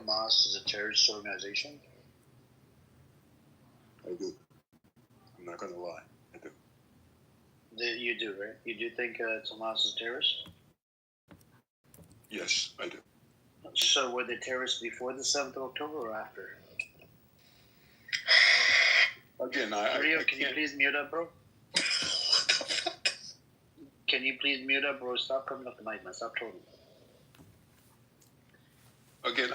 Hamas is a terrorist organization? I do. I'm not going to lie. I do. You do, right? You do think Hamas is a terrorist? Yes, I do. So were they terrorists before the 7th of October or after? Again, Rio, can you please mute up, bro? Can you please mute up, bro? Stop coming up the mic, man. Stop trolling. Again,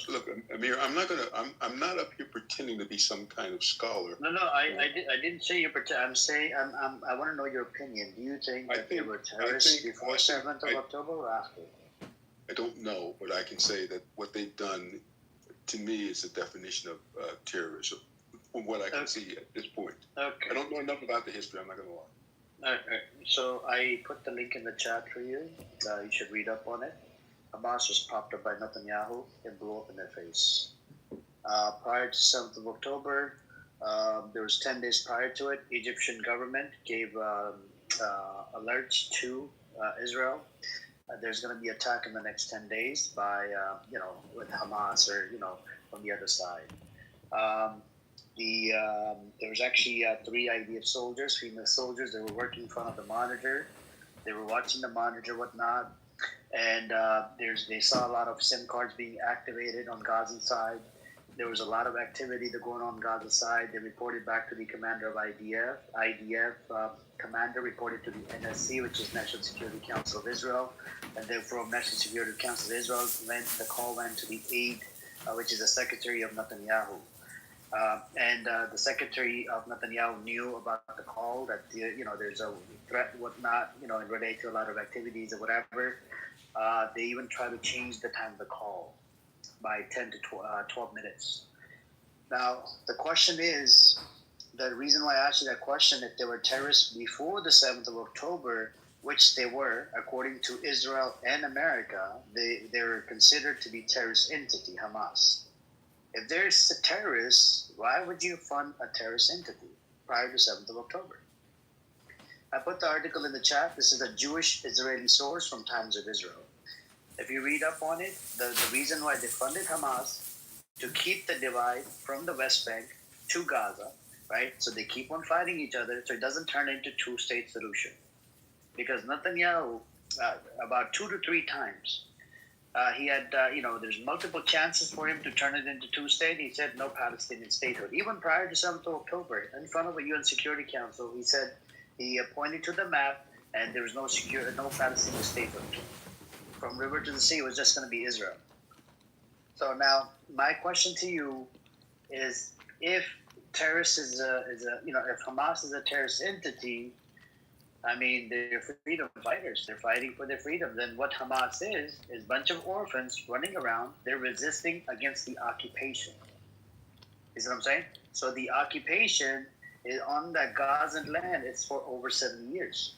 look, Amir. I'm not up here pretending to be some kind of scholar. No, I didn't say you pretend. I'm saying I want to know your opinion. Do you think that they were terrorists before 7th of October or after? I don't know, but I can say that what they've done, to me, is a definition of terrorism, from what I can see at this point. Okay. I don't know enough about the history. I'm not going to lie. All right. So I put the link in the chat for you. You should read up on it. Hamas was propped up by Netanyahu. It blew up in their face. Prior to 7th of October, there was 10 days prior to it, Egyptian government gave alerts to Israel. There's going to be attack in the next 10 days by, with Hamas or, from the other side. There was actually 3 IDF soldiers, female soldiers. They were working in front of the monitor. They were watching the monitor, whatnot. And they saw a lot of SIM cards being activated on Gaza side. There was a lot of activity going on Gaza side. They reported back to the commander of IDF. IDF commander reported to the NSC, which is National Security Council of Israel. And then from National Security Council of Israel, the call went to the aide, which is the secretary of Netanyahu. And the secretary of Netanyahu knew about the call, that there's a threat, whatnot, in relation to a lot of activities or whatever. They even tried to change the time of the call by 10 to 12 minutes. Now, the question is, the reason why I asked you that question, if they were terrorists before the 7th of October, which they were, according to Israel and America, they were considered to be terrorist entity, Hamas. If there's a terrorist, why would you fund a terrorist entity prior to 7th of October? I put the article in the chat. This is a Jewish Israeli source from Times of Israel. If you read up on it, the reason why they funded Hamas to keep the divide from the West Bank to Gaza, right? So they keep on fighting each other so it doesn't turn into two-state solution. Because Netanyahu, about 2 to 3 times, he had, there's multiple chances for him to turn it into two-state. He said no Palestinian statehood. Even prior to 7th of October, in front of a UN Security Council, he said, he pointed to the map, and there was no Palestinian statehood. From river to the sea, it was just going to be Israel. So now, my question to you is, if terrorist is if Hamas is a terrorist entity, I mean, they're freedom fighters. They're fighting for their freedom. Then what Hamas is a bunch of orphans running around. They're resisting against the occupation. You see what I'm saying? So the occupation is on that Gazan land. It's for over 70 years.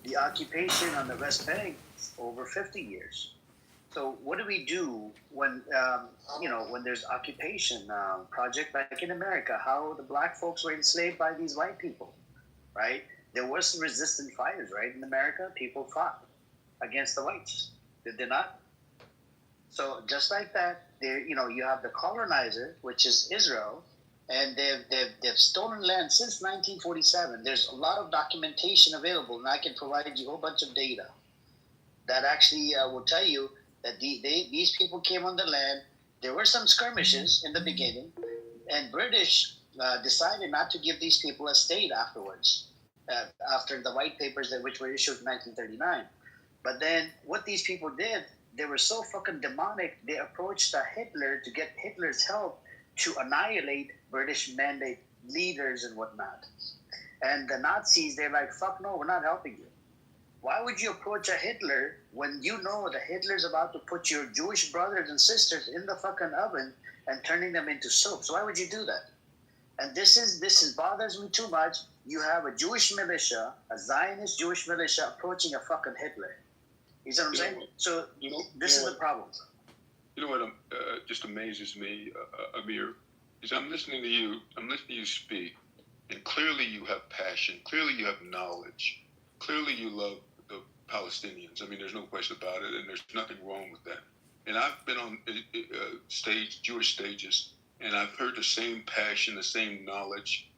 The occupation on the West Bank is over 50 years. So what do we do when when there's occupation project like in America? How the black folks were enslaved by these white people, right? There were some resistant fighters, right? In America, people fought against the whites. Did they not? So just like that, you have the colonizer, which is Israel, and they've stolen land since 1947. There's a lot of documentation available, and I can provide you a whole bunch of data that actually will tell you that these people came on the land. There were some skirmishes in the beginning, and British decided not to give these people a state afterwards. After the white papers which were issued in 1939. But then what these people did, they were so fucking demonic, they approached Hitler to get Hitler's help to annihilate British mandate leaders and whatnot. And the Nazis, they're like, fuck no, we're not helping you. Why would you approach a Hitler when you know that Hitler's about to put your Jewish brothers and sisters in the fucking oven and turning them into soup? So why would you do that? And this bothers me too much. You have a Jewish militia, a Zionist Jewish militia approaching a fucking Hitler. You see what I'm saying? So this is the problem. You know what just amazes me, Amir, is I'm listening to you speak, and clearly you have passion, clearly you have knowledge, clearly you love the Palestinians. I mean, there's no question about it, and there's nothing wrong with that. And I've been on Jewish stages, and I've heard the same passion, the same knowledge.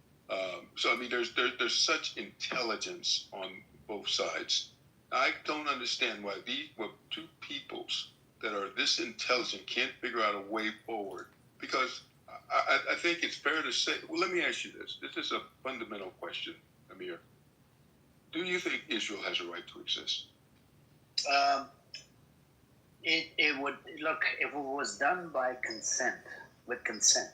So I mean, there's such intelligence on both sides. I don't understand why these two peoples that are this intelligent can't figure out a way forward. Because I think it's fair to say. Well, let me ask you this. This is a fundamental question, Amir. Do you think Israel has a right to exist? Um, it would look if it was done by consent, with consent.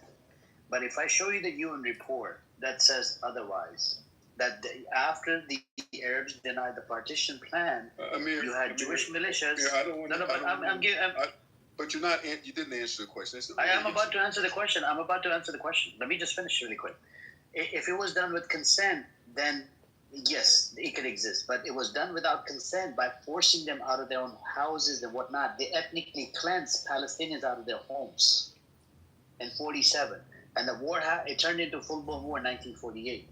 But if I show you the UN report that says otherwise, that after the Arabs denied the partition plan, Amir, you had Jewish militias. Amir, I don't want no, no, but I'm giving. But you're not. You didn't answer the question. I am about to answer the question. I'm about to answer the question. Let me just finish really quick. If it was done with consent, then yes, it could exist. But it was done without consent by forcing them out of their own houses and whatnot. They ethnically cleansed Palestinians out of their homes in 47. And the war, it turned into full-blown war in 1948.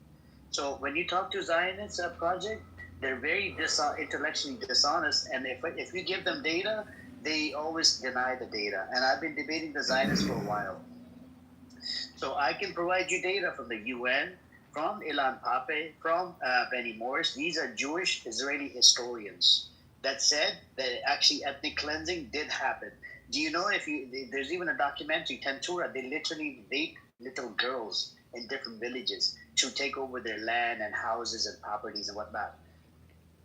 So when you talk to Zionists project, they're very intellectually dishonest. And if you give them data, they always deny the data. And I've been debating the Zionists for a while. So I can provide you data from the UN, from Ilan Pape, from Benny Morris. These are Jewish Israeli historians that said that actually ethnic cleansing did happen. Do you know there's even a documentary, Tempura, they literally rape little girls in different villages to take over their land and houses and properties and whatnot.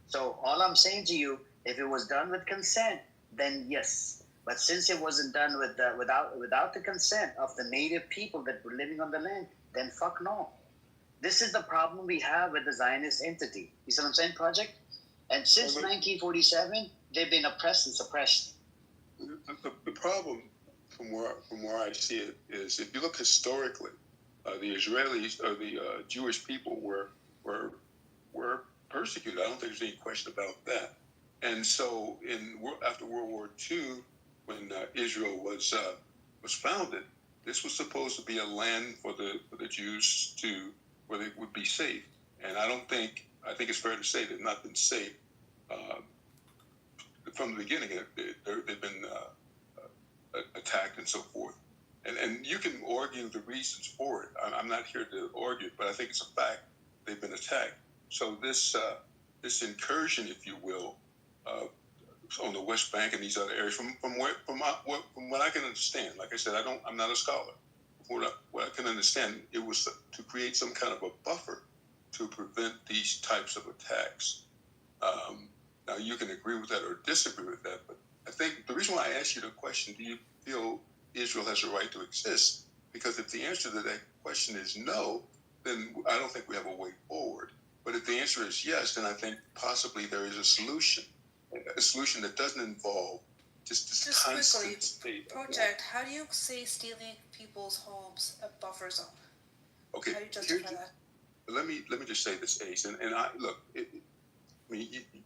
So all I'm saying to you, if it was done with consent, then yes. But since it wasn't done without the consent of the native people that were living on the land, then fuck no. This is the problem we have with the Zionist entity. You see what I'm saying, Project? And since 1947, they've been oppressed and suppressed. The problem, from where I see it, is if you look historically, the Israelis or the Jewish people were persecuted. I don't think there's any question about that. And so, after World War II, when Israel was founded, this was supposed to be a land for the Jews where they would be safe. And I think it's fair to say they've not been safe from the beginning. They've been attacked and so forth. And you can argue the reasons for it. I'm not here to argue it, but I think it's a fact they've been attacked. So this incursion, if you will, on the West Bank and these other areas, from what I can understand, like I said, I'm not a scholar. What I can understand, it was to create some kind of a buffer to prevent these types of attacks. Now you can agree with that or disagree with that, but I think the reason why I asked you the question, do you feel Israel has a right to exist? Because if the answer to that question is no, then I don't think we have a way forward. But if the answer is yes, then I think possibly there is a solution that doesn't involve just constant state. Project, how do you say stealing people's homes a buffer zone? Okay, how do you justify that? Let me just say this, Ace, and I look.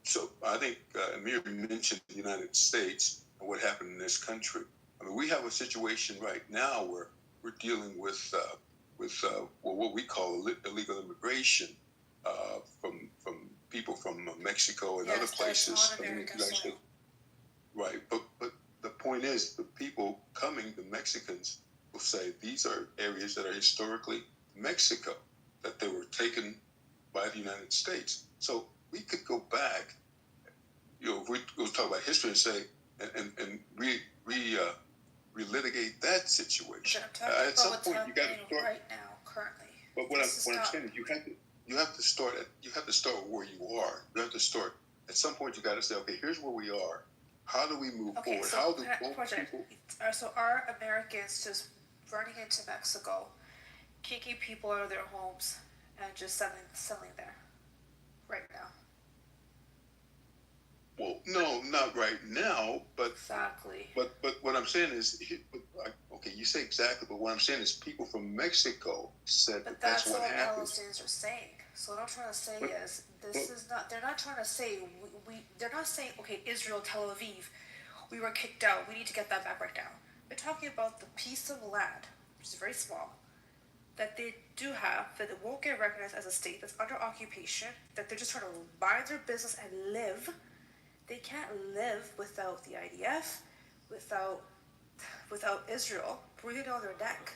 So I think Amir mentioned the United States and what happened in this country. I mean, we have a situation right now where we're dealing with what we call illegal immigration from people from Mexico and other places. Right, but the point is, the people coming, the Mexicans, will say these are areas that are historically Mexico, that they were taken by the United States. So we could go back, if we go talk about history and say, and relitigate that situation. At some point, you got to start right now, currently. But what I'm saying is, you have to start where you are. You have to start at some point. You got to say, okay, here's where we are. How do we move forward? So how do both people? So are Americans just running into Mexico, kicking people out of their homes, and just settling there right now? Well, no, not right now, but exactly. But what I'm saying is, okay, you say exactly, but what I'm saying is, people from Mexico said but that's what happened. But that's what Palestinians are saying. So what I'm trying to say is, this is not. They're not trying to say They're not saying, okay, Israel, Tel Aviv, we were kicked out. We need to get that back right now. They're talking about the piece of land, which is very small, that they do have, that it won't get recognized as a state that's under occupation. That they're just trying to mind their business and live. They can't live without the IDF, without Israel breathing on their neck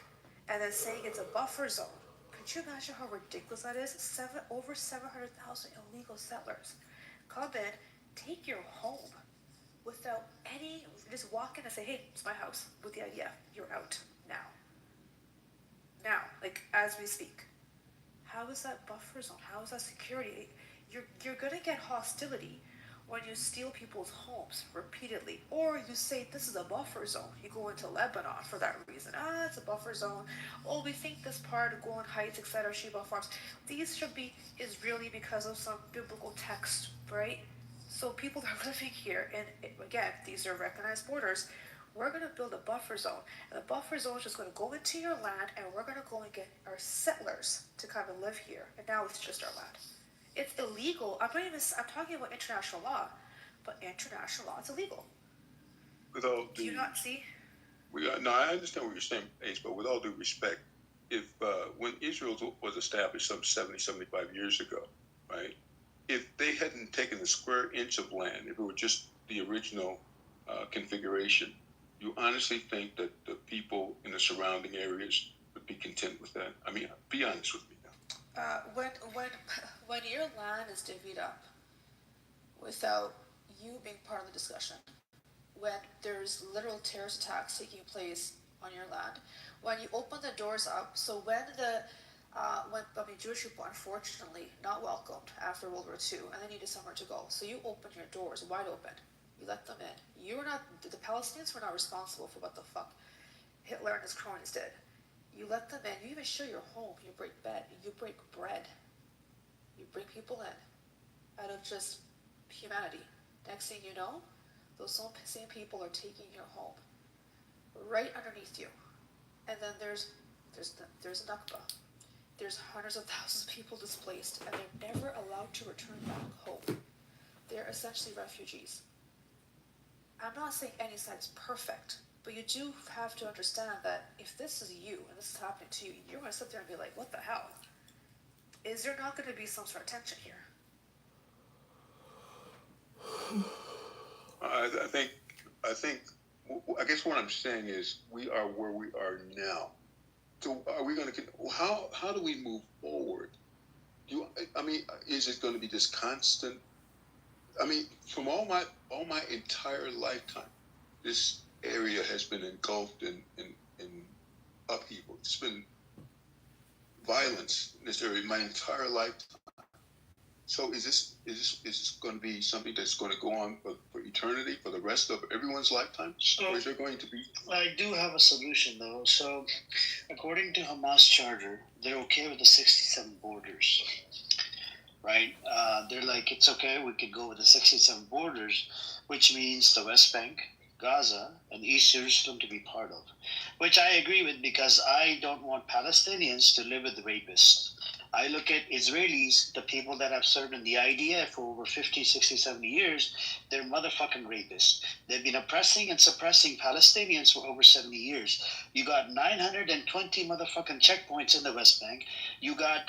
and then saying it's a buffer zone. Could you imagine how ridiculous that is? Over 700,000 illegal settlers come in, take your home without any, just walk in and say, hey, it's my house, with the idea, you're out now. Now, like as we speak. How is that buffer zone? How is that security? You're gonna get hostility when you steal people's homes repeatedly, or you say this is a buffer zone. You go into Lebanon for that reason. It's a buffer zone. Oh, we think this part of Golan Heights, etc., Sheba Farms, these should be Israeli because of some biblical text, right? So people that are living here, and again, these are recognized borders. We're going to build a buffer zone, and the buffer zone is just going to go into your land, and we're going to go and get our settlers to come and live here. And now it's just our land. It's illegal. I'm talking about international law, but international law is illegal. Do you not see? No, I understand what you're saying, Ace, but with all due respect, if when Israel was established some 70, 75 years ago, right, if they hadn't taken a square inch of land, if it were just the original configuration, you honestly think that the people in the surrounding areas would be content with that? I mean, be honest with me now. When your land is divvied up without you being part of the discussion, when there's literal terrorist attacks taking place on your land, when you open the doors up, so Jewish people unfortunately not welcomed after World War II, and they needed somewhere to go. So you open your doors wide open. You let them in. You were not. The Palestinians were not responsible for what the fuck Hitler and his cronies did. You let them in. You even show your home. You break bed. You break bread. You bring people in out of just humanity. Next thing you know, those same people are taking your home right underneath you. And then there's a Nakba. There's hundreds of thousands of people displaced, and they're never allowed to return back home. They're essentially refugees. I'm not saying any side is perfect, but you do have to understand that if this is you and this is happening to you, you're going to sit there and be like, what the hell? Is there not going to be some sort of tension here? I guess what I'm saying is we are where we are now. So are we going to? How do we move forward? Is it going to be this constant? I mean, from all my entire lifetime, this area has been engulfed in upheaval. It's been violence in this area my entire lifetime. So is this going to be something that's going to go on for eternity, for the rest of everyone's lifetime? Or is there going to be? I do have a solution though. So, according to Hamas charter, they're okay with the 67 borders, right? They're like, it's okay. We could go with the 67 borders, which means the West Bank, Gaza, and East Jerusalem to be part of, which I agree with because I don't want Palestinians to live with rapists. I look at Israelis, the people that have served in the IDF for over 50, 60, 70 years, they're motherfucking rapists. They've been oppressing and suppressing Palestinians for over 70 years. You got 920 motherfucking checkpoints in the West Bank. You got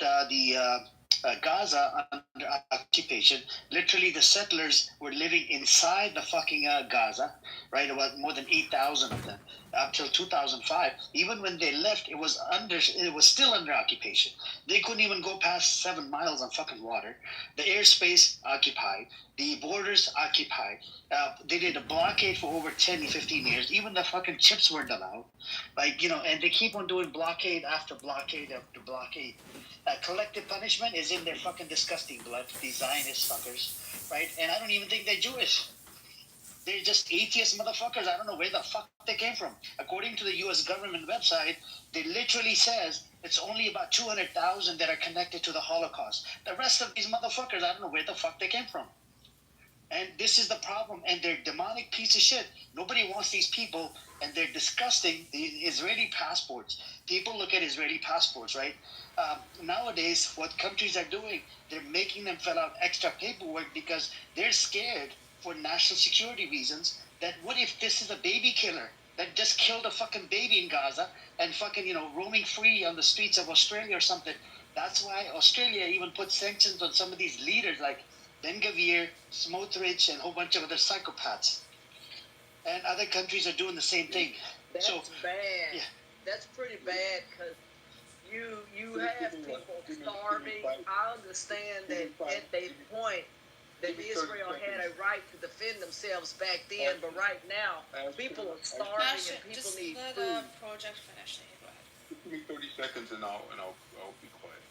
Gaza under occupation. Literally, the settlers were living inside the fucking Gaza, right? About more than 8,000 of them up till 2005. Even when they left, it was still under occupation. They couldn't even go past 7 miles on fucking water. The airspace occupied, the borders occupied. They did a blockade for over 10, 15 years. Even the fucking chips weren't allowed. And they keep on doing blockade after blockade after blockade. Collective punishment is in their fucking disgusting blood, these Zionist fuckers, right? And I don't even think they're Jewish. They're just atheist motherfuckers. I don't know where the fuck they came from. According to the U.S. government website, they literally says it's only about 200,000 that are connected to the Holocaust. The rest of these motherfuckers, I don't know where the fuck they came from. And this is the problem. And they're demonic piece of shit. Nobody wants these people, and they're disgusting. The Israeli passports. People look at Israeli passports, right? Nowadays, what countries are doing, they're making them fill out extra paperwork because they're scared for national security reasons that what if this is a baby killer that just killed a fucking baby in Gaza and fucking, roaming free on the streets of Australia or something. That's why Australia even put sanctions on some of these leaders like Ben Gavir, Smotrich, and a whole bunch of other psychopaths. And other countries are doing the same thing. That's So bad. yeah. That's pretty bad because you have people starving. I understand that at their point that Israel had a right to defend themselves back then, but right now people are starving and people just need let food. project finish. Go ahead. Give me 30 seconds and I'll be quiet.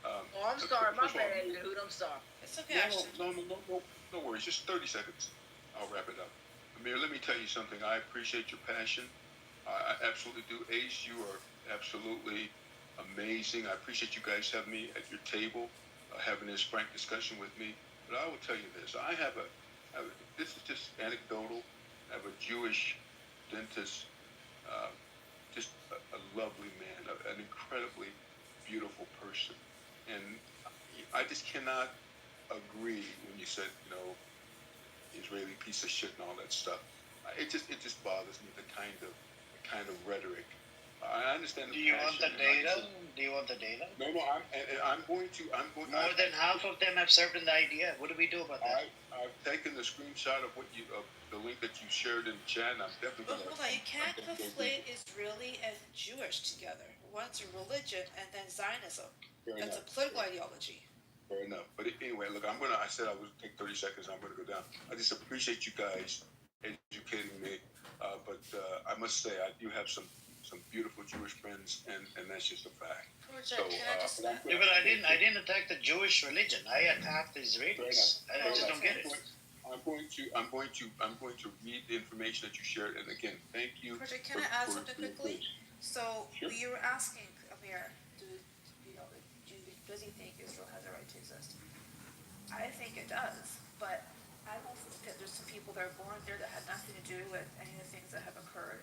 Oh, I'm sorry, my bad, dude. I'm sorry. It's okay, No, Ashton. no worries. Just 30 seconds. I'll wrap it up. Amir, let me tell you something. I appreciate your passion. I absolutely do. Ace, you are absolutely amazing. I appreciate you guys having me at your table, having this frank discussion with me. But I will tell you this. This is just anecdotal. I have a Jewish dentist, uh, just a lovely man, an incredibly beautiful person. And I just cannot agree when you said, Israeli piece of shit and all that stuff. It just bothers me, the kind of rhetoric. I understand. Do you want the data? Do you want the data? No. I'm going to. More than half of them have served in the idea. What do we do about that? I've taken the screenshot of the link that you shared in the chat, and I'm definitely But hold on, you can't conflate Israeli and Jewish together. One's a religion and then Zionism. That's a political ideology. Fair enough. But anyway, look, I said I would take 30 seconds. I'm going to go down. I just appreciate you guys educating me. But I must say, I do have some beautiful Jewish friends, and that's just a fact. Project, can I just... Yeah, but I didn't attack the Jewish religion. I attacked the Israelis. I just don't get it. I'm going to read the information that you shared, and again, thank you. Project, can I add something quickly? So Sure. you were asking Amir, does he think Israel has a right to exist? I think it does, but I also think that there's some people that are born there that had nothing to do with any of the things that have occurred,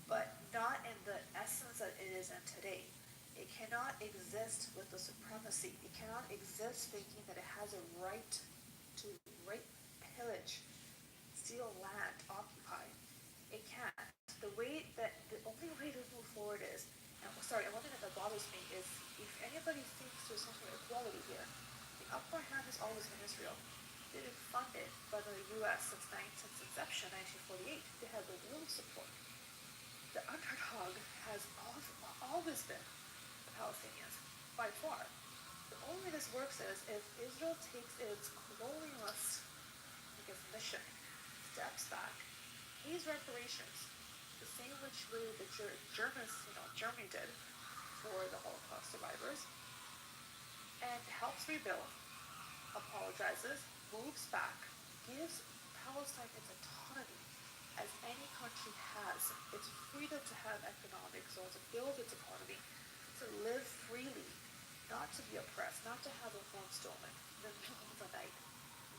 but not in the essence that it is in today. It cannot exist with the supremacy. It cannot exist thinking that it has a right to rape, pillage, steal land, occupy. It can't. The only way to move forward is, and one thing that bothers me is if anybody thinks there's some sort of equality here, the upper hand has always been Israel. They've been funded by the U.S. since inception, 1948. They have the world support. The underdog has always been the Palestinians, by far. The only way this works is if Israel takes its colonialist mission, steps back, pays reparations, the same which way the Germany did for the Holocaust survivors, and helps rebuild, apologizes, moves back, gives Palestine its autonomy, as any country has, its freedom to have economic zones, to build its economy, to live freely, not to be oppressed, not to have their home stolen in the middle of the night,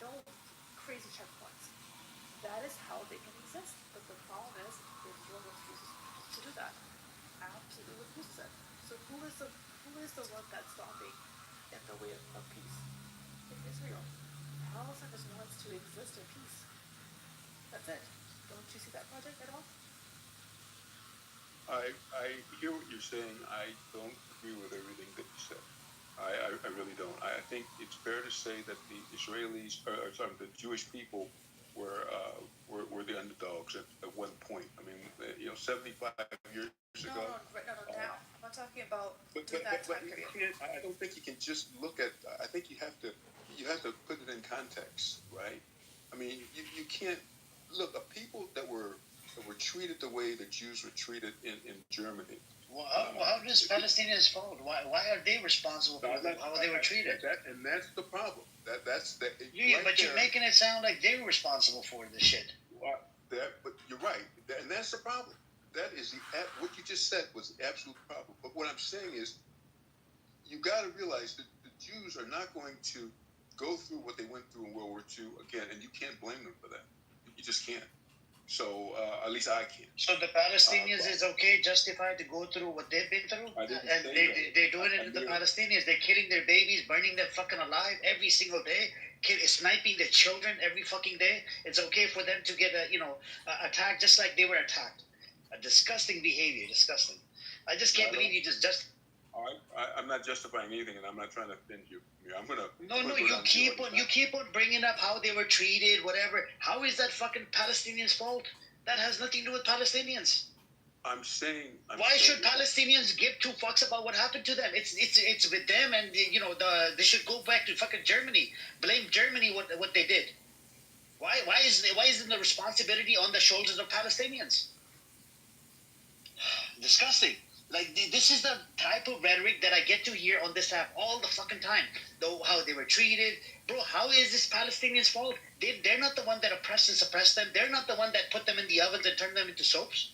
no crazy checkpoints. That is how they can exist. But the problem is Israel refuses to do that. Absolutely refuses it. So who is the one that's stopping in the way of peace? It's Israel. Palestine just wants to exist in peace. That's it. Don't you see that project at all? I hear what you're saying. I don't agree with everything that you said. I really don't. I think it's fair to say that the Israelis, the Jewish people were the underdogs at one point. I mean, 75 years ago. No, now. I'm not talking about But that time period. I don't think you can just look at. I think you have to put it in context, right? I mean, you can't look at people that were treated the way the Jews were treated in Germany. Well, how does Palestinians fault? Why are they responsible for how they were treated? And that's the problem. That's the. Yeah, but you're making it sound like they were responsible for this shit. But you're right, and that's the problem. That is what you just said was the absolute problem. But what I'm saying is, you got to realize that the Jews are not going to go through what they went through in World War II again, and you can't blame them for that. You just can't. So at least I can't. So the Palestinians is okay, justified to go through what they've been through, and they're doing it to the Palestinians. They're killing their babies, burning them fucking alive every single day, sniping their children every fucking day. It's okay for them to get attacked just like they were attacked. A disgusting behavior, disgusting. I just can't believe you just. I'm not justifying anything, and I'm not trying to offend you. I'm gonna. No. You keep on bringing up how they were treated, whatever. How is that fucking Palestinians' fault? That has nothing to do with Palestinians. I'm saying. Why should Palestinians give two fucks about what happened to them? It's with them, and they should go back to fucking Germany. Blame Germany what they did. Why isn't the responsibility on the shoulders of Palestinians? Disgusting. Like this is the type of rhetoric that I get to hear on this app all the fucking time. Though how they were treated, bro. How is this Palestinians' fault? They're not the one that oppressed and suppressed them. They're not the one that put them in the ovens and turned them into soaps.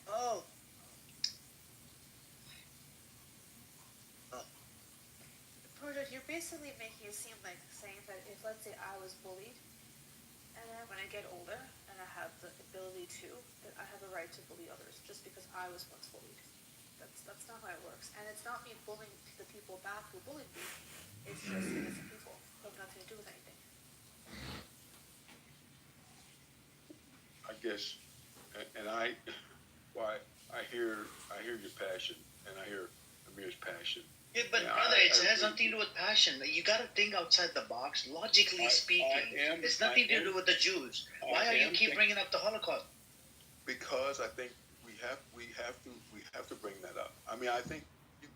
Oh. Project, you're basically making it seem like saying that if, let's say, I was bullied, and then when I get older and I have the ability to, that I have the right to bully others just because I was once bullied. That's not how it works. And it's not me bullying the people back who bullied me. It's just innocent people who have nothing to do with anything. I guess, and I hear your passion, and I hear Amir's passion. Yeah, but brother, it has nothing to do with passion. You got to think outside the box. Logically speaking, it's nothing to do with the Jews. Why are you keep bringing up the Holocaust? Because I think we have to bring that up. I mean, I think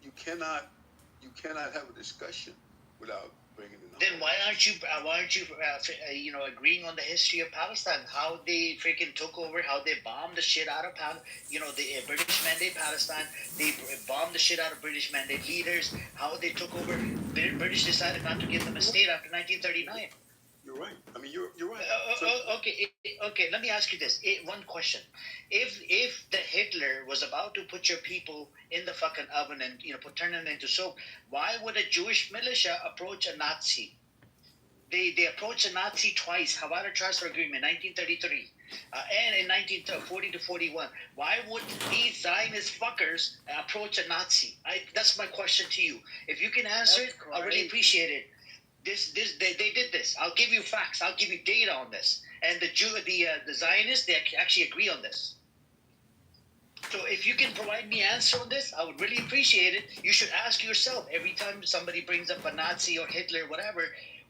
you cannot have a discussion without bringing it up. Then why aren't you agreeing on the history of Palestine? How they freaking took over, how they bombed the shit out of the British Mandate Palestine. They bombed the shit out of British Mandate leaders. How they took over. The British decided not to give them a state after 1939. You're right. I mean, you're right. Okay. Let me ask you this. One question: If the Hitler was about to put your people in the fucking oven and turn them into soap, why would a Jewish militia approach a Nazi? They approached a Nazi twice. Havana Transfer Agreement, 1933, and in 1940 to 41. Why would these Zionist fuckers approach a Nazi? That's my question to you. If you can answer it, I really appreciate it. They did this. I'll give you facts. I'll give you data on this. And the Zionists, they actually agree on this. So if you can provide me an answer on this, I would really appreciate it. You should ask yourself every time somebody brings up a Nazi or Hitler, whatever,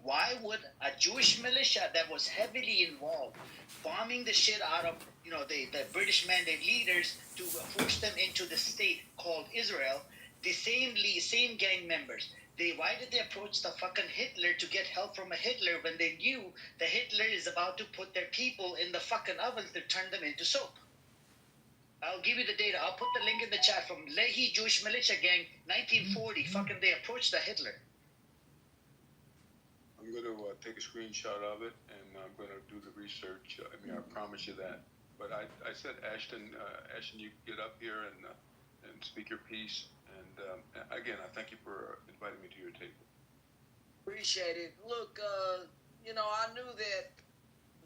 why would a Jewish militia that was heavily involved, bombing the shit out of the British Mandate leaders to force them into the state called Israel, the same gang members, why did they approach the fucking Hitler to get help from a Hitler when they knew the Hitler is about to put their people in the fucking ovens to turn them into soap? I'll give you the data. I'll put the link in the chat from Lehi Jewish Militia Gang, 1940. Fucking they approached the Hitler. I'm going to take a screenshot of it, and I'm going to do the research. I mean, I promise you that. But I said, Ashton, you get up here and speak your piece. And again, I thank you for inviting me to your table. Appreciate it. Look, I knew that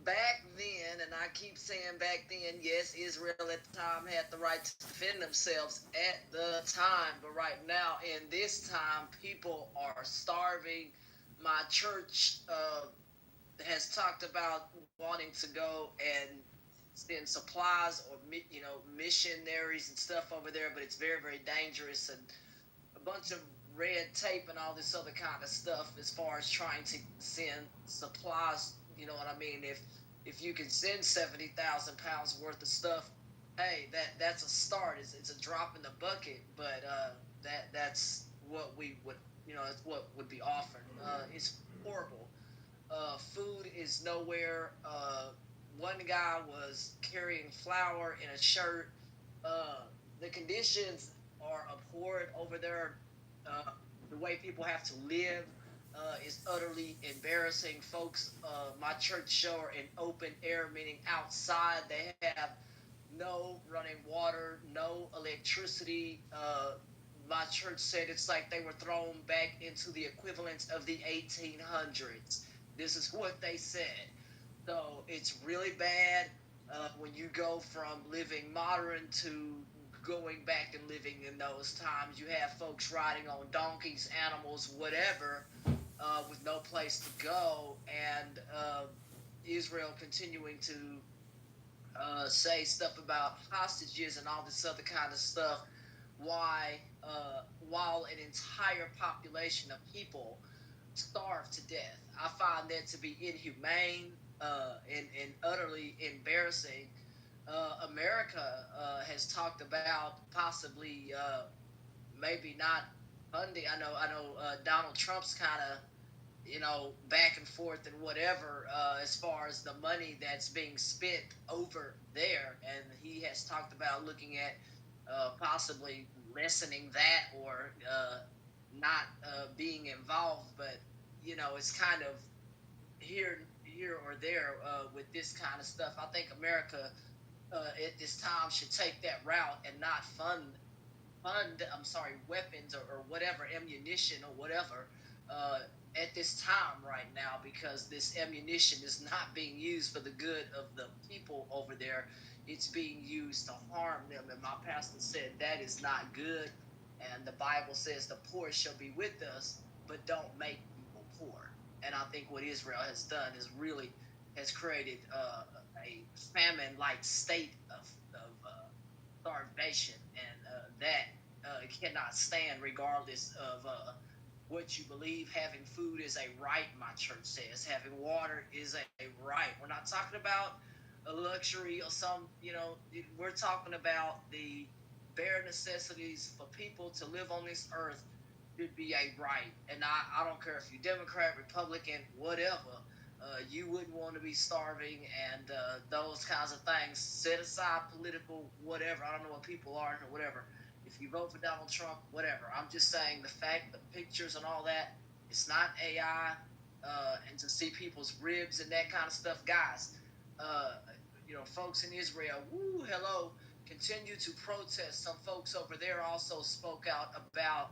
back then, and I keep saying back then, yes, Israel at the time had the right to defend themselves at the time. But right now, in this time, people are starving. My church has talked about wanting to go and send supplies or missionaries and stuff over there, but it's very, very dangerous and a bunch of red tape and all this other kind of stuff as far as trying to send supplies. You know what I mean? If you can send 70,000 pounds worth of stuff, hey, that's a start. It's a drop in the bucket, but that's what we would it's what would be offered. It's horrible. Food is nowhere. One guy was carrying flour in a shirt. The conditions are abhorrent over there. The way people have to live is utterly embarrassing. Folks, my church show are in open air, meaning outside. They have no running water, no electricity. My church said it's like they were thrown back into the equivalent of the 1800s. This is what they said. So it's really bad when you go from living modern to going back and living in those times. You have folks riding on donkeys, animals, whatever, with no place to go, and Israel continuing to say stuff about hostages and all this other kind of stuff. Why, while an entire population of people starve to death, I find that to be inhumane and utterly embarrassing. America has talked about possibly maybe not funding. I know Donald Trump's kind of back and forth and whatever as far as the money that's being spent over there, and he has talked about looking at possibly lessening that or not being involved. But it's kind of here or there with this kind of stuff. I think America at this time should take that route and not weapons or whatever, ammunition or whatever, uh, at this time right now, because this ammunition is not being used for the good of the people over there. It's being used to harm them. And my pastor said that is not good. And the Bible says the poor shall be with us, but don't make people poor. And I think what Israel has done is really has created a famine-like state of starvation, and that cannot stand regardless of what you believe. Having food is a right, my church says. Having water is a right. We're not talking about a luxury or we're talking about the bare necessities for people to live on this earth should be a right. And I don't care if you're Democrat, Republican, whatever. You wouldn't want to be starving and those kinds of things. Set aside political whatever. I don't know what people are or whatever. If you vote for Donald Trump, whatever. I'm just saying the fact, the pictures and all that, it's not AI. And to see people's ribs and that kind of stuff, guys. Uh, folks in Israel, woo, hello, continue to protest. Some folks over there also spoke out about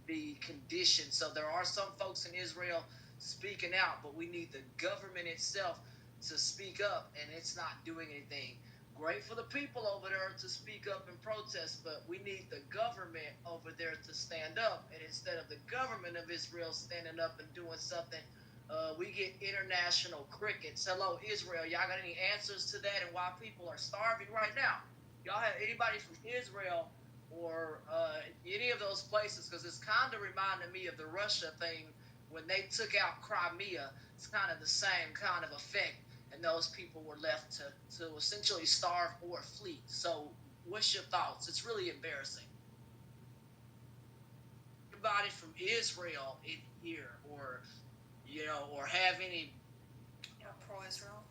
the conditions. So there are some folks in Israel speaking out, but we need the government itself to speak up, and it's not doing anything. Great for the people over there to speak up and protest, but we need the government over there to stand up. And instead of the government of Israel standing up and doing something, we get international crickets. Hello, Israel. Y'all got any answers to that and why people are starving right now? Y'all have anybody from Israel or any of those places? Because it's kind of reminding me of the Russia thing when they took out Crimea. It's kind of the same kind of effect, and those people were left to essentially starve or flee. So, what's your thoughts? It's really embarrassing. Anybody from Israel in here, or have any? Pro-Israel.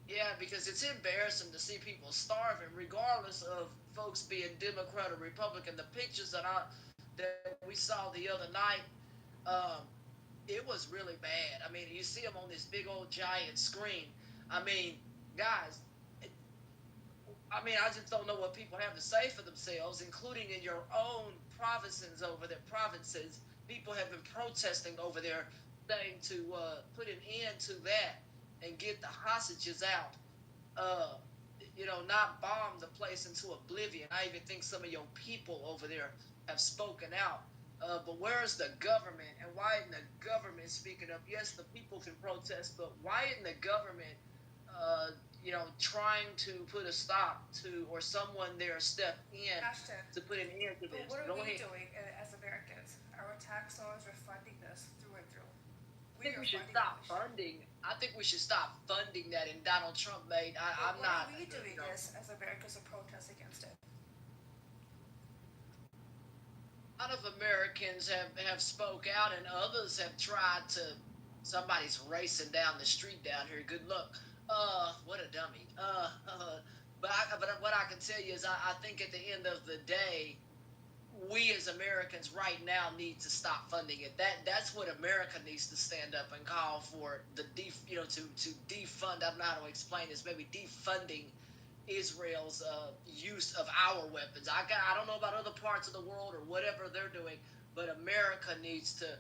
Yeah, because it's embarrassing to see people starving, regardless of folks being Democrat or Republican. The pictures that we saw the other night, um, it was really bad. I mean, you see them on this big old giant screen. I mean, guys, I just don't know what people have to say for themselves, including in your own provinces over there. Provinces, people have been protesting over there, saying to put an end to that and get the hostages out. Uh, not bomb the place into oblivion. I even think some of your people over there have spoken out. But where's the government, and why isn't the government speaking up? Yes, the people can protest, but why isn't the government, trying to put a stop to, or someone there step in Ashton, to put an end to but this? what are Go we ahead. doing as Americans? Our tax dollars are funding this through and through. I We think are we should funding stop this. funding. I think we should stop funding that. And Donald Trump made. I'm What not. are we doing this as Americans to protest against it? A lot of Americans have spoke out, and others have tried to. Somebody's racing down the street down here. Good luck. What a dummy. But what I can tell you is I think at the end of the day, we as Americans right now need to stop funding it. That's what America needs to stand up and call for the to defund. I don't know how to explain this. Maybe defunding Israel's use of our weapons. I don't know about other parts of the world or whatever they're doing, but America needs to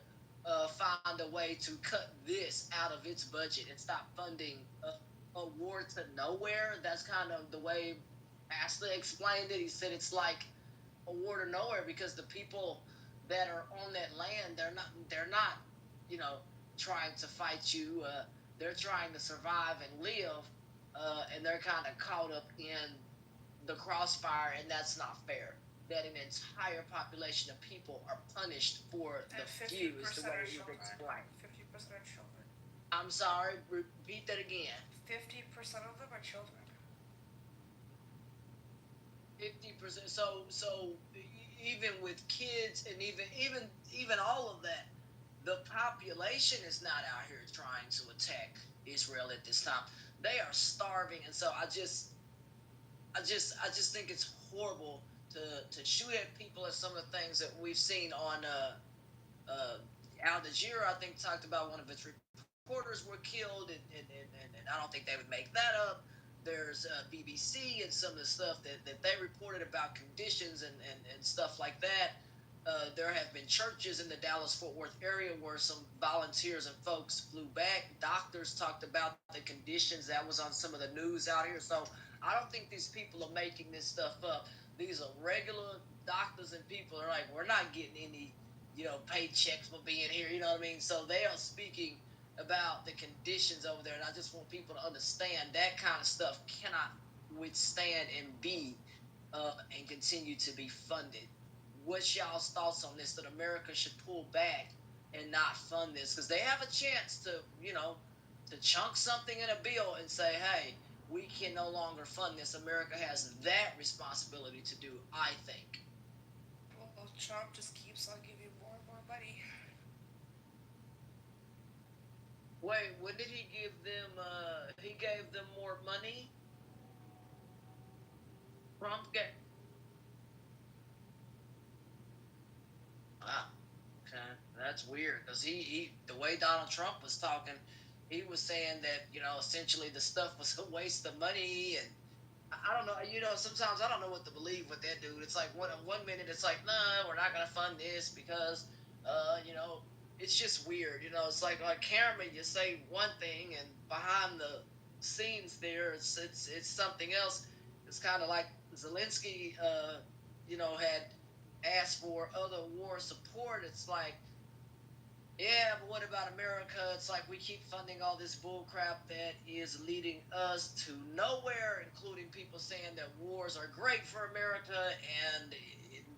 find a way to cut this out of its budget and stop funding a war to nowhere. That's kind of the way Pastor explained it. He said it's like a war to nowhere because the people that are on that land, they're not you know trying to fight you. They're trying to survive and live, and they're kind of caught up in the crossfire, and that's not fair. That an entire population of people are punished for And the fifty few is the percent way are it was children. explained. 50% are children. I'm sorry, repeat that again. 50% of them are children. 50%. So even with kids and even all of that, the population is not out here trying to attack Israel at this time. They are starving, and so I just think it's horrible to shoot at people at some of the things that we've seen on uh, Al Jazeera. I think talked about one of its reporters were killed, and I don't think they would make that up. There's BBC and some of the stuff that they reported about conditions and stuff like that. There have been churches in the Dallas Fort Worth area where some volunteers and folks flew back. Doctors talked about the conditions that was on some of the news out here. So I don't think these people are making this stuff up. These are regular doctors and people are like, we're not getting any, paychecks for being here. You know what I mean? So they are speaking about the conditions over there, and I just want people to understand that kind of stuff cannot withstand and be and continue to be funded. What's y'all's thoughts on this? That America should pull back and not fund this because they have a chance to, to chunk something in a bill and say, hey, we can no longer fund this. America has that responsibility to do, I think. Well, Trump just keeps on giving more and more money. Wait, when did he give them? He gave them more money. Trump gave. Wow. Okay, that's weird because he the way Donald Trump was talking, he was saying that essentially the stuff was a waste of money and I don't know. Sometimes I don't know what to believe with that dude. It's like one minute it's like, no, we're not gonna fund this because, uh, you know, it's just weird. It's like camera, you say one thing, and behind the scenes there, it's something else. It's kind of like Zelensky, had asked for other war support. It's like yeah, but what about America? It's like we keep funding all this bull crap that is leading us to nowhere, including people saying that wars are great for America and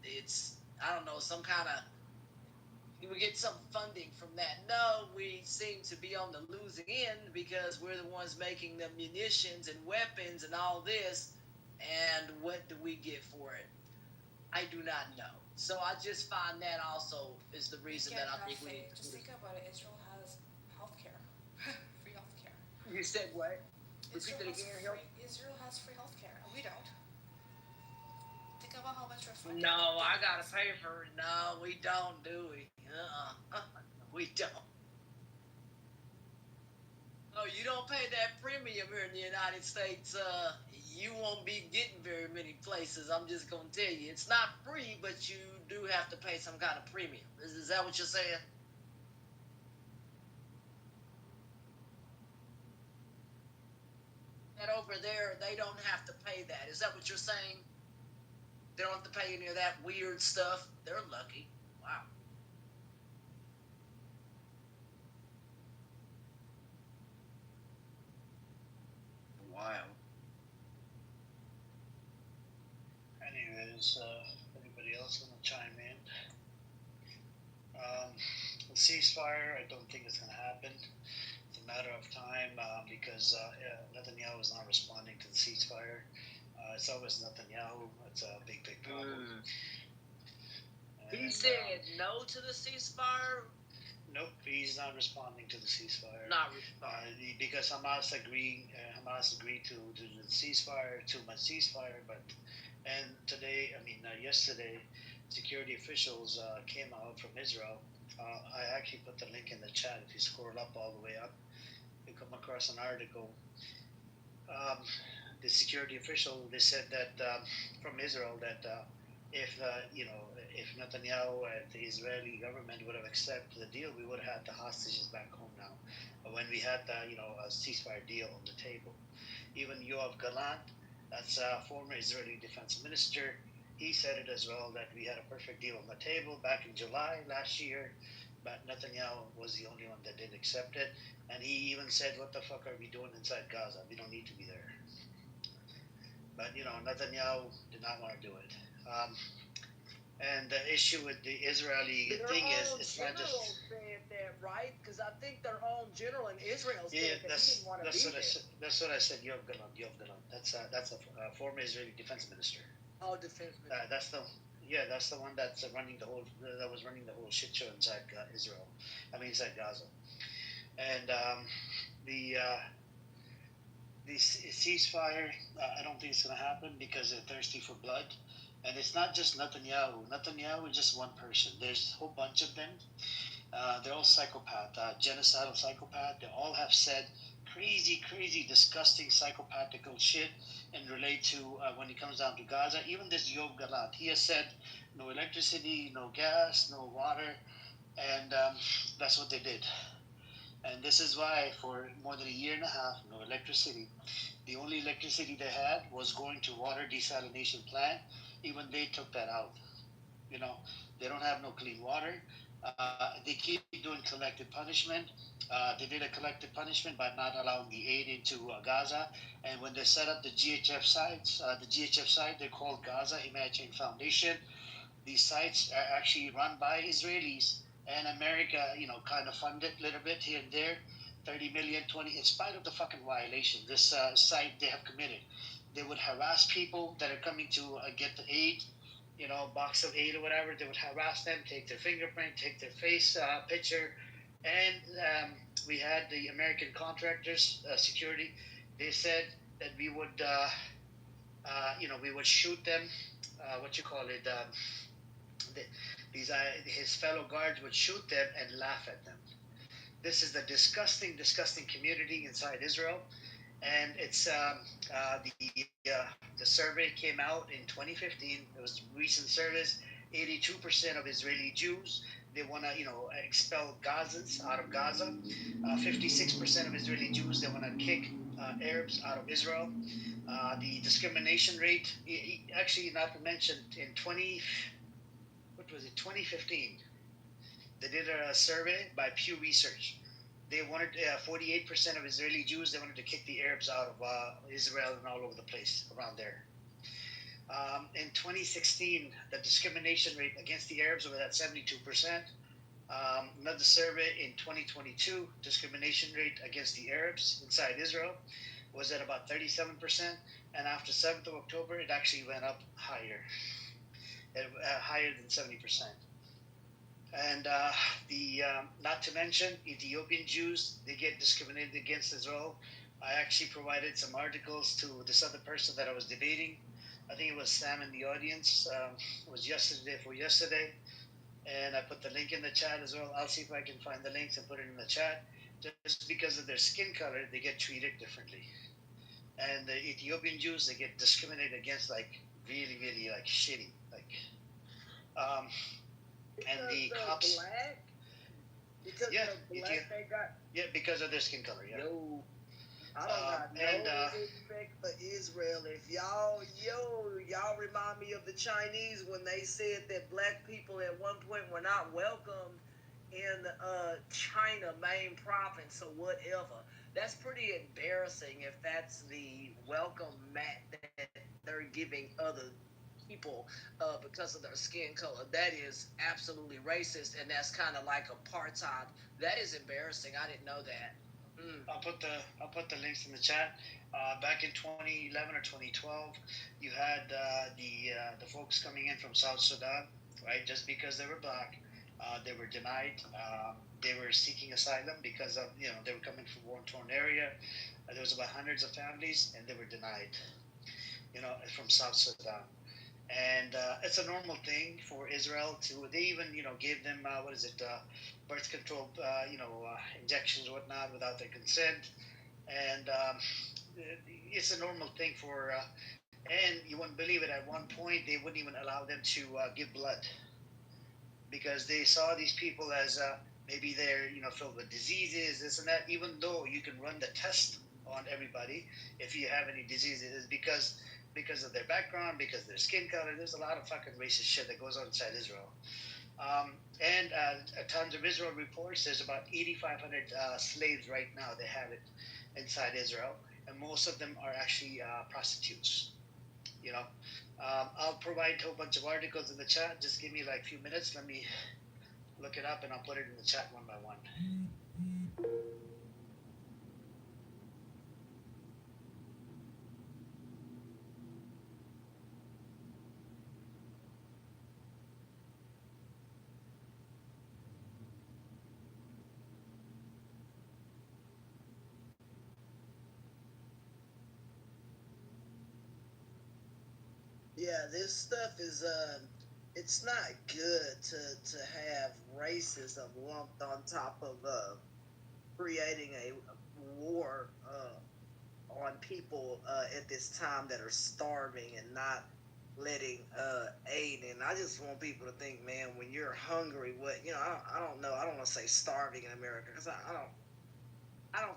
it's, I don't know, some kind of, we get some funding from that. No, we seem to be on the losing end because we're the ones making the munitions and weapons and all this. And what do we get for it? I do not know. So I just find that also is the We reason get that I think we nothing. need Just to. think about it. Israel has healthcare, free healthcare. You said what? Repeat Israel that has again. free healthcare, and we don't. Think about how much we're funding. No, I gotta Democrats. pay for it. No, we don't, do we? We don't. Oh, you don't pay that premium here in the United States. You won't be getting very many places. I'm just gonna tell you, it's not free, but you do have to pay some kind of premium. Is that what you're saying? That over there, they don't have to pay that. Is that what you're saying? They don't have to pay any of that weird stuff. They're lucky. Wow. Wow. Anyways, anybody else want to chime in? The ceasefire, I don't think it's going to happen. It's a matter of time because Netanyahu is not responding to the ceasefire. It's always Netanyahu. It's a big, big problem. He said no to the ceasefire. Nope, he's not responding to the ceasefire. Not responding because Hamas agreed to the ceasefire, 2 month ceasefire, but and today, yesterday, security officials came out from Israel. I actually put the link in the chat. If you scroll up all the way up, you come across an article. The security official, they said that from Israel that if Netanyahu and the Israeli government would have accepted the deal, we would have had the hostages back home now. When we had a ceasefire deal on the table, even Yoav Gallant, that's a former Israeli defense minister, he said it as well that we had a perfect deal on the table back in July last year, but Netanyahu was the only one that didn't accept it, and he even said, "What the fuck are we doing inside Gaza? We don't need to be there." But Netanyahu did not want to do it. And the issue with the Israeli thing is, it's not just. Said that, right? Because I think their own general in Israel said that he didn't want to be there. That's what I said. Yoav Gallant. That's a former Israeli defense minister. Oh, defense minister. That's the yeah, that's the one that's running the whole that was running the whole shit show inside Israel. I mean inside Gaza. And the the ceasefire, I don't think it's going to happen because they're thirsty for blood. And it's not just Netanyahu. Netanyahu is just one person. There's a whole bunch of them. They're all psychopath, genocidal psychopath. They all have said crazy, crazy, disgusting psychopathical shit and relate to when it comes down to Gaza. Even this Yoav Galat, he has said no electricity, no gas, no water, and that's what they did. And this is why, for more than a year and a half, no electricity. The only electricity they had was going to water desalination plant. Even they took that out. You know, they don't have no clean water. They keep doing collective punishment. They did a collective punishment by not allowing the aid into Gaza. And when they set up the GHF sites, they're called Gaza Humanitarian Foundation. These sites are actually run by Israelis, and America, kind of funded a little bit here and there, 30 million, 20, in spite of the fucking violation this site they have committed. They would harass people that are coming to get the aid, box of aid or whatever. They would harass them, take their fingerprint, take their face picture, and we had the American contractors, security. They said that we would shoot them. What you call it? The, these his fellow guards would shoot them and laugh at them. This is the disgusting, disgusting community inside Israel, and it's the survey came out in 2015. It was recent surveys. 82% of Israeli Jews, they want to expel Gazans out of Gaza. 56% of Israeli Jews, they want to kick Arabs out of Israel. The discrimination rate, actually, not to mention, in 2015, they did a survey by Pew Research. They wanted 48% of Israeli Jews. They wanted to kick the Arabs out of Israel and all over the place around there. In 2016, the discrimination rate against the Arabs was at 72%. Another survey in 2022, discrimination rate against the Arabs inside Israel was at about 37%. And after 7th of October, it actually went up higher, higher than 70%. And the not to mention Ethiopian Jews, they get discriminated against as well. I actually provided some articles to this other person that I was debating. I think it was Sam in the audience. It was yesterday, and I put the link in the chat as well. I'll see if I can find the links and put it in the chat. Just because of their skin color, they get treated differently. And the Ethiopian Jews, they get discriminated against like really, really like shitty, like. Um, and the cops. Black? Because yeah, black they got. Yeah, because of their skin color. Yeah. Yo, I don't got no respect for Israel. If y'all remind me of the Chinese when they said that black people at one point were not welcome in China main province or whatever. That's pretty embarrassing if that's the welcome mat that they're giving other people because of their skin color. That is absolutely racist, and that's kind of like apartheid. That is embarrassing. I didn't know that. I'll put the links in the chat. Back in 2011 or 2012, you had the folks coming in from South Sudan, right? Just because they were black, they were denied. They were seeking asylum because of they were coming from war-torn area. There was about hundreds of families, and they were denied. From South Sudan. And it's a normal thing for Israel to. They even gave them birth control injections or whatnot without their consent, and it's a normal thing for. And you wouldn't believe it. At one point, they wouldn't even allow them to give blood because they saw these people as maybe they're filled with diseases, this and that. Even though you can run the test on everybody if you have any diseases, because of their background, because of their skin color. There's a lot of fucking racist shit that goes on inside Israel. And tons of Israel reports, there's about 8,500 slaves right now. They have it inside Israel. And most of them are actually prostitutes. I'll provide a whole bunch of articles in the chat. Just give me like a few minutes. Let me look it up and I'll put it in the chat one by one. Yeah, this stuff is it's not good to have racism lumped on top of creating a war on people at this time that are starving and not letting aid in. I just want people to think, man, when you're hungry, what you know, I don't know, I don't want to say starving in America because I don't. I'm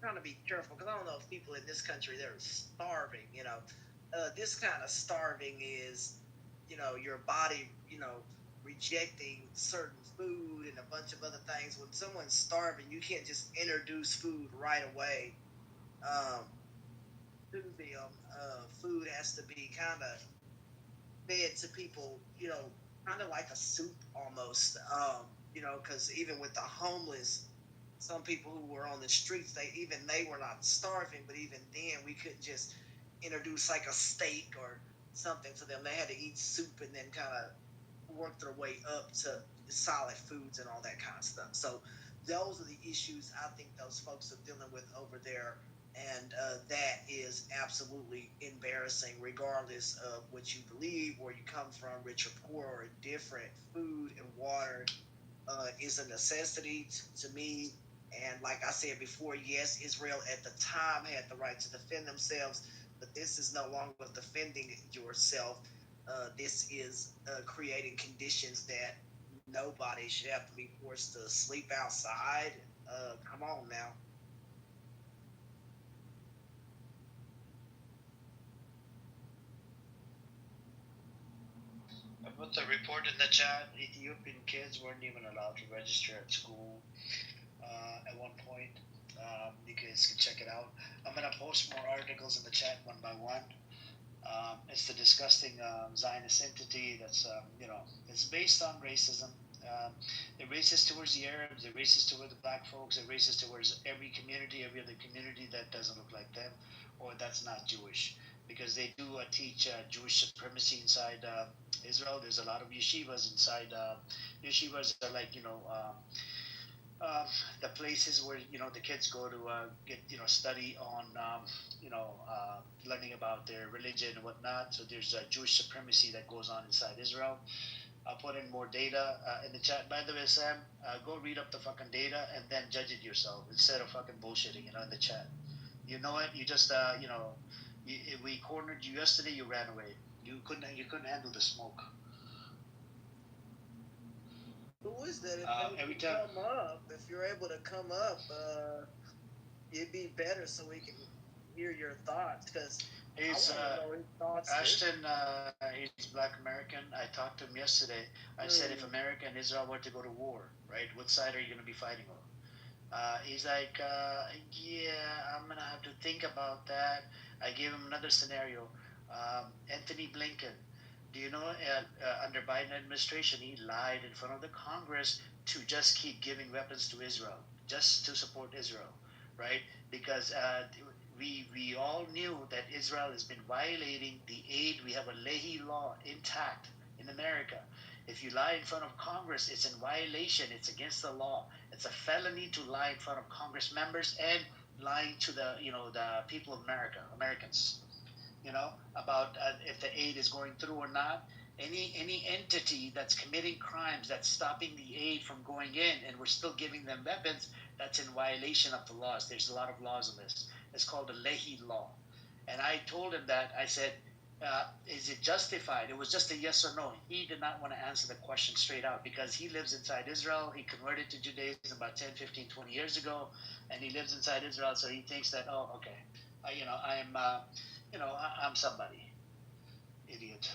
trying to be careful because I don't know if people in this country they're starving. This kind of starving is, your body, rejecting certain food and a bunch of other things. When someone's starving, you can't just introduce food right away um, to them. Food has to be kind of fed to people, kind of like a soup almost. Because even with the homeless, some people who were on the streets, they were not starving, but even then we couldn't just introduce like a steak or something to them. They had to eat soup and then kind of work their way up to solid foods and all that kind of stuff. So those are the issues I think those folks are dealing with over there. And that is absolutely embarrassing, regardless of what you believe, where you come from, rich or poor or indifferent. Food and water is a necessity to me. And like I said before, yes, Israel at the time had the right to defend themselves, but this is no longer defending yourself. This is creating conditions that nobody should have to be forced to sleep outside. Come on now. I put the report in the chat. Ethiopian kids weren't even allowed to register at school at one point. You guys can check it out. I'm gonna post more articles in the chat one by one. It's the disgusting Zionist entity that's it's based on racism. Um, they're racist towards the Arabs. They're racist towards the black folks. They're racist towards every community, every other community that doesn't look like them or that's not Jewish. Because they do teach Jewish supremacy inside Israel. There's a lot of yeshivas inside. Yeshivas are like um, the places where the kids go to get study on learning about their religion and whatnot. So there's Jewish supremacy that goes on inside Israel. I'll put in more data in the chat. By the way, Sam, go read up the fucking data and then judge it yourself instead of fucking bullshitting, in the chat. You know it. You just, we cornered you yesterday. You ran away. You couldn't handle the smoke. Who is that? Every time. Come up, if you're able to come up, it'd be better so we can hear your thoughts. Because He's know his thoughts. Ashton. He's Black American. I talked to him yesterday. I said, if America and Israel were to go to war, right, what side are you going to be fighting on? He's like, yeah, I'm gonna have to think about that. I gave him another scenario. Anthony Blinken, do you know, under Biden administration, he lied in front of the Congress to just keep giving weapons to Israel, just to support Israel, right? Because we all knew that Israel has been violating the aid. We have a Lehi law intact in America. If you lie in front of Congress, it's in violation. It's against the law. It's a felony to lie in front of Congress members and lying to the people of Americans, about if the aid is going through or not. Any entity that's committing crimes, that's stopping the aid from going in, and we're still giving them weapons, that's in violation of the laws. There's a lot of laws on this. It's called the Lehi law. And I told him that. I said, is it justified? It was just a yes or no. He did not want to answer the question straight out because he lives inside Israel. He converted to Judaism about 10, 15, 20 years ago, and he lives inside Israel. So he thinks that, oh, okay, I'm somebody. Idiot.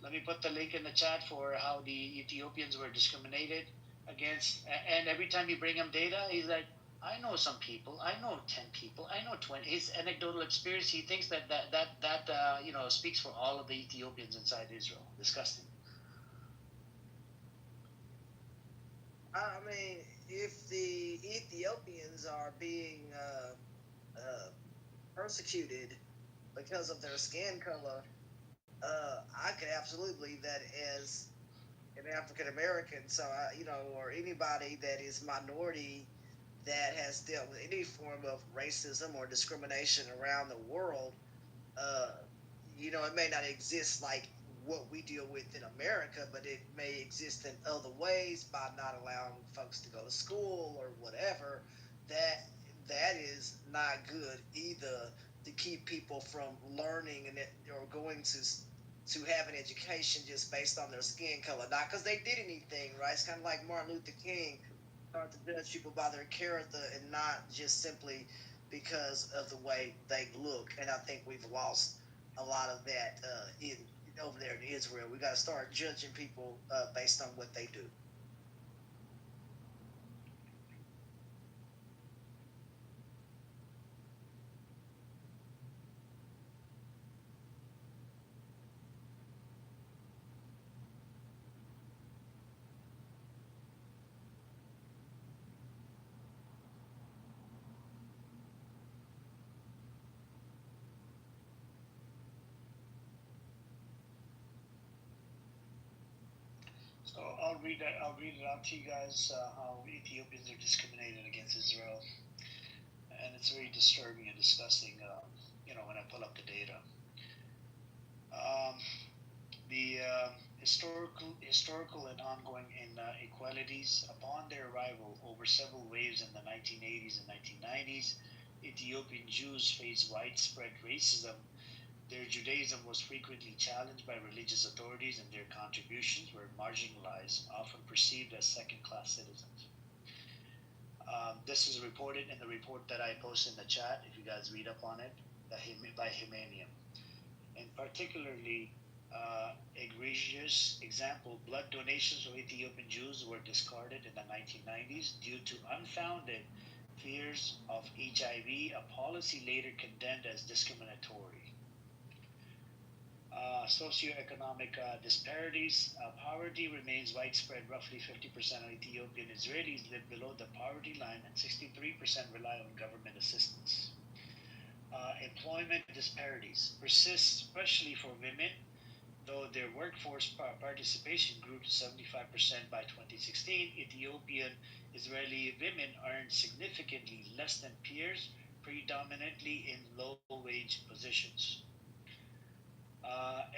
Let me put the link in the chat for how the Ethiopians were discriminated against. And every time you bring him data, he's like, I know some people. I know 10 people. I know 20. His anecdotal experience, he thinks that speaks for all of the Ethiopians inside Israel. Disgusting. I mean, if the Ethiopians are being persecuted because of their skin color, I could absolutely believe that as an African American. So, or anybody that is minority that has dealt with any form of racism or discrimination around the world, uh, it may not exist like what we deal with in America, but it may exist in other ways by not allowing folks to go to school or whatever. That is not good either, to keep people from learning or going to have an education just based on their skin color, not because they did anything, right? It's kind of like Martin Luther King, start to judge people by their character and not just simply because of the way they look. And I think we've lost a lot of that in over there in Israel. We got to start judging people based on what they do. So I'll read that. I'll read it out to you guys. How Ethiopians are discriminated against Israel, and it's very disturbing and disgusting. When I pull up the data, um, the historical and ongoing inequalities upon their arrival over several waves in the 1980s and 1990s. Ethiopian Jews faced widespread racism. Their Judaism was frequently challenged by religious authorities, and their contributions were marginalized, often perceived as second class citizens. This is reported in the report that I posted in the chat, if you guys read up on it, by Himanium. And particularly egregious example, blood donations of Ethiopian Jews were discarded in the 1990s due to unfounded fears of HIV, a policy later condemned as discriminatory. Socioeconomic disparities. Poverty remains widespread. Roughly 50% of Ethiopian Israelis live below the poverty line, and 63% rely on government assistance. Employment disparities persist, especially for women, though their workforce participation grew to 75% by 2016. Ethiopian Israeli women earn significantly less than peers, predominantly in low wage positions.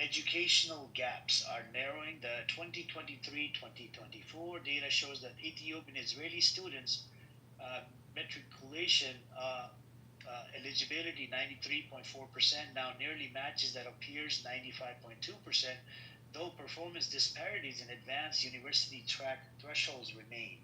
Educational gaps are narrowing. The 2023-2024 data shows that Ethiopian Israeli students matriculation eligibility 93.4% now nearly matches that of peers 95.2%, though performance disparities in advanced university track thresholds remain.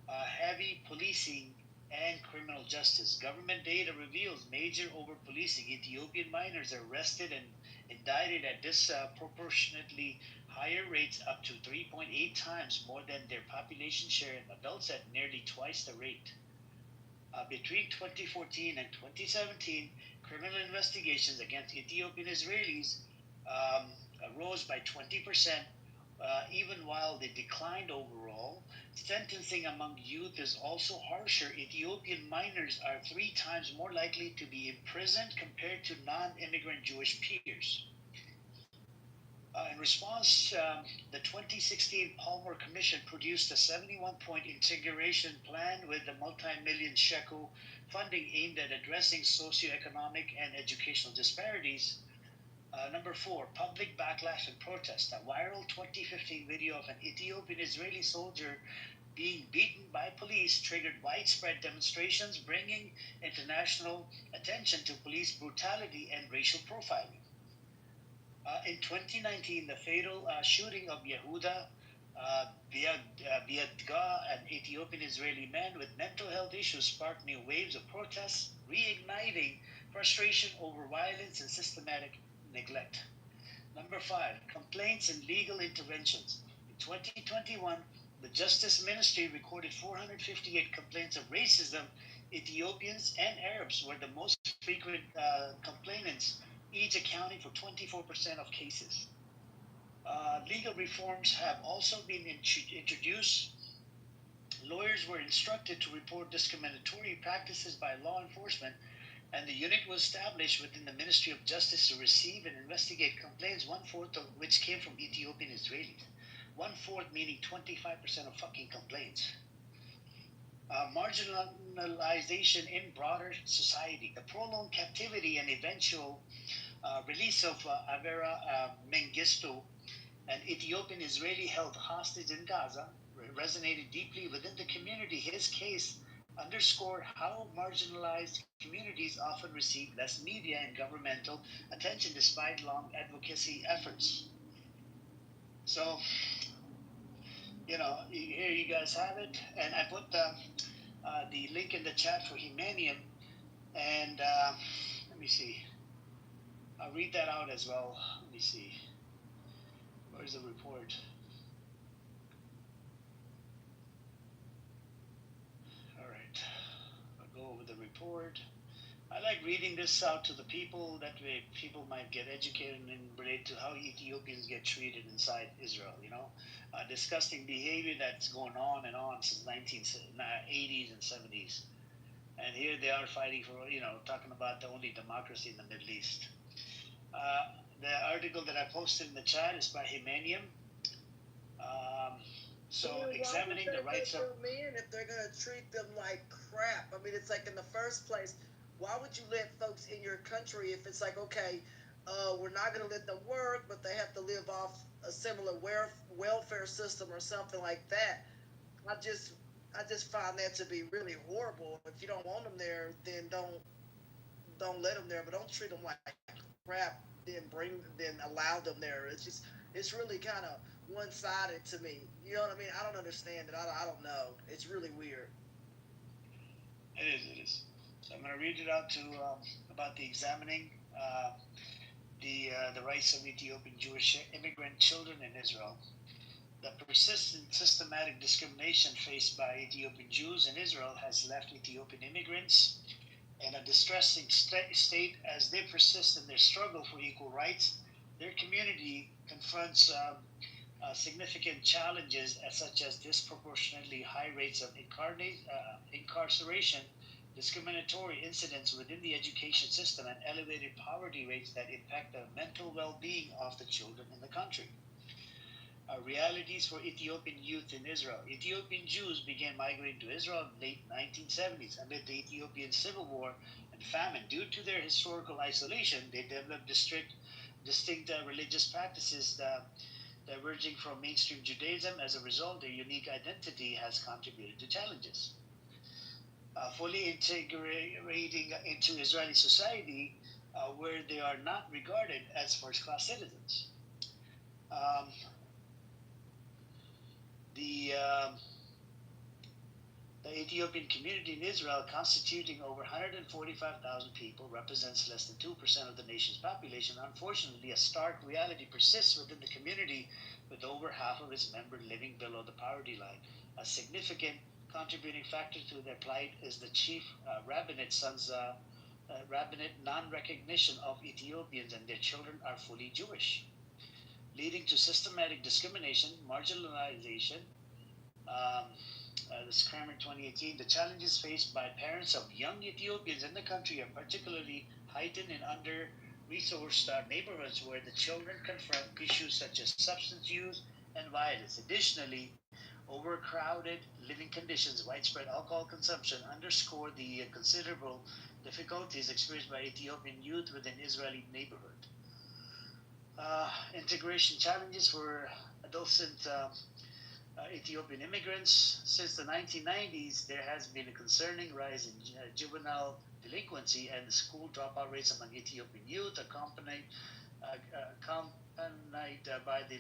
Heavy policing and criminal justice. Government data reveals major over policing. Ethiopian minors are arrested and indicted at disproportionately higher rates, up to 3.8 times more than their population share, and adults at nearly twice the rate. Between 2014 and 2017, criminal investigations against Ethiopian Israelis um, rose by 20%, even while they declined overall. Sentencing among youth is also harsher. Ethiopian minors are 3 times more likely to be imprisoned compared to non immigrant Jewish peers. In response, the 2016 Palmer Commission produced a 71-point integration plan with a multi-million shekel funding aimed at addressing socioeconomic and educational disparities. Number 4, public backlash and protest. A viral 2015 video of an Ethiopian Israeli soldier being beaten by police triggered widespread demonstrations, bringing international attention to police brutality and racial profiling. In 2019, the fatal shooting of Yehuda Biadga, an Ethiopian Israeli man with mental health issues, sparked new waves of protests, reigniting frustration over violence and systematic neglect. Number 5, complaints and legal interventions. In 2021, the Justice Ministry recorded 458 complaints of racism. Ethiopians and Arabs were the most frequent complainants, each accounting for 24% of cases. Legal reforms have also been introduced. Lawyers were instructed to report discriminatory practices by law enforcement, and the unit was established within the Ministry of Justice to receive and investigate complaints, one-fourth of which came from Ethiopian Israelis. One-fourth meaning 25% of fucking complaints. Marginalization in broader society. The prolonged captivity and eventual release of Avera Mengistu, an Ethiopian Israeli held hostage in Gaza, resonated deeply within the community. His case underscored how marginalized communities often receive less media and governmental attention despite long advocacy efforts. So, here you guys have it. And I put the link in the chat for Humanium. And let me see. I'll read that out as well. Let me see. Where's the report? All right. I'll go over the report. I like reading this out to the people. That way, people might get educated and relate to how Ethiopians get treated inside Israel. Disgusting behavior that's going on and on since 1980s and 70s. And here they are fighting for, talking about the only democracy in the Middle East. The article that I posted in the chat is by Humanium. So examining the rights of men, if they're gonna treat them like crap. I mean, it's like in the first place, why would you let folks in your country if it's like, okay, we're not gonna let them work, but they have to live off a similar welfare system or something like that? I just find that to be really horrible. If you don't want them there, then don't let them there, but don't treat them like crap. Then allow them there. It's really kind of one-sided to me. You know what I mean? I don't understand it. I don't know. It's really weird. It is. So I'm going to read it out to about the examining the rights of Ethiopian Jewish immigrant children in Israel. The persistent systematic discrimination faced by Ethiopian Jews in Israel has left Ethiopian immigrants in a distressing state as they persist in their struggle for equal rights. Their community confronts significant challenges such as disproportionately high rates of incarceration, discriminatory incidents within the education system, and elevated poverty rates that impact the mental well-being of the children in the country. Realities for Ethiopian youth in Israel. Ethiopian Jews began migrating to Israel in the late 1970s amid the Ethiopian civil war and famine. Due to their historical isolation, they developed distinct religious practices diverging from mainstream Judaism. As a result, their unique identity has contributed to challenges. Fully integrating into Israeli society, where they are not regarded as first-class citizens. The Ethiopian community in Israel, constituting over 145,000 people, represents less than 2% of the nation's population. Unfortunately, a stark reality persists within the community, with over half of its members living below the poverty line. A significant contributing factor to their plight is the chief rabbinate non-recognition of Ethiopians and their children are fully Jewish, leading to systematic discrimination, marginalization. This Kramer 2018, the challenges faced by parents of young Ethiopians in the country are particularly heightened in under-resourced neighborhoods where the children confront issues such as substance use and violence. Additionally, overcrowded living conditions, widespread alcohol consumption underscore the considerable difficulties experienced by Ethiopian youth within Israeli neighborhood. Integration challenges for adolescent Ethiopian immigrants. Since the 1990s, there has been a concerning rise in juvenile delinquency and school dropout rates among Ethiopian youth, accompanied by the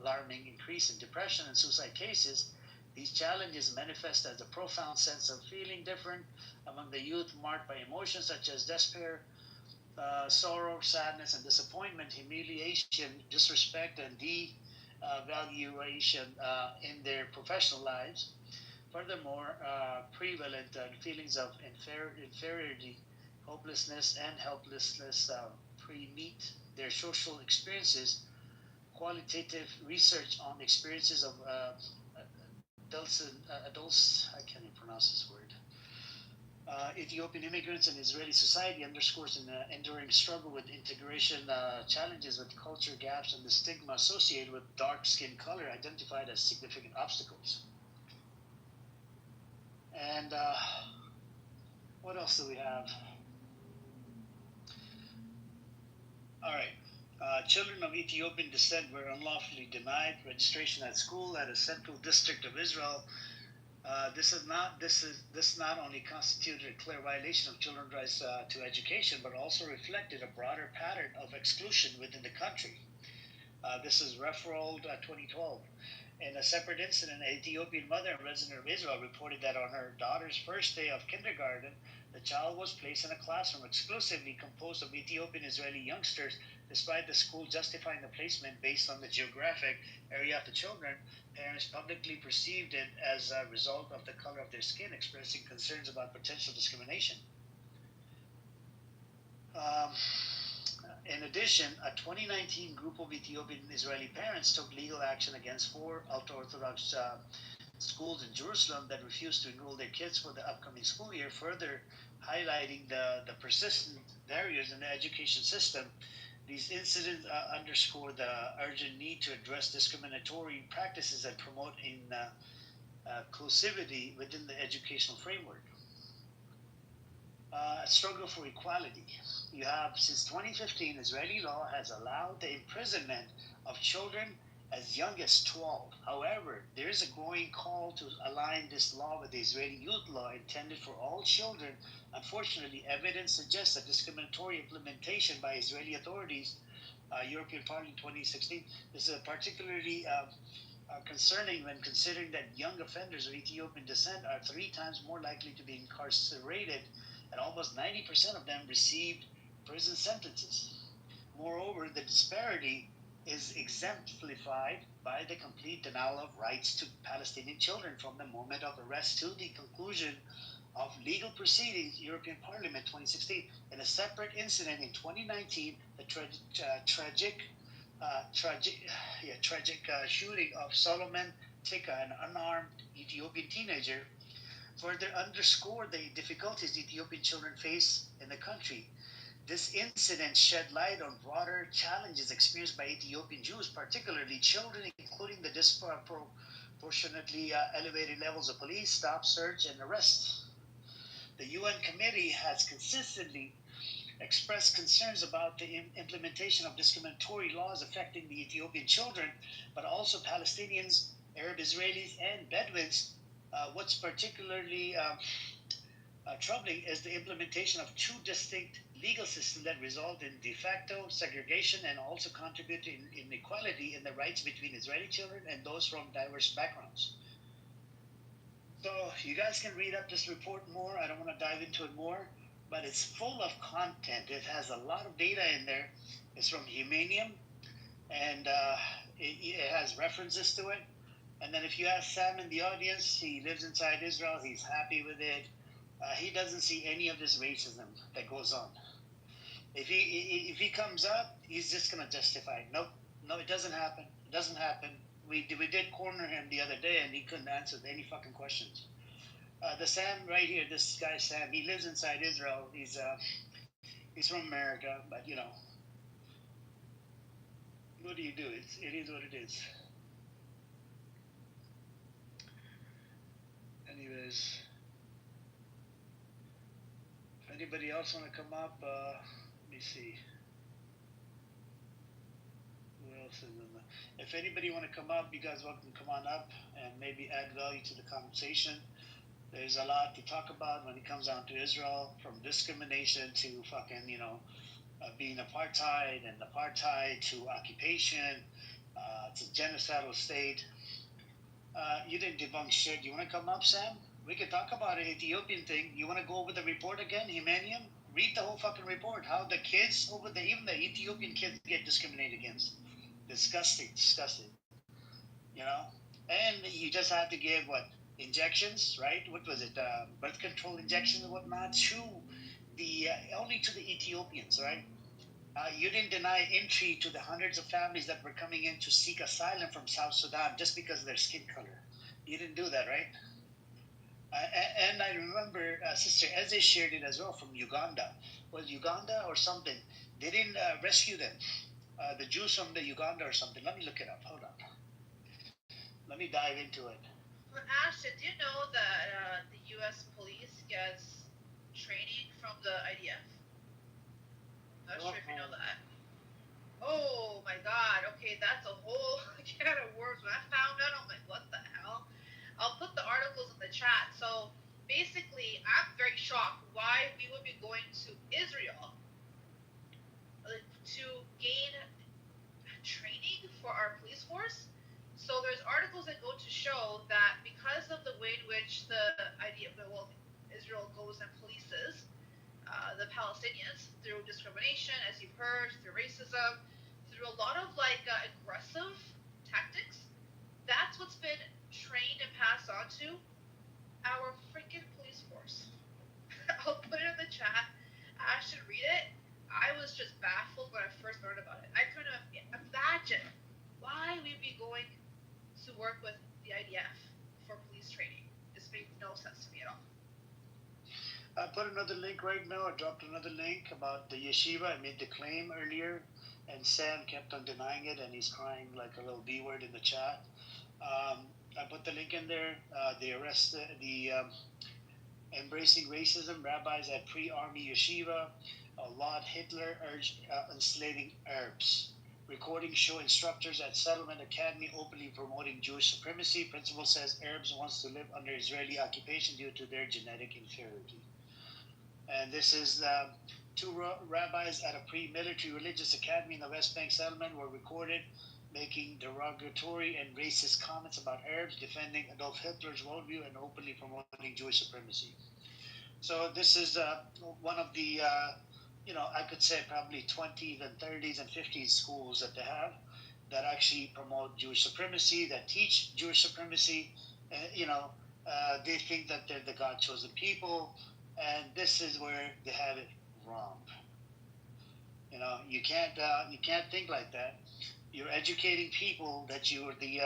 alarming increase in depression and suicide cases. These challenges manifest as a profound sense of feeling different among the youth, marked by emotions such as despair, sorrow, sadness, and disappointment, humiliation, disrespect, and devaluation in their professional lives. Furthermore, prevalent feelings of inferiority, hopelessness, and helplessness pre-meet their social experiences. Qualitative research on experiences of adults, I can't even pronounce this word, Ethiopian immigrants in Israeli society underscores an enduring struggle with integration challenges, with culture gaps and the stigma associated with dark skin color identified as significant obstacles. And uh, what else do we have? All right. Children of Ethiopian descent were unlawfully denied registration at school at a central district of Israel. This not only constituted a clear violation of children's rights to education, but also reflected a broader pattern of exclusion within the country. This is referred 2012. In a separate incident, an Ethiopian mother and resident of Israel reported that on her daughter's first day of kindergarten, the child was placed in a classroom exclusively composed of Ethiopian Israeli youngsters, despite the school justifying the placement based on the geographic area of the children. Parents publicly perceived it as a result of the color of their skin, expressing concerns about potential discrimination. Um, in addition, a 2019 group of Ethiopian Israeli parents took legal action against 4 ultra Orthodox schools in Jerusalem that refused to enroll their kids for the upcoming school year, further highlighting the persistent barriers in the education system. These incidents underscore the urgent need to address discriminatory practices and promote inclusivity within the educational framework. Struggle for equality. You have, since 2015, Israeli law has allowed the imprisonment of children as young as 12. However, there is a growing call to align this law with the Israeli youth law intended for all children. Unfortunately, evidence suggests that discriminatory implementation by Israeli authorities, European Parliament 2016, this is particularly concerning when considering that young offenders of Ethiopian descent are 3 times more likely to be incarcerated, and almost 90% of them received prison sentences. Moreover, the disparity is exemplified by the complete denial of rights to Palestinian children from the moment of arrest to the conclusion of legal proceedings, European Parliament 2016. In a separate incident in 2019, the tragic shooting of Solomon Tika, an unarmed Ethiopian teenager, further underscored the difficulties Ethiopian children face in the country. This incident shed light on broader challenges experienced by Ethiopian Jews, particularly children, including the disproportionately elevated levels of police stop, search, and arrest. The UN committee has consistently expressed concerns about the implementation of discriminatory laws affecting the Ethiopian children, but also Palestinians, Arab Israelis, and Bedouins. What's particularly troubling is the implementation of 2 distinct legal systems that result in de facto segregation and also contribute to inequality in the rights between Israeli children and those from diverse backgrounds. So you guys can read up this report more. I don't want to dive into it more, but it's full of content. It has a lot of data in there. It's from Humanium, and it has references to it. And then if you ask Sam in the audience, he lives inside Israel. He's happy with it. He doesn't see any of this racism that goes on. If he comes up, he's just gonna justify. Nope, no, it doesn't happen. It doesn't happen. We did corner him the other day, and he couldn't answer any fucking questions. The Sam right here, this guy Sam, he lives inside Israel. He's from America, but you know, what do you do? It is what it is. Anyways, if anybody else want to come up, let me see. Who else is in the? If anybody want to come up, you guys welcome to come on up and maybe add value to the conversation. There's a lot to talk about when it comes down to Israel, from discrimination to fucking, being apartheid, and apartheid to occupation, to genocidal state. You didn't debunk shit. You want to come up, Sam? We could talk about an Ethiopian thing. You want to go over the report again, Humanium? Read the whole fucking report. How the kids over the even the Ethiopian kids get discriminated against. Disgusting, disgusting. And you just have to give what injections, right? What was it? Birth control injections and whatnot to the only to the Ethiopians, right? You didn't deny entry to the hundreds of families that were coming in to seek asylum from South Sudan just because of their skin color. You didn't do that, right? And I remember Sister Eze shared it as well from Uganda. Was Uganda or something? They didn't rescue them. The Jews from the Uganda or something. Let me look it up. Hold on. Let me dive into it. Ashton, do you know that the U.S. police gets training from the IDF? Not sure if you know that. Oh my god, okay, that's a whole can of worms. When I found out, I'm like, what the hell? I'll put the articles in the chat. So basically, I'm very shocked why we would be going to Israel to gain training for our police force. So there's articles that go to show that because of the way in which the idea, well, Israel goes and polices the Palestinians through discrimination, as you've heard, through racism, through a lot of like aggressive tactics. That's what's been trained and passed on to our freaking police force. I'll put it in the chat. I should read it. I was just baffled when I first learned about it. I couldn't imagine why we'd be going to work with the IDF for police training. This made no sense to me at all. I put another link right now. I dropped another link about the yeshiva. I made the claim earlier, and Sam kept on denying it, and he's crying like a little B word in the chat. I put the link in there. They arrested the embracing racism rabbis at pre-army yeshiva. Lord Hitler urged enslaving Arabs. Recordings show instructors at Settlement Academy openly promoting Jewish supremacy. Principal says Arabs wants to live under Israeli occupation due to their genetic inferiority. And this is two rabbis at a pre-military religious academy in the West Bank settlement were recorded making derogatory and racist comments about Arabs, defending Adolf Hitler's worldview, and openly promoting Jewish supremacy. So this is one of the, I could say probably 20s and 30s and 50s schools that they have that actually promote Jewish supremacy, that teach Jewish supremacy. They think that they're the God-chosen people, and this is where they have it wrong. You can't think like that. You're educating people that you're the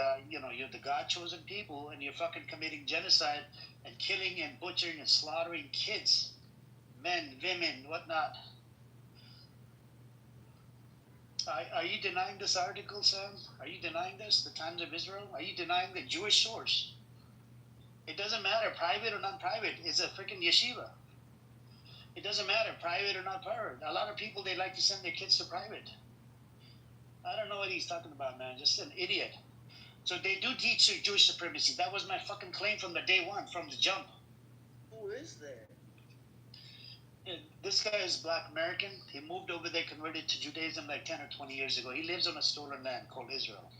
God-chosen people, and you're fucking committing genocide and killing and butchering and slaughtering kids, men, women, whatnot. Are you denying this article, Sam? Are you denying this, the Times of Israel? Are you denying the Jewish source? It doesn't matter, private or non-private. It's a freaking yeshiva. It doesn't matter, private or not private. A lot of people, they like to send their kids to private. I don't know what he's talking about, man. Just an idiot. So they do teach Jewish supremacy. That was my fucking claim from the day one, from the jump. Who is that? This guy is Black American. He moved over there, converted to Judaism like 10 or 20 years ago. He lives on a stolen land called Israel.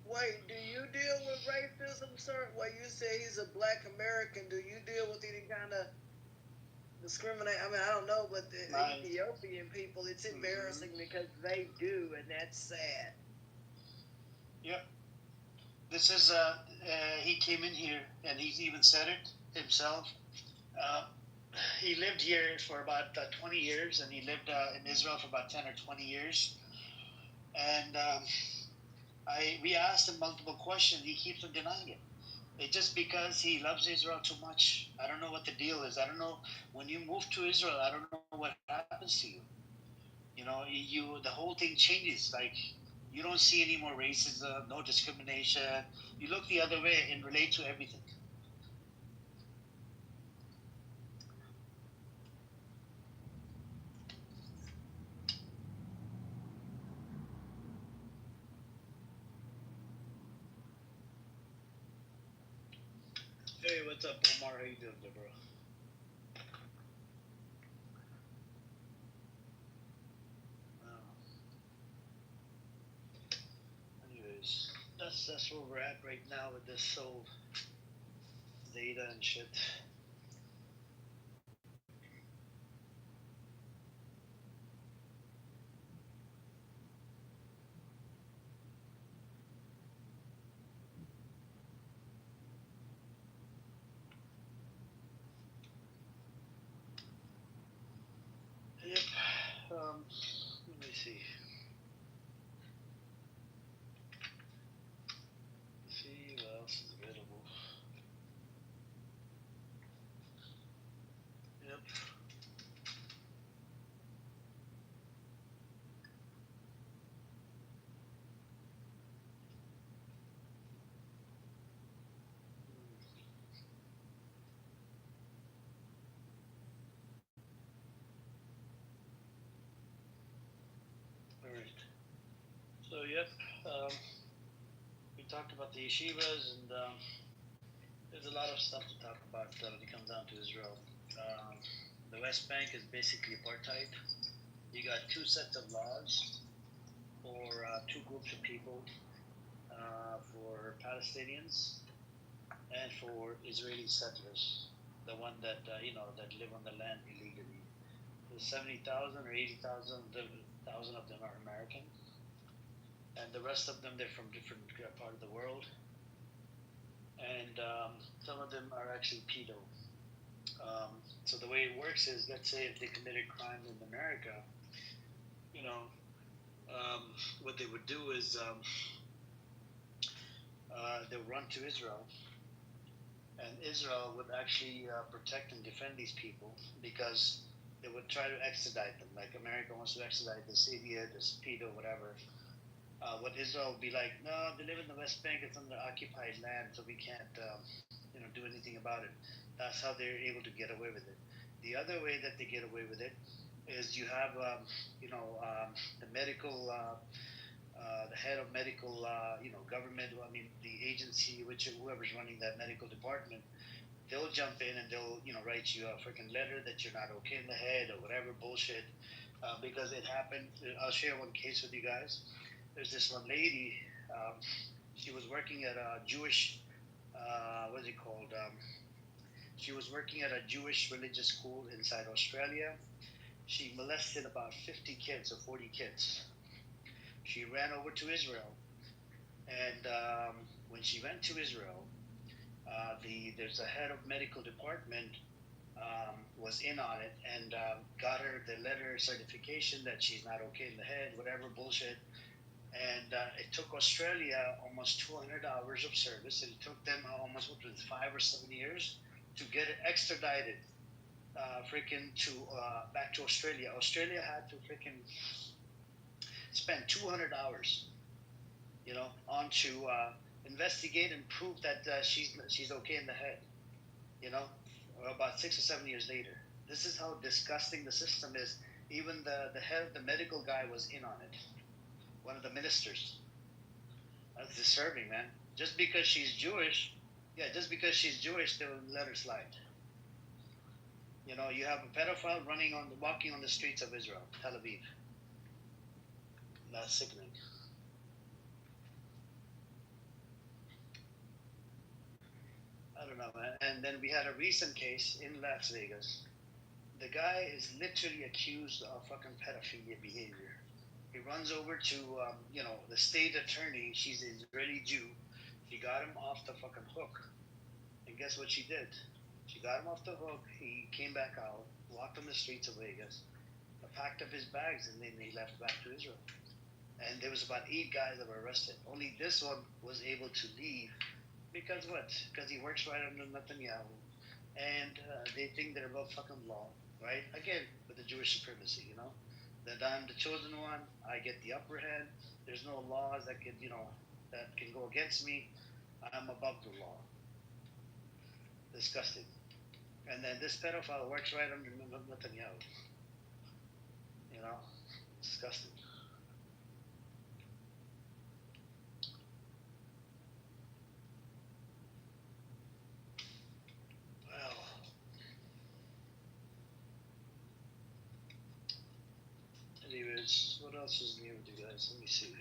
Wait, do you deal with racism, sir? Well, you say he's a Black American. Do you deal with any kind of discriminate? I mean, I don't know, but the Ethiopian people, it's embarrassing because they do, and that's sad. Yep. This is, he came in here, and he's even said it himself. He lived here for about 20 years, and he lived in Israel for about 10 or 20 years. And we asked him multiple questions. He keeps on denying it. It's just because he loves Israel too much. I don't know what the deal is. I don't know. When you move to Israel, I don't know what happens to you. The whole thing changes. Like, you don't see any more racism, no discrimination. You look the other way and relate to everything. Hey, what's up, Omar? How you doing, bro? Anyways, that's where we're at right now with this whole data and shit. Yep. Let me see. Let's see what else is available. Yep. yep. We talked about the yeshivas, and there's a lot of stuff to talk about when it comes down to Israel. The West Bank is basically apartheid. You got two sets of laws for two groups of people, for Palestinians and for Israeli settlers, the one that that live on the land illegally. The 70,000 or 80,000 of them are American, and the rest of them they're from different part of the world, and some of them are actually pedo. So the way it works is, let's say if they committed crime in America, you know, what they would do is they'll run to Israel, and Israel would actually protect and defend these people because they would try to extradite them. Like America wants to extradite this idiot, this pedo, whatever. What Israel would be like, no, they live in the West Bank, it's under occupied land, so we can't, do anything about it. That's how they're able to get away with it. The other way that they get away with it is you have, the medical, the head of medical, government. I mean, the agency, which whoever's running that medical department, they'll jump in and they'll, write you a freaking letter that you're not okay in the head or whatever bullshit. Because it happened. I'll share one case with you guys. There's this one lady. She was working at a Jewish, what's it called? She was working at a Jewish religious school inside Australia. She molested about 50 kids or 40 kids. She ran over to Israel, and when she went to Israel, there's a head of medical department was in on it and got her the letter certification that she's not okay in the head, whatever bullshit. And it took Australia almost 200 hours of service, and it took them almost 5 or 7 years to get it extradited, freaking to back to Australia. Australia had to freaking spend 200 hours, on to investigate and prove that she's okay in the head. About 6 or 7 years later. This is how disgusting the system is. Even the head of the medical guy was in on it. One of the ministers. That's disturbing, man. Just because she's Jewish, they'll let her slide. You have a pedophile walking on the streets of Israel, Tel Aviv. That's sickening. I don't know, man. And then we had a recent case in Las Vegas. The guy is literally accused of fucking pedophilia behavior. He runs over to, the state attorney. She's an Israeli Jew. She got him off the fucking hook. And guess what she did? She got him off the hook. He came back out, walked on the streets of Vegas, packed up his bags, and then he left back to Israel. And there was about 8 guys that were arrested. Only this one was able to leave. Because what? Because he works right under Netanyahu. And they think they're above fucking law, right? Again, with the Jewish supremacy, that I'm the chosen one, I get the upper hand. There's no laws that can go against me. I'm above the law. Disgusting. And then this pedophile works right under Netanyahu. Disgusting. Well, anyways, what else is new with you guys? Let me see.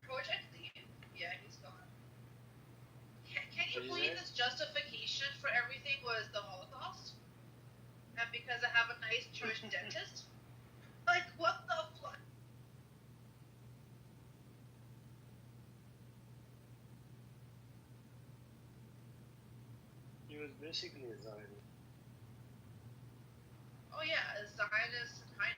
Project Lead? Yeah, he's gone. Can you believe his justification for everything was the Holocaust? And because I have a nice Jewish dentist? Like, what the fuck? He was basically a Zionist. Oh yeah, a Zionist kind.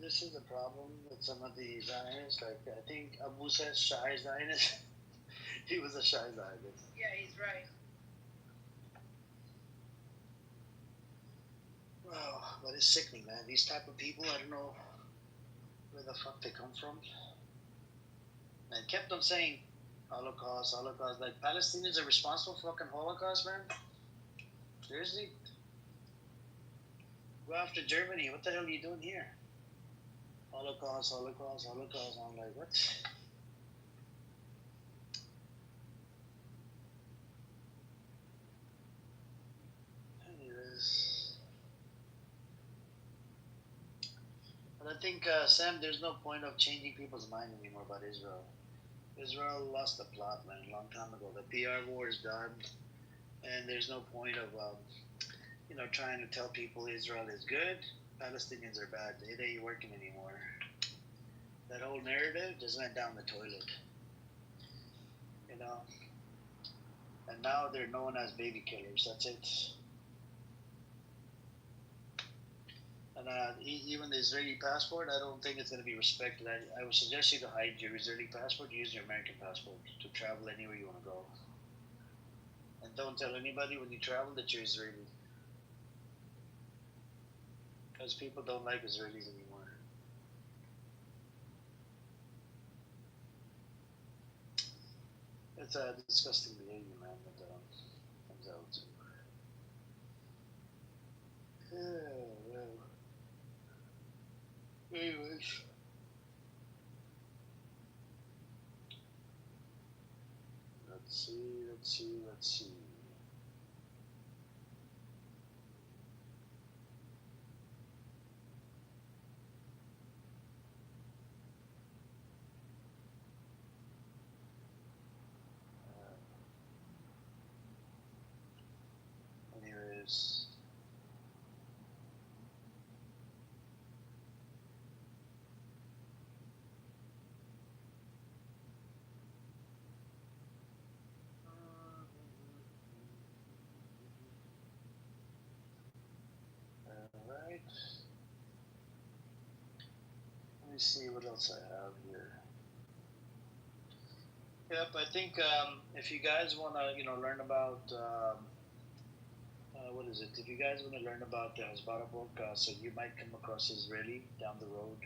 This is the problem with some of the Zionists. Like, I think Abu says shy Zionist. He was a shy Zionist. Yeah, he's right. Well, But it's sickening, man. These type of people, I don't know where the fuck they come from. And kept on saying Holocaust, Holocaust. Like Palestinians are responsible for fucking Holocaust, man. Seriously? Go after Germany. What the hell are you doing here? Holocaust, Holocaust, Holocaust. I'm like, what? Anyways. But I think, Sam, there's no point of changing people's mind anymore about Israel. Israel lost the plot, man, a long time ago. The PR war is done, and there's no point of, trying to tell people Israel is good, Palestinians are bad. It ain't working anymore. That whole narrative just went down the toilet, you know. And now they're known as baby killers. That's it. And even the Israeli passport, I don't think it's going to be respected. I would suggest you to hide your Israeli passport, use your American passport to travel anywhere you want to go. And don't tell anybody when you travel that you're Israeli. Because people don't like Israelis anymore. It's a disgusting behavior, man, that comes out. Well. Anyways. Let's see. Anyways. Alright. Let me see what else I have here. Yep, I think if you guys want to, learn about what is it? If you guys want to learn about the Hasbara book, so you might come across Israeli down the road,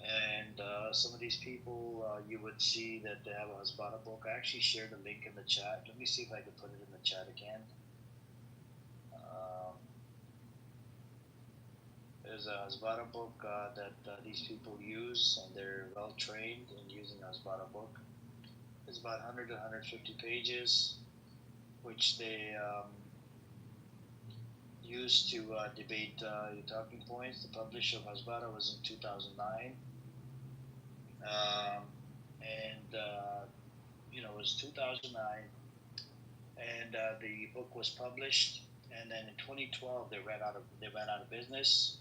and some of these people you would see that they have a Hasbara book. I actually shared a link in the chat. Let me see if I can put it in the chat again. There's a Hasbara book that these people use, and they're well trained in using a Hasbara book. It's about 100 to 150 pages, which they used to debate your talking points. The publish of Hasbara was in 2009, and it was 2009, and the book was published, and then in 2012 they ran out of business,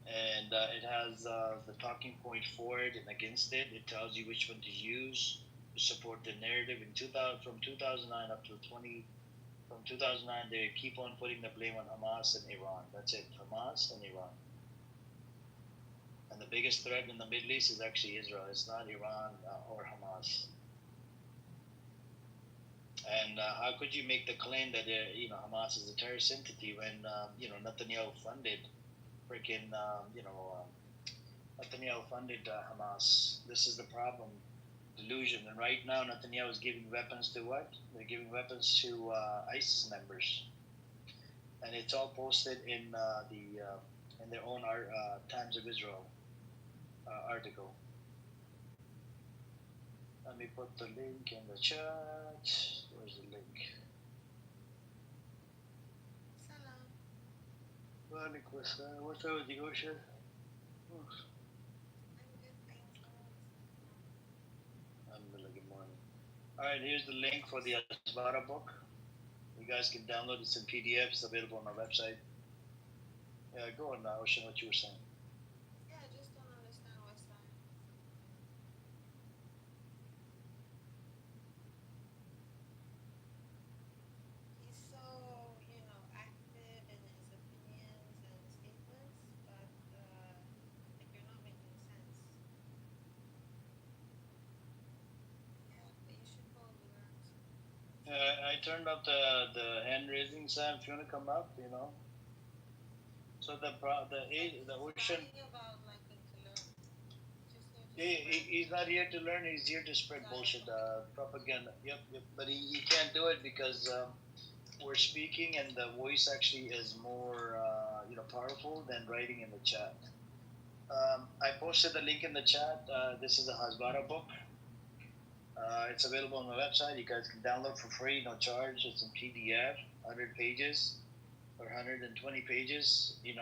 and it has the talking point for it and against it. It tells you which one to use to support the narrative. From 2009 up to 20. From 2009, they keep on putting the blame on Hamas and Iran. That's it, Hamas and Iran. And the biggest threat in the Middle East is actually Israel. It's not Iran or Hamas. And how could you make the claim that Hamas is a terrorist entity when Netanyahu funded freaking Netanyahu funded Hamas? This is the problem. Delusion. And right now Netanyahu is giving weapons to what? They're giving weapons to ISIS members, and it's all posted in in their own Times of Israel article. Let me put the link in the chat. Where's the link? Salam. What's up with the ocean? Good morning. Alright, here's the link for the Asbara book. You guys can download it. It's in PDF. It's available on our website. Yeah, go on now, Ocean, what you were saying. Yeah, I just don't understand what's that. He's so, active in his opinions and statements, but like you're not making sense. Yeah, but you should probably learn something. I turned up the hand raising, Sam. If you want to come up, So the ocean. He's not here to learn. He's here to spread bullshit, propaganda. Yep. But he can't do it because we're speaking, and the voice actually is more powerful than writing in the chat. I posted the link in the chat. This is a Hasbara book. It's available on my website. You guys can download for free, no charge. It's in PDF, 100 pages or 120 pages. It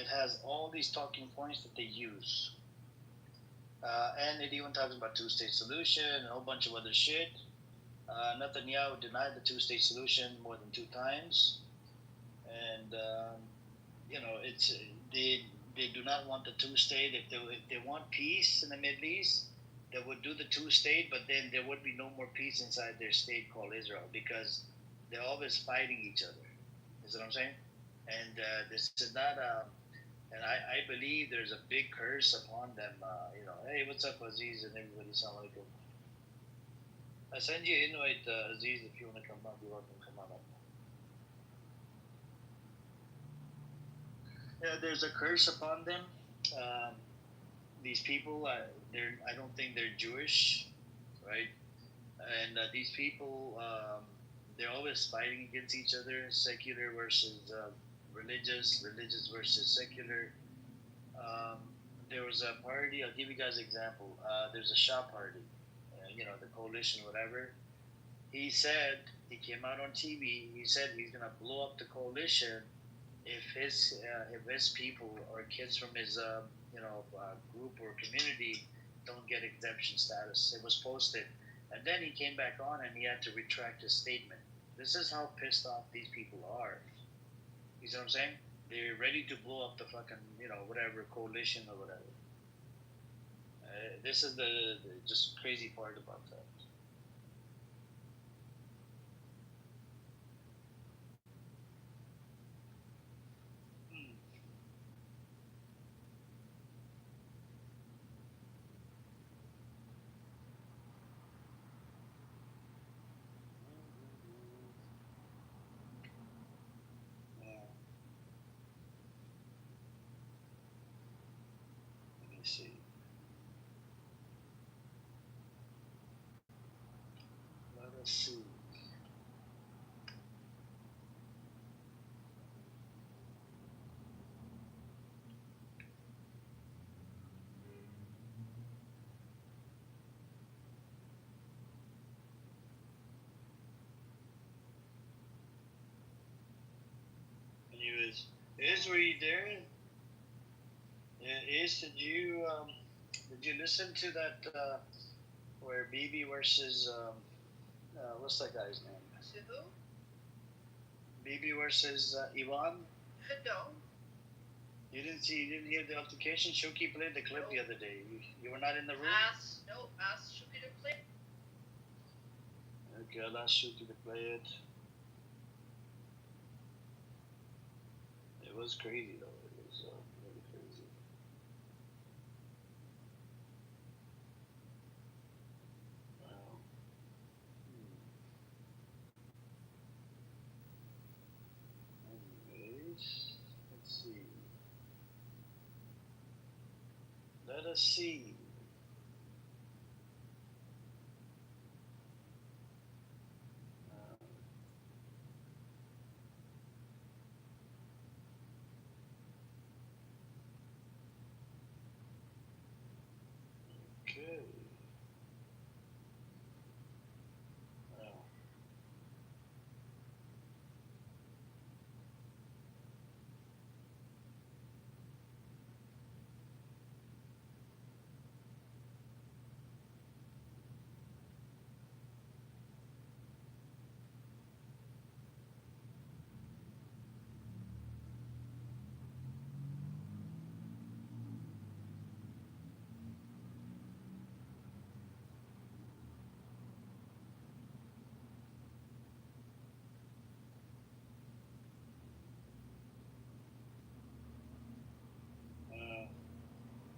has all these talking points that they use. And it even talks about two-state solution and a whole bunch of other shit. Netanyahu denied the two-state solution more than 2 times, and it's they do not want the two-state. If they want peace in the Middle East, they would do the two-state, but then there would be no more peace inside their state called Israel because they're always fighting each other. Is what I'm saying? And this is not and I believe there's a big curse upon them. Hey, what's up, Aziz, and everybody? Assalamu alaikum. I send you an invite, Aziz, if you want to come up. You're welcome. Come on up. Yeah, there's a curse upon them. These people, I don't think they're Jewish, right? And these people, they're always fighting against each other, secular versus religious versus secular. There was a party. I'll give you guys an example. There's a Shah party, the coalition, whatever. He came out on TV. He said he's gonna blow up the coalition if his people or kids from his group or community don't get exemption status. It was posted, and then he came back on and he had to retract his statement. This is how pissed off these people are. You see what I'm saying? They're ready to blow up the fucking whatever coalition or whatever. This is the just crazy part about that. See. Let us see. Anyways, were you there? Did you listen to that where Bibi versus what's that guy's name? Who? Bibi versus Ivan? No. You didn't hear the altercation? Shuki played the clip the other day. You were not in the room? Ask Shuki to play. Okay, I'll ask Shuki to play it. It was crazy though. It was really crazy. Wow. Anyways, let's see. Let us see. Okay. Wow.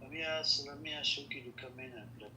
Let me ask Shuki to come in and play.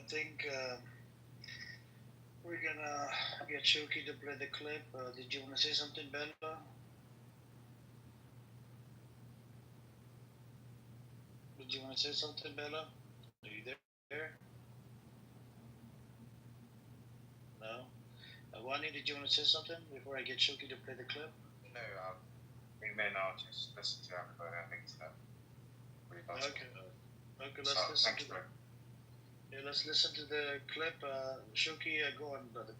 think we're gonna get Shoki to play the clip. Did you want to say something, Bella? Did you want to say something, Bella? Are you there? No. Wani, did you want to say something before I get Shoki to play the clip? No, we may not just listen to everybody. I think it's pretty much. Okay. Okay, let's listen to the. Yeah, let's listen to the clip. Shoki, go on, brother.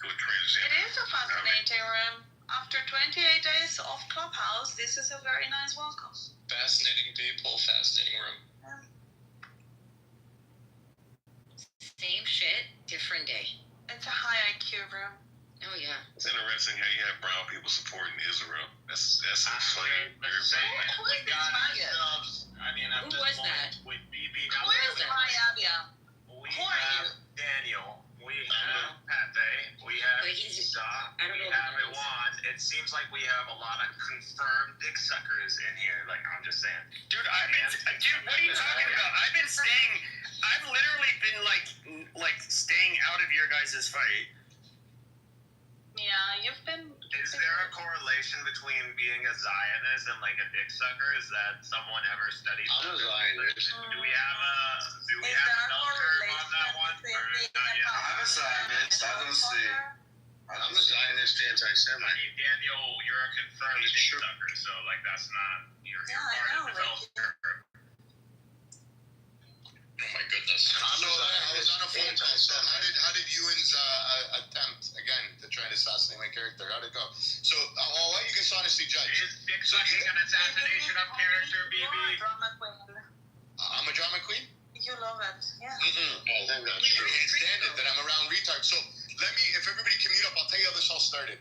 It is a fascinating room. After 28 days of Clubhouse, this is a very nice welcome. Fascinating people, fascinating room. Same shit, different day. It's a high IQ room. Oh yeah. It's interesting how you have brown people supporting Israel. That's funny. Who is this Maya? Who was that? With BB. Who is Maya? We Who are have you? Daniel. We have Pepe. We have But he's- Isa. I don't We know have who that is. Iwan. It seems like we have a lot of confirmed dick suckers in here. Like, I'm just saying. Dude, what are you talking about? I've literally been like staying out of your guys' fight. Yeah, you've been. Is there a correlation between being a Zionist and like a dick sucker? Is that someone ever studied? I'm a Zionist. Do we have a Is bell there a curve on that one? correlation Or between not yet? I'm a Zionist. I don't see. I'm a Zionist I anti-Semite. mean, Daniel, you're a confirmed It's dick true. sucker, so like that's not you're Yeah, I part know, of the bell like- curve. Oh my goodness. I was on a phone call. So how did Ewan's attempt again to try to assassinate my character? How'd it go? So I'll let you guys honestly judge. Is dick sucking an assassination of character, You're a BB? drama queen. I'm a drama queen. You love it. Yeah. Mm-mm. I think that's true. Can't stand it that I'm around retards. So let me, if everybody can mute up, I'll tell you how this all started.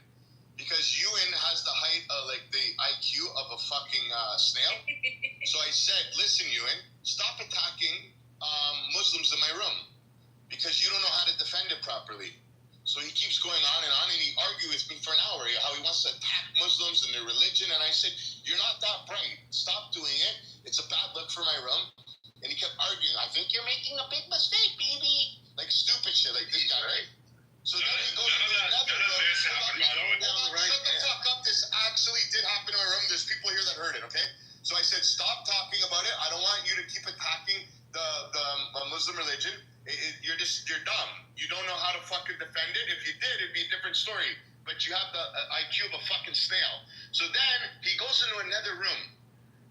Because Ewan has the height, like the IQ of a fucking snail. So I said, listen, Ewan, stop attacking Muslims in my room because you don't know how to defend it properly. So he keeps going on, and he argued with me for an hour how he wants to attack Muslims and their religion. And I said, you're not that bright. Stop doing it. It's a bad look for my room. And he kept arguing, I think you're making a big mistake, baby. Like stupid shit like this guy, right? So then he goes into another room. Shut the fuck up. This actually did happen in our room. There's people here that heard it, okay? So I said, stop talking about it. I don't want you to keep attacking the Muslim religion. You're dumb. You don't know how to fucking defend it. If you did, it'd be a different story. But you have the IQ of a fucking snail. So then he goes into another room.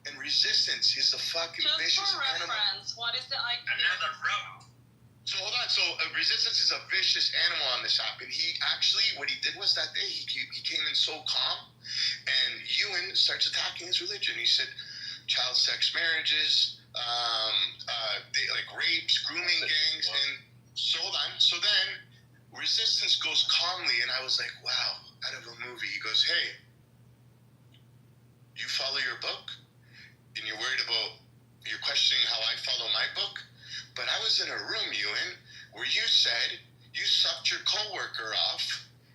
And resistance is a fucking Just vicious for animal. reference, what is the IQ? Another room. So hold on. So resistance is a vicious animal on this app, and he actually, what he did was that day he came in so calm, and Ewan starts attacking his religion. He said, child sex marriages, like rapes, grooming gangs, and so on. So then resistance goes calmly, and I was like, wow, out of a movie. He goes, hey, you follow your book, and you're worried about, you're questioning how I follow my book. But I was in a room, Ewan, where you said you sucked your coworker off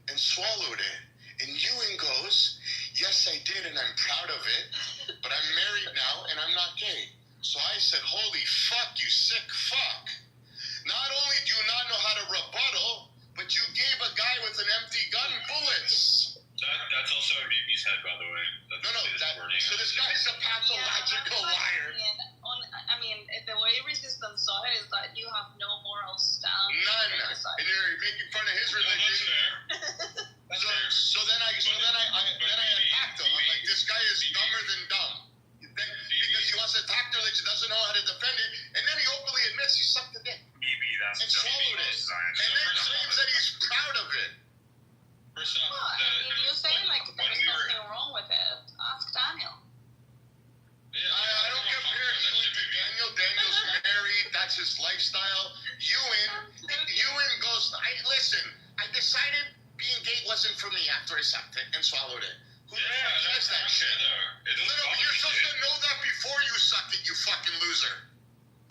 and swallowed it. And Ewan goes, yes, I did, and I'm proud of it, but I'm married now, and I'm not gay. So I said, holy fuck, you sick fuck. Not only do you not know how to rebuttal, but you gave a guy with an empty gun bullets. That's also in BB's head, by the way. So this guy's a pathological liar. I mean, the way resistance saw it is that you have no moral stance. None. And you're making fun of his religion. So then I attacked him. I'm like, this guy is dumber than dumb. Because he wants to attack the religion, doesn't know how to defend it, and then he openly admits he sucked the dick. BB, that's And swallowed it. And then claims that he's proud of it. First off, Well, I mean, you say like there's nothing wrong with it. Ask Daniel. I don't compare Ewan to Daniel. Daniel's married. That's his lifestyle. Ewan goes, listen, I decided being gay wasn't for me after I sucked it and swallowed it. Who says that shit? Literally, you're supposed to know that before you suck it, you fucking loser.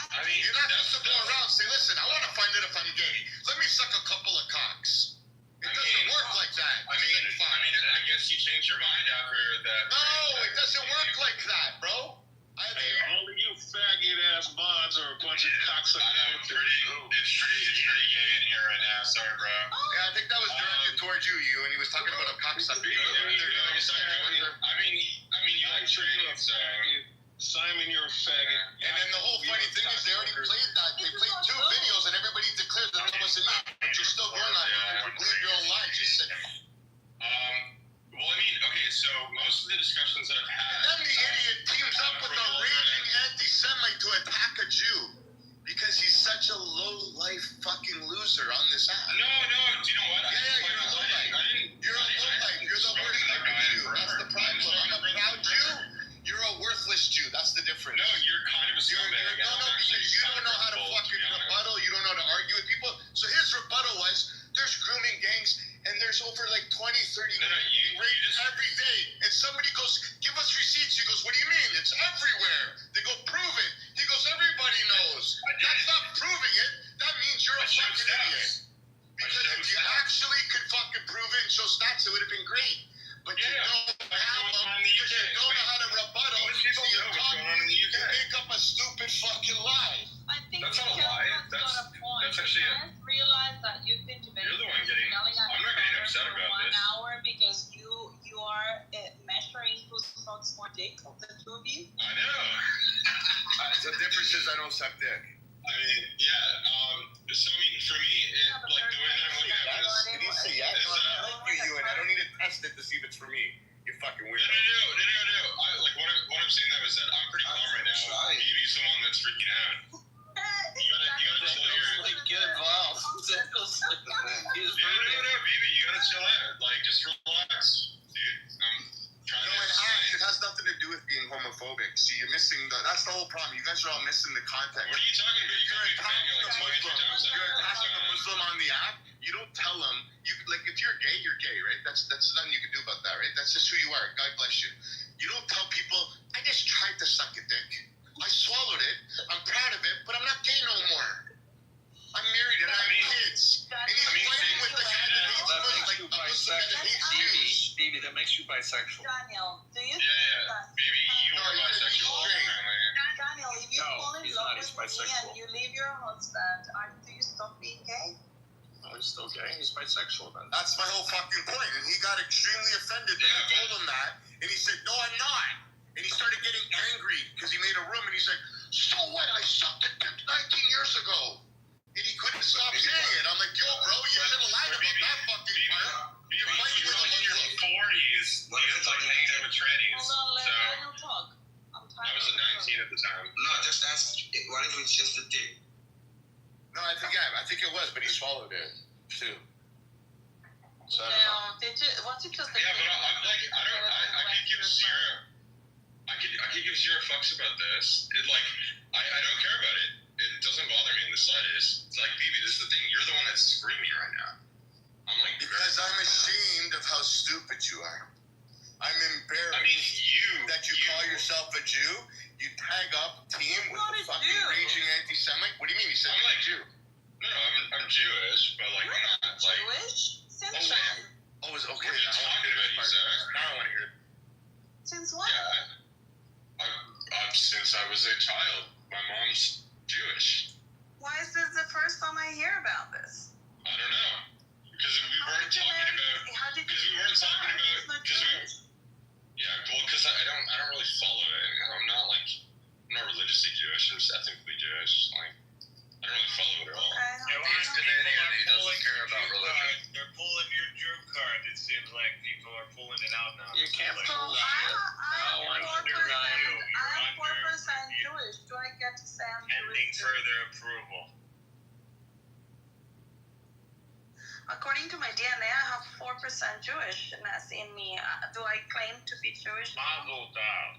I mean, You're not supposed to go around and say, listen, I want to find out if I'm gay. Let me suck a couple of cocks. It doesn't work like that. I guess you changed your mind after that. No, it doesn't work like that, bro. Muslims are a bunch of cocksuckers. I know, it's pretty gay in here right now. Sorry, bro. Yeah, I think that was directed towards you, and he was talking about a cocksucker. I mean, you like training, so. Simon, you're a faggot. And then the whole funny thing is they already played that. They played 2 videos, and everybody declared that that wasn't me. But you're still going on. You believe your own lies. You said. Well, I mean, okay, so most of the discussions that I've had. And then the idiot teams up with a raging anti-Semite to attack a Jew because he's such a low-life fucking loser on this app. No, do you know what? Yeah, you're a low-life. You're a low-life. You're the worst fucking Jew. That's the problem. I'm a proud Jew. You're a worthless Jew. That's the difference. No, you're kind of a scumbag. No, because you don't know how to fucking rebuttal. You don't know how to argue with people. So his rebuttal was, there's grooming gangs, and there's over like 20, 30 raped every day. And somebody goes, give us receipts. He goes, what do you mean? It's everywhere. They go, prove it. He goes, everybody knows. That's not proving it. That means you're a fucking idiot. Because if you actually could fucking prove it and show stats, it would have been great. But you don't have them because you don't know how to rebuttal. So you make up a stupid fucking lie. I think That's not a lie. That's actually you guys realize that you've been debating. You're the one getting. I'm not getting upset about this. 1 hour because you are measuring who sucks more dick of the 2 of you. I know. The difference is I don't suck dick. I mean, yeah. So I mean, for me, like the way that I'm looking at this. Did he say yes? I like you, and I don't need to test it to see if it's for me. You fucking weirdo. No. What I'm saying though is that I'm pretty calm right now. Evie's the one that's freaking out. You gotta chill here. Get involved. No, Vivi, you gotta chill out. Like, just relax, dude. I'm trying to. It has nothing to do with being homophobic. See, you're missing that's the whole problem. You guys are all missing the context. What are you talking about? You're attacking a Muslim on the app. You don't tell them. If you're gay, you're gay, right? That's nothing you can do about that, right? That's just who you are. God bless you. You don't tell people, I just tried to suck a dick. I swallowed it. I'm proud of it, but I'm not gay no more. I'm married and I have kids. And he's fighting with the guy that hates Muslims, like a Muslim that hates Jews. Baby, that makes you bisexual. Daniel, do you think that Baby, you are bisexual. Daniel, if you fall in love with me and you leave your husband, do you stop being gay? Oh, he's still gay. He's bisexual then. That's my whole fucking point. And he got extremely offended that I told him that. And he said, no, I'm not. And he started getting angry because he made a room and he's like, so what? I sucked a dick 19 years ago. And he couldn't stop saying it. I'm like, yo, bro, you should have lied about that fucking part. You're fighting with a in your Muslim. 40s, you like hanging out with trannies. Hold on, let So Daniel talk. I was at 19 at the time. No, just ask. What if it's just a dick? No, I think it was, but he swallowed it too. So No, what's it just a Yeah, but I'm like, I could give zero fucks about this. I don't care about it. It doesn't bother me in the slightest. It's like, Bibi, this is the thing. You're the one that's screaming right now. I'm like, because I'm ashamed of how stupid you are. I'm embarrassed that you call yourself a Jew. You tag up team with a fucking raging anti-Semite. What do you mean? He said I'm like Jew. No, I'm Jewish, but like, I'm not like. Jewish? Since when? Oh, it's okay. What are you talking about, Isaac? Now I want to hear it. Since when? Yeah, since I was a child. My mom's Jewish. Why is this the first time I hear about this? I don't know. Because we weren't talking about. Yeah, well, because I don't really follow it. I'm not religiously Jewish. I'm just ethnically Jewish. Like, I don't really follow it at all. He's Canadian. He doesn't care about religion. They're pulling your Jew card. It seems like people are pulling it out now. You can't So pull that. I'm 4% Jewish. Do I get to say I'm Pending Jewish? further approval. According to my DNA, I have 4% Jewishness in me. Do I claim to be Jewish? Mazel tov.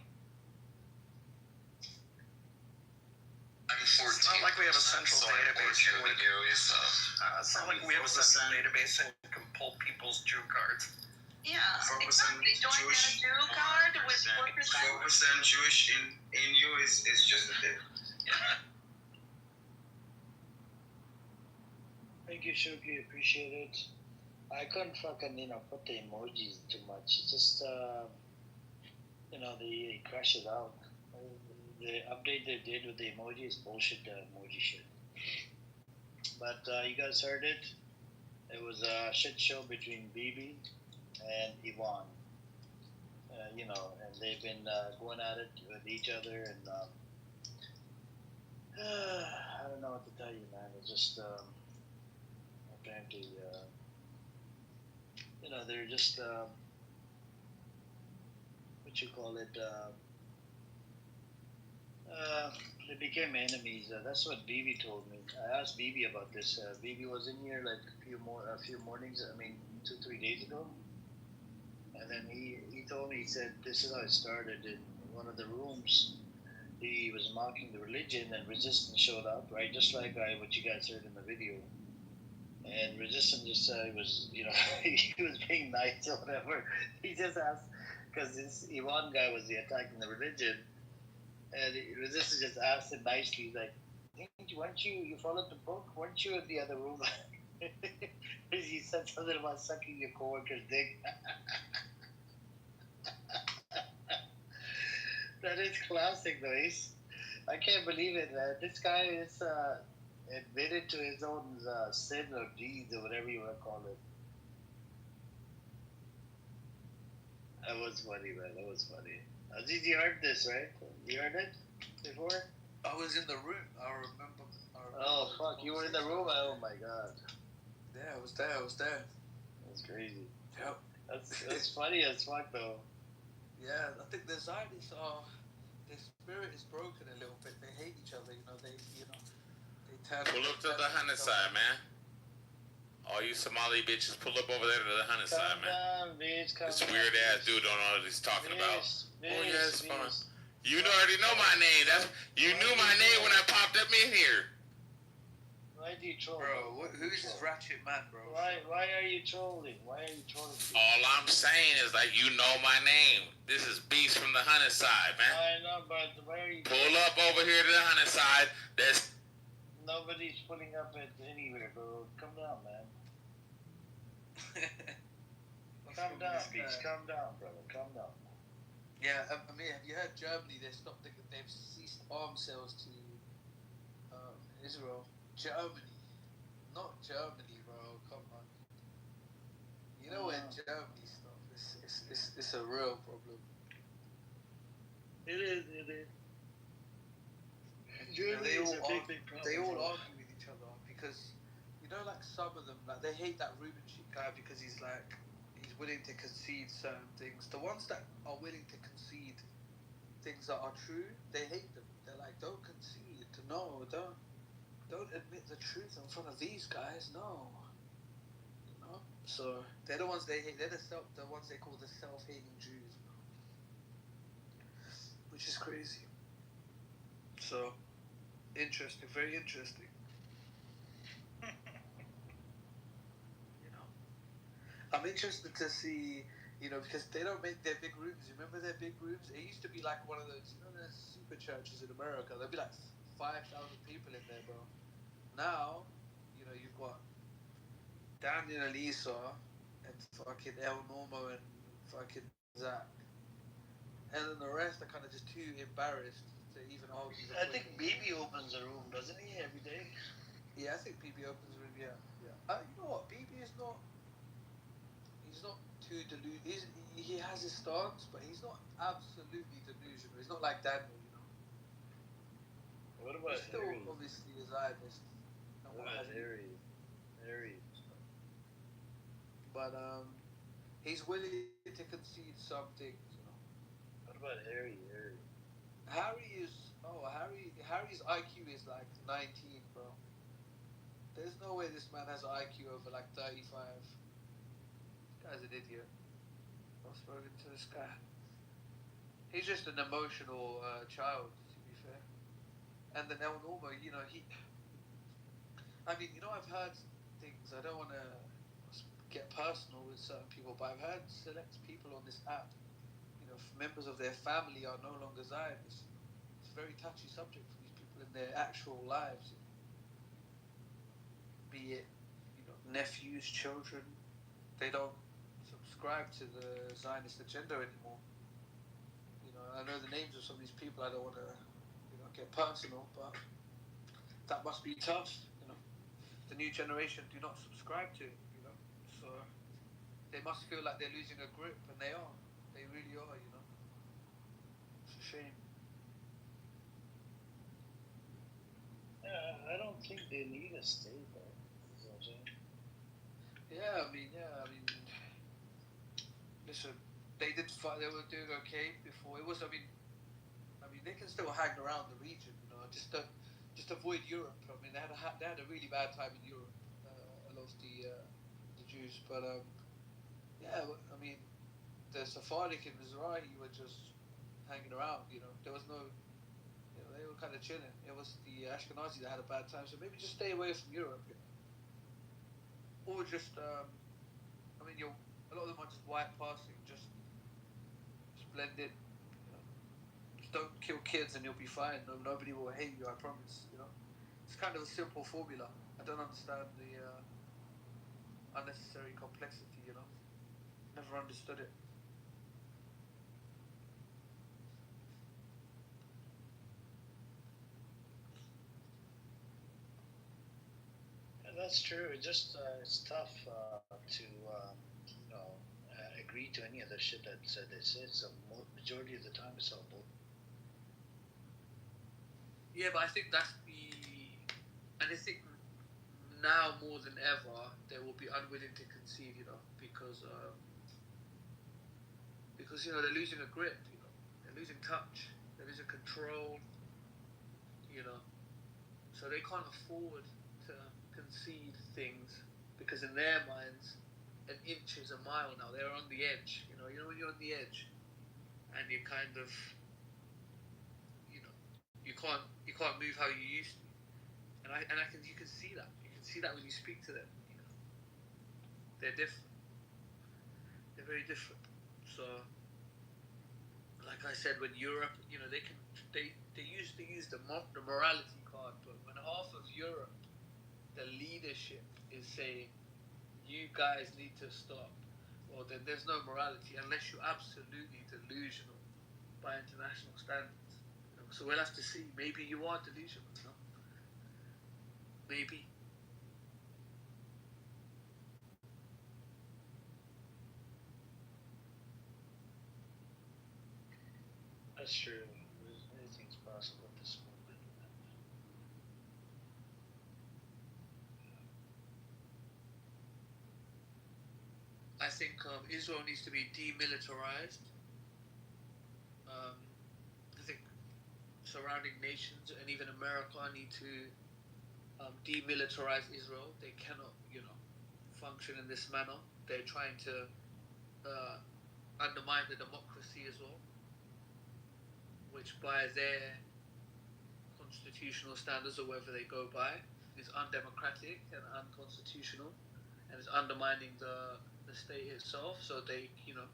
I'm 14. It's not like we have a central database. It's not like we have a central database and can pull people's Jew cards. Yeah, exactly. Do I get a Jew card with 4%? 4% Jewish in you is just a bit. Yeah. Thank you, Shuki. Appreciate it. I couldn't fucking, put the emojis too much. It's just, they crash it out. the update they did with the emoji is bullshit emoji shit. But you guys heard it. It was a shit show between Bibi and Ivan. And they've been going at it with each other, and I don't know what to tell you, man. It's just apparently, they're just what you call it. They became enemies. That's what Bibi told me. I asked Bibi about this. Bibi was in here like a few mornings. I mean, 2-3 days ago, and then he told me. He said this is how it started in one of the rooms. He was mocking the religion, and Resistance showed up, right? Just like what you guys heard in the video. And Resistance just was, he was being nice or whatever. He just asked because this Ivan guy was attacking the religion. And Resistance just asked him nicely, he's like, weren't you followed the book? Weren't you in the other room? He said something about sucking your coworker's dick. That is classic, though. I can't believe it, man. This guy is admitted to his own sin or deeds or whatever you want to call it. That was funny, man. That was funny. Aziz, you heard this, right? You heard it before? I was in the room. I remember. Oh, fuck. You were in the room? Oh, my God. Yeah, I was there. That's crazy. Yep. That's funny as fuck, though. Yeah, I think the Zionists their spirit is broken a little bit. They hate each other, they turn. Pull up to the Hunter side, man. All you Somali bitches, pull up over there to the Hunter side, man. This weird ass dude don't know what he's talking about. Oh yeah, it's fun. You already know my name. You knew my name when I popped up in here. Why do you troll? Bro, who's this ratchet man, bro? Why are you trolling? Why are you trolling? All I'm saying is you know my name. This is Beast from the Hunter side, man. I know, but why are you pull up over here to the Hunter side? Nobody's pulling up at anywhere, bro. Calm down, man. Calm down, Beast. Calm down, brother. Calm down. Yeah, I mean, have you heard Germany? They've ceased arms sales to Israel. Germany, not Germany, bro. Come on. You know when Germany stuff, it's a real problem. It is. Germany is a big problem. They all argue with each other because some of them they hate that Ruben shit guy because he's willing to concede certain things. The ones that are willing to concede things that are true, they hate them. They're like, don't concede. No, don't admit the truth in front of these guys. No. So they're the ones they hate. They're the ones they call the self-hating Jews, which is crazy. So interesting, very interesting. I'm interested to see, because they don't make their big rooms. You remember their big rooms? It used to be like one of those, those super churches in America. There'd be like 5,000 people in there, bro. Now, you've got Daniel Elisa and fucking El Normo and fucking Zach. And then the rest are kind of just too embarrassed to even argue. I think BB opens a room, doesn't he, every day? Yeah, I think BB opens a room, yeah. You know what? BB is not... He's not too delusional. He has his stance, but he's not absolutely delusional. He's not like Daniel, What about he's still Harry? obviously a Zionist. What about Harry? But he's willing to concede some things, What about Harry? Harry's IQ is like 19, bro. There's no way this man has an IQ over like 35. This guy's an idiot. I've spoken to this guy. He's just an emotional child, to be fair. And then El Normo, I've heard things. I don't want to get personal with certain people, but I've heard select people on this app, members of their family are no longer Zionists. It's a very touchy subject for these people in their actual lives. Be it, nephews, children, they don't subscribe to the Zionist agenda anymore. I know the names of some of these people. I don't want to get personal, but that must be tough. You know, the new generation do not subscribe to it. You know, so they must feel like they're losing a grip, and they are. They really are. You know, it's a shame. Yeah, I don't think they need a state though. Yeah, I mean, listen, they did fight. They were doing okay before. It was, I mean, they can still hang around the region, you know. Just avoid Europe. I mean, they had a really bad time in Europe. A lot of the Jews, but yeah, I mean, the Sephardic and Mizrahi were just hanging around. You know, there was no, you know, they were kind of chilling. It was the Ashkenazi that had a bad time. So maybe just stay away from Europe, you know, or just, I mean, a lot of them are just white passing, just blend in. You know, just don't kill kids and you'll be fine. No, nobody will hate you. I promise. You know, it's kind of a simple formula. I don't understand the unnecessary complexity. You know, never understood it. Yeah, that's true. It's tough to agree to any of the shit that they say. So majority of the time, it's all bull. Yeah, but I think and I think now more than ever they will be unwilling to concede. You know, because you know they're losing a grip. You know, they're losing touch. They're losing control. You know, so they can't afford to concede things because in their minds, an inch is a mile now. They're on the edge. You know when you're on the edge, and you kind of, you know, you can't move how you used to. And you can see that. You can see that when you speak to them. You know, they're different. They're very different. So, like I said, when Europe, you know, they used to use the morality card, but when half of Europe, the leadership is saying, you guys need to stop, well, then there's no morality unless you're absolutely delusional by international standards. You know? So we'll have to see. Maybe you are delusional. You know? Maybe. That's true. Anything's possible at this moment. I think Israel needs to be demilitarized. I think surrounding nations and even America need to demilitarize Israel. They cannot, you know, function in this manner. They're trying to undermine the democracy as well, which by their constitutional standards or whatever they go by is undemocratic and unconstitutional, and is undermining the state itself. So they, you know,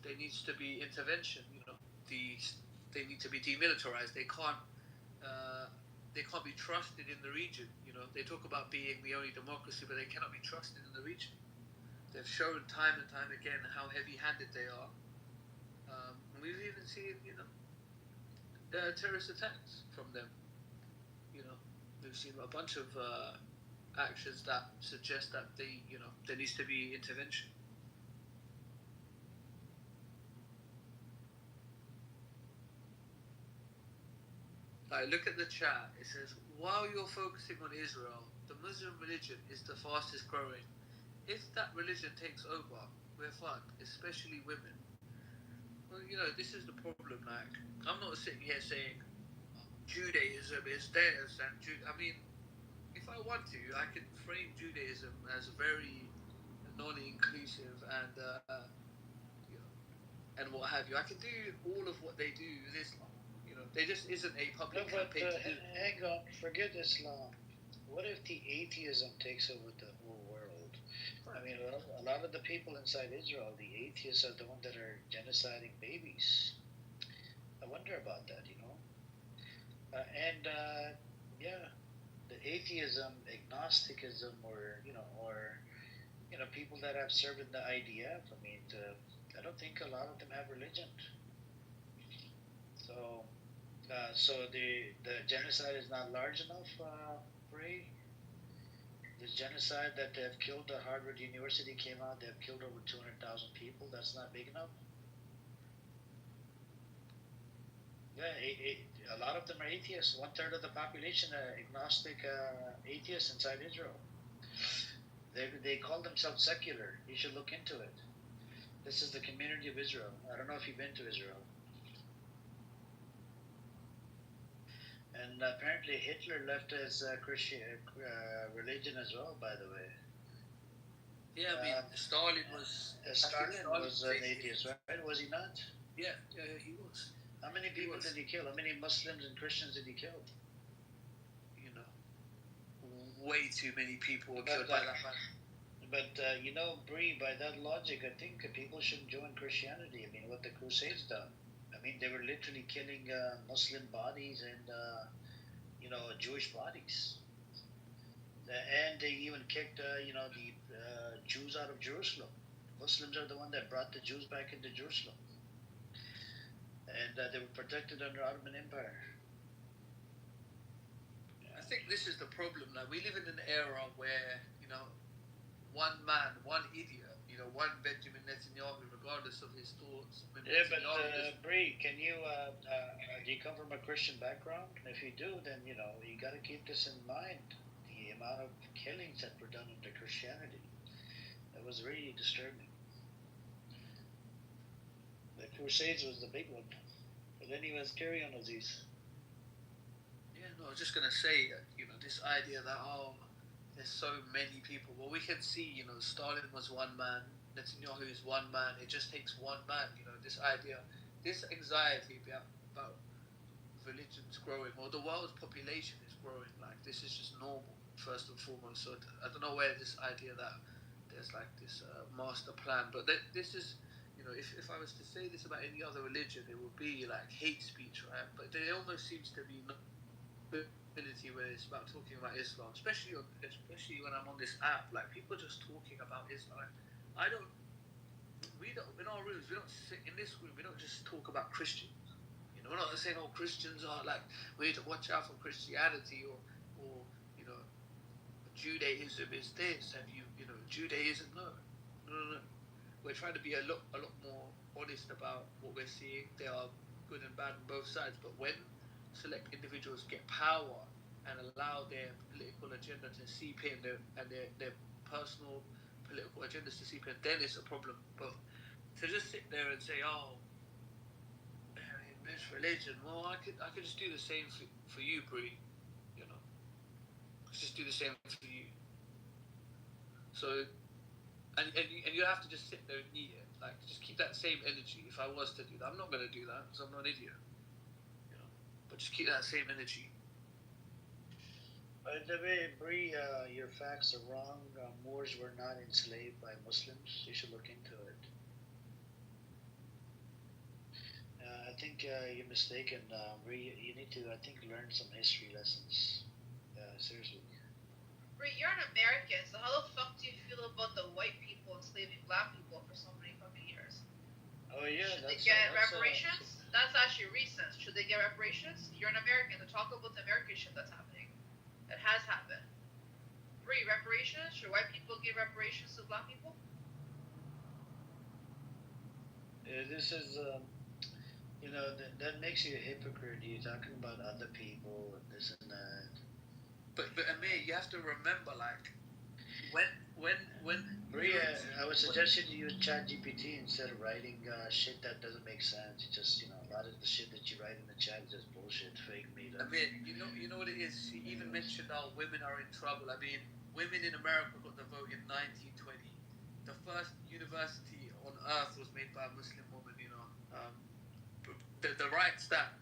there needs to be intervention. You know, they need to be demilitarized. They can't be trusted in the region. You know, they talk about being the only democracy, but they cannot be trusted in the region. They've shown time and time again how heavy-handed they are. We've even seen, you know, terrorist attacks from them. You know, we've seen a bunch of actions that suggest that there needs to be intervention. Like, look at the chat. It says, while you're focusing on Israel, the Muslim religion is the fastest growing. If that religion takes over, we're fucked, especially women. Well, you know, this is the problem. Like, I'm not sitting here saying Judaism is theirs, and I mean, if I want to, I can frame Judaism as very non-inclusive and you know, and what have you. I can do all of what they do with Islam. You know, there just isn't a public campaign to do. Hang on, forget Islam. What if the atheism takes over the whole world? I mean, a lot of the people inside Israel, the atheists are the ones that are genociding babies. I wonder about that, you know. Yeah, the atheism, agnosticism, or people that have served in the IDF. I mean, I don't think a lot of them have religion. So So the genocide is not large enough, Ray? The genocide that they have killed at Harvard University came out, they have killed over 200,000 people. That's not big enough? Yeah, a lot of them are atheists. One third of the population are agnostic atheists inside Israel. They call themselves secular. You should look into it. This is the community of Israel. I don't know if you've been to Israel. And apparently Hitler left his Christian religion as well, by the way. Yeah, I mean, Stalin was an atheist, right? Was he not? Yeah, he was. How many people did he kill? How many Muslims and Christians did he kill? You know, way too many people were killed by that man. But Bree, by that logic, I think people should join Christianity. I mean, what the Crusades done. I mean, they were literally killing Muslim bodies and Jewish bodies. And they even kicked the Jews out of Jerusalem. Muslims are the one that brought the Jews back into Jerusalem, and they were protected under Ottoman Empire. I think this is the problem. Like, we live in an era where one man, one idiot, one Benjamin Netanyahu, regardless of his thoughts. Yeah, but Bree, can you do you come from a Christian background? If you do, then you got to keep this in mind. The amount of killings that were done under Christianity, that was really disturbing. The Crusades was the big one. But anyways, carry on, Aziz. Yeah, no, I was just gonna say, this idea that there's so many people. Well, we can see, Stalin was one man, Netanyahu is one man. It just takes one man. This idea, this anxiety about religions growing, or the world's population is growing. Like, this is just normal, first and foremost. So I don't know where this idea that there's like this master plan, but this is, if I was to say this about any other religion, it would be like hate speech, right? But there almost seems to be no ability where it's about talking about Islam, especially when I'm on this app. Like, people just talking about Islam. We don't in our rooms. We don't sit in this room. We don't just talk about Christians. We're not saying Christians are like, we need to watch out for Christianity or Judaism is this, and Judaism no. We're trying to be a lot more honest about what we're seeing. There are good and bad on both sides, but when select individuals get power and allow their political agenda to seep in, and their personal political agendas to seep in, then it's a problem. But to just sit there and say, this religion, well, I could just do the same for you, Bree. Just do the same for you. So, and you have to just sit there and eat it. Like, just keep that same energy. If I was to do that, I'm not going to do that because I'm not an idiot. But just keep that same energy. By the way, Bree, your facts are wrong. Moors were not enslaved by Muslims. You should look into it. I think you're mistaken, Bree. You need to, I think, learn some history lessons. Seriously. Bree, you're an American, so how the fuck do you feel about the white people enslaving black people for so many fucking years? Oh yeah. Should they get reparations? That's actually recent. Should they get reparations? You're an American. To talk about the American shit that's happening. It has happened. Bree, reparations? Should white people give reparations to black people? This is, that makes you a hypocrite. You're talking about other people and this and that. But Amir, you have to remember, like, when Maria, I would suggest you use ChatGPT instead of writing shit that doesn't make sense. It's just, a lot of the shit that you write in the chat is just bullshit, fake made up. Amir, you know what it is? She even mentioned how women are in trouble. I mean, women in America got the vote in 1920. The first university on earth was made by a Muslim woman. The rights that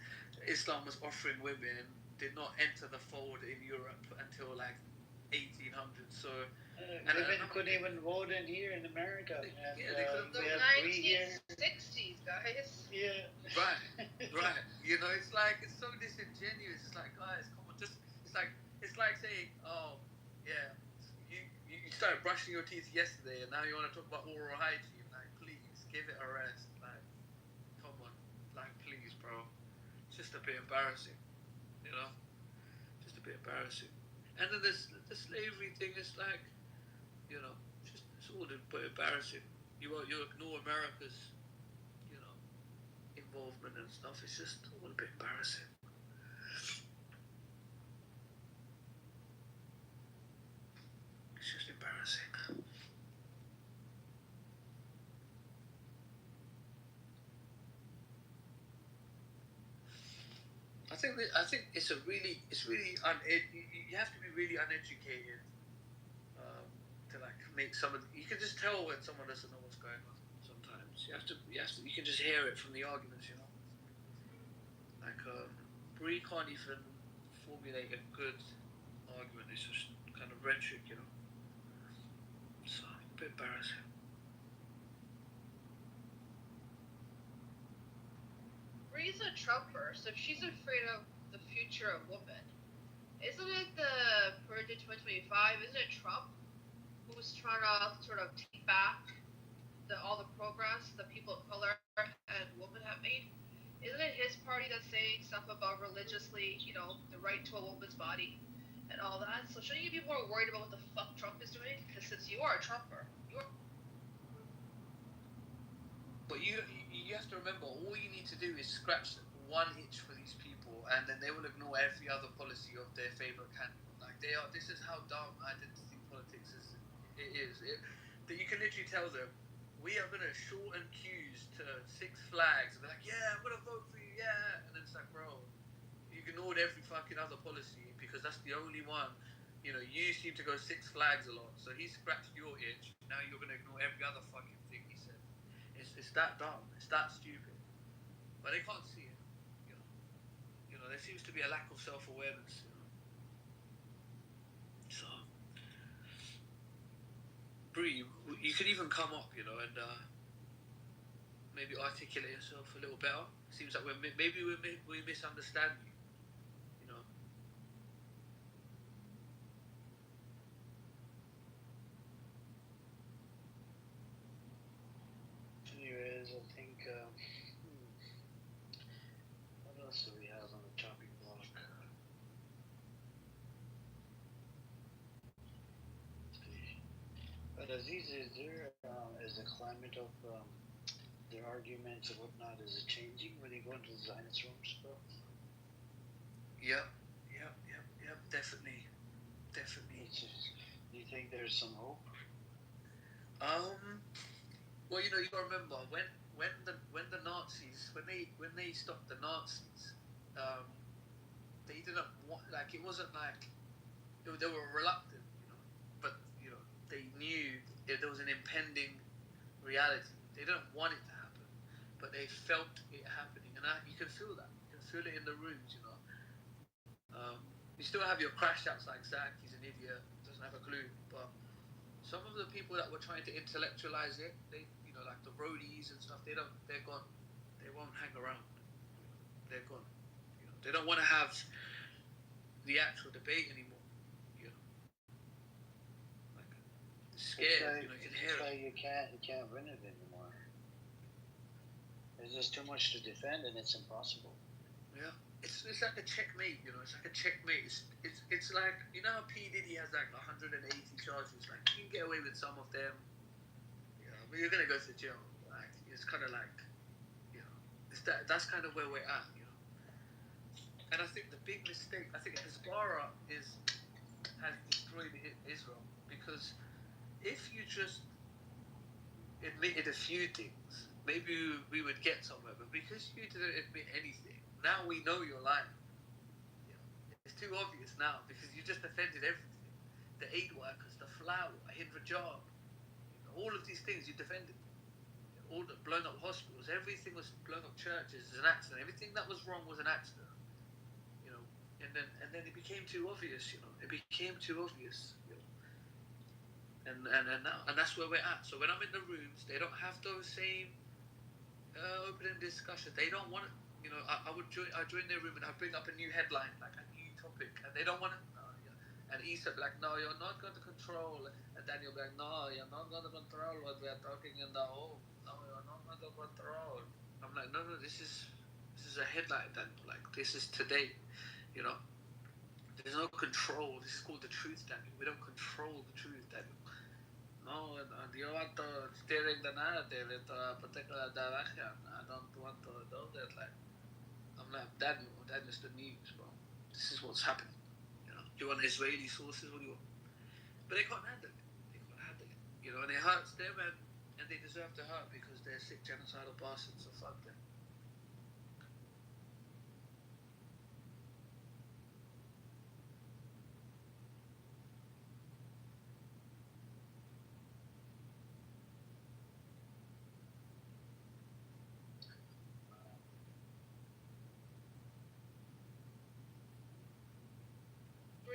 Islam was offering women did not enter the fold in Europe until like 1800s. So women couldn't even vote in here in America. They couldn't. The 1960s, guys. Yeah. Right. It's like, it's so disingenuous. It's like, guys, come on, it's like saying, oh yeah, you started brushing your teeth yesterday and now you want to talk about oral hygiene. Like, please give it a rest. Like, come on, like, please, bro. It's just a bit embarrassing, you know, just a bit embarrassing. And then this the slavery thing is like, you know, just it's all a bit embarrassing. You ignore America's, you know, involvement and stuff. It's just all a bit embarrassing. It's just embarrassing. I think it's really you have to be really uneducated to like make someone. You can just tell when someone doesn't know what's going on. Sometimes you can just hear it from the arguments, you know. Like Bree can't even formulate a good argument. It's just kind of rhetoric, you know. So a bit embarrassing. Bree's a Trumper, so if she's afraid of the future of women, isn't it the Project 2025? Isn't it Trump who's trying to sort of take back all the progress that people of color and women have made? Isn't it his party that's saying stuff about religiously, you know, the right to a woman's body and all that? So shouldn't you be more worried about what the fuck Trump is doing? Because since you are a Trumper, But you have to remember, all you need to do is scratch one itch for these people, and then they will ignore every other policy of their favorite candidate. Like this is how dumb identity politics is. That you can literally tell them, we are going to shorten queues to Six Flags, and they're like, yeah, I'm going to vote for you, yeah. And then it's like, bro, you ignored every fucking other policy because that's the only one. You know, you seem to go Six Flags a lot, so he scratched your itch. Now you're going to ignore every other fucking thing he said. It's that dumb. It's that stupid. But they can't see it. You know, there seems to be a lack of self-awareness. You know? So, Bree, you could even come up, you know, and maybe articulate yourself a little better. Seems like we misunderstand you. You know. Anyways, I think what else do we have on the chopping block? But Aziz, is the climate of their arguments and whatnot, is it changing when you go into the Zionist rooms, bro? Yep, definitely. Do you think there's some hope? Well, you know, you gotta remember when the Nazis when they stopped the Nazis, they didn't want, like, it wasn't like they were reluctant, you know, but you know they knew there was an impending reality. They didn't want it to happen, but they felt it happening, and you can feel that. You can feel it in the rooms, you know. You still have your crash outs like Zach. He's an idiot, doesn't have a clue, but some of the people that were trying to intellectualize it, they, you know, like the roadies and stuff, they're gone. They won't hang around. They're gone. You know, they don't want to have the actual debate anymore. You know, like scared. You know, you can hear it. You can't win it anymore. There's just too much to defend, and it's impossible. Yeah. It's like a checkmate, you know. It's like a checkmate. It's like, you know how P Diddy has like 180 charges. Like, you can get away with some of them, you know, but you're gonna go to jail. Like, it's kind of like, you know, that's kind of where we're at, you know. And I think the big mistake, I think Hezbollah has destroyed Israel, because if you just admitted a few things, maybe we would get somewhere. But because you didn't admit anything, now we know you're lying. You know, it's too obvious now because you just defended everything. The aid workers, the flour, Hindra job, you know, all of these things you defended. All the blown up hospitals, everything was blown up churches as an accident. Everything that was wrong was an accident. You know, and then it became too obvious. You know, it became too obvious. You know, and that's where we're at. So when I'm in the rooms, they don't have those same open discussions. They don't want to. You know, I join their room and I bring up a new headline, like a new topic, and they don't want to. And Isa be like, no, you're not going to control. And Daniel be like, no, you're not going to control what we are talking in the home. No, you're not going to control. I'm like, no, this is This is a headline, Daniel. Like, this is today. You know, there's no control. This is called the truth, Daniel. We don't control the truth, Daniel. No, you want to steering the narrative into a particular direction. I don't want to do that. Like, I'm like, Daniel, that is the news, bro. This is what's happening. You know, you want Israeli sources? What do you want? But they can't handle it. They can't handle it. You know, and it hurts them, and they deserve to hurt because they're sick genocidal bastards. So fuck them.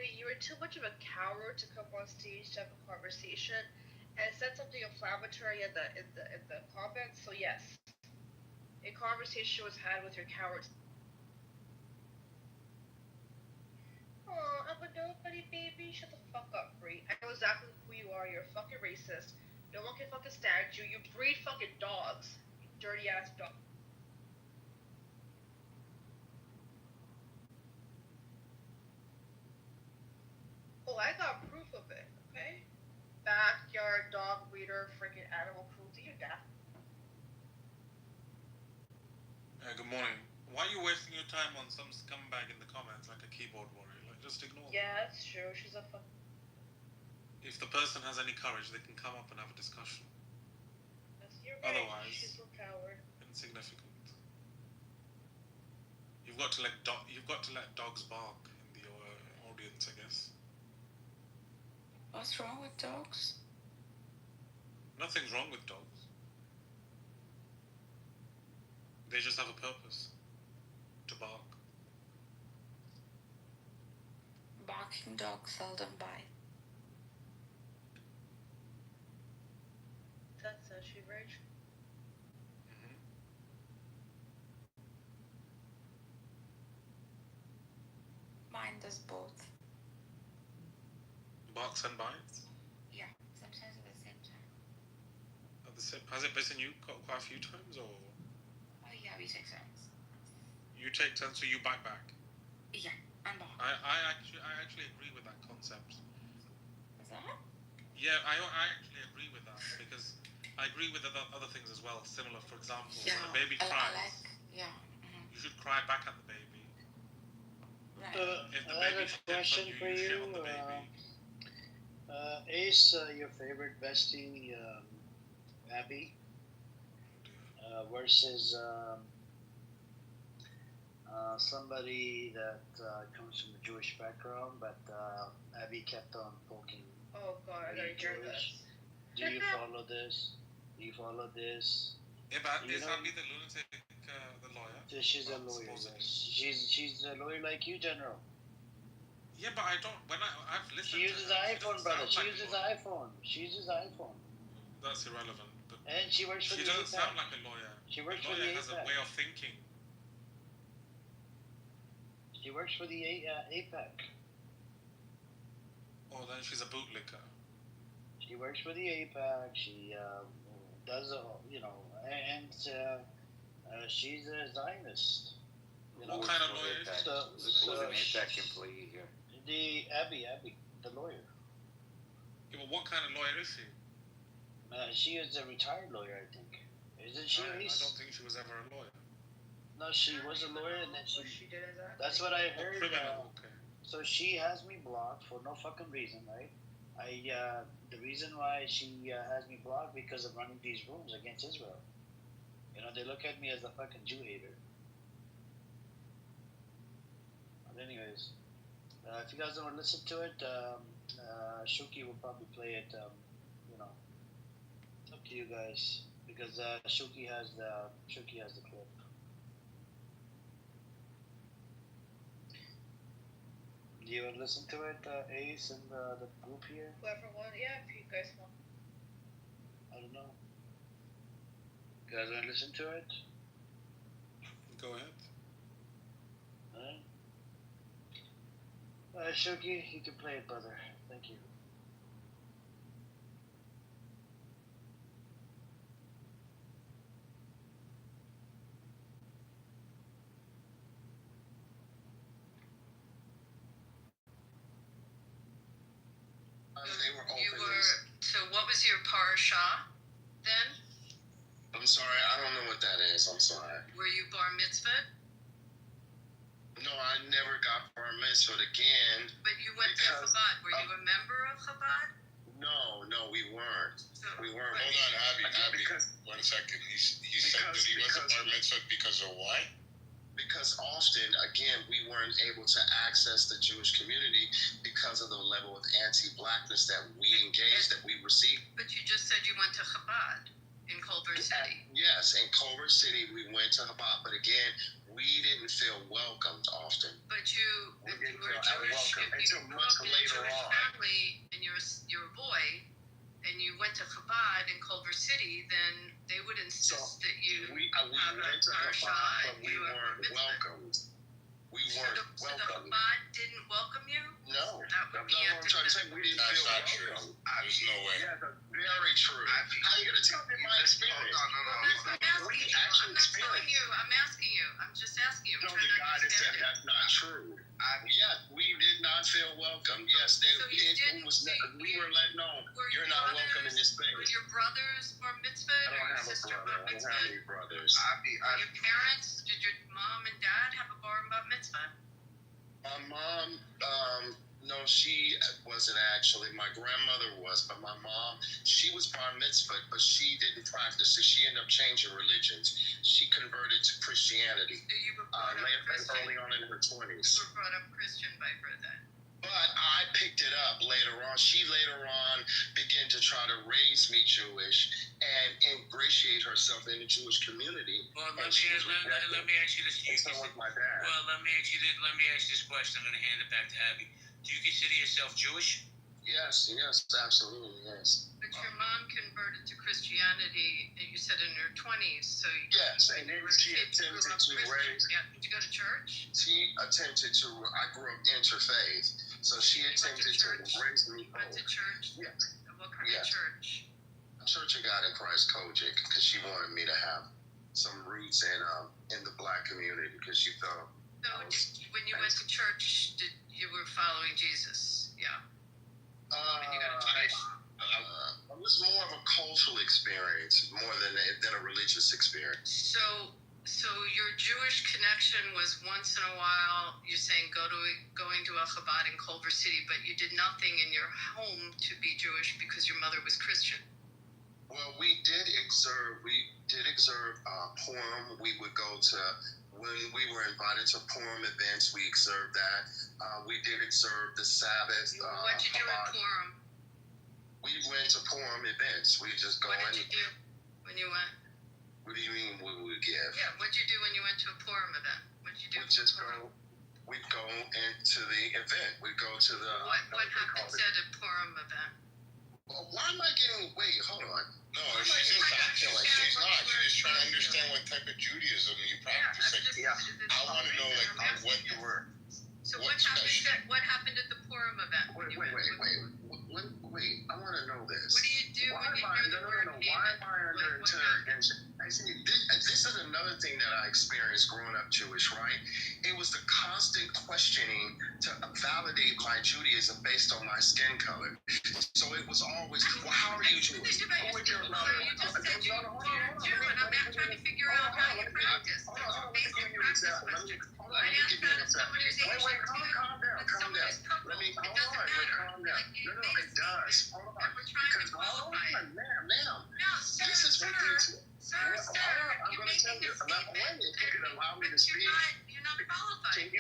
You were too much of a coward to come on stage to have a conversation and said something inflammatory in the comments. So yes, a conversation was had with your cowards. Oh, I'm a nobody, baby. Shut the fuck up, Bree. I know exactly who you are. You're a fucking racist. No one can fucking stand you. You breed fucking dogs. You dirty ass dog. Oh, I got proof of it, okay? Backyard dog breeder, freaking animal cruelty, your dad. Good morning. Why are you wasting your time on some scumbag in the comments like a keyboard warrior? Like, just ignore them. Yeah, that's true. She's a fuck. If the person has any courage, they can come up and have a discussion. You're right. Otherwise, she's a coward. Insignificant. You've got to let dogs bark in the audience, I guess. What's wrong with dogs? Nothing's wrong with dogs. They just have a purpose. To bark. Barking dogs seldom bite. That's actually very true. Mine does both. Barks and bites? Yeah, sometimes at the same time. At the same, has it bitten you quite a few times, or? Oh yeah, we take turns. You take turns, so you bite back? Yeah, and bark. I actually agree with that concept. Is that? Yeah, I actually agree with that because I agree with other things as well. Similar, for example, Yeah, when a baby cries, yeah. You should cry back at the baby. Right. If the I have baby a question for you shit you. on the baby. Ace, your favorite bestie, Abby, versus somebody that comes from a Jewish background, but Abby kept on poking. Oh god, I gotta hear this. Do you follow this? Do you follow this? Is Abby the lunatic, the lawyer? She's a lawyer. Yes. She's a lawyer like you, General. Yeah, but I don't. I've listened. She uses to her, iPhone, brother. She uses iPhone. She uses iPhone. That's irrelevant. But and she works for the APAC. She doesn't sound like a lawyer. She works a for the lawyer has APAC. a way of thinking. She works for the APAC. Oh, then she's a bootlicker. She works for the APAC. She does, and she's a Zionist. What kind of lawyer is Who's an APAC employee here? The Abby, the lawyer. Yeah, well, what kind of lawyer is she? She is a retired lawyer, I think. Isn't she? I don't think she was ever a lawyer. No, she was a lawyer, and then she did exactly. That's what I heard. Criminal, okay. So she has me blocked for no fucking reason, right? The reason why she has me blocked because of running these rooms against Israel. You know, they look at me as a fucking Jew hater. But anyways, if you guys don't want to listen to it, Shuki will probably play it. Up to you guys because Shuki has the clip. Do you want to listen to it, Ace and the group here? Whoever wants, yeah, if you guys want. I don't know. You guys want to listen to it? Go ahead. Alright, Shuki, you can play it, brother. Thank you. parasha then? I'm sorry, I don't know what that is. I'm sorry. Were you bar mitzvahed? No, I never got bar mitzvah again. But you went to Chabad. Were you a member of Chabad? No, we weren't. We weren't. Hold on, Abby. 1 second. He said that he wasn't bar mitzvah because of why? Because often, again, we weren't able to access the Jewish community because of the level of anti-blackness that we engaged, that we received. But you just said you went to Chabad in Culver City. Yes, in Culver City, we went to Chabad. But again, we didn't feel welcomed often. But if you were Jewish, if you grew up in a Jewish family and you're a boy, and you went to Chabad in Culver City, then they would insist that you have a parasha and we weren't welcomed. We weren't so the welcomed. Chabad didn't welcome you? No, That would be I'm trying to say. We didn't That's feel not true. welcome. There's no way. Yeah, that's very true. How are you gonna tell me my experience? I'm asking you. I'm asking you. I'm just asking you. No, the guy that said that's not true. Yes, we did not feel welcome. Yes, we were let know you're not welcome in this space. Were your brothers bar mitzvah? I don't have a brother. I don't have any brothers. Were your parents? Did your mom and dad have a bar mitzvah? My mom, no, she wasn't actually. My grandmother was, but my mom, she was bar mitzvah, but she didn't practice it. She ended up changing religions. She converted to Christianity early on in her 20s. You were brought up Christian by her then. But I picked it up later on. She later on began to try to raise me Jewish and ingratiate herself in the Jewish community. Well, let me ask you this. And so was my dad. Well, let me ask this question. I'm going to hand it back to Abby. Do you consider yourself Jewish? Yes, absolutely, yes. But your mom converted to Christianity, and you said in her 20s, so yes, and then she attempted to raise. Yeah, did you go to church? She attempted to. I grew up interfaith, so she attempted to raise me. You went to church. Yes. What kind of church? Church of God in Christ, Kojic, because she wanted me to have some roots in the Black community, because she felt. So when you went to church, you were following Jesus? Yeah. It was more of a cultural experience more than a religious experience. So your Jewish connection was once in a while. You're saying going to a Chabad in Culver City, but you did nothing in your home to be Jewish because your mother was Christian. Well, we did observe Purim. We would go to. When we were invited to Purim events, we observed that. We did observe the Sabbath. What did you do at Purim? We went to Purim events. We just go in. What did you do when you went? What do you mean we would give? Yeah, what did you do when you went to a Purim event? What did you do? We'd go into the event. We'd go to the. What happens at a Purim event? Well, why am I getting? Wait, hold on. No, she's just acting like she's not. She's just trying to understand what type of Judaism you practice. I want to know what you were. So what happened at the Purim event? Wait. I want to know this. What do you do when you hear the word Haman? Why am I under interrogation? This is another thing that I experienced growing up Jewish, right? It was the constant questioning to validate my Judaism based on my skin color. So it was always, well, how are you Jewish? You just said you're Jew, and I'm not trying to figure out how you practice. Those are basic practice questions. I asked that of someone who's Asian too, but someone who's purple. It doesn't matter. It does. Hold on. We're trying to qualify it. Ma'am. No, sir, you're making a statement. If you could allow me to speak. You're not qualified. Can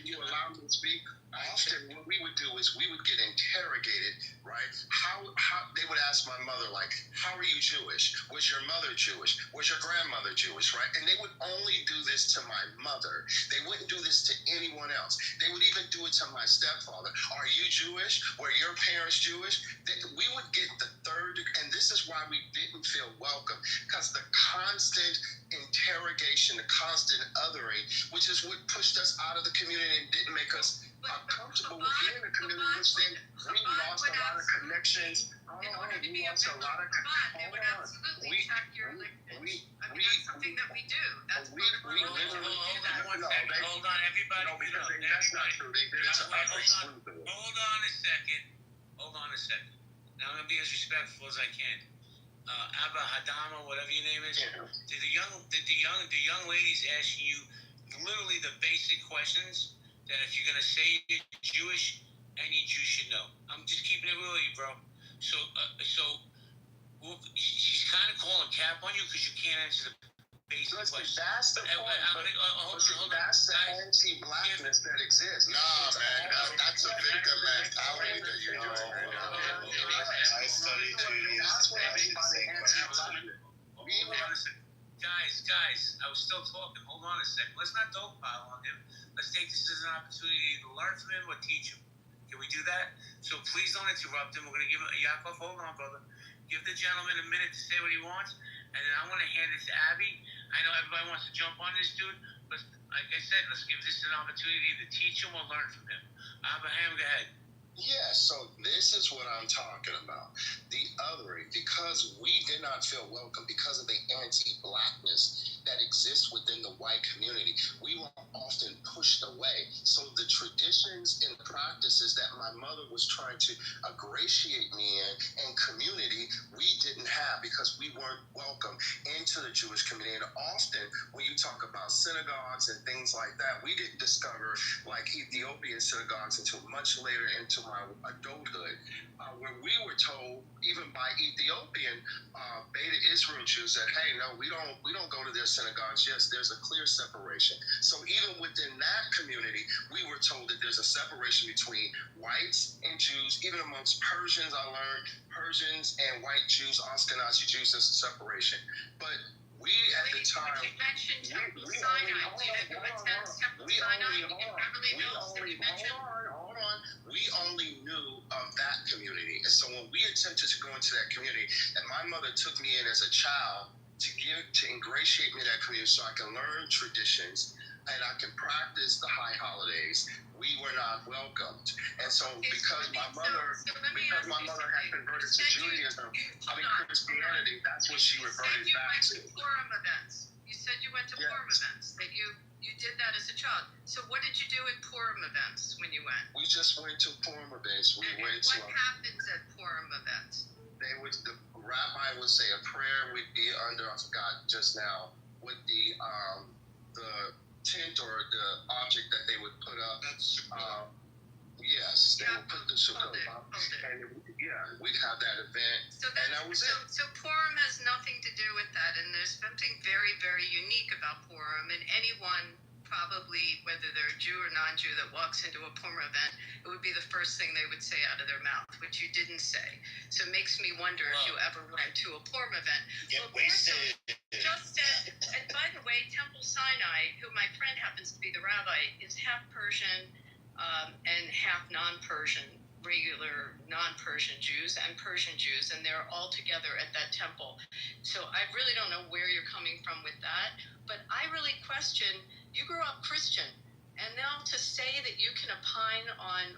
you allow me to speak? Often what we would do is we would get interrogated, right? How they would ask my mother, like, how are you Jewish? Was your mother Jewish? Was your grandmother Jewish, right? And they would only do this to my mother. They wouldn't do this to anyone else. They would even do it to my stepfather. Are you Jewish? Were your parents Jewish? We would get the third, and this is why we didn't feel welcome, because the constant interrogation, the constant othering, which is what pushed us out of the community and didn't make us comfortable with being in the community, which then we lost a lot of connections. In order to be a member of Chabad, they would absolutely check your lineage. I mean, that's something that we do. That's part of our religion. Hold on, everybody. That's not true. Hold on a second. Now I'm gonna be as respectful as I can. Abba Hadama, whatever your name is. Yeah. Did the young ladies asking you literally the basic questions that if you're gonna say you're Jewish, any Jew should know? I'm just keeping it real with you, bro. So she's kind of calling cap on you because you can't answer the basic questions. That's the point. That's the anti-blackness that exists. Nah, man, that's a victim mentality that you're doing right now. I studied Judaism. Guys, I was still talking. Hold on a second. Let's not dogpile on him. Let's take this as an opportunity to learn from him or teach him. Can we do that? So please don't interrupt him. We're going to give him Yaakov. Hold on, brother. Give the gentleman a minute to say what he wants, and then I want to hand it to Abby. I know everybody wants to jump on this dude, but like I said, let's give this an opportunity to teach him or learn from him. Abraham, go ahead. Yeah, so this is what I'm talking about. The othering, because we did not feel welcome because of the anti-blackness that exists within the white community. We were often pushed away. So the traditions and practices that my mother was trying to ingratiate me in and community, we didn't have because we weren't welcome into the Jewish community. And often when you talk about synagogues and things like that, we didn't discover like Ethiopian synagogues until much later into my adulthood, where we were told, even by Ethiopian Beta Israel Jews, that hey, no, we don't go to their synagogues. Yes, there's a clear separation. So even within that community, we were told that there's a separation between whites and Jews. Even amongst Persians, I learned Persians and white Jews, Ashkenazi Jews, there's a separation. But we at the time, you mentioned Temple Sinai. Do you ever attend Temple Sinai in Beverly Hills? Did you mention? Hold on. We only knew of that community. And so when we attempted to go into that community, and my mother took me in as a child to ingratiate me in that community so I can learn traditions and I can practice the high holidays, we were not welcomed. And so because my mother had converted to Judaism, Christianity, that's what she reverted back to. Purim events. You said you went to Purim events, that you did that as a child. So what did you do at Purim events when you went? We just went to Purim events. What happens at Purim events? The rabbi would say a prayer. We'd be under, I forgot just now, with the tent or the object that they would put up. Yes, they would put the sukkah up. And we'd have that event. And that was it. So Purim has nothing to do with that. And there's something very, very unique about Purim. And anyone, probably, whether they're a Jew or non-Jew, that walks into a Purim event, it would be the first thing they would say out of their mouth, which you didn't say. So it makes me wonder if you ever went to a Purim event. Get wasted. Just said, and by the way, Temple Sinai, who my friend happens to be the rabbi, is half Persian and half non-Persian, regular non-Persian Jews and Persian Jews, and they're all together at that temple. So I really don't know where you're coming from with that, but I really question, you grew up Christian, and now to say that you can opine on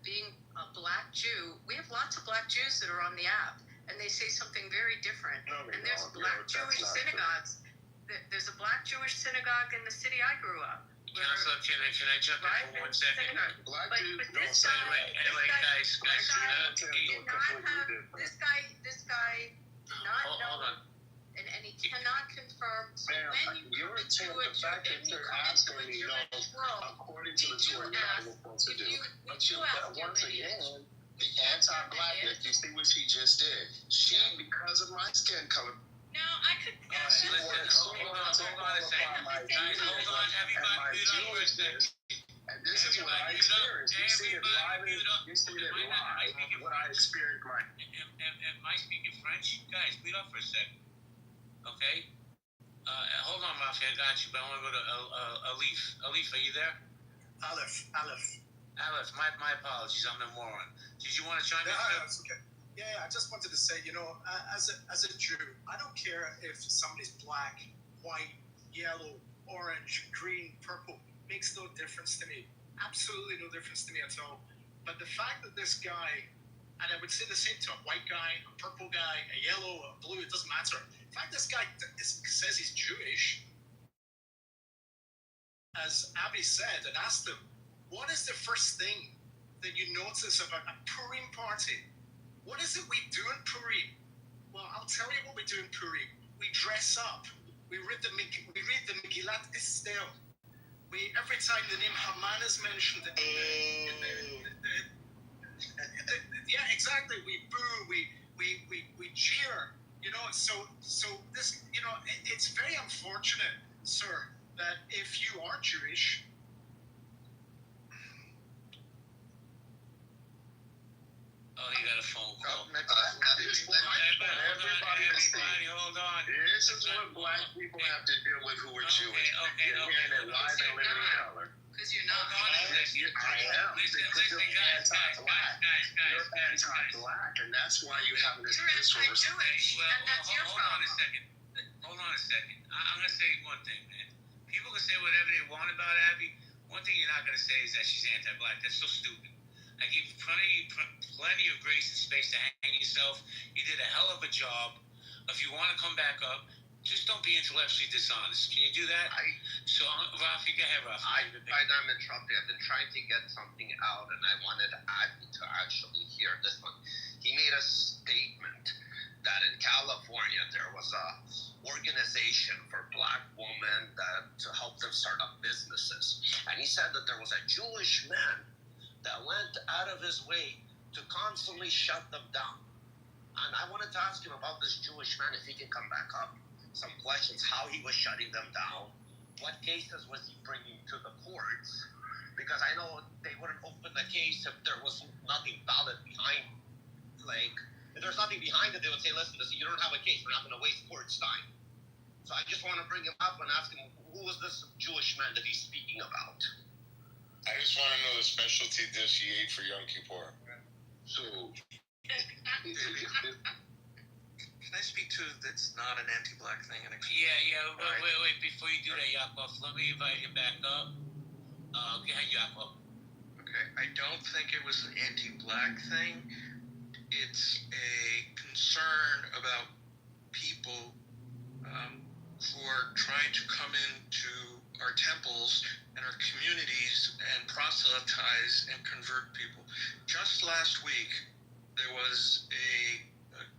being a black Jew, we have lots of black Jews that are on the app, and they say something very different. And there's black Jewish synagogues. There's a black Jewish synagogue in the city I grew up. Can I jump in for 1 second? But this guy did not know, and he cannot confirm. So when you come into a Jewish world, according to the Torah, you're supposed to do. But once again, the anti-blackness, you see what she just did. She, because of my skin color. No, I could. Listen, hold on a second. Guys, hold on. Everybody mute up for a second. And this is what I experienced. You see it live. You see it live. What I experienced. Am I speaking French? Guys, mute up for a second. Okay? Hold on, Rafi. I got you, but I want to go to Alif. Alif, are you there? Aleph. Aleph, my apologies. I'm the moron. Did you want to chime in? No, it's okay. Yeah, I just wanted to say, as a Jew, I don't care if somebody's black, white, yellow, orange, green, purple. Makes no difference to me. Absolutely no difference to me at all. But the fact that this guy, and I would say the same to a white guy, a purple guy, a yellow, a blue, it doesn't matter. The fact this guy says he's Jewish, as Abby said, and asked him, what is the first thing that you notice about a Purim party? What is it we do in Purim? Well, I'll tell you what we do in Purim. We dress up. We read the Megillat Esther. Every time the name Haman is mentioned, yeah, exactly. We boo. We cheer. You know. So this, you know, it's very unfortunate, sir, that if you are Jewish. Oh, you got a phone call. Everybody, hold on. This is what black people have to deal with who are Jewish. Okay. They're alive and living in color. Because you're not. I am. Listen, guys. You're anti-black, and that's why you have this You're anti-Jewish, Well, and that's your hold on a problem. second. I'm going to say one thing, man. People can say whatever they want about Abby. One thing you're not going to say is that she's anti-black. That's so stupid. I gave you plenty of grace and space to hang yourself. You did a hell of a job. If you want to come back up, just don't be intellectually dishonest. Can you do that? Rafi, go ahead, Rafi. I'm interrupting. I've been trying to get something out, and I wanted Abby to actually hear this one. He made a statement that in California there was a organization for black women to help them start up businesses. And he said that there was a Jewish man that went out of his way to constantly shut them down. And I wanted to ask him about this Jewish man, if he can come back up. Some questions, how he was shutting them down, what cases was he bringing to the courts, because I know they wouldn't open the case if there was nothing valid behind it. Like, if there's nothing behind it, they would say, listen, you don't have a case, we're not going to waste court's time. So I just want to bring him up and ask him, who is this Jewish man that he's speaking about? I just want to know the specialty dish he ate for Yom Kippur. So, can I speak to that's not an anti-black thing? Yeah. Wait. Before you do that, Yaakov, let me invite him back up. Go ahead, Yaakov. Okay, I don't think it was an anti-black thing. It's a concern about people who are trying to come into our temples and our communities and proselytize and convert people. Just last week, there was a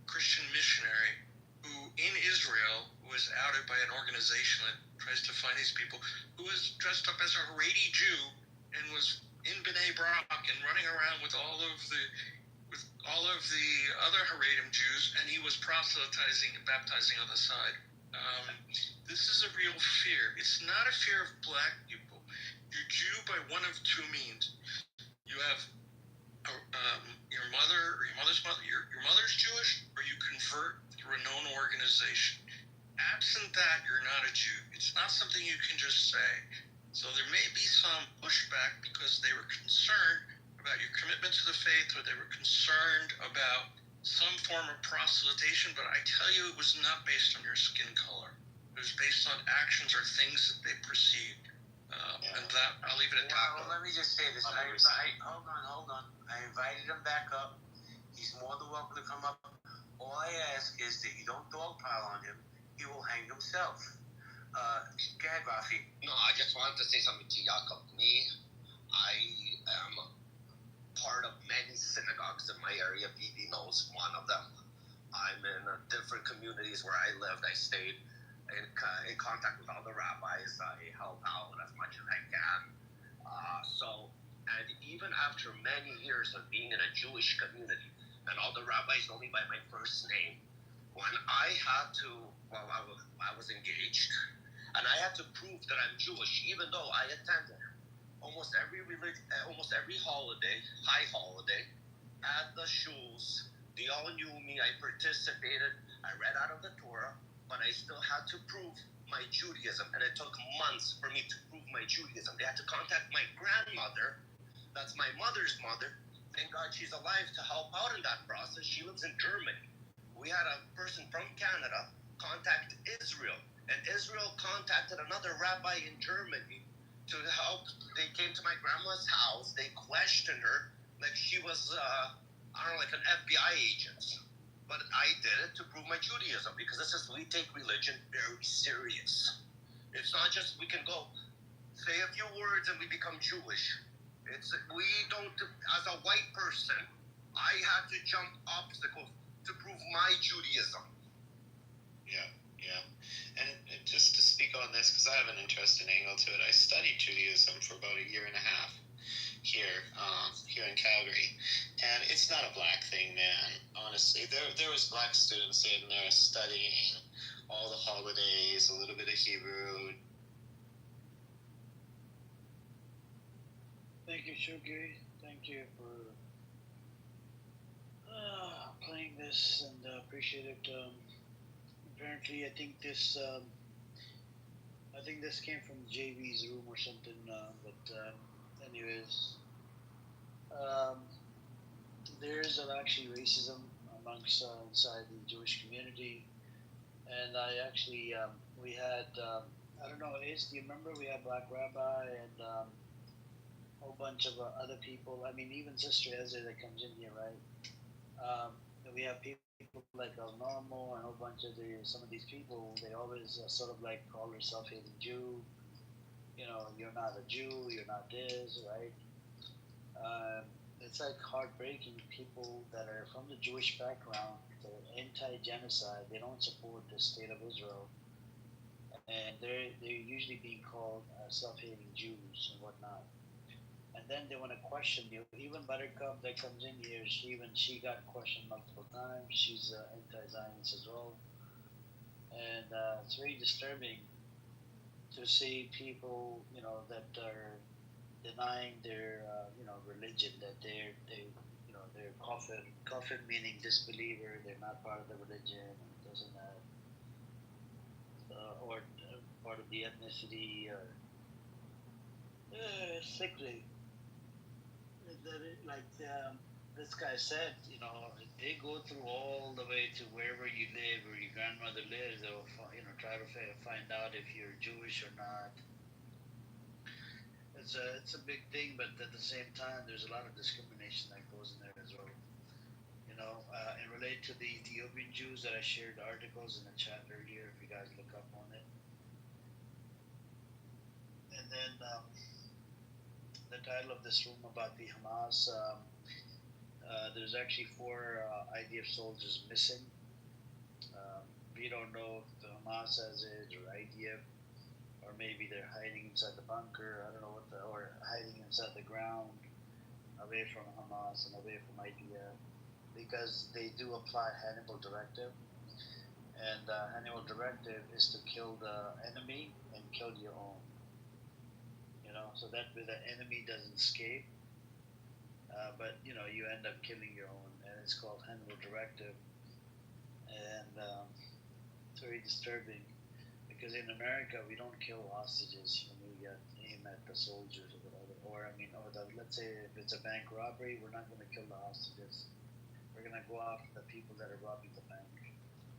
Christian missionary who, in Israel, was outed by an organization that tries to find these people, who was dressed up as a Haredi Jew and was in B'nai Brak and running around with all of the other Haredim Jews, and he was proselytizing and baptizing on the side. This is a real fear. It's not a fear of black people. You're Jew by one of two means. You have your mother's Jewish, or you convert through a known organization. Absent that, you're not a Jew. It's not something you can just say. So there may be some pushback because they were concerned about your commitment to the faith, or they were concerned about some form of proselytation, but I tell you, it was not based on your skin color. It was based on actions or things that they perceived. And that, I'll leave it at that. Well, let me just say this. Hold on. I invited him back up. He's more than welcome to come up. All I ask is that you don't dogpile on him. He will hang himself. Go ahead, Rafi. No, I just wanted to say something to Jacob. I am part of many synagogues in my area. Vivi knows one of them. I'm in different communities where I lived. I stayed in contact with all the rabbis. I help out as much as I can. And even after many years of being in a Jewish community, and all the rabbis know me by my first name, when I had to, I was engaged, and I had to prove that I'm Jewish, even though I attended almost every holiday, high holiday, at the shuls. They all knew me. I participated. I read out of the Torah, but I still had to prove my Judaism, and it took months for me to prove my Judaism. They had to contact my grandmother. That's my mother's mother. Thank God she's alive to help out in that process. She lives in Germany. We had a person from Canada contact Israel, and Israel contacted another rabbi in Germany to help. They came to my grandma's house. They questioned her like she was, like an FBI agent. But I did it to prove my Judaism, because we take religion very serious. It's not just we can go say a few words and we become Jewish. We don't, as a white person, I had to jump obstacles to prove my Judaism. Yeah, yeah. And just to speak on this, because I have an interesting angle to it, I studied Judaism for about a year and a half here in Calgary, and it's not a black thing, man. Honestly, there was black students in there studying all the holidays, a little bit of Hebrew. Thank you, Shuki. Thank you for playing this, and appreciate it. Apparently, I think this came from JV's room or something. Anyways, um, there is actually racism amongst inside the Jewish community, and I actually we had I don't know, Ace, do you remember we had Black Rabbi and a whole bunch of other people? I mean, even Sister Ezra that comes in here, right? We have people like El Normo and a whole bunch of some of these people. They always sort of like call themselves self-hating Jew. You know, you're not a Jew. You're not this, right? It's like heartbreaking. People that are from the Jewish background, they're anti-genocide. They don't support the state of Israel, and they're usually being called self-hating Jews and whatnot. And then they want to question you. Even Buttercup that comes in here, she got questioned multiple times. She's anti-Zionist as well, and it's very disturbing to see people, you know, that are denying their, religion. That they're kafir meaning disbeliever. They're not part of the religion. Doesn't have, or part of the ethnicity. Or sickly. This guy said, you know, they go through all the way to wherever you live or your grandmother lives. They'll, try to find out if you're Jewish or not. It's a big thing, but at the same time, there's a lot of discrimination that goes in there as well. You know, and relate to the Ethiopian Jews that I shared articles in the chat earlier. If you guys look up on it, and then the title of this room about the Hamas. There's actually 4 IDF soldiers missing. We don't know if the Hamas has it or IDF, or maybe they're hiding inside the bunker. I don't know or hiding inside the ground, away from Hamas and away from IDF, because they do apply Hannibal Directive, and Hannibal Directive is to kill the enemy and kill your own. You know, so that way the enemy doesn't escape. But you end up killing your own, and it's called Hannibal Directive, and it's very disturbing because in America we don't kill hostages when we aim at the soldiers or whatever. Let's say if it's a bank robbery, we're not going to kill the hostages. We're going to go after the people that are robbing the bank.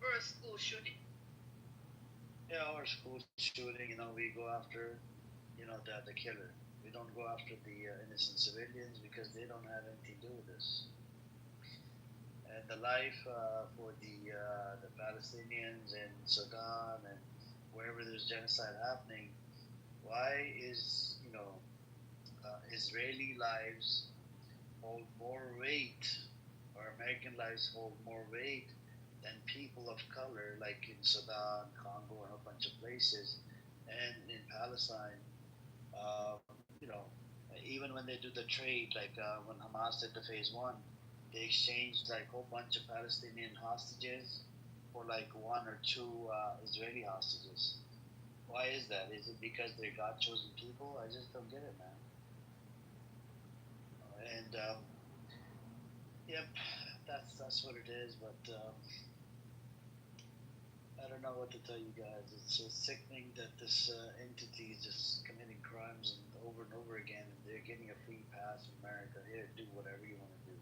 Or a school shooting. Yeah, or school shooting. We go after, the killer. We don't go after the innocent civilians because they don't have anything to do with this. And the life for the Palestinians in Sudan and wherever there's genocide happening, why is Israeli lives hold more weight, or American lives hold more weight than people of color, like in Sudan, Congo, and a bunch of places, and in Palestine. Um, you know, Even when they do the trade, like when Hamas did the phase 1, they exchanged like a whole bunch of Palestinian hostages for like 1 or 2 Israeli hostages. Why is that? Is it because they're God chosen people? I just don't get it, man. And yep, that's what it is. But I don't know what to tell you guys. It's so sickening that this entity is just committing crimes and over again, and they're getting a free pass in America. Here, do whatever you want to do.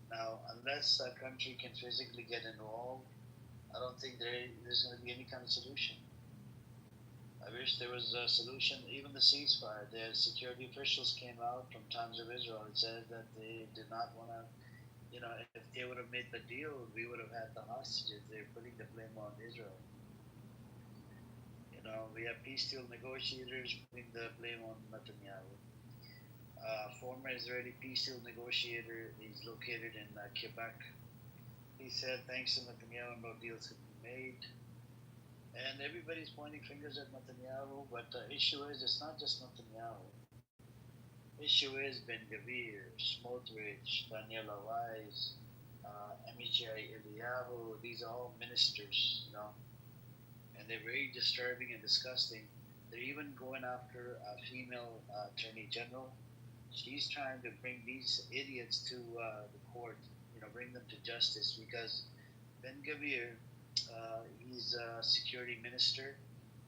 Now, unless a country can physically get involved, I don't think there's going to be any kind of solution. I wish there was a solution. Even the ceasefire, the security officials came out from Times of Israel and said that they did not want to, if they would have made the deal, we would have had the hostages. They're putting the blame on Israel. We have peace deal negotiators putting the blame on Netanyahu. former Israeli peace deal negotiator. He's located in Quebec. He said thanks to Netanyahu, no deals have been made. And everybody's pointing fingers at Netanyahu, but the issue is it's not just Netanyahu. Issue is Ben Gavir, Smotrich, Daniela Wise, Amichai Eliyahu. These are all ministers, and they're very disturbing and disgusting. They're even going after a female attorney general. She's trying to bring these idiots to the court, bring them to justice because Ben Gavir, he's a security minister.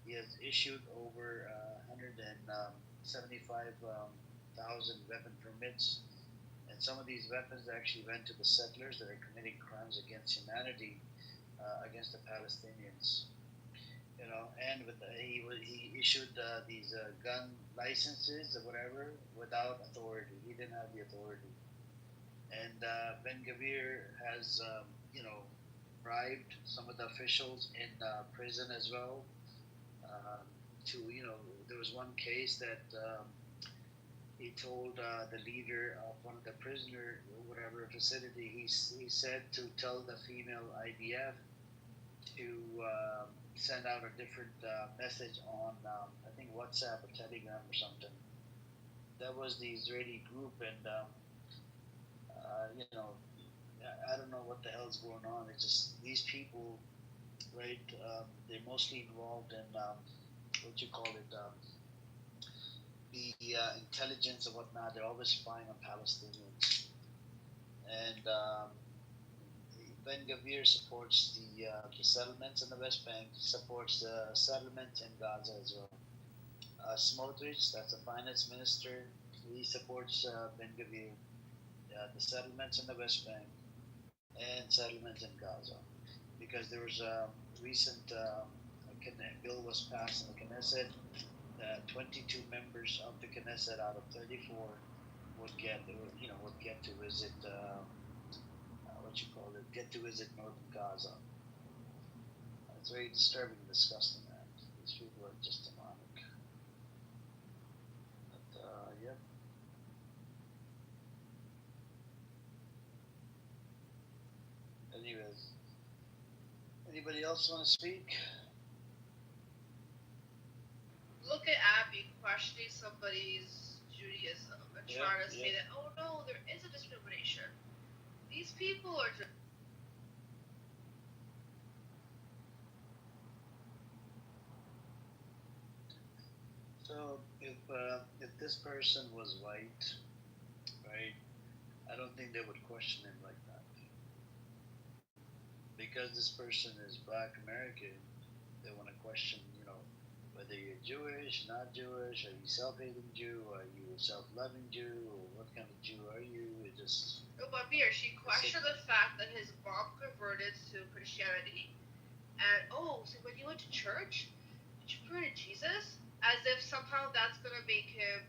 He has issued over 175,000 weapon permits, and some of these weapons actually went to the settlers that are committing crimes against humanity, against the Palestinians. And he issued these gun licenses or whatever without authority. He didn't have the authority. And Ben Gavir has, bribed some of the officials in prison as well. There was one case that he told the leader of one of the prisoner, whatever facility, he said to tell the female IDF to send out a different message on, I think, WhatsApp or Telegram or something. That was the Israeli group, and I don't know what the hell's going on. It's just these people, right? They're mostly involved in what you call it, the intelligence and whatnot. They're always spying on Palestinians, and Ben Gavir supports the settlements in the West Bank. Supports the settlements in Gaza as well. Smotrich, that's the finance minister. He supports Ben Gavir, the settlements in the West Bank and settlements in Gaza, because there was a recent bill was passed in the Knesset that 22 members of the Knesset out of 34 would get to visit get to visit northern Gaza. It's very disturbing and disgusting, man. These people are just demonic. But yep. Anyways, anybody else want to speak? Look at Abby questioning somebody's Judaism and trying to say that, oh no, there is a discrimination. These people are just. So if this person was white, right, I don't think they would question him like that. Because this person is Black American, they want to question, whether you're Jewish, not Jewish, are you self-hating Jew, are you a self-loving Jew, or what kind of Jew are you? It just. No, but Beer, she questioned the fact that his mom converted to Christianity, and so when you went to church, did you pray to Jesus? As if somehow that's gonna make him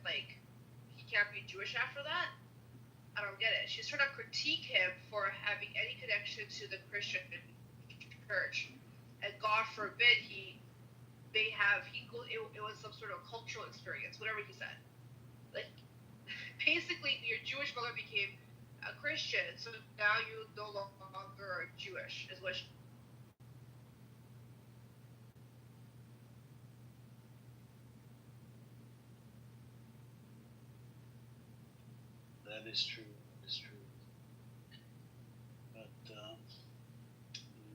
he can't be Jewish after that. I don't get it. She's trying to critique him for having any connection to the Christian church, and God forbid it was some sort of cultural experience, whatever he said. Basically, your Jewish mother became a Christian, so now you no longer are Jewish, is what she. That is true. That is true. But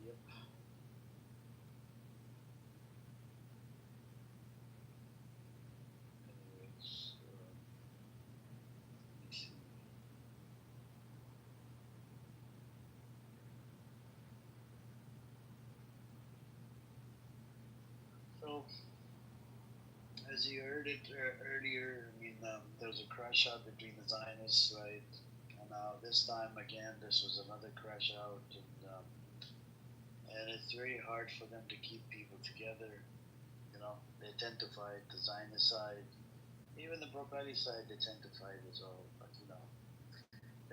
yep. Anyways, let me see. So, as you heard it earlier, there was a crash out between the Zionists, right? And now this time again, this was another crash out, and it's very hard for them to keep people together. They tend to fight the Zionist side, even the pro-Palestine side. They tend to fight as well, but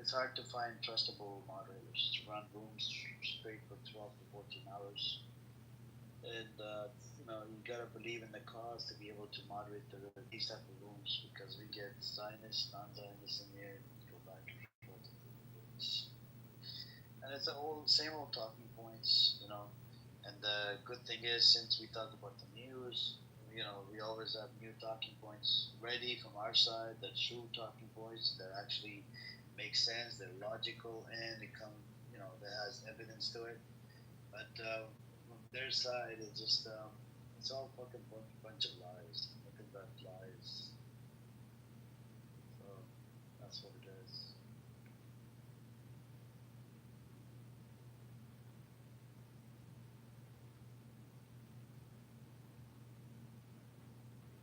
it's hard to find trustable moderators to run rooms straight for 12 to 14 hours. And you gotta believe in the cause to be able to moderate these type of rooms because we get Zionists, non-Zionists in here, and go back and forth. And it's the same old talking points. And the good thing is, since we talk about the news, we always have new talking points ready from our side. The true talking points that actually make sense, they're logical, and that has evidence to it. But from their side, it's all fucking bunch of lies, nothing but lies. So that's what it is.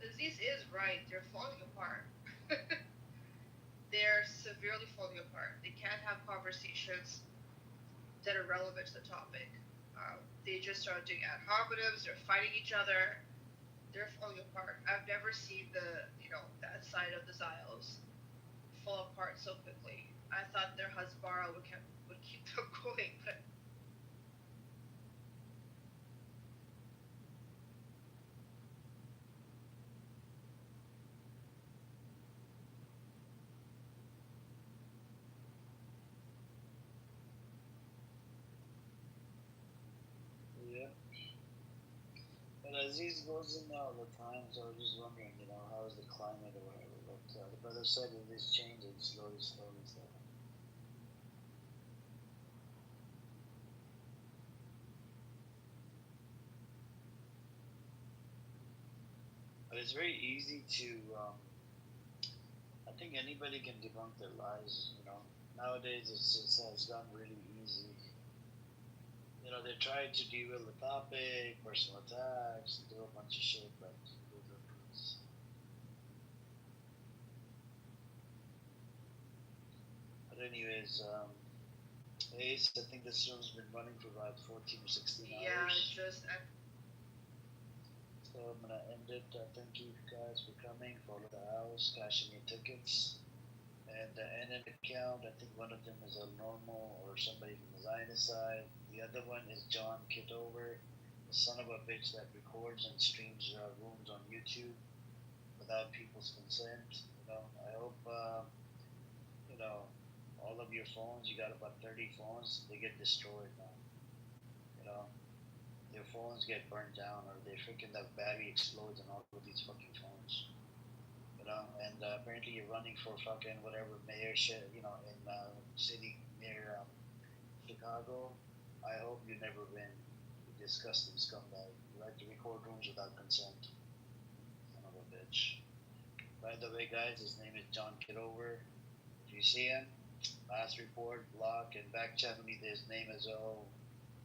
Aziz is right. They're falling apart. They're severely falling apart. They can't have conversations that are relevant to the topic. They just start doing ad hominems. They're fighting each other. They're falling apart. I've never seen that side of the Zios fall apart so quickly. I thought their Hasbara would keep them going, but Yeah. But Aziz goes in all the time, so I was just wondering, how is the climate or whatever. But the brother said it is changing slowly, slowly, slowly. But it's very easy to. I think anybody can debunk their lies. Nowadays, it has gotten really easy. They're trying to derail the topic, personal attacks, do a bunch of shit, but anyways, Ace, I think this room's been running for about 14 or 16 hours. So I'm gonna end it. Thank you guys for coming. Follow the house, cash in your tickets. And the NN account, I think one of them is a normal or somebody from the Zionist side. The other one is John Kitover, the son of a bitch that records and streams rooms on YouTube without people's consent. I hope all of your phones. You got about 30 phones. They get destroyed now. Their phones get burned down, or they freaking the battery explodes on all of these fucking phones. And apparently you're running for fucking whatever mayor shit, in city near Chicago. I hope you never win. You disgusting scumbag. You like to record rooms without consent. Son of a bitch. By the way, guys, his name is John Kitover. If you see him, last report, block, and back channel me his name as well.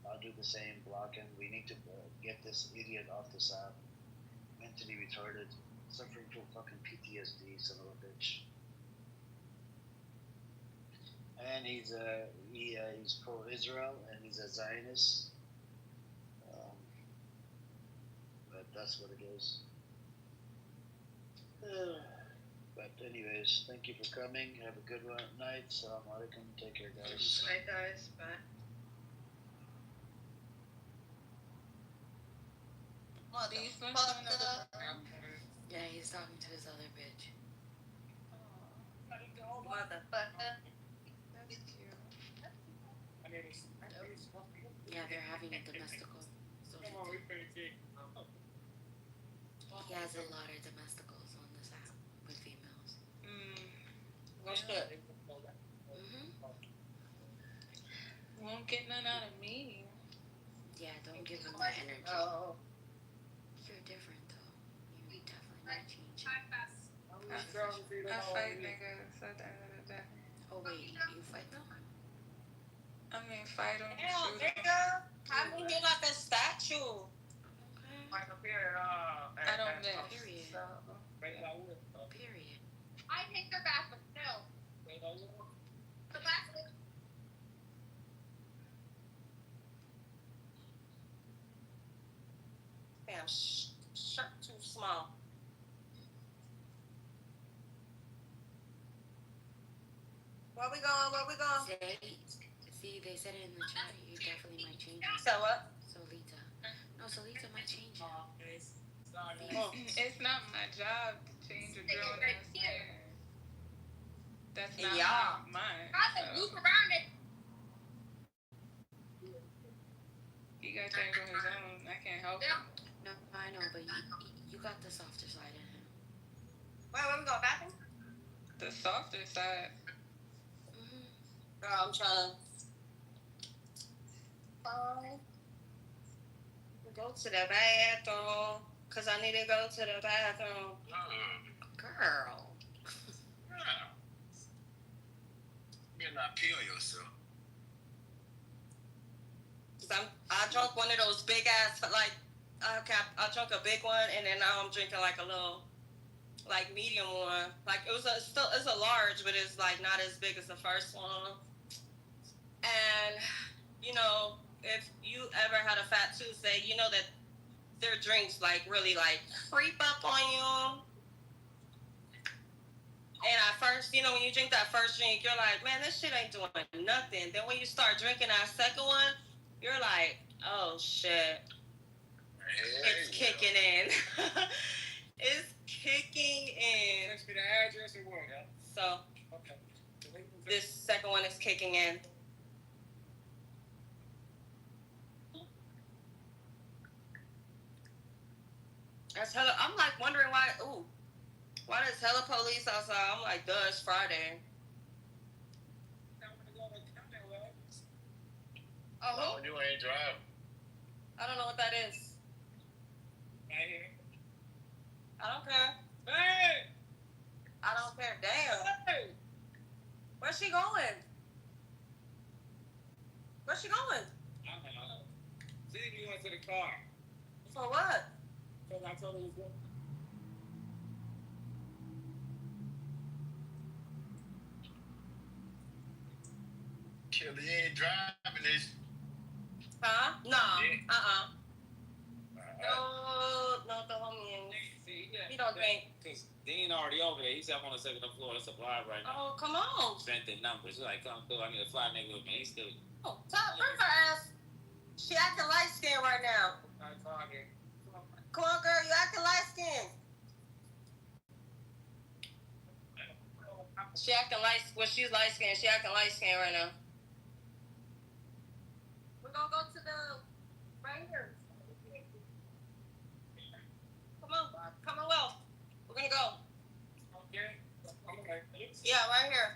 I'll do the same, block him. We need to get this idiot off this app. Mentally retarded, suffering from fucking PTSD, son of a bitch. And he's pro-Israel, and he's a Zionist. But that's what it is. But anyways, thank you for coming. Have a good night. Salam alaikum. Take care, guys. Bye, guys. Bye. Yeah, he's talking to his other bitch. Motherfucker. Yeah, they're having a domestical. He has a lot of domesticals on this app with females. What's that? Won't get none out of me. Yeah, don't give him that energy. Oh. You're different though. You definitely not changing. I fight niggas at the end of the day. Oh wait, you fight them? I mean, fight them. Damn, nigga. How do you like a statue? I don't miss. Period. So. Period. I take their back, but still. The back. Damn, shirt too small. Where we going? See, they said it in the chat. You definitely might change it. So what? So Lita, No, so Lisa might change it. It's not my job to change a grown ass man. That's not mine. So. He got things on his own. I can't help him. No, I know, but you got the softer side in him. Wait, where we going? Bathroom? The softer side. Girl, I'm trying to go to the bathroom. Because I need to go to the bathroom. Girl. You're not peeling yourself. I drunk one of those big ass, like, I drunk a big one, and then now I'm drinking like a little, like, medium one. Like, it's a large, but it's like not as big as the first one. And, you know, if you ever had a Fat Tuesday, you know that their drinks like really like creep up on you. And at first, you know, when you drink that first drink, you're like, man, this shit ain't doing nothing. Then when you start drinking that second one, you're like, oh shit. It's kicking in. It's kicking in. Text me the address or what? So, Okay. this second one is kicking in. That's hella. I'm like wondering why there's hella police outside? I'm like, duh, it's Friday. Oh, You ain't driving. I don't know what that is. Right here. I don't care. Hey! I don't care. Damn. Hey! Where's she going? Where's she going? I don't know. See if you went to the car. For what? Because I told her you was going. Kelly ain't driving this. Huh? No. Yeah. No, don't let me in. See, He don't drink. Because Dean already over there. He's up on the second floor. It's a live right now. Oh, come on. Sent the numbers. He's like, come through. I need a fly nigga with me. He's still. Oh, bring her ass. She acting light skinned right now. Come on, girl. You acting light skinned. She acting light. Well, she's light skinned. She acting light skinned right now. We're gonna go to the right here. Come on, well. We're gonna go. Okay. Yeah, right here.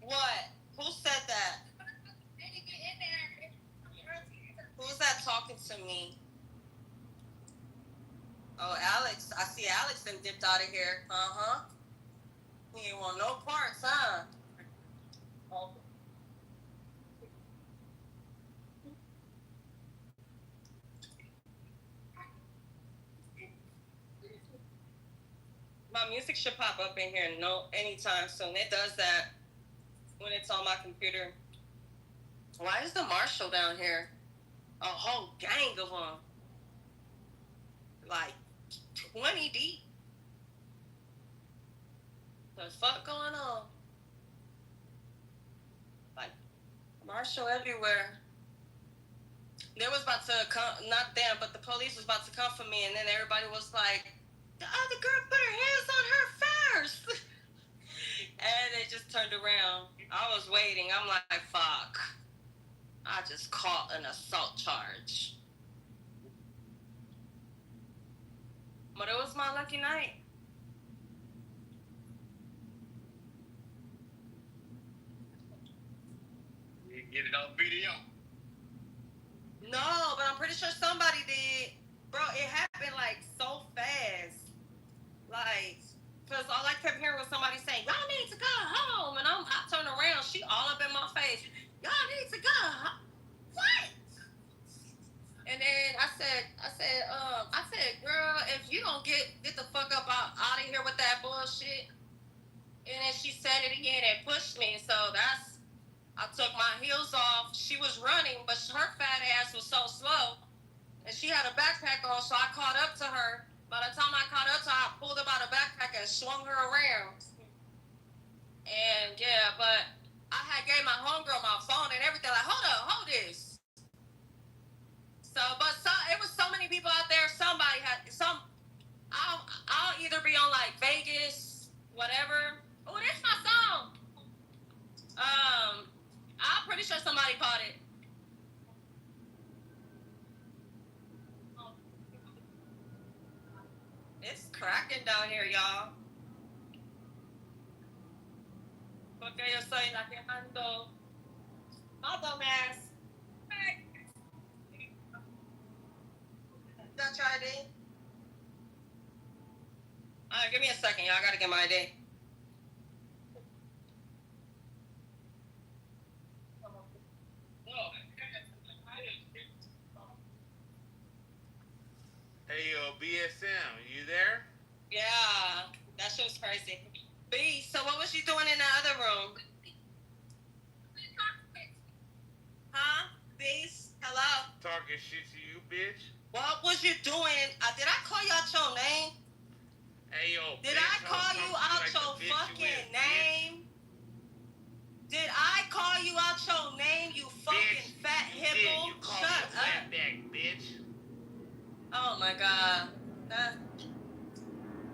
What? Who said that? Who's that talking to me? Oh, Alex. I see Alex then dipped out of here. Uh-huh. He ain't want no parts, huh? My music should pop up in here anytime soon. It does that when it's on my computer. Why is the marshal down here? A whole gang of them. Like 20 deep. The fuck going on? Like marshal everywhere. They was about to come, not them, but the police was about to come for me, and then everybody was like, the other girl put her hands on her first. And they just turned around. I was waiting. I'm like, fuck. I just caught an assault charge. But it was my lucky night. You get it on video. No, but I'm pretty sure somebody did. Bro, it happened like so fast. Like, because all I kept hearing was somebody saying, y'all need to go home. And I turned around. She all up in my face. Y'all need to go home. What? And then I said, girl, if you don't get the fuck up out of here with that bullshit. And then she said it again and pushed me. So I took my heels off. She was running, but her fat ass was so slow. And she had a backpack on, so I caught up to her. By the time I caught up to her, I pulled up out of the backpack and swung her around. And yeah, but I had gave my homegirl my phone and everything. Like, hold this. It was so many people out there. Somebody had some. I'll either be on like Vegas, whatever. Oh, that's my song. I'm pretty sure somebody caught it. It's cracking down here, y'all. Porque yo soy la que mando. My dumbass. Y'all try it? Give me a second, y'all. I gotta get my ID. Hey, yo, BSM, you there? Yeah, that shit was crazy. B, so what was you doing in the other room? Huh? Beast? Hello? Talking shit to you, bitch. What was you doing? Did I call you out your name? Hey, yo, Did I call you out your fucking name? Did I call you out your name, you fucking fat hippo? Shut up. Bitch. Oh my god.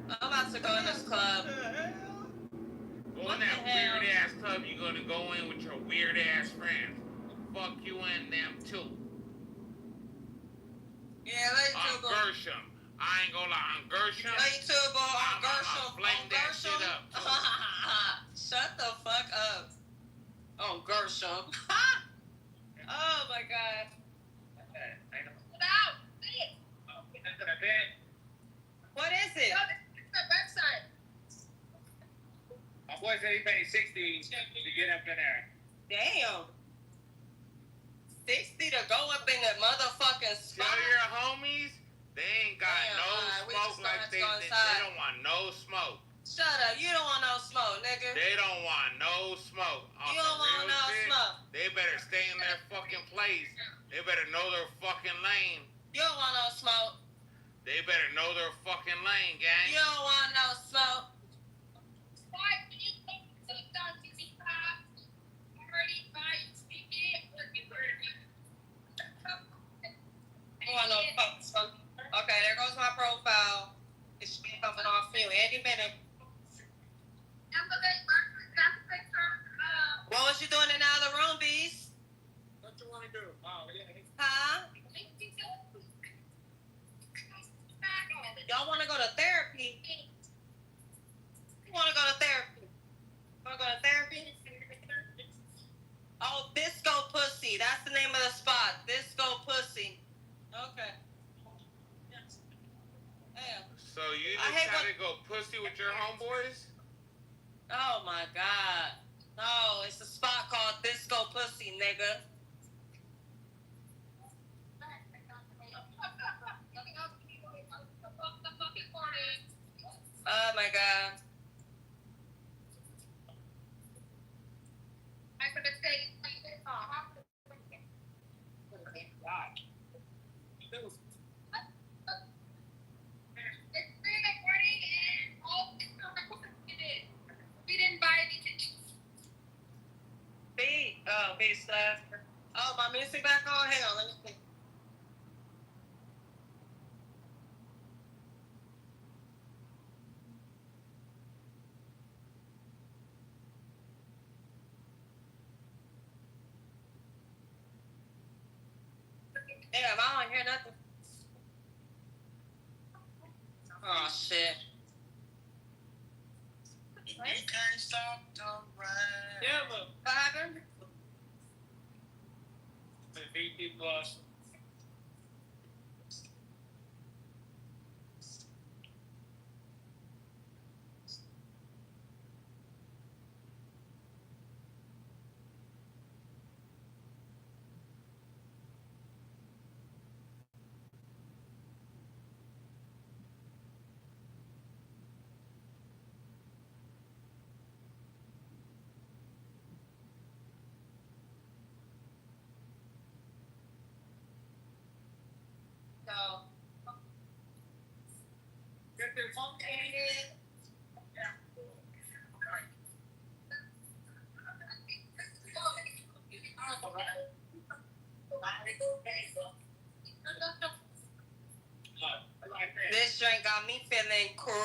I'm about to go in this club. Go in that weird ass club you're gonna go in with your weird ass friends. Fuck you and them too. Yeah, later, on Gershom. I ain't gonna lie, on Gershom. Later, on Gershom. Flame that shit up. Shut the fuck up. On Gershom. Oh my god. Get out. What is it? The website. My boy said he paid $60 to get up in there. Damn. 60 to go up in the motherfucking spot. Tell your homies they ain't got smoke like they don't want no smoke. Shut up. You don't want no smoke, nigga. They don't want no smoke. You don't want no smoke. They better stay in their fucking place. They better know their fucking lane. You don't want no smoke. They better know their fucking lane, gang. You don't want no smoke. Okay, there goes my profile. It should be coming off you any minute. What was you doing in the other room, Beast? What you want to do? Huh? Y'all want to go to therapy? You want to go to therapy? Want to go to therapy? Oh, Disco Pussy. That's the name of the spot. Disco Pussy. Okay. Damn. So you decided to go pussy with your homeboys? Oh my god. No, it's a spot called Disco Pussy, nigga. Oh my god. Oh, my music back on? Hang on, let me see. Damn, I don't hear nothing. Oh, shit. You can't stop the rain. Yeah, but what happened? The VP Plus. So, get the phone in. drink got me feeling crazy.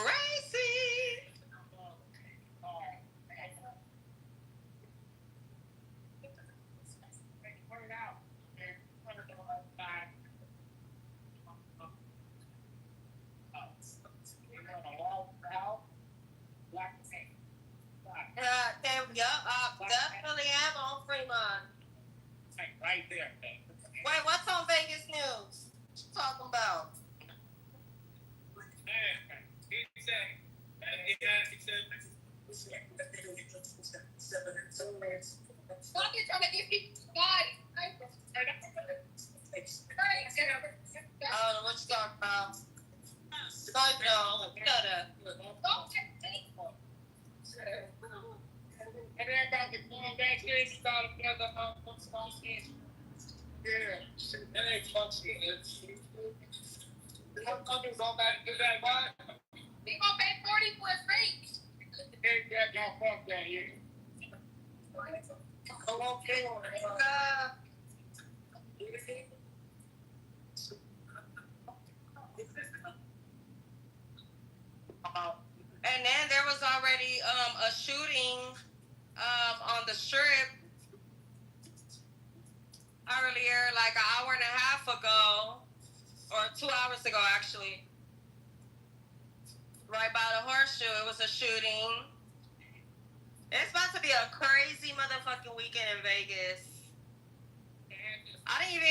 Definitely am on Fremont. Right there. Wait, what's on Vegas News? What you talking about? Oh, what you talking about? No, shut up. And then about the going back here, you got another yeah, that ain't fucking it. I'm just going back to that one. We gonna pay 40 for a drink. Ain't that y'all fuck that here? Come on, and then there was already a shooting on the strip earlier, like an hour and a half ago, or 2 hours ago actually, right by the horseshoe. It was a shooting. It's about to be a crazy motherfucking weekend in Vegas. I didn't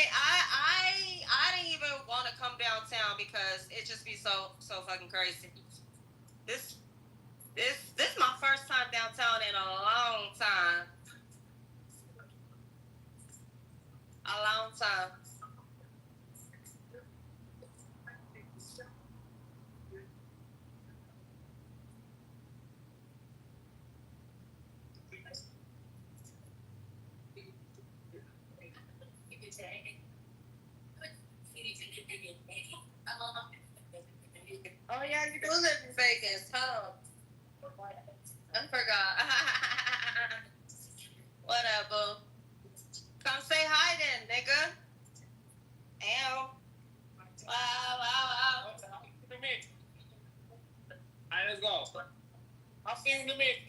even want to come downtown because it just be so fucking crazy. This my first time downtown in a long time. A long time. Oh yeah, you do live in Vegas, huh? I forgot. Whatever. Come say hi then, nigga. Ow. Wow. Alright, let's go. I'll see you in a minute.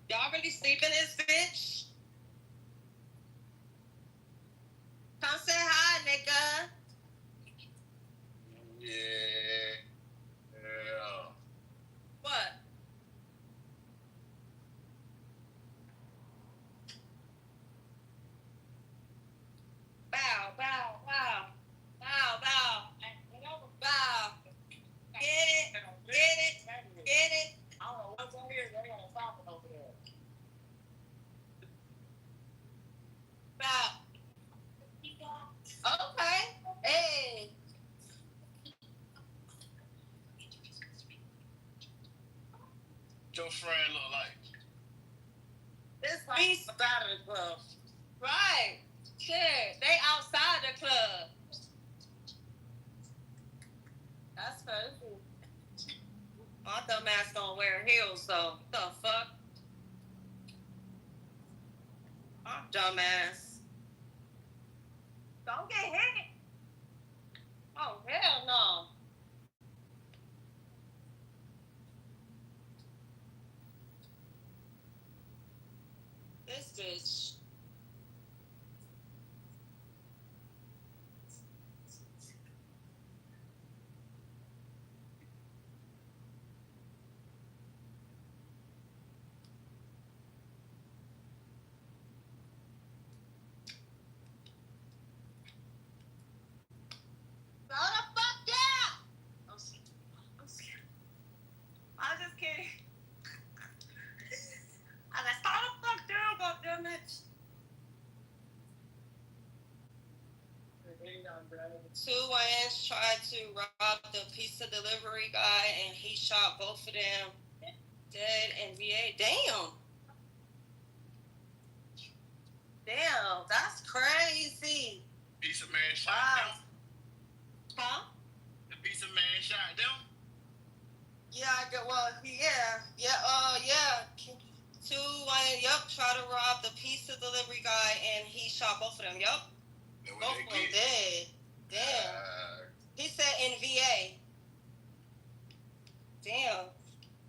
Y'all really sleep in this bitch? Come say hi, nigga. Yeah. What? Bow. Get it. I don't know what's on here. They got a stopping over there. Bow. Okay. Hey. Your friend look like. This beast out of the club. Right. Shit. They outside the club. That's crazy. My dumb ass don't wear heels, so the fuck? I'm dumbass. Don't get hit. Oh, hell no. This bitch. Go the fuck down. I'm scared. I'm just kidding. I said, go the fuck down, goddammit. Two YNs tried to rob the pizza delivery guy and he shot both of them dead in VA. Damn, that's crazy. man shot Wow. them. Huh? The pizza man shot them. Yeah, try to rob the pizza delivery guy, and he shot both of them. Yup. Both of them dead. Damn. He said in VA. Damn.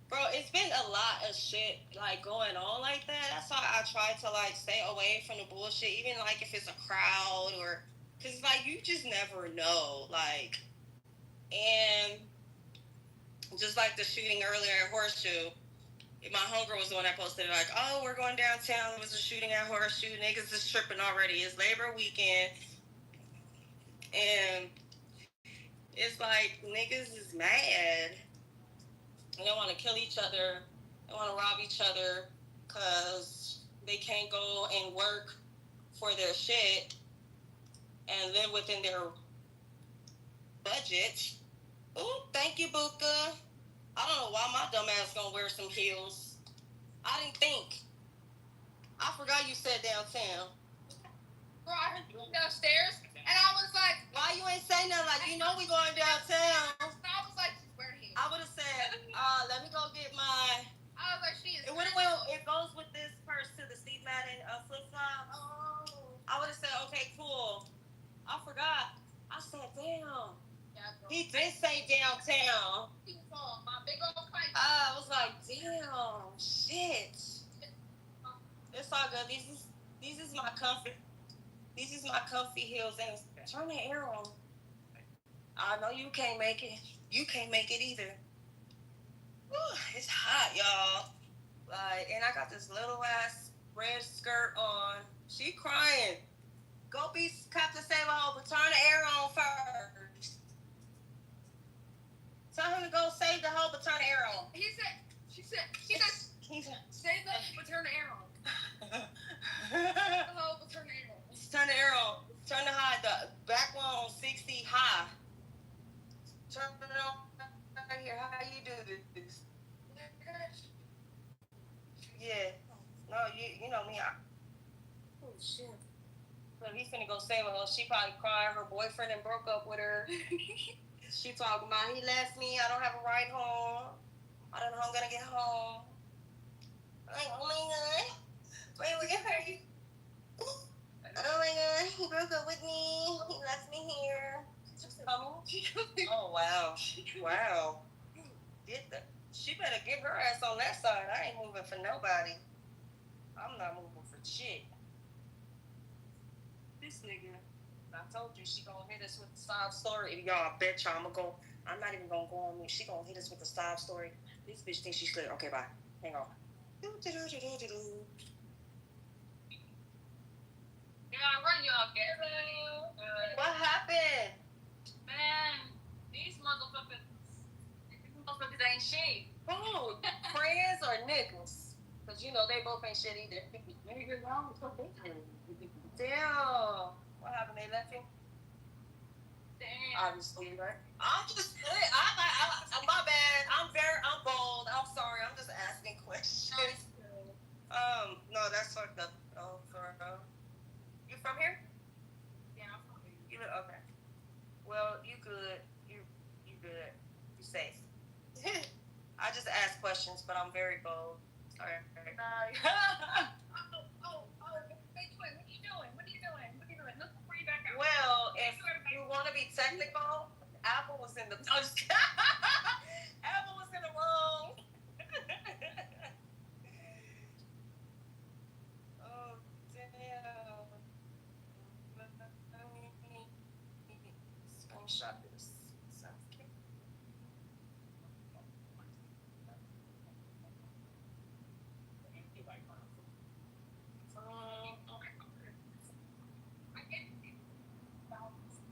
Bro, it's been a lot of shit, like, going on like that. That's why I try to, like, stay away from the bullshit, even, like, if it's a crowd or... Because, like, you just never know, like... And just like the shooting earlier at Horseshoe, my homegirl was the one that posted it, like, oh, we're going downtown. There was a shooting at Horseshoe. Niggas is tripping already. It's Labor weekend. And it's like, niggas is mad. And they want to kill each other. They want to rob each other because they can't go and work for their shit and live within their budget. Ooh, thank you, Buka. I don't know why my dumb ass gonna wear some heels. I didn't think. I forgot you said downtown. Bro, I heard you downstairs, and I was like, why you ain't say nothing? Like, you know we going downtown. I was like, she's wearing heels. I would have said, let me go get my... I was like, she is. It goes with this purse to the Steve Madden flip-flops. Oh. I would have said, okay, cool. I forgot. I said, damn. Yeah, he did say downtown. He saw my big old fight. I was like, damn, shit. It's all good. These is my comfy. These is my comfy heels, and turn the air on. I know you can't make it. You can't make it either. Whew, it's hot, y'all. Like, and I got this little ass red skirt on. She crying. Go be Captain Save-A-Ho, but turn the air on first. Tell him to go save the hoe, but turn the air on. She said, save the, but turn the air on. The hoe, but turn the air on. Turn the air on. Turn the high, the back one on 60 high. Turn it on right here. How you do this? Yeah. No, you know me. Oh, shit. So he's finna go save her. She probably crying. Her boyfriend and broke up with her. She talking about, he left me. I don't have a ride home. I don't know how I'm gonna get home. Like, oh my God. Wait, look at her. Oh my God. He broke up with me. He left me here. Oh, wow. Wow. She better get her ass on that side. I ain't moving for nobody. I'm not moving for shit. This nigga, I told you she gonna hit us with the sob story. Y'all, I bet y'all I'm not even gonna go on mute. She gonna hit us with the sob story. This bitch thinks she's slick. Okay, bye. Hang on. Yeah, run y'all, Hello. What happened? Man, these motherfuckers ain't shit. Who? Friends or niggas? Because you know they both ain't shit either. Damn. What happened? They left you? Damn. Obviously, right? I'm just, my bad. I'm bold. I'm sorry. I'm just asking questions. No, that's fucked up. Oh, for real. You from here? Yeah, I'm from here. You live, okay. Well, you good. You good. You safe. I just ask questions, but I'm very bold. All right. What are you doing? Look before you back out. Well, if you want to be technical, Apple was in the Apple was in the wrong. Oh damn! Let me screenshot this. Sounds cute.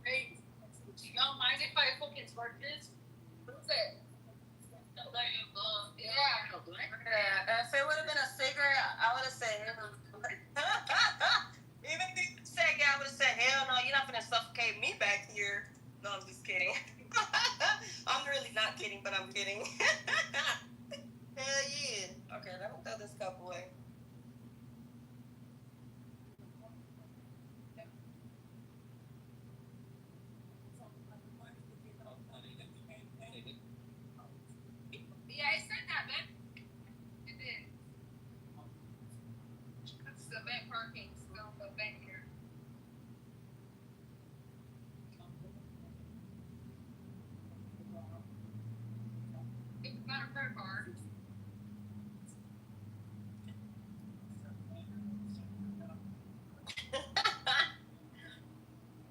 Hey, you don't mind if I fucking spark this? What's it? Yeah, if it would have been a cigarette, I would have said hell. Even if you said yeah, I would have said hell no, you're not gonna suffocate me back here. No, I'm just kidding. I'm really not kidding, but I'm kidding. Hell yeah. Okay, let me throw this cup away.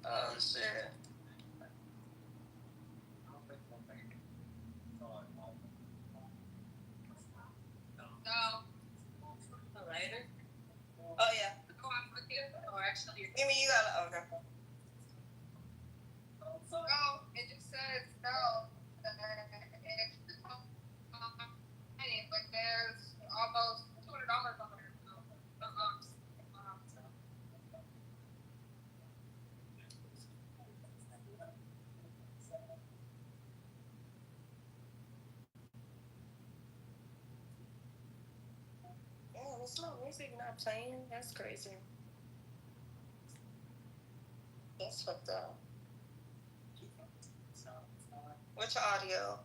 Oh shit. No. Later. Oh yeah. Go on with you. Oh, actually. Give me you got okay. No, it just says no. But there's almost $200 on there. Damn, it's my music not playing. That's crazy. That's fucked up. Which audio?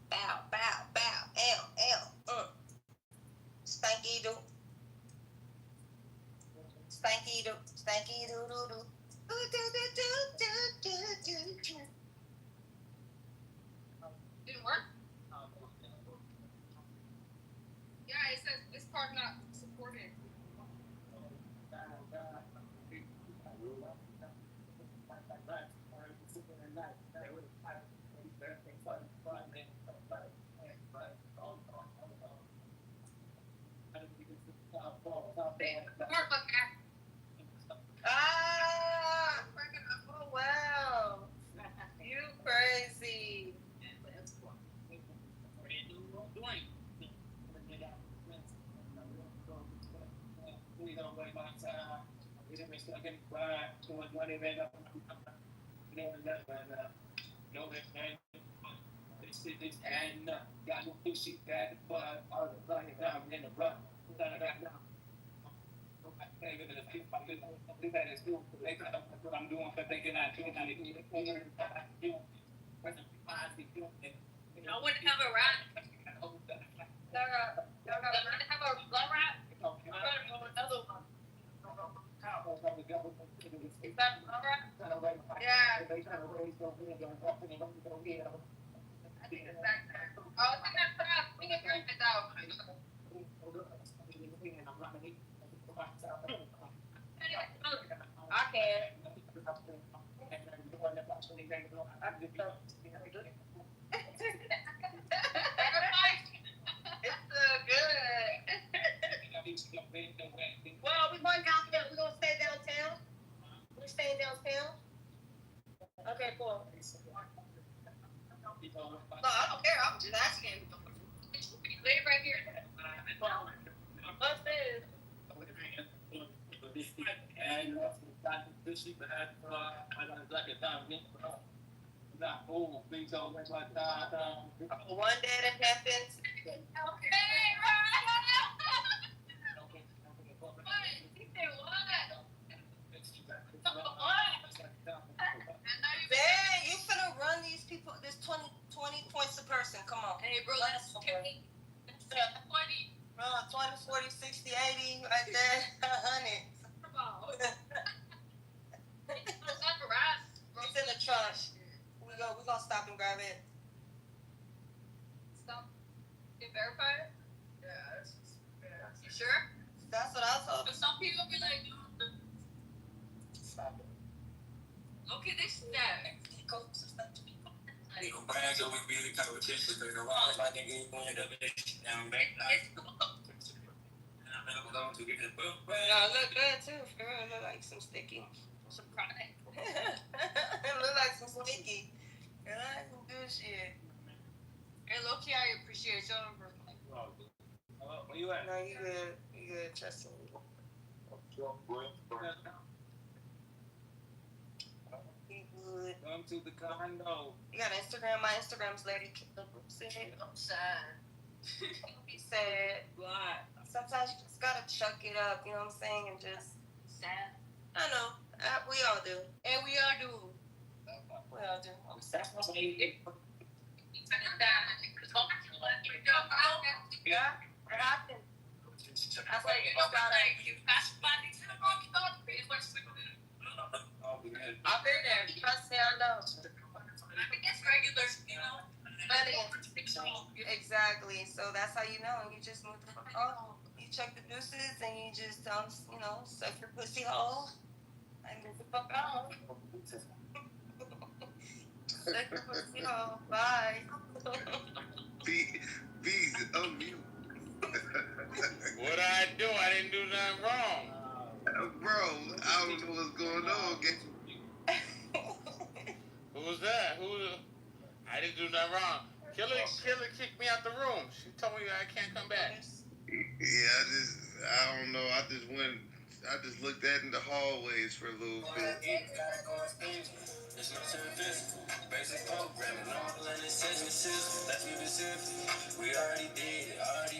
Bow, bow, bow, stanky doo. Stanky doo, stanky doo doo doo. Didn't work? Yeah, it says this part not supported. Ah! Oh wow! You crazy. I wouldn't have a rap. Y'all have a blow rap? Another one. Is that a blow rap? Yeah. I think it's back there. Oh, I think that's crap. We can hear it though. I can. It's good. Well, we're going downtown. We're gonna stay downtown. We're staying downtown. Okay, cool. No, I don't care. I'm just asking. Lay right here. What's this? One day that happens. Okay, Dang, you finna run these people. There's 20 points a person. Come on. Hey, bro, that's 20. 20, 40, 60, 80, right there. 100. It's in the trash. We're gonna stop and grab it. Stop. You verify it? Yeah. You sure? That's what I thought. But some people be like, stop it. Okay, they snap. Look good too. For real, it look like some sticky. Some product. It look like some sticky. It look like some good shit. Hey, low-key, I appreciate y'all. Where you at? No, you good. You good. Trust me. Come to the condo. You got Instagram? My Instagram's Lady Kitover. I'm sad. Don't be sad. Why? Sometimes you just gotta chuck it up, you know what I'm saying? And just sad. I know. We all do. And we all do. Yeah, what happened? I said, you know what? I've been there. Trust me, I know. Exactly. So that's how you know. You just move the fuck on. You check the deuces and you just suck your pussy hole and move the fuck on. Suck your pussy hole. Bye. Bees, unmute. What I do? I didn't do nothing wrong. Bro, I don't know what's going on. Who was that? I didn't do nothing wrong. Killer kicked me out the room. She told me I can't come back. Yeah, I don't know. I just looked at in the hallways for a little bit.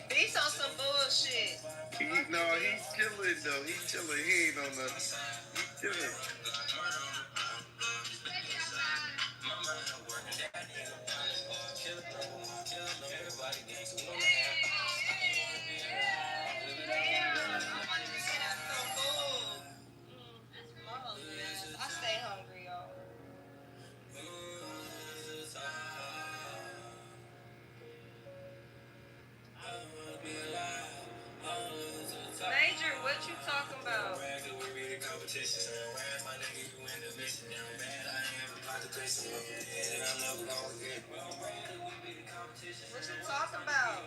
He's on some bullshit. He's chilling though. He's chilling. He ain't on the. He's chilling. I stay hungry, y'all. Major, what you talking about? What you talking about?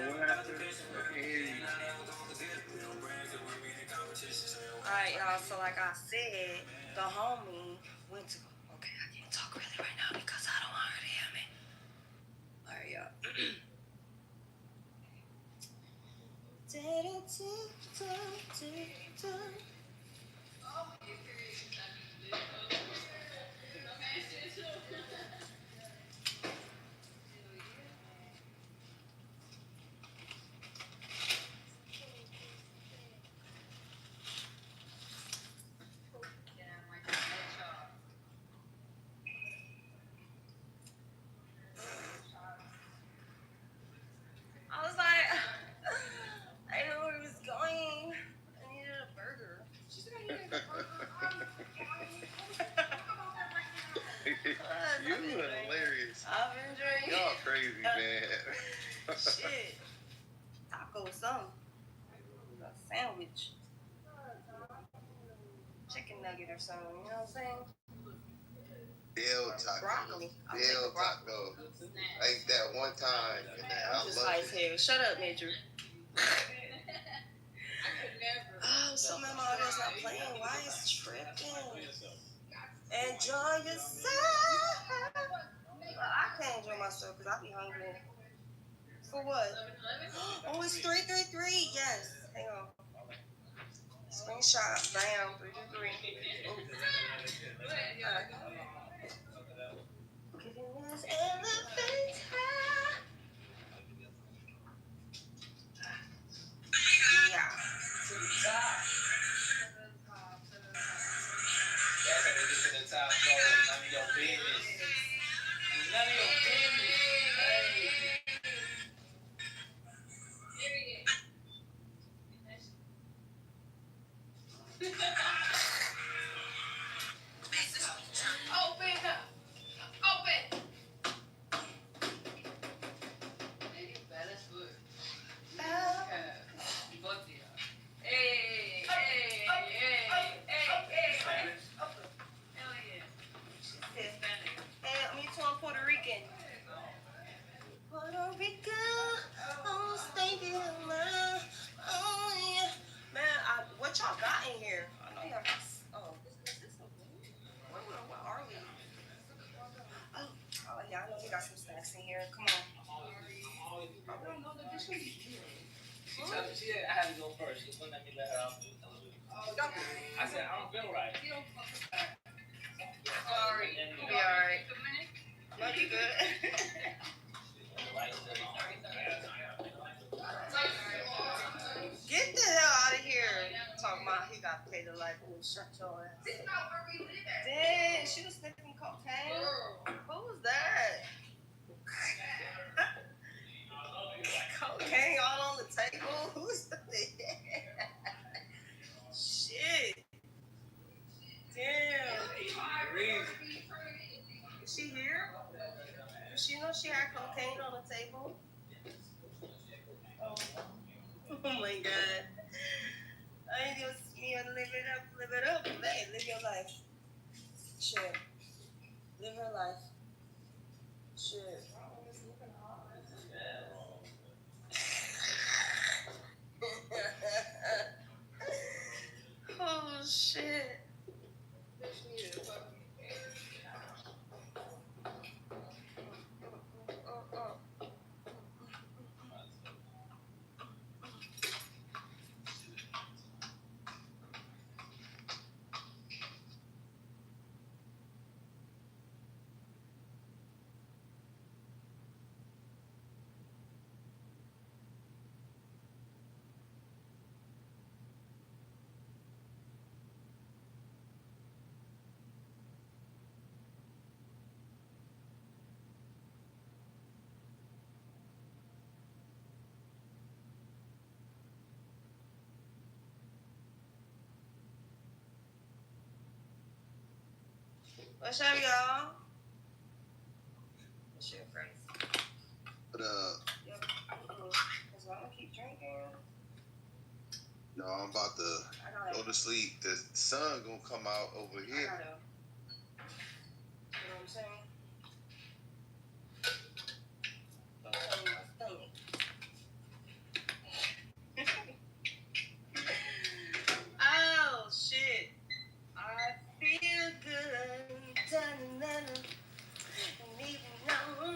What happened? Alright, y'all, so like I said, the homie went to okay, I can't talk really right now because I don't want her to hear me. Alright, y'all. I was like, I didn't know where he was going. I needed a burger. She's like, I needed a burger. You hilarious. I've been drinking. Y'all crazy, man. Shit. Taco or something. A sandwich. Chicken nugget or something, you know what I'm saying? Del Taco. Broccoli. Del Taco. I ate that one time. And I Just love like it. hell. Shut up, Major. Oh, so my audio's not playing. Why is it tripping? Enjoy yourself. I can't enjoy myself because I be hungry. For what? Oh, it's 333. Yes. Hang on. Screenshot. Bam. 333. Yeah. Puerto Rican. Puerto Rico, oh, stay here, man. Oh, yeah. Man, what y'all got in here? I know y'all got. Oh, where are we? Oh, yeah, I know we got some snacks in here. Come on. She I had to go first. She wouldn't let me let her out. I said, I don't feel right. Sorry. You'll be alright. No, you good. Get the hell out of here. Talking about he got paid to light bill. Shut your ass. This is not where we live at. Dang, she was sniffing cocaine. she had cocaine on the table. Oh my God. I just live it up. Hey, live your life. Shit. Live her life. Shit. Oh shit. What's up, y'all? What's your phrase? But Yep. Cause I'm gonna keep drinking. no, I'm about to go to sleep. The sun gonna come out over here. You know what I'm saying? Don't tell me my stomach. Oh shit! I feel good. Da-na-na-na. And even though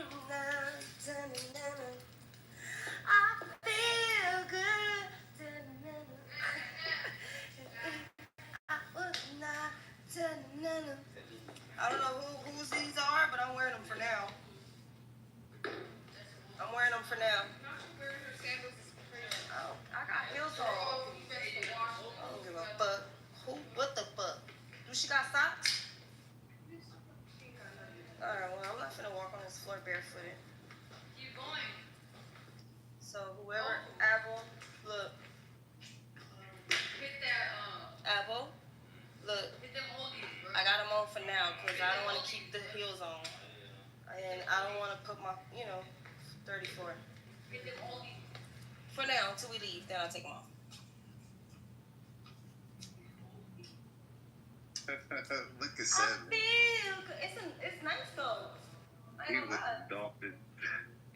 da-na-na-na. I feel good. Da-na-na-na. I would not. Da-na-na-na. I don't know whose these are, but I'm wearing them for now. Oh, I got heels on. I don't give a fuck. Who? What the fuck? Do she got socks? Alright, well, I'm not finna walk on this floor barefooted. You going? So whoever, Apple, look. Hit that, Apple, look. hit them oldies, bro. I got them on for now because I don't want to keep the heels on. And I don't want to put my, 34. Hit them oldies. For now, until we leave, then I'll take them off. Look at Sam. I feel good. It's nice though. He was a dolphin.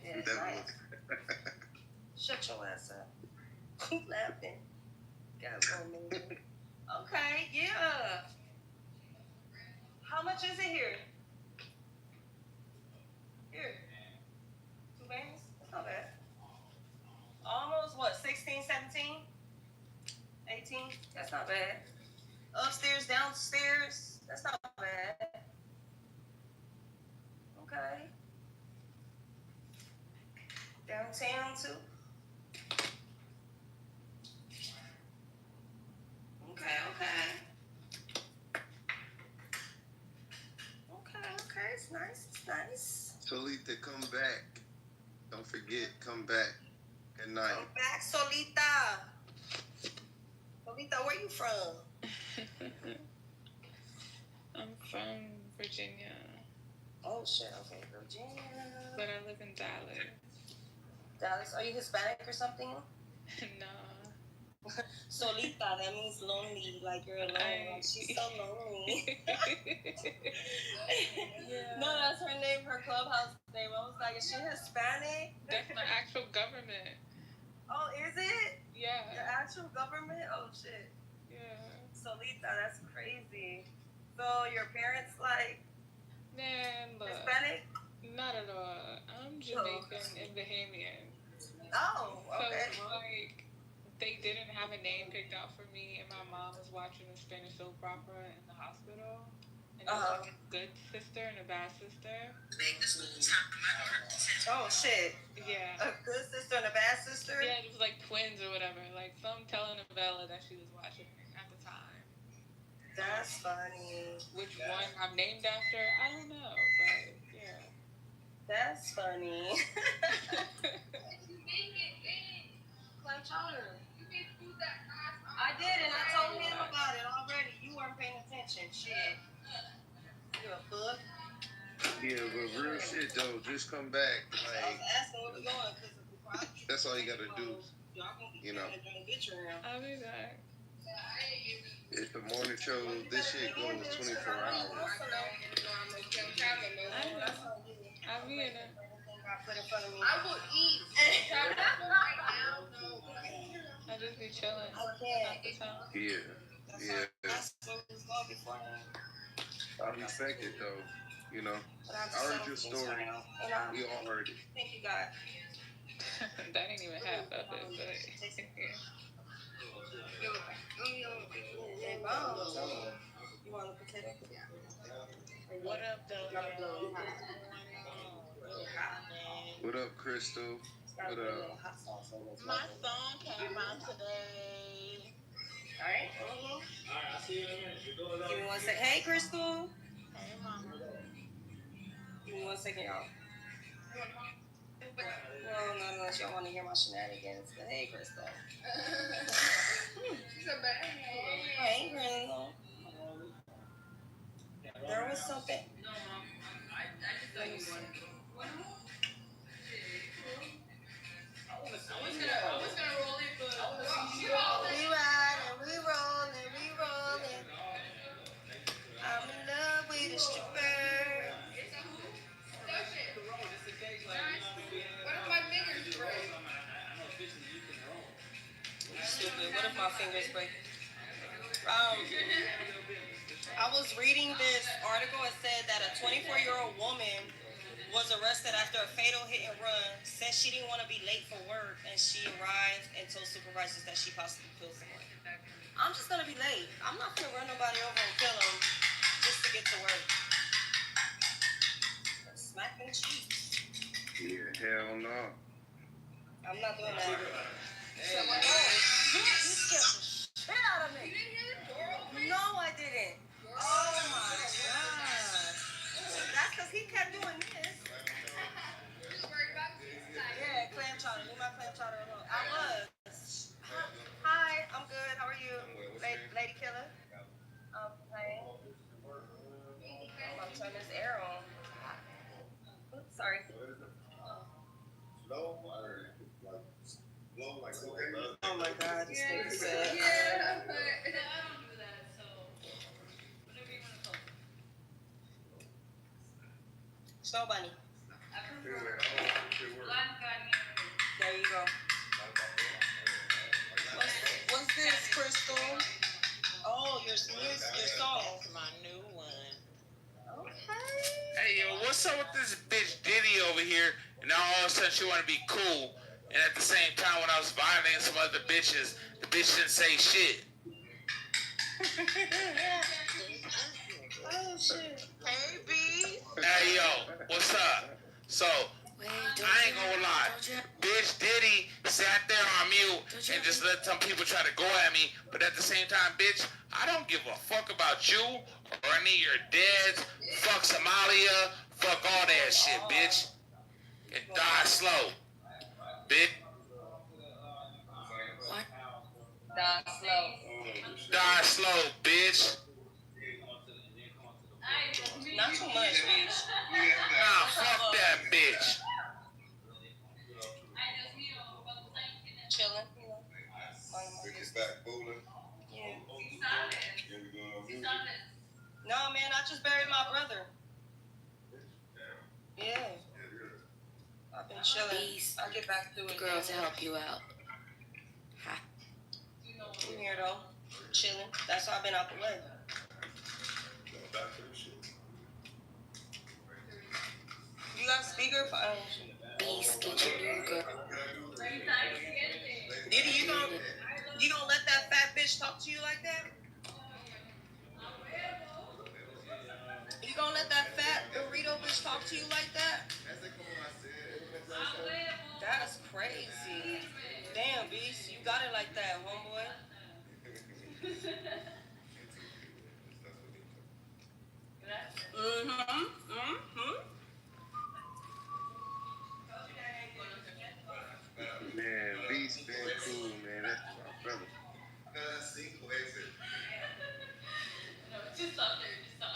Yeah, it's nice. Shut your ass up. Keep laughing. God, man. Okay, yeah. How much is it here? Here. 2 bands? That's not bad. Almost, what, 16, 17? 18? That's not bad. Upstairs, downstairs? That's not bad. Okay. Downtown, too? Okay, it's nice. Solita, come back. Don't forget, come back. Good night. Come back, Solita. Solita, where you from? I'm from Virginia. Oh, shit, okay, Virginia. But I live in Dallas. Dallas, are you Hispanic or something? No. Solita, that means lonely, like you're alone. Like she's so lonely. Yeah. No, that's her name, her clubhouse name. I was like, is she Hispanic? That's my actual government. Oh, is it? Yeah. Your actual government? Oh, shit. Yeah. Solita, that's crazy. So your parents, like, Man, look. Hispanic? Not at all. I'm Jamaican and Bahamian. Oh, okay. So, like, they didn't have a name picked out for me, and my mom was watching a Spanish soap opera in the hospital. And it was like a good sister and a bad sister. Oh, shit. Yeah. A good sister and a bad sister? Yeah, it was like twins or whatever. Like some telenovela that she was watching at the time. That's funny. Which one I'm named after, I don't know, but yeah. That's funny. Clay Chowder. I did, and I told him about it already. You weren't paying attention. Shit. You a book? Yeah, but real shit though, just come back. Like, asking where we going because that's all you gotta do. You know. I'll be back. It's the morning show. This shit goes 24 hours. I'll be in it. I will eat. I'll just be chilling. Yeah. I respect it though. You know. I heard your story. We all heard it. Thank you, God. That ain't even half of it, but You want a potato? What up, though? What up, Crystal? What up? My song came out today. Alright. Alright, I'll see you in a minute. Give me 1 second. Hey, Crystal. Hey, mama. Give me 1 second, y'all. Well, not unless y'all want to hear my shenanigans. But hey, Crystal. She's a bad. Hey, Crystal. There was something. Let me see. I was gonna roll it, but We riding, we rolling. I'm in love with a stripper. what if my fingers break? Stupid. What if my fingers break? I was reading this article. It said that a 24-year-old woman was arrested after a fatal hit and run. Said she didn't want to be late for work, and she arrived and told supervisors that she possibly killed someone. I'm just gonna be late. I'm not gonna run nobody over and kill them just to get to work. Smack them cheeks. Yeah, hell no. I'm not doing that. Someone else. You scared the shit out of me. You didn't hear the door open? No, I didn't. Oh my God. That's because he kept doing this. Just worried about this side. Yeah, clam chowder. Leave my clam chowder alone. I was. Hi, I'm good. How are you? Lady killer? Hey. I'm turning this air on. Oops, sorry. Oh my God, this thing is sad. Yeah, but I don't do that, so whatever you want to call it. Snow bunny. I prefer blind guy. There you go. What's this, Crystal? Oh, your song. My new one. Okay. Hey, yo, what's up with this bitch Diddy over here? And now all of a sudden she want to be cool. And at the same time, when I was violating some other bitches, the bitch didn't say shit. Oh, shit. Hey, B. Hey, yo, what's up? So, I ain't gonna lie. Bitch Diddy sat there on mute and just let some people try to go at me. But at the same time, bitch, I don't give a fuck about you or any of your dads. Fuck Somalia. Fuck all that shit, bitch. And die slow. Bitch. What? Die slow. Die slow, bitch. Not too much, bitch. Nah, fuck that bitch. Chilling. Back bowling. Yeah. No, man, I just buried my brother. Yeah. I've been chilling. I'll get back to it. Girl to help you out. Hi. I'm here though. Chilling. That's why I've been out the way. You got speakerphone? Beast, get your new girl. Diddy, you gonna let that fat bitch talk to you like that? You gonna let that fat burrito bitch talk to you like that? That's crazy. Damn, Beast, you got it like that, homeboy. Man, Beast been cool, man. That's my brother. Single exit. No, just up there, just up.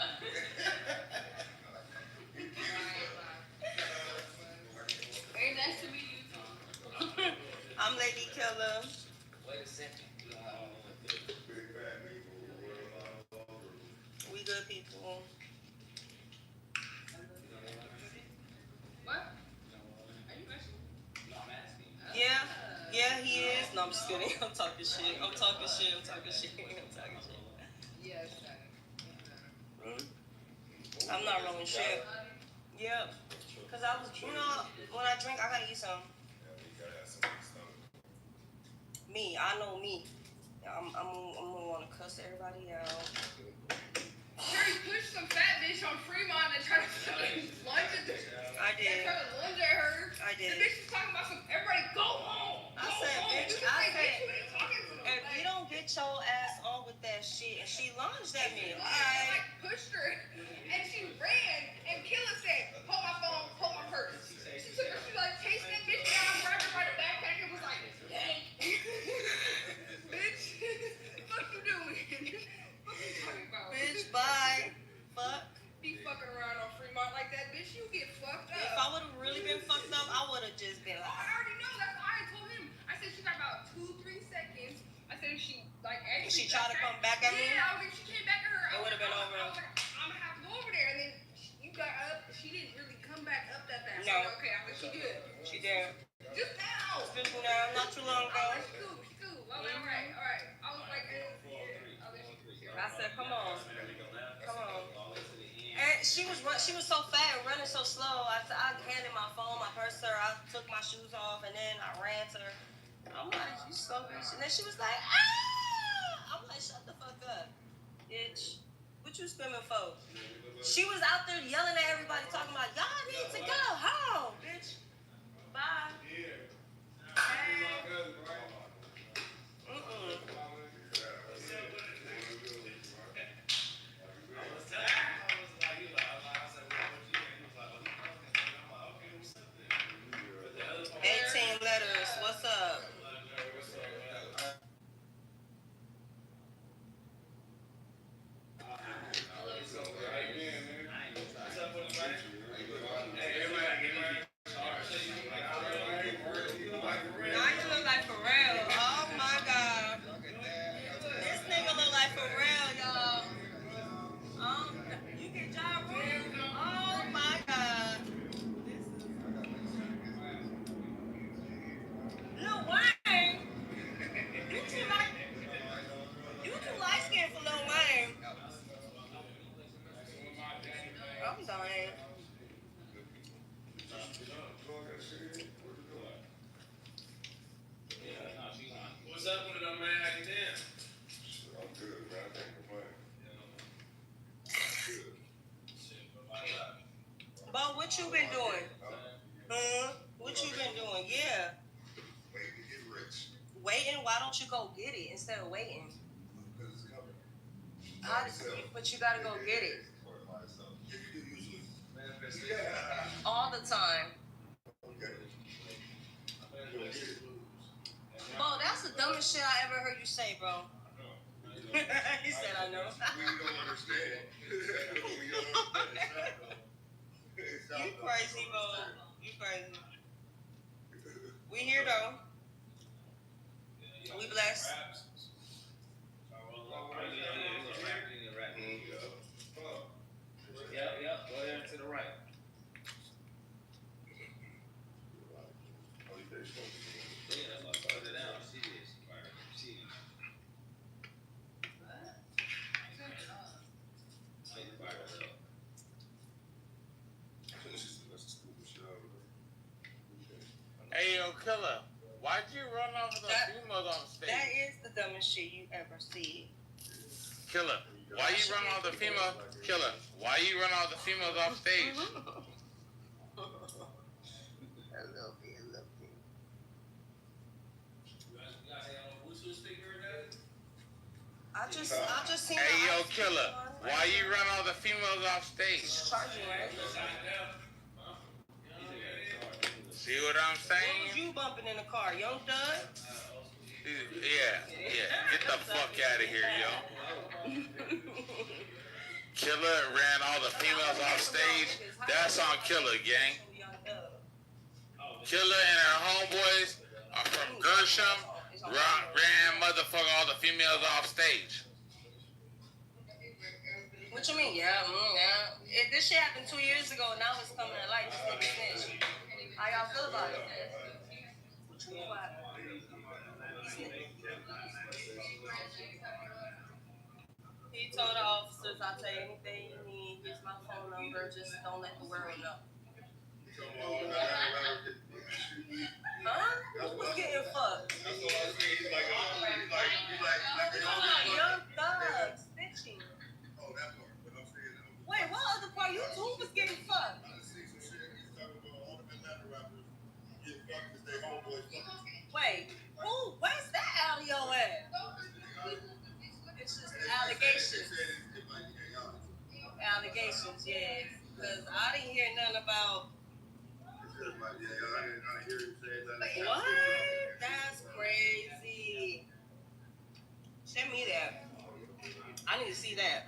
Killer. Wait a second. We good people. What? Are you Russian? No, I'm asking. Yeah, he is. No, I'm just kidding. I'm talking shit. Yes, I'm not rolling shit. Yep. Cause I was, when I drink, I gotta eat some. Me, I know me. I'm gonna wanna cuss everybody out. Sherry pushed some fat bitch on Fremont and tried to lunge at her. I did. Tried to lunge at her. I did. The bitch was talking about some, everybody go home. I said, bitch, who are you talking to? if you don't get your ass on with that shit, and she lunged at me. I pushed her, and she ran, and Killer said, hold my phone, hold my purse. She took her, she like chased that bitch down, grabbed her by the backpack, and was like, hey. Bitch, what you doing? What you talking about? Bitch, bye. Fuck. Be fucking around on Fremont like that, bitch, you get fucked up. If I would have really been fucked up, I would have just been like, I already know, that's why I told him. I said she got about 2-3 seconds. I said if she, like, actually... If she tried to come back at me? Yeah, if she came back at her, it would have been over. I was like, I'm gonna have to go over there. And then you got up, she didn't really come back up that fast. No. Okay, I think she did. She did. Just now. Just now, not too long ago. She cool. All right. I was like, I said, come on. And she was so fat and running so slow. I handed my phone, my purse to her. I took my shoes off and then I ran to her. I'm like, you so bitch. And then she was like, ah! I'm like, shut the fuck up, bitch. What you screaming for? She was out there yelling at everybody, talking about, y'all need to go home, bitch. Bye. Letters. What's up? I'm dying. What's up with it, man? How you doing? I'm good, man. I can't complain. But what you been doing? What you been doing? Yeah. Waiting to get rich. Waiting? Why don't you go get it instead of waiting? Because it's coming. But you gotta go get it. You do usually. All the time. Okay. Bro, that's the dumbest shit I ever heard you say, bro. He said, I know. We don't understand. You crazy, bro. You crazy. We here, though. We blessed. Yep, go there to the right. Yeah, that's what further down. She is. Hey, yo, Killer, why'd you run off the females on stage? That is the dumbest shit you ever see. Killer, why you run all the females? Killer, why you run all the females off stage? I just seen. Hey, yo, Killer, why you run all the females off stage? Charging, right? See what I'm saying? What was you bumping in the car, Young Thug? Yeah. Get the fuck out of here, yo. Killer ran all the females off stage. That's on Killer, gang. Killer and her homeboys are from Gershom Ran motherfucker all the females off stage. What you mean? Yeah. This shit happened 2 years ago. Now it's coming to light. This nigga snitch. How y'all feel about it? What you mean? What? He told the officers, "I'll tell you anything you need. Here's my phone number. Just don't let the world know." Huh? Who was getting fucked? Young thugs bitching. Wait, what other part? Who was getting fucked? Wait, who? Where's that audio at? It's just allegations. Allegations, yeah. Because I didn't hear nothing about. What? That's crazy. Send me that. I need to see that.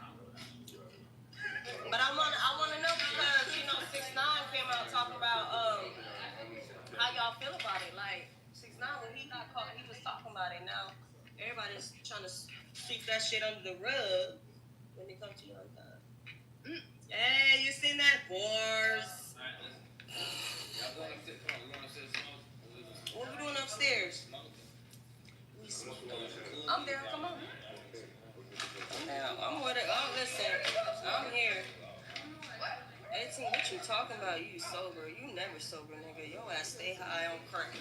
But I wanna know because 6ix9ine came out talking about how y'all feel about it. Like 6ix9ine when he got caught, he was talking about it. Now everybody's trying to sweep that shit under the rug when it comes to Young Thug. Hey, you seen that, boys? What we doing upstairs? I'm there. Come on. Now I'm with it. Oh, listen, I'm here. 18, what you talking about? You sober? You never sober, nigga. Your ass stay high on crack.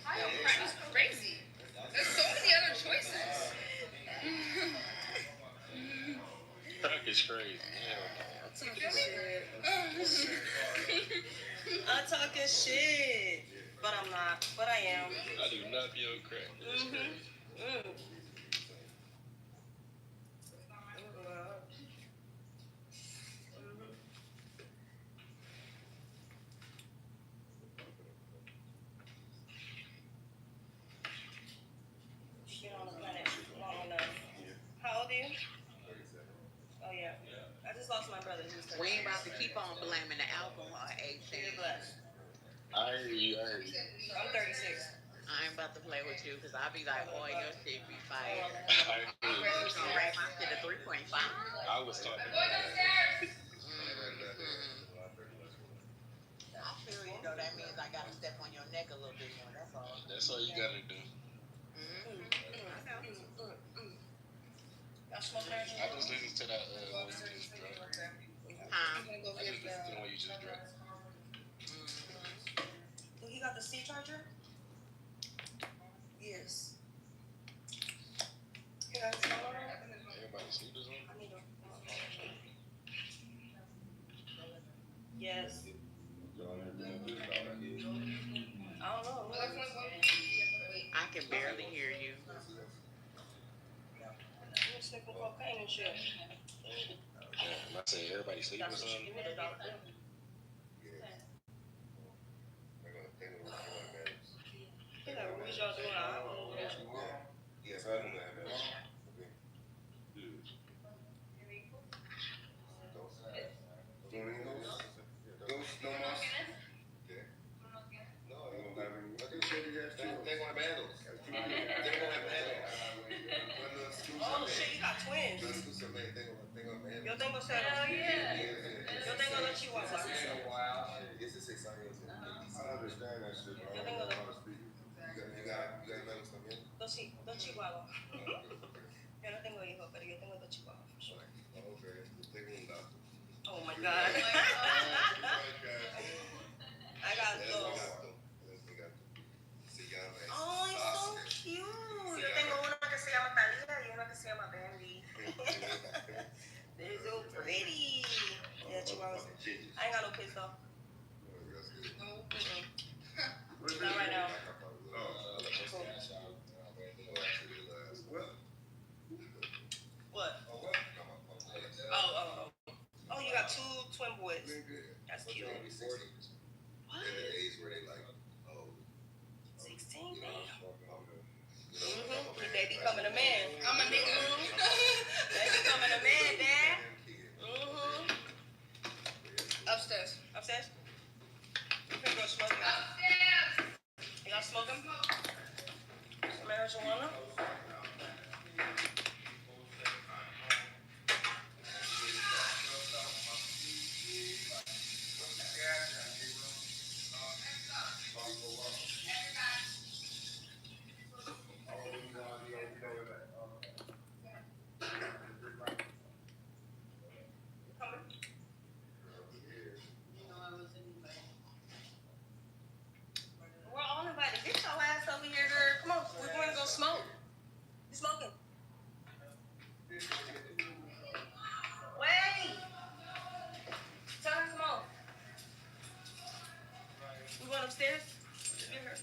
High on crack is crazy. There's so many other choices. Crack is crazy. I'm talking shit. But I'm not. But I am. I do not be on crack. That's crazy. How old are you? Oh, yeah. I just lost my brother. We ain't about to keep on blaming the alcohol or 18. I hear you. I'm 36. I ain't about to play with you because I be like, oh, your shit be fire. I hear you. You gonna rate my shit a 3.5? I was talking about that. I feel you though. That means I gotta step on your neck a little bit more. That's all. That's all you gotta do. Y'all smoke that? I just listened to that one you just drank. Huh? I just listened to the one you just drank. Oh, he got the C charger? Yes. Everybody sleep is on? I need to. Yes. I don't know. I can barely hear you. You're sniffing cocaine and shit. Yeah, I say everybody sleep or something. What y'all doing? Yes, I do that. Oh shit, you got twins. Yo tengo cero. Yo tengo dos chihuahuas. I understand that shit, but I don't know how to speak. You got medals también? Dos chihuahuas. Yo no tengo hijos, pero yo tengo dos chihuahuas for sure. Okay, tengo un gato. Oh my god. I got dos. Oh, it's so cute. Yo tengo uno que se llama Talía y uno que se llama Bambi. They're so pretty. Yeah, chihuahuas. I ain't got no kids though. Not right now. Cool. What? Oh, you got two twin boys. That's cute. What? 16? They becoming a man. I'm a nigga. They becoming a man, Dad. Upstairs. Upstairs? You can go smoke. Upstairs. Y'all smoking? Marijuana? We're all invited. Get your ass over here, girl. Come on, we're going to go smoke. You smoking? Wait. Tell her, come on. You going upstairs? Get her.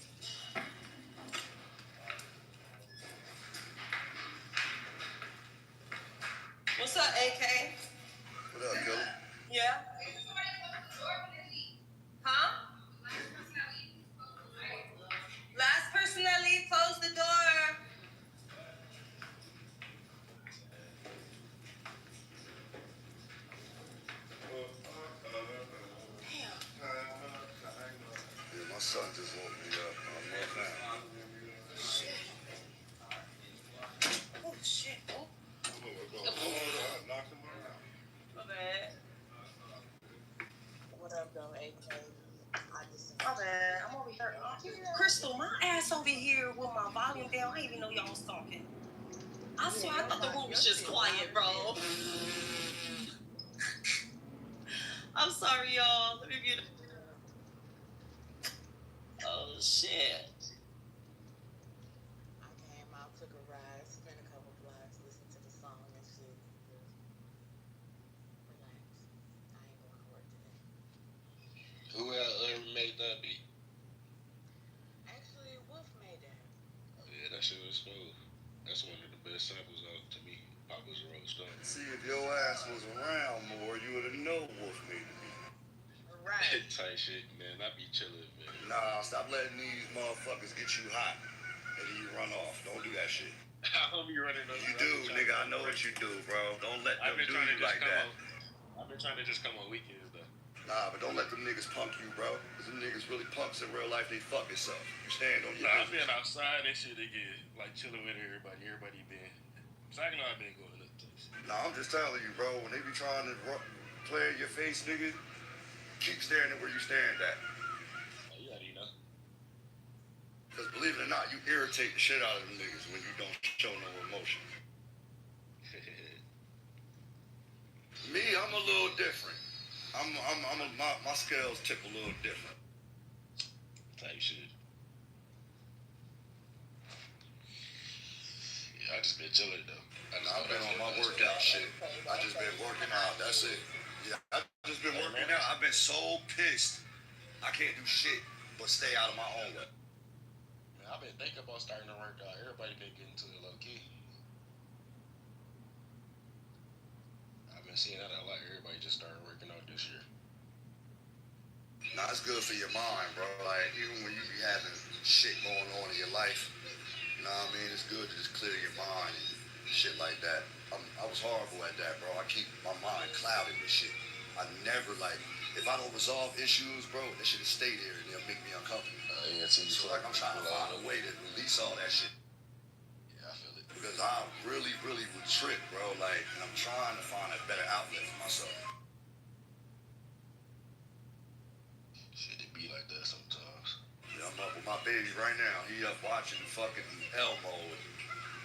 What's up, AK? What up, Killer? Yeah? Huh? Last person that leave, close the door. Yeah, my son just woke me up. I'm up now. Shit. Oh, shit. Oh. I knocked him out. My bad. What up, though, AK? My bad. I'm over here. Crystal, my ass over here with my volume down. I didn't even know y'all was talking. I swear, I thought the room was just quiet, bro. I'm sorry, y'all. Let me mute it. Oh, shit. I came out, took a ride, spent a couple blocks, listened to the song and shit. Relax. I ain't going to work today. Who ever made that beat? Actually, Wolf made that. Oh, yeah, that shit was smooth. That's one of the best samples out to me. Papa's Rolling Stone. See, if your ass was around more, you would have known Wolf made the beat. Right. Tight shit, man. I be chilling, man. Nah, stop letting these motherfuckers get you hot and then you run off. Don't do that shit. I'll be running those. You do, nigga. I know what you do, bro. Don't let them do you like that. I've been trying to just come on weekends, though. Nah, but don't let them niggas punk you, bro. Because them niggas really punks in real life. They fuck itself. You stand on your I've business. been outside and shit again, like chilling with everybody. Everybody been. Saginaw been going to place. Nah, I'm just telling you, bro. When they be trying to play in your face, nigga, keep standing where you stand at. Oh, you already know. Because believe it or not, you irritate the shit out of them niggas when you don't show no emotion. Me, I'm a little different. My scales tip a little different. Type shit. Yeah, I just been chilling though. I've been on my workout shit. I just been working out. That's it. Yeah, I just been working out. I've been so pissed. I can't do shit but stay out of my own way. Man, I've been thinking about starting to work out. Everybody been getting to it low key. I've been seeing that a lot. Everybody just started working out this year. Nah, it's good for your mind, bro. Like, even when you be having shit going on in your life, you know what I mean? It's good to just clear your mind and shit like that. I was horrible at that, bro. I keep my mind clouded with shit. I never, like, if I don't resolve issues, bro, that shit will stay there and they'll make me uncomfortable. Yeah, so, like, I'm trying to find a way to release all that shit. Yeah, I feel it. Because I really, really would trip, bro. Like, and I'm trying to find a better outlet for myself. Shit, it be like that sometimes. Yeah, I'm up with my baby right now. He up watching fucking Elmo at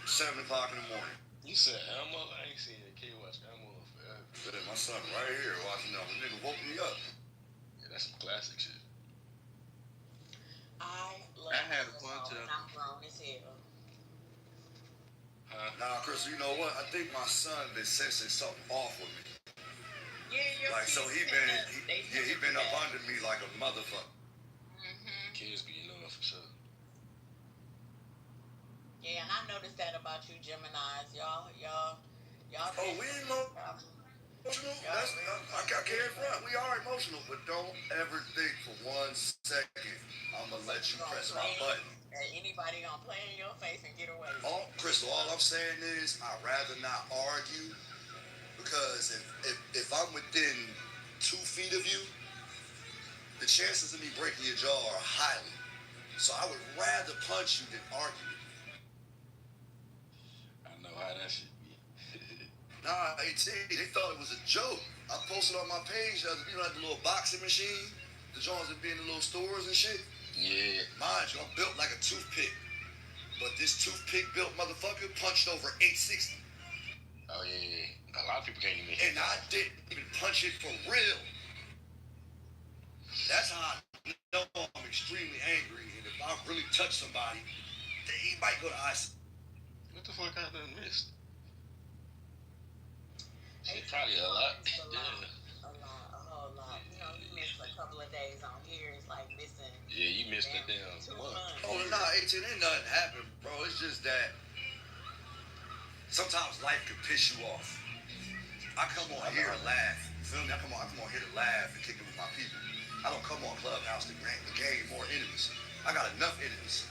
7 o'clock in the morning. You said Elmo? I ain't seen a kid watch Elmo forever. But my son right here watching Elmo. The nigga woke me up. Yeah, that's some classic shit. I had a bunch of. I'm grown as hell. Nah, Chris, you know what? I think my son been sensing something off with me. Yeah, like, so he been up under me like a motherfucker. Kids be knowing for sure. Yeah, and I noticed that about you Geminis. Y'all. Oh, we emotional. I can't front. We are emotional, but don't ever think for 1 second I'm gonna let you press my button. Anybody gonna play in your face and get away? Crystal, all I'm saying is I'd rather not argue because if I'm within 2 feet of you, the chances of me breaking your jaw are highly. So I would rather punch you than argue. how that shit be. Nah, 18, they thought it was a joke. I posted on my page, you know, like the little boxing machine, the joints that be in the little stores and shit. Yeah. Mind you, I'm built like a toothpick. But this toothpick built motherfucker punched over 860. Oh, yeah. A lot of people can't even hit and I didn't even punch it for real. That's how I know I'm extremely angry. And if I really touch somebody, he might go to ICU. What the fuck I done missed? Shit, probably a lot. A whole lot. You know, you missed a couple of days on here. It's like missing. Yeah, you missed a damn 2 month. months. Oh, nah, 18, ain't nothing happened, bro. It's just that sometimes life can piss you off. I come on here to laugh. You feel me? I come on here to laugh and kick it with my people. I don't come on Clubhouse to gain more enemies. I got enough enemies.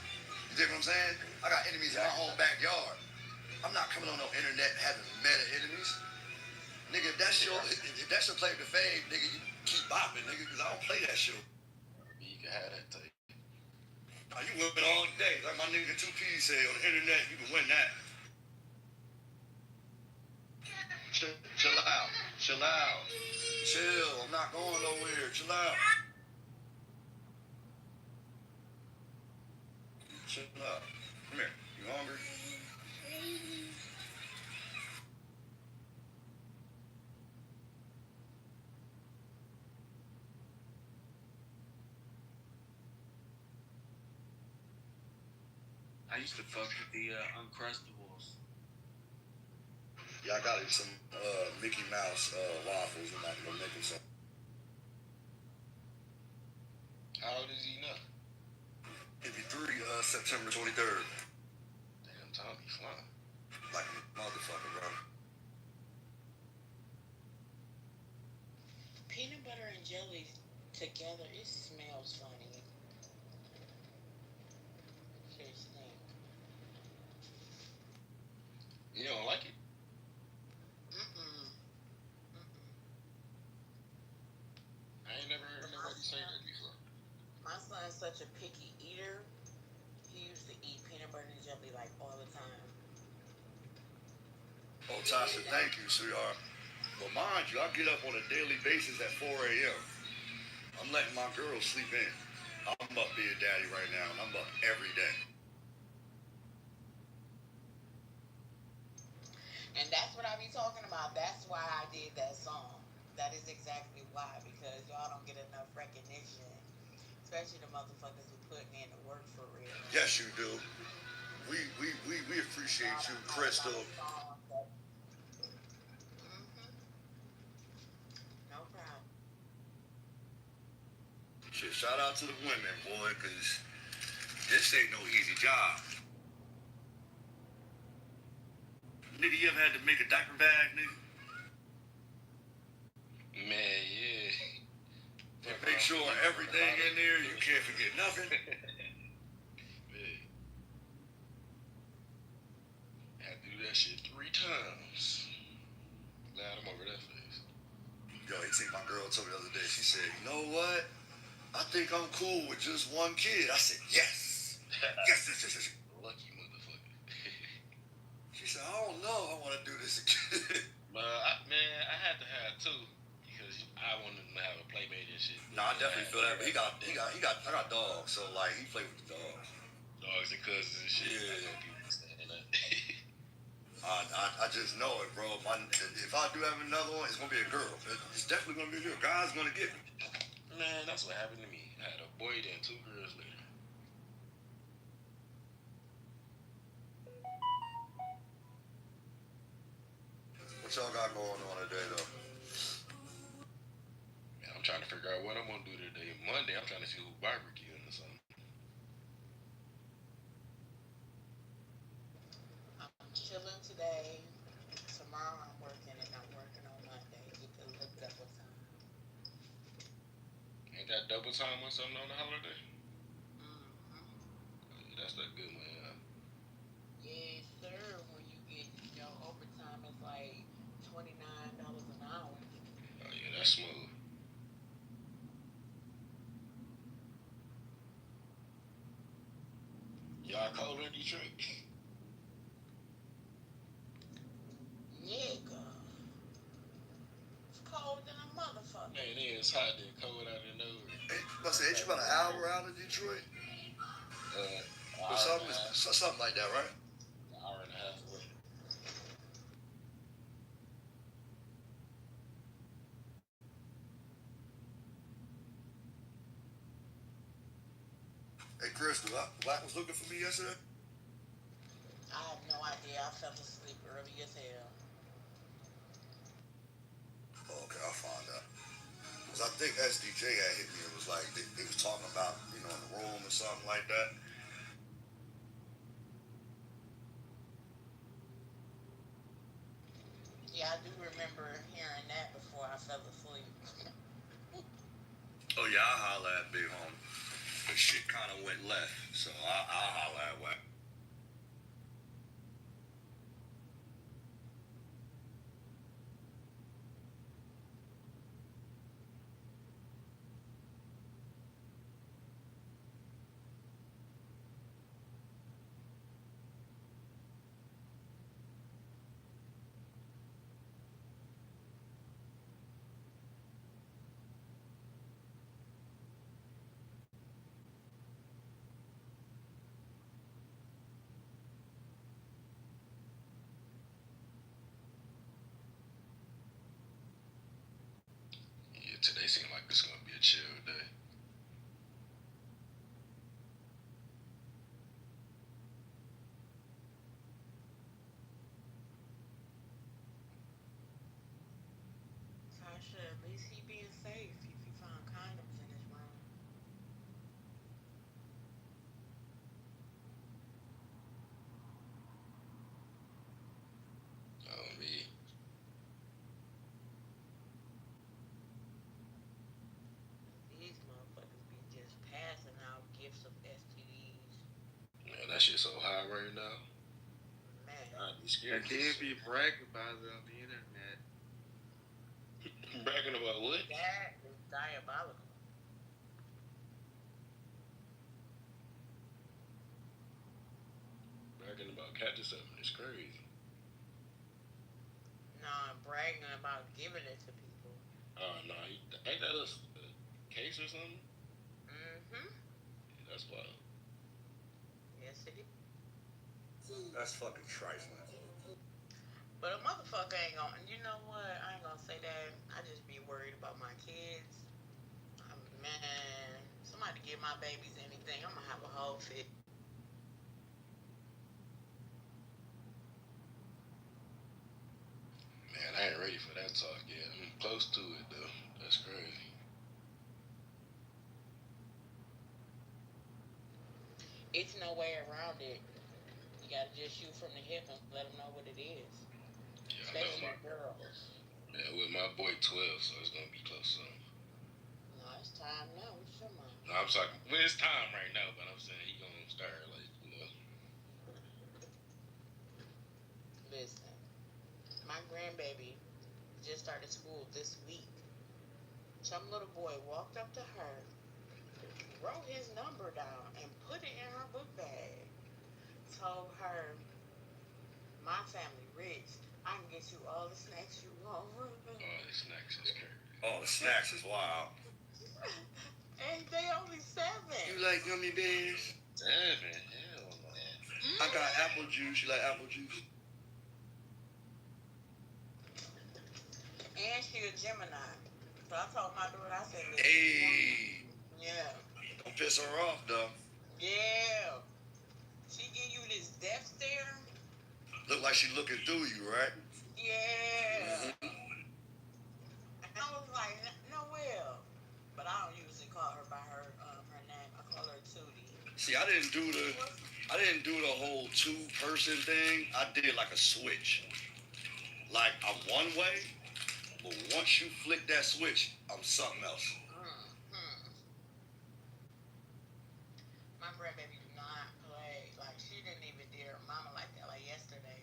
You dig what I'm saying? I got enemies in my own backyard. I'm not coming on no internet having meta enemies. Nigga, if that's your claim to fame, nigga, you keep bopping, nigga, because I don't play that shit. You can have that tape. Oh, you win all day. Like my nigga 2P say on the internet, you can win that. Chill out. Chill out. Chill. I'm not going nowhere. Chill out. Chill out. Come here. You hungry? I used to fuck with the Uncrustables. Yeah, I got him some Mickey Mouse waffles. I'm not gonna make him some. How old is he now? He'll be 3, September 23rd. Damn, Tommy flying. Like a motherfucker, bro. Peanut butter and jelly together, it smells funny. Seriously. You don't like it? I ain't never heard nobody say that before. My son's such a picky eater. He used to eat peanut butter and jelly like all the time. Oh, Tasha, thank you, sweetheart. But mind you, I get up on a daily basis at 4 a.m. I'm letting my girls sleep in. I'm up being daddy right now, and I'm up every day. And that's what I be talking about. That's why I did that song. That is exactly why, because y'all don't get enough recognition, especially the motherfuckers who putting in the work for real. Yes, you do. We appreciate you, Crystal. No problem. Shit, shout out to the women, boy, because this ain't no easy job. Nigga, you ever had to make a diaper bag, nigga? Man, yeah. To make sure everything in there, you can't forget nothing. Man. Had to do that shit 3 times. Glad I'm over that face. Yo, my girl told me the other day, she said, you know what? I think I'm cool with just one kid. I said, yes. Yes. Lucky motherfucker. She said, I don't know. I want to do this again. But, I had to have 2 because I wanted him to have a playmate and shit. No, I definitely feel that. But I got dogs, so like he play with the dogs. Dogs and cousins and shit. Yeah. I know people understand that. I just know it, bro. If I do have another one, it's gonna be a girl. It's definitely gonna be a girl. God's gonna get me. Man, that's what happened to me. I had a boy then 2 girls later. What y'all got going on today, though? Man, I'm trying to figure out what I'm gonna do today. Monday, I'm trying to see who barbecuing or something. I'm chilling today. Tomorrow I'm working, and I'm working on Monday. Get a little double time. Ain't that double time or something on the holiday? That's that good one, huh? Yes, sir. When you get overtime, it's like $29 an hour. Oh yeah, that's smooth. Y'all cold in Detroit? hot and cold out of nowhere. Hey, ain't you about an hour out of Detroit? Something like that, right? An hour and a half away. Hey, Crystal, Black was looking for me yesterday? I have no idea. I fell asleep early as hell. Oh, okay, I'll find out. Because I think SDJ had hit me. It was like they was talking about, in the room or something like that. Yeah, I do remember hearing that before I fell asleep. Oh, yeah, I'll holler at Big Home. But shit kind of went left, so I'll holler at Wack. Yeah, today seemed like it's gonna be a chill day. Tasha, at least he being safe if he found condoms in his room. Oh, me. These motherfuckers be just passing out gifts of STDs. Man, that shit so high right now. Man. I'd be scared. And then be bragging about it on the internet. Bragging about what? That is diabolical. Bragging about catching something is crazy. Nah, bragging about giving it to people. Oh, no. Ain't that a case or something? Mm-hmm. Yeah, that's wild. Yes, it is. That's fucking trifling. But a motherfucker ain't gonna, you know what? I ain't gonna say that. I just be worried about my kids. Man, somebody give my babies anything, I'm gonna have a whole fit. Man, I ain't ready for that talk yet. I'm close to it, though. That's crazy. It's no way around it. You gotta just shoot from the hip and let them know what it is. Yeah, Especially I know girls. Yeah, with my boy 12, so it's gonna be close soon. No, it's time now. What you talking about? No, I'm talking. Well, it's time right now, but I'm saying he gonna start Listen, my grandbaby just started school this week. Some little boy walked up to her, wrote his number down, and put it in her book bag. Told her, my family rich. I can get you all the snacks you want. All the snacks is crazy. Oh, the snacks is wild. And they only 7. You like gummy bears? 7? Hell no. I got apple juice. You like apple juice? And she a Gemini. So I told my daughter, I said, hey. Yeah. Don't piss her off, though. Yeah. She give you this death stare. Look like she looking through you, right? Yeah. And I was like, Noelle. But I don't usually call her by her name. I call her Tootie. See, I didn't do the whole 2-person thing. I did like a switch. Like I'm one way, but once you flick that switch, I'm something else. My grandbaby do not play. Like, she didn't even dare her mama like that. Like, yesterday,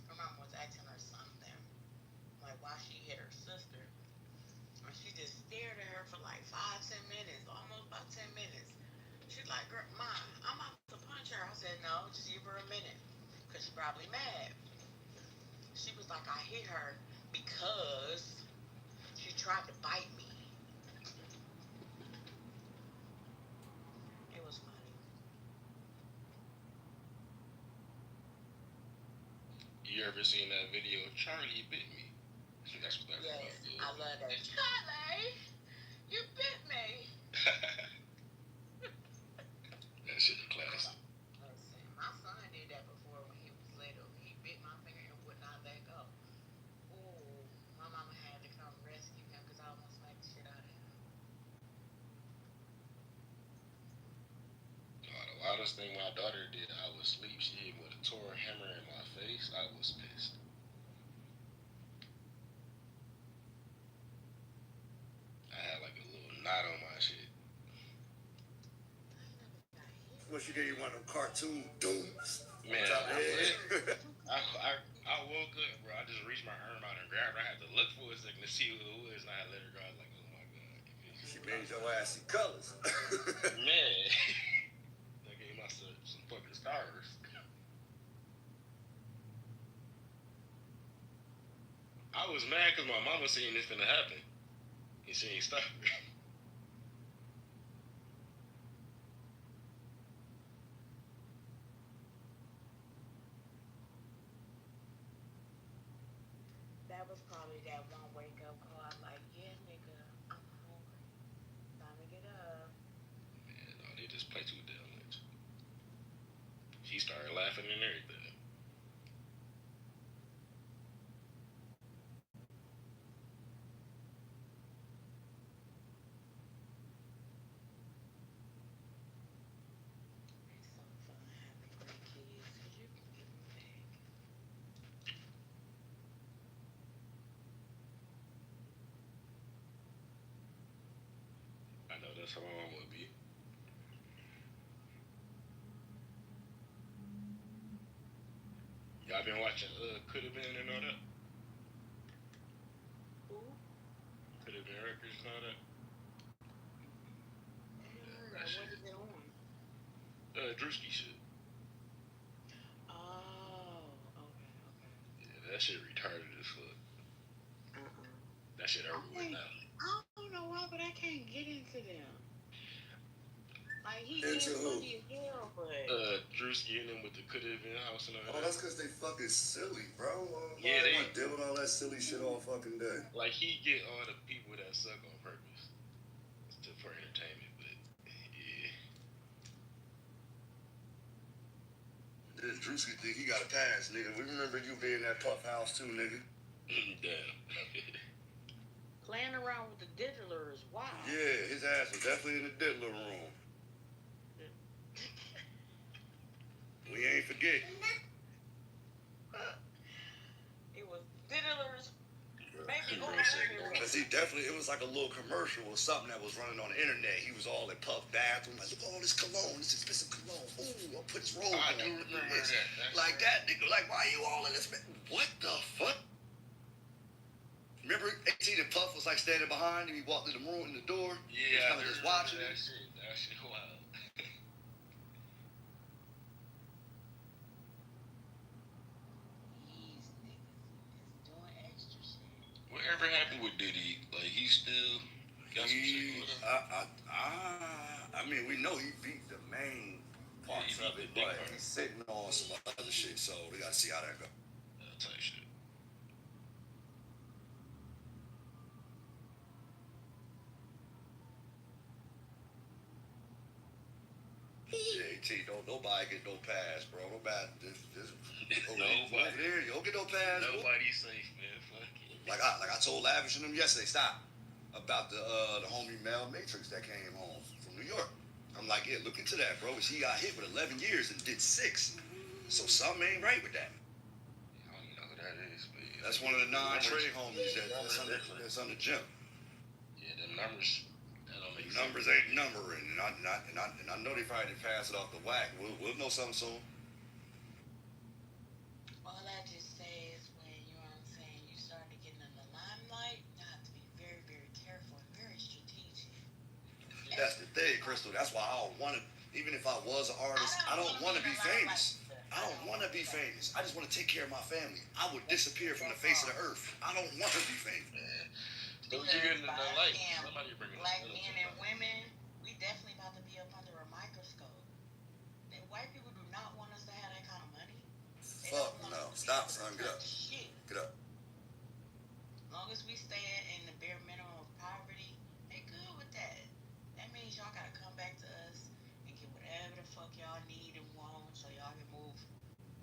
her mama was asking her something. Like, why she hit her sister. And she just stared at her for like 5-10 minutes. Almost about 10 minutes. She's like, girl, Ma, I'm about to punch her. I said, no, just give her a minute. Because she's probably mad. She was like, I hit her because she tried to bite me. ever seen that video? Charlie bit me. That's what that Yes, I love that. Charlie, you bit me. That shit a classic. Listen, my son did that before when he was little. He bit my finger and would not let go. Ooh, my mama had to come rescue him because I almost smacked the shit out of him. The wildest thing my daughter did, I was asleep. She hit me with a Tor hammer in my face. I was pissed. I had like a little knot on my shit. What, she gave you one of them cartoon dooms? Man, I woke up, bro. I just reached my arm out and grabbed her. I had to look for a second to see who it was, and I let her go. I was like, oh my god. She made your ass see colors. Man. That gave my son some fucking stars. I was mad because my mama seen this finna happen. And she ain't stop. That was probably that one wake up call. I'm like, yeah, nigga, I'm hungry. Time to get up. Man, no, they just play too damn much. She started laughing and everything. It's so fun having great kids because you can give them back. I know that's how my mom would be. Y'all been watching Could Have Been and all that? Who? Could Have Been Records and all that? What is it on? Drewski shit. Oh, okay. Yeah, that shit retarded as fuck. That shit over with now. I don't know why, but I can't get into them. Like, he Into is who? funny as hell, but... Drewski and them with the Could Have Been house and all Oh, that. that's because they fucking silly, bro. Yeah, they they want to deal with all that silly shit all fucking day. like he get all the people that suck on purpose for entertainment, but yeah. This Drewski think he got a pass, nigga. We remember you being in that puff house too, nigga. Damn. Playing around with the diddlers, wow. Yeah, his ass was definitely in the diddler room. We ain't forget. It was diddlers. Maybe Cause he definitely, it was like a little commercial or something that was running on the internet. He was all in Puff bathroom, like, look at all this cologne, this expensive cologne. Ooh, I'll put his robe on. I do remember that. Like that, nigga. Like, why you all in this? What the fuck? Remember, AT and Puff was like standing behind him. He walked in the room, in the door. Yeah, I just watching that it. shit. That shit wild. These niggas is doing extra shit. Whatever happened with Diddy? Like he still got some shit going on. I mean, we know he beat the main parts of it, but he's sitting on some other shit. So we gotta see how that goes. Type shit. Yeah, T, don't nobody get no pass, bro. Nobody, Nobody. over there, you don't get no pass. Nobody's safe, man. Fuck it. Like I told Lavish and them yesterday, stop, about the homie Mel Matrix that came home from New York. I'm like, yeah, look into that, bro. He got hit with 11 years and did 6. So something ain't right with that. I don't even know who that is, but yeah. That's one of the non-trade homies that's under Jim. Yeah, them numbers. That don't make Numbers sense. ain't numbering, and I know they probably didn't pass it off the whack. We'll know something soon. All I just say is when, you know what I'm saying, you start to get in the limelight, you have to be very, very careful and very strategic. That's the thing, Crystal. That's why I don't want to, even if I was an artist, I don't want to be famous. I don't want to be famous. I just want to take care of my family. I would disappear from the face of the earth. I don't want to be famous. Don't you get into the light? Somebody bring it Black men and women, we definitely about to be up under a microscope. And white people do not want us to have that kind of money. They Fuck don't want no. us Stop, son. Get up. Shit. Get up. As long as we stay in the bare minimum of poverty, they good with that. That means y'all gotta come back to us and get whatever the fuck y'all need and want so y'all can move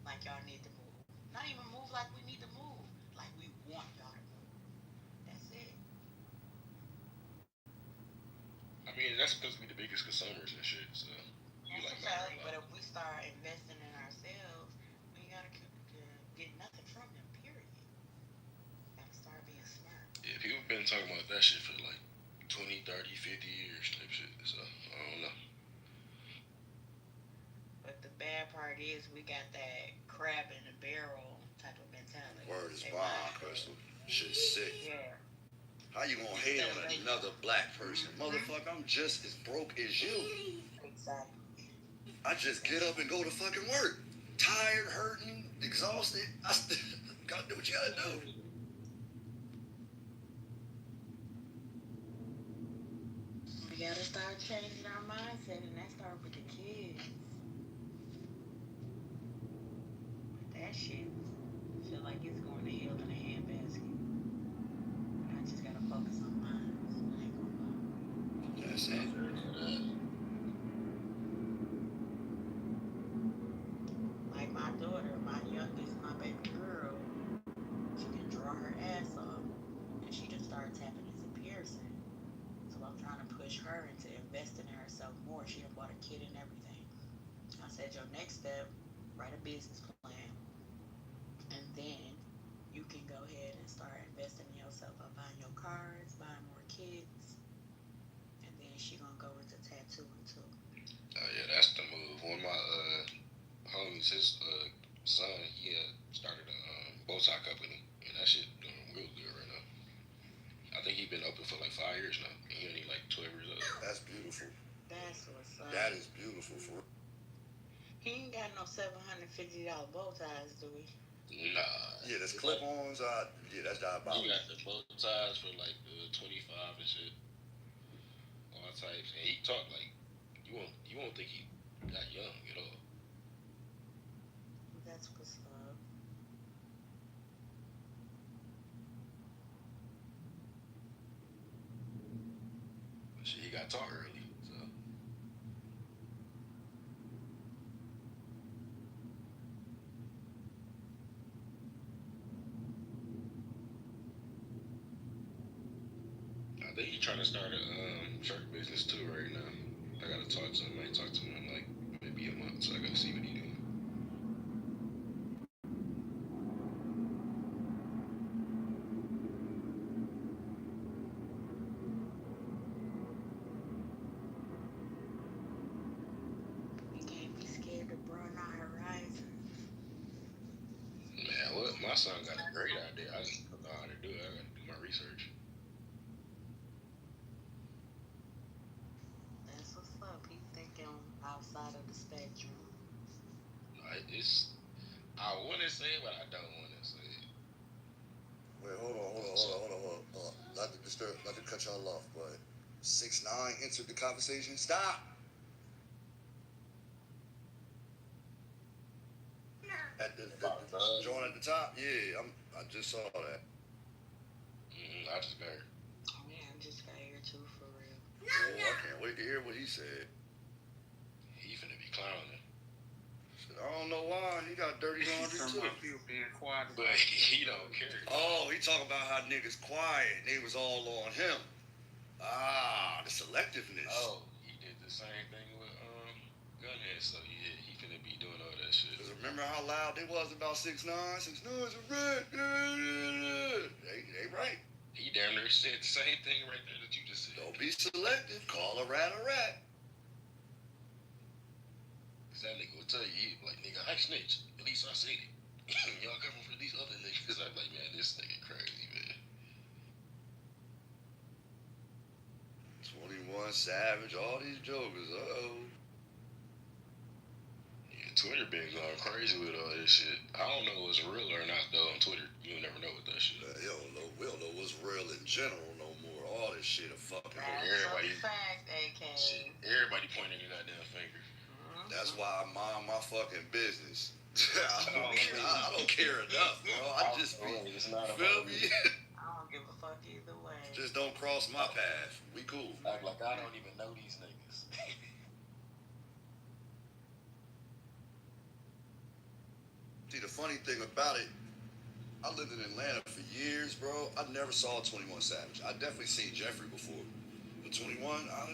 like y'all need to move. Not even move like we need to move, like we want y'all to move. That's it. I mean, that's because we the biggest consumers and shit, so you That's like a fact, matter a but lot. if we start investing in ourselves, we gotta get nothing from them, period. Gotta start being smart. Yeah, people been talking about that shit for like 20, 30, 50 years type shit, so I don't know. But the bad part is we got that crab in the barrel type of mentality. Word is bomb, Crystal. Shit's sick. Yeah. How you gonna hate on another black person? Motherfucker, I'm just as broke as you. Exactly. I just get up and go to fucking work. Tired, hurting, exhausted. I still gotta do what you gotta do. We gotta start changing our mindset, and that starts with the kids. That shit feel like it's going to hell in a handbasket. I just gotta focus on mine. I ain't gonna lie. That's it. Like my daughter, my youngest, my baby girl, she can draw her ass off, and she just started tapping into piercing. So I'm trying to push her into investing in herself more. She done bought a kit and everything. I said, your next step, write a business plan, and then you can go ahead and start investing in yourself by buying your cards, buying more kits, and then she gonna go into tattooing too. Oh yeah, that's the move. One of my homies, his son, he started a bow tie company, and that shit doing real good right now. I think he been open for like 5 years now, and he only like 12 years old. That's beautiful. That's what's up. That is beautiful for real. He ain't got no $750 bow ties, do we? Nah. Yeah, that's clip-ons. Yeah, that's diabolical. You got the bow ties for like 25 and shit, all types, and he talk like you won't think he that young at all. That's what's up. Shit, he got taught early, so. I think he's trying to start a shirt business too right now. I gotta talk to him. I might talk to him in like maybe a month, so I gotta see what he doing. We can't be scared to broaden our horizons. Man, what? My son got a great idea. I just don't know how to do it. I gotta do my research. That's what's up. He's thinking outside of the spectrum. I want to say it, but I don't want to say it. Wait, hold on. Not to disturb, not to cut y'all off, but 6ix9ine entered the conversation. Stop. At the joint at the top. Yeah, I just saw that. I just got here. Yeah, I just got here too, for real. Oh, I can't wait to hear what he said. He finna be clowning. I don't know why. He got dirty laundry too. People being quiet, but he don't care. Oh, he talking about how niggas quiet. They was all on him. Ah, the selectiveness. Oh, he did the same thing with Gunhead. So yeah, he finna be doing all that shit. Cause remember how loud they was about 6ix9ine? 6ix9ine's a red. They right. He damn near said the same thing right there that you just said. Don't be selective. Call a rat a rat. That nigga will tell you, he like, nigga, I snitch. At least I said it. Y'all coming for these other niggas. I'm like, man, this nigga crazy, man. 21 Savage, all these jokers. Yeah, Twitter been going crazy with all this shit. I don't know if it's real or not, though, on Twitter. You'll never know what that shit is. We don't know what's real in general no more. All this shit a fucking... Everybody, fact, AK. Shit, everybody pointing their goddamn finger. That's why I mind my fucking business. I don't care enough, bro. I just be, feel me? I don't give a fuck either way. Just don't cross my path. We cool. Act like I don't even know these niggas. See, the funny thing about it, I lived in Atlanta for years, bro. I never saw 21 Savage. I definitely seen Jeffrey before. But 21, huh?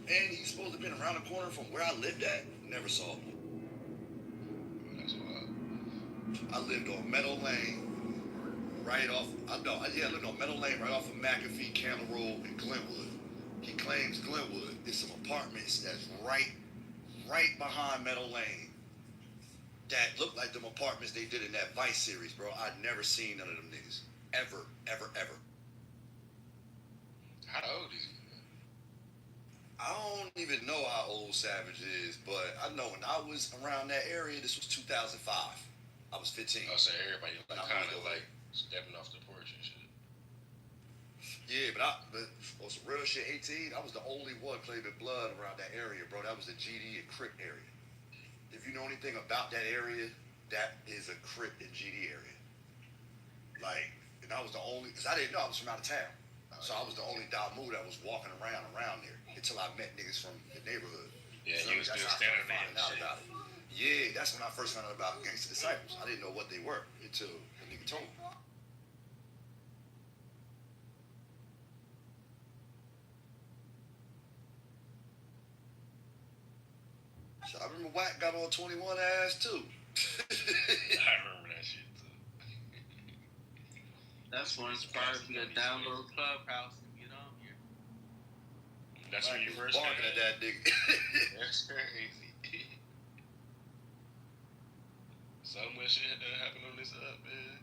And he's supposed to have been around the corner from where I lived at. Never saw him. That's wild. I lived on Meadow Lane, right off. I lived on Meadow Lane, right off of McAfee, Candle Road, and Glenwood. He claims Glenwood is some apartments that's right behind Meadow Lane. That look like them apartments they did in that Vice series, bro. I'd never seen none of them niggas. Ever. How old is he? I don't even know how old Savage is, but I know when I was around that area, this was 2005. I was 15. I'll say everybody kind of like stepping off the porch and shit. Yeah, but on some real shit, 18, I was the only one claiming blood around that area, bro. That was the GD and Crip area. If you know anything about that area, that is a Crip and GD area. Like, and I was the only, because I didn't know I was from out of town. So I was the only Damu that was walking around there until I met niggas from the neighborhood. Yeah, so you was still standing there and shit. About it. Yeah, that's when I first found out about Gangsta Disciples. I didn't know what they were until a nigga told me. So I remember Wack got on 21 ass too. I remember that shit too. That's what inspired me to download Clubhouse and get on here. That's when you first barking at that nigga. That's crazy. So much shit that happened on this man.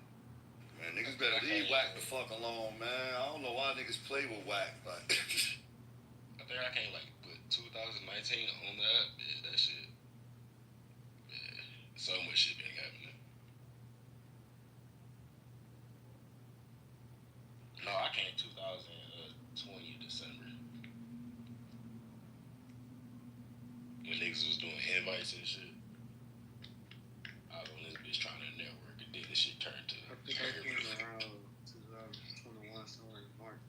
Man, niggas better leave Wack the fuck alone, man. I don't know why niggas play with Wack, but I think I can't like put 2019 on that. Yeah, that shit. Yeah, so much shit been happening. No, I can't 2020 December. When niggas was doing invites and shit. I was on this bitch trying to network and then this shit turned to. I think I came around 2021, somewhere in March.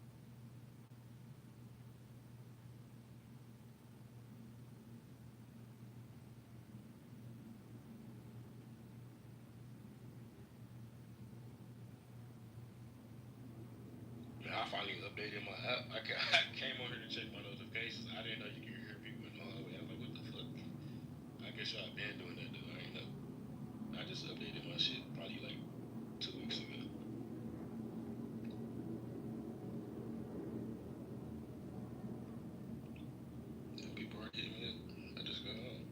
Man, I finally updated my app. I came on here to check my notifications. I didn't know you could hear people in the hallway. I was like, what the fuck? I guess y'all been doing that though. I ain't know. I just updated my shit probably like 2 weeks ago. And people are getting it. I just got on.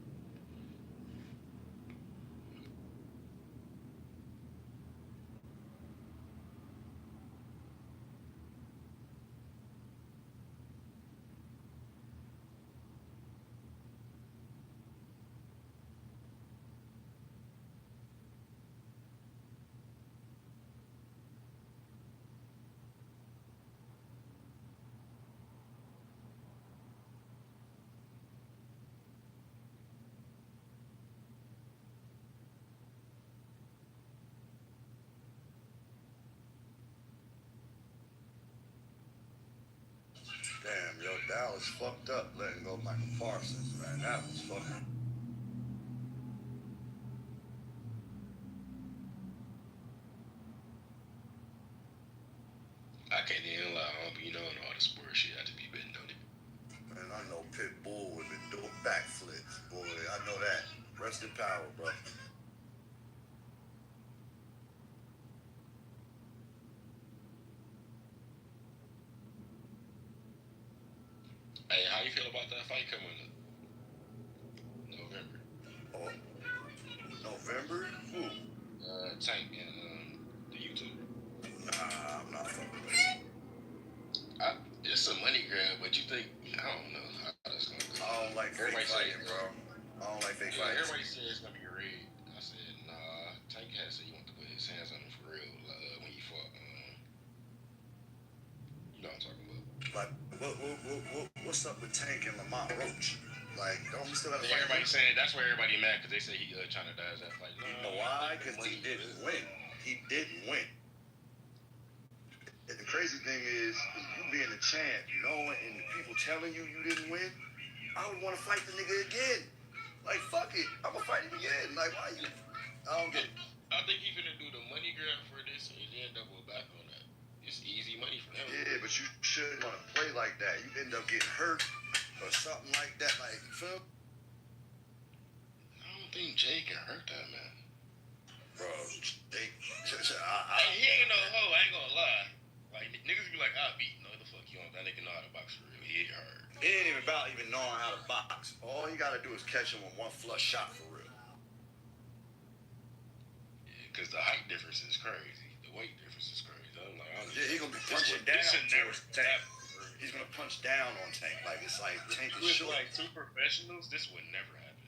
damn, yo, Dallas fucked up letting go Michael Parsons, man. That was fucking. I can't even lie. I don't be knowing all the sports shit. I just be betting on it. Man, I know Pitbull would been doing backflips, boy. I know that. Rest in power, bro. Hey, how you feel about that fight coming up? November. Oh, November? Who? Tank and the YouTuber. Nah, I'm not fucking with it. It's a money grab, but you think, I don't know how that's gonna go. I don't like fake fighting, bro. I don't like fake fighting. Everybody said it's gonna be rigged. I said, nah. Tank had said he wanted to put his hands on him for real when he fought. You know what I'm talking about. Like, what's up with Tank and Lamont Roach? Like, don't we still have to Then fight? everybody saying that's why everybody mad because they say he trying to dodge that fight. You know why? Because he didn't win. He didn't win. And the crazy thing is, you being a champ, knowing and the people telling you you didn't win, I would want to fight the nigga again. Like, fuck it, I'm gonna fight him again. Like, why you? I don't get it. I think he's gonna do the money grab for this and then double back on that. It's easy money for him. Yeah, but you shouldn't want to play like that. You end up getting hurt or something like that. Like, you feel? I don't think Jay can hurt that man. Bro, Jake, he ain't no hoe. I ain't gonna lie. Like niggas be like, I beat. No, the fuck you don't. That nigga know how to box for real. He hit hard. it ain't even about even knowing how to box. All you gotta do is catch him with one flush shot for real. Yeah, because the height difference is crazy. The weight difference is crazy. I'm like, yeah, he gonna be punching down. He's gonna punch down on Tank. Like, it's like Tank is short. Like two professionals, this would never happen.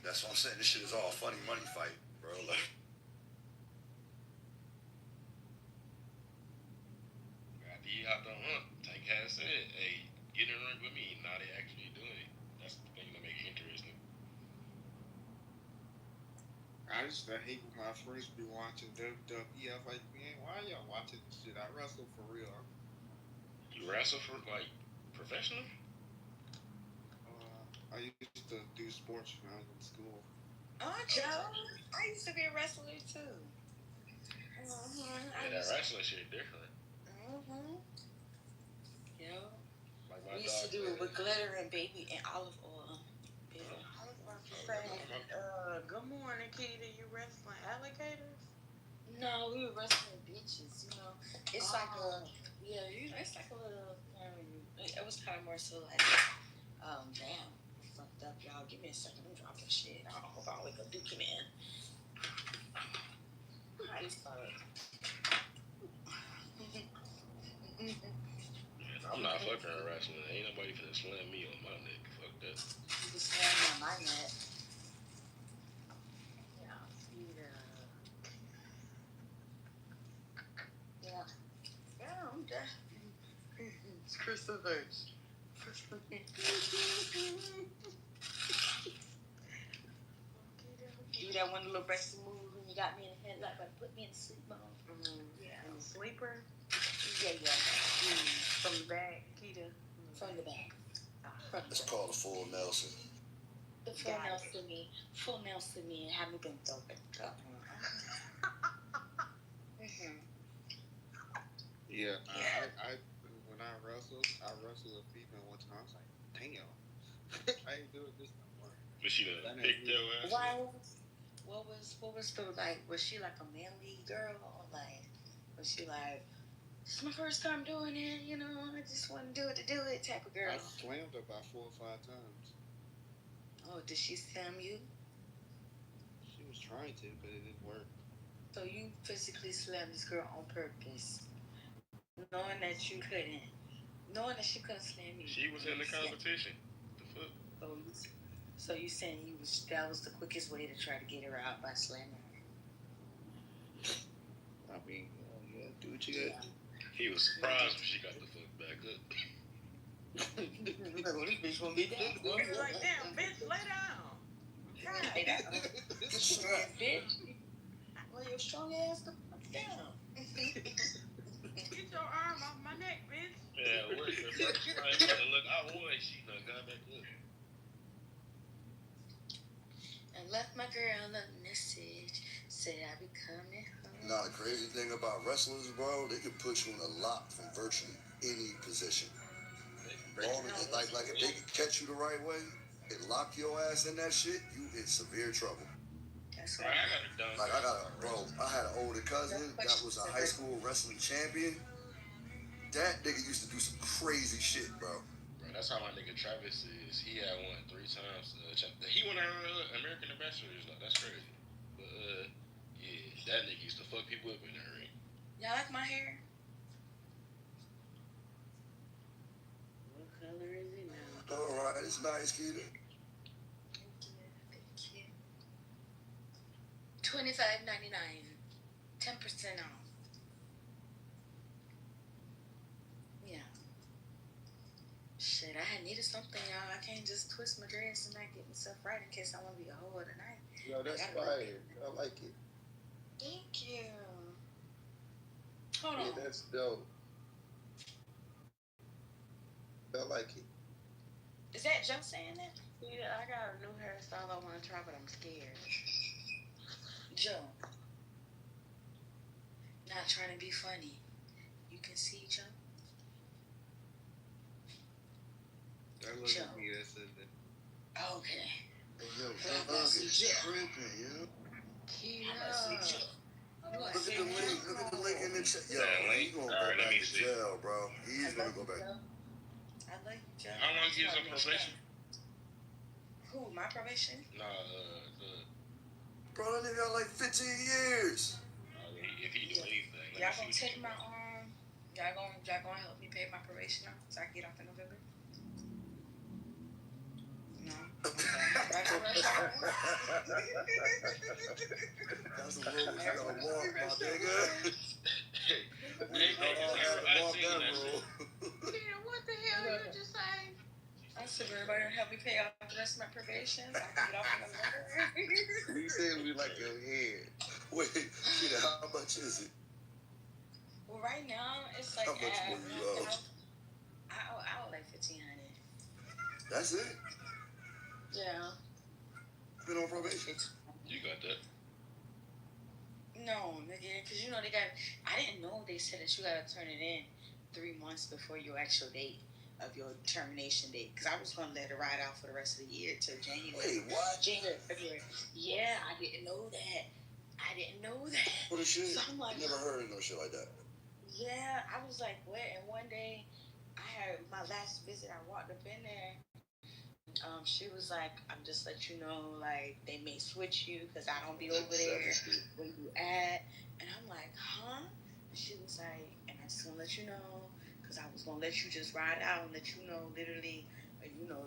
That's what I'm saying. This shit is all funny money fight, bro. Like, after he hopped on Tank has said, hey, get in the ring with me. Now they actually doing it. That's the thing that make it interesting. I hate when my friends be watching WWE. I was like, man, why y'all watching this shit? I wrestle for real. You wrestle for, like, professional? I used to do sports when I was in school. Oh, Joe. I used to be a wrestler, too. Yeah, that wrestling shit different. Yeah. Like we used to do it with glitter and baby and olive oil. Yeah. I was about to say, good morning, Kita. You wrestling alligators? No, we were wrestling bitches, you know. It's like a, yeah, it's like a little, it was kind of more so like, damn, fucked up, y'all. Give me a second, I'm dropping shit. I hope I wake up Dookie, man. Hot as fuck. I'm not fucking wrestling. Ain't nobody finna slam me on my neck. Fuck that. You just slam me on my neck. Yeah. Yeah, I'm done. It's Christopher. Do that one little wrestling move when you got me in the headlock, like put me in the sleep mode. Yeah. In the sleeper? Yeah. From the back, Kita. From the back. it's called a full Nelson. The full Nelson me, and have me been thrown. Yeah, I when I wrestled a female one time. I was like, damn, I ain't doing this no more. Was she the big tail ass? Why? What was the like? Was she like a manly girl, or like was she like? This is my first time doing it, you know. I just want to do it type of girl. I slammed her about 4 or 5 times. Oh, did she slam you? She was trying to, but it didn't work. So you physically slammed this girl on purpose, knowing that you couldn't, knowing that she couldn't slam you. She was in the competition. The fuck? So you saying that was the quickest way to try to get her out by slamming her? I mean, yeah, do what you got. He was surprised when she got the fuck back up. This bitch won't be down. He's like, damn, bitch, lay down. Lay down. Bitch. Lay your strong ass the fuck down. Get your arm off my neck, bitch. Yeah, work. Look, I won. She done got back up. I left my girl a message. Said I'd be coming home. Now, the crazy thing about wrestlers, bro, they can put you in a lock from virtually any position. Like if they can catch you the right way and lock your ass in that shit, you in severe trouble. That's right. Like I had an older cousin that was a high school wrestling champion. That nigga used to do some crazy shit, bro. That's how my nigga Travis is. He had won 3 times. He won American Ambassadors. That's crazy. But yeah, that nigga used to fuck people up in that ring. Y'all like my hair? What color is it now? All right, it's nice, Kita. Thank you. $25.99, 10% off. Yeah. Shit. Shit, I needed something, y'all. I can't just twist my dress and not get myself right in case I want to be a hoe of the night. Yo, that's fire. I like it. Thank you. Hold on. Yeah, that's dope. I like it. Is that Joe saying that? Yeah, I got a new hairstyle I want to try, but I'm scared. Joe. Not trying to be funny. You can see Joe? I love Joe. you that said that. Okay. Hey, yo, is tripping, yo. Look at the link. Look at the link in the chat. Yo, he's gonna go back to jail, bro. He's gonna go back. I like you, Joe. How long is on probation? Who? My probation? Nah, Bro, that nigga got like 15 years. if he do anything, y'all gonna take my arm? Y'all gonna help me pay my probation off so I can get off in November? No. That's the road you gotta walk, my nigga. We don't have to walk that road. What the hell you just saying? I said, everybody help me pay off the rest of my probation so I can get off in November. You said we like your head. Wait, Kita, how much is it? Well, right now, it's like How much more you owe? I owe like $1,500. That's it? Yeah. Been on probation? You got that? No, nigga, because you know I didn't know they said that you gotta turn it in 3 months before your actual date of your termination date. Because I was gonna let it ride out for the rest of the year till January. Wait, what? January, February. Yeah, I didn't know that. What the shit? So I'm like, Never heard of no shit like that. yeah, I was like, what? And one day, I had my last visit. I walked up in there. She was like, I'm just let you know, like, they may switch you because I don't be over there where you at. And I'm like, huh? And she was like, and I just want to let you know because I was going to let you just ride out and let you know, literally,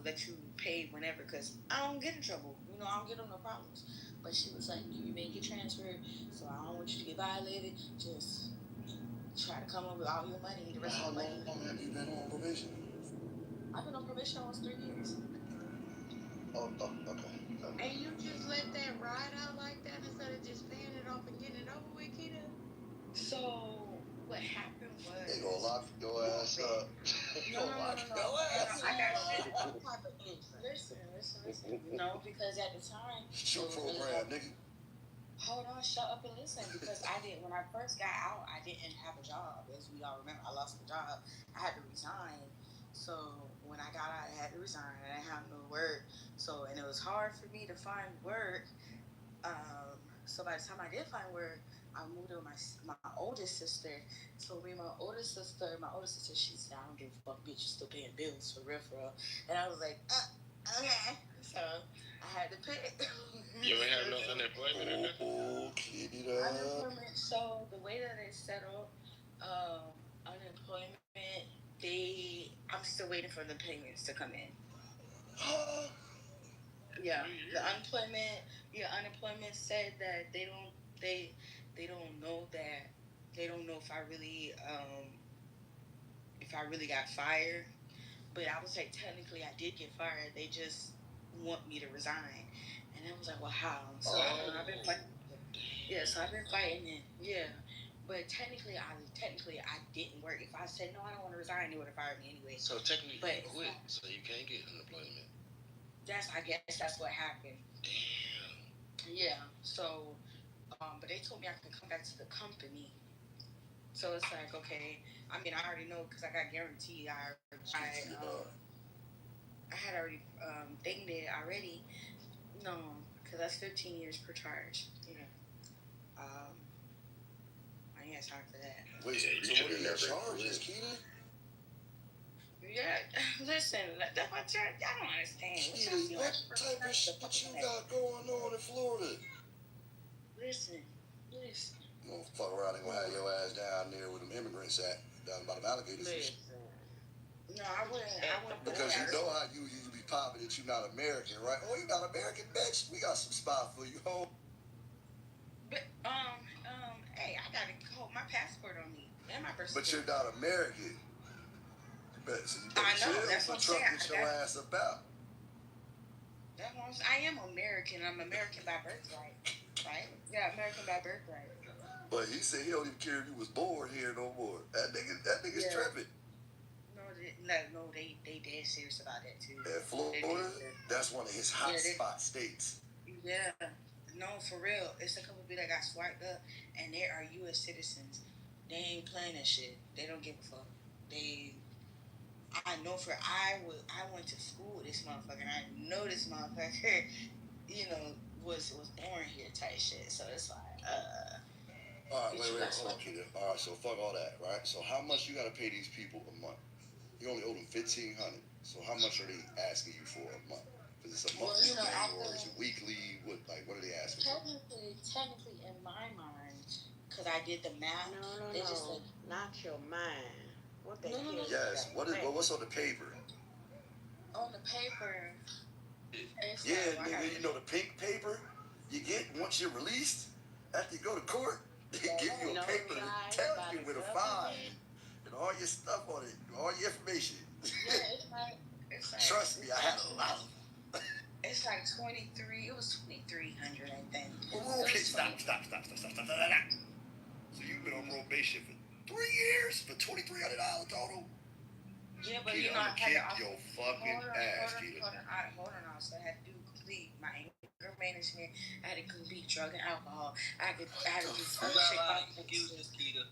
let you pay whenever because I don't get in trouble. I don't get them no problems. But she was like, you may get transferred, so I don't want you to get violated. Just try to come up with all your money, the rest of the money. How long have you been on probation? I've been on probation almost 3 years. Oh, okay. And you just let that ride out like that instead of just paying it off and getting it over with, Kita? So what happened was They gonna lock your ass up. No. I got listen. No, because at the time Shoot program, nigga. Hold on, shut up and listen. Because when I first got out, I didn't have a job. As we all remember, I lost my job. I had to resign. So when I got out, I had to resign. I didn't have no work. So, and it was hard for me to find work. So by the time I did find work, I moved in with my oldest sister. So me and my oldest sister, she said, I don't give a fuck, bitch, you still paying bills for real. And I was like, okay. So I had to pay. You ever have no unemployment or nothing? Unemployment, so the way that they settle unemployment, I'm still waiting for the payments to come in. Yeah, the unemployment said that they don't know if I really got fired. But I was like, technically I did get fired. They just want me to resign. And I was like, well, how? So I've been fighting. Yeah, so I've been fighting it. Yeah. But technically I didn't work. If I said no, I don't want to resign, they would have fired me anyway. So technically you quit, so you can't get unemployment. I guess that's what happened. Damn. Yeah. So, but they told me I could come back to the company. So it's like, okay. I mean, I already know because I got guaranteed. I had already dinged it already. No, because that's 15 years per charge. Yeah. I ain't got time for that. Wait, so what are your charges, Keita? Yeah, listen, that's what y'all don't understand. Keita, what type of shit you got going on in Florida? Listen. You gonna fuck around and gonna have your ass down there with them immigrants down by the alligators. No, I wouldn't. Because you know how you be popping that you're not American, right? Oh, you not American, bitch? We got some spot for you, home. But hey, I gotta hold my passport on me and my birth certificate. But you're not American. So you better chill, that's what I'm saying. Get your ass about. That's what I'm saying. I am American. I'm American by birthright, right? Yeah, American by birthright. But he said he don't even care if you was born here no more. That nigga's tripping. No, they dead serious about that too. And Florida, that's one of his hot spot states. Yeah, no, for real. It's a couple of people that got swiped up, and they are U.S. citizens. They ain't playing that shit. They don't give a fuck. I know I went to school with this motherfucker, and I know this motherfucker, was born here type shit. So it's like, All right, wait, hold on, Keita. All right, so fuck all that, right? So how much you gotta pay these people a month? You only owe them $1,500. So how much are they asking you for a month? Is it a monthly thing or is it weekly? What are they asking? Technically, in my mind, because I did the math. No, not your mind. What the hell? Yes. What's on the paper? On the paper. Nigga, you know the pink paper you get once you're released after you go to court. They give you a paper that tells you with a fine and all your stuff on it, all your information. It's like Trust me, I had a lot of them. It's like 23. It was 2,300, I think. Okay, stop. So you've been on probation for 3 years for $2,300 total. Yeah, but Keita, I had to your fucking ass, Keita. Hold on. So I had to do complete my anger management. I had to complete drug and alcohol. I had to do fellowship. Excuses, Keita.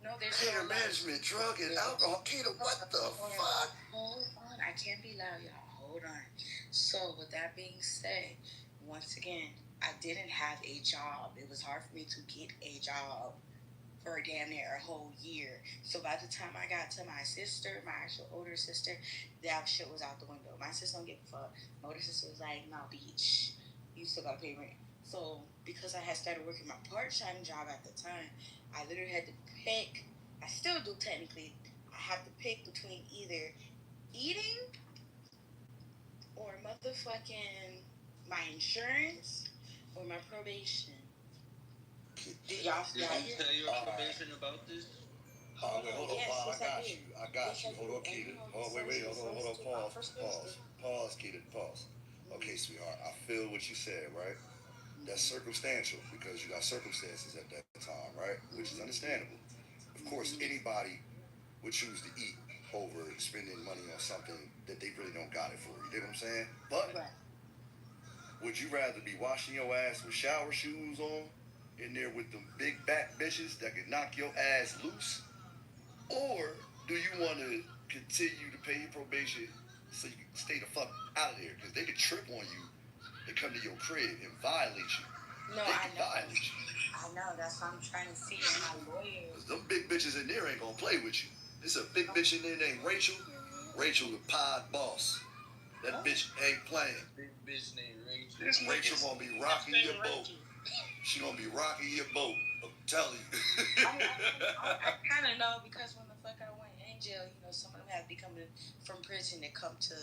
No, there's anger management, drug and alcohol. Keita, what the fuck? Hold on. I can't be loud, y'all. Hold on. So with that being said, once again, I didn't have a job. It was hard for me to get a job for damn near a whole year. So by the time I got to my sister, my actual older sister, that shit was out the window. My sister don't give a fuck. My older sister was like, "No, bitch, you still gotta pay rent." So because I had started working my part-time job at the time, I literally had to pick. I still do technically. I have to pick between either eating or motherfucking my insurance or my probation. Did you tell your probation about this? Hold on, I got you. Hold on, Keita. Hold on. Pause, Keita. Pause. Okay, sweetheart, I feel what you said, right? That's circumstantial because you got circumstances at that time, right? Which is understandable. Of course, anybody would choose to eat over spending money on something that they really don't got it for. You dig what I'm saying? But would you rather be washing your ass with shower shoes on in there with them big back bitches that could knock your ass loose? Or do you want to continue to pay your probation so you can stay the fuck out of there? Because they could trip on you and come to your crib and violate you. No, I know. That's what I'm trying to see in my lawyer. Because them big bitches in there ain't going to play with you. There's a big bitch in there named Rachel. Rachel the pod boss. That bitch ain't playing. Big bitch named Rachel. Rachel going to be rocking your boat. She going to be rocking your boat. I'm telling you. I kind of know because when the fuck I went in jail, some of them have become from prison to come to,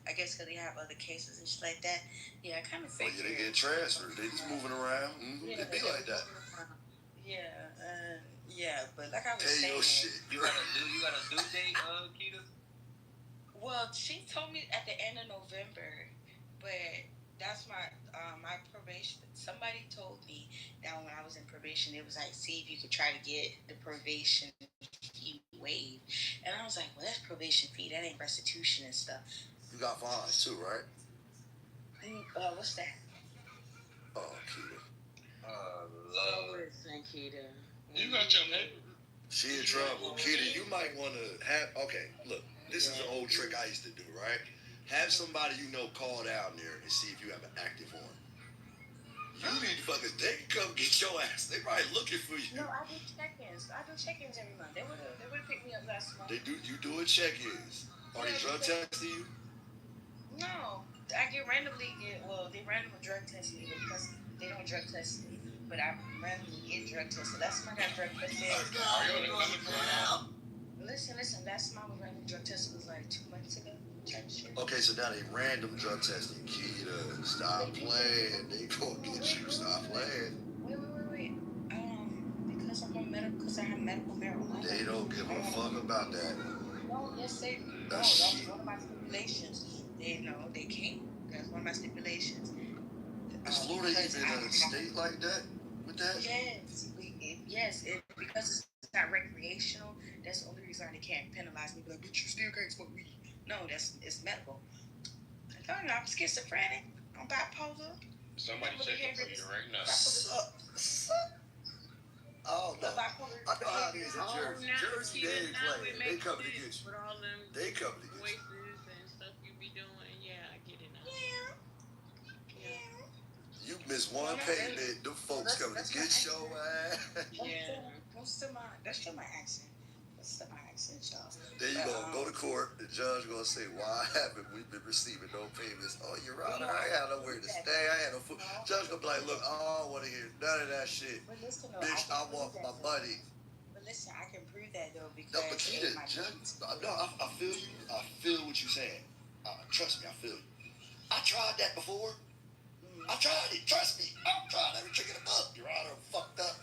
I guess because they have other cases and shit like that. Yeah, I kind of figured. They get transferred. They just moving around. It be like that. Yeah, but like I was saying. Your shit. You got a due date, Keita? Well, she told me at the end of November, but that's my probation. Somebody told me that when I was in probation, it was like, see if you could try to get the probation fee waived. And I was like, well, that's probation fee. That ain't restitution and stuff. You got fines too, right? What's that? Oh, Keita. Listen, Keita. You got your paper. She in trouble. Keita, you might want to have... Okay, look. This is an old trick I used to do, right? Have somebody you know call down there and see if you have an active warrant. You need to fucking... They can come get your ass. They probably looking for you. No, I do check-ins. Every month. They would have picked me up last month. They do. You doing check-ins. Are they drug testing you? No. They randomly drug test me because they don't drug test me. But I randomly get drug tested. Last time I got drug tested. Listen. Last time I was randomly drug tested was like 2 months ago. Okay, so now they random drug testing. Keita, stop playing. They gonna get you. Stop playing. Wait. Because I have medical marijuana. They don't give a fuck about that. No, yes, that's one of my stipulations. They can't. That's one of my stipulations. Is Florida even a state like that with that? Yes, because it's not recreational. That's the only reason they can't penalize me. Like, but you still can't smoke weed. No, it's medical. I'm schizophrenic. I'm bipolar. Somebody checking for you right now. Oh no! I know how it is in Jersey. Jersey, they ain't playing. They coming to get you. With all them They coming to get you. voices and stuff you be doing, yeah, I get it now. You miss one payment, them folks coming to get your ass. Yeah. That's still my accent. That's still my accent, y'all. Then you gonna go to court. The judge gonna say, "Why haven't we been receiving no payments?" "Oh, Your Honor, I had nowhere to stay. I had no food." Judge gonna be like, "Look, I don't want to hear none of that shit. Bitch, I want my money." But listen, I can prove that though because No, but Keita, I feel you. I feel what you're saying. Trust me, I feel you. I tried that before. I tried it. Trust me. I tried every trick in the book. Your Honor, fucked up.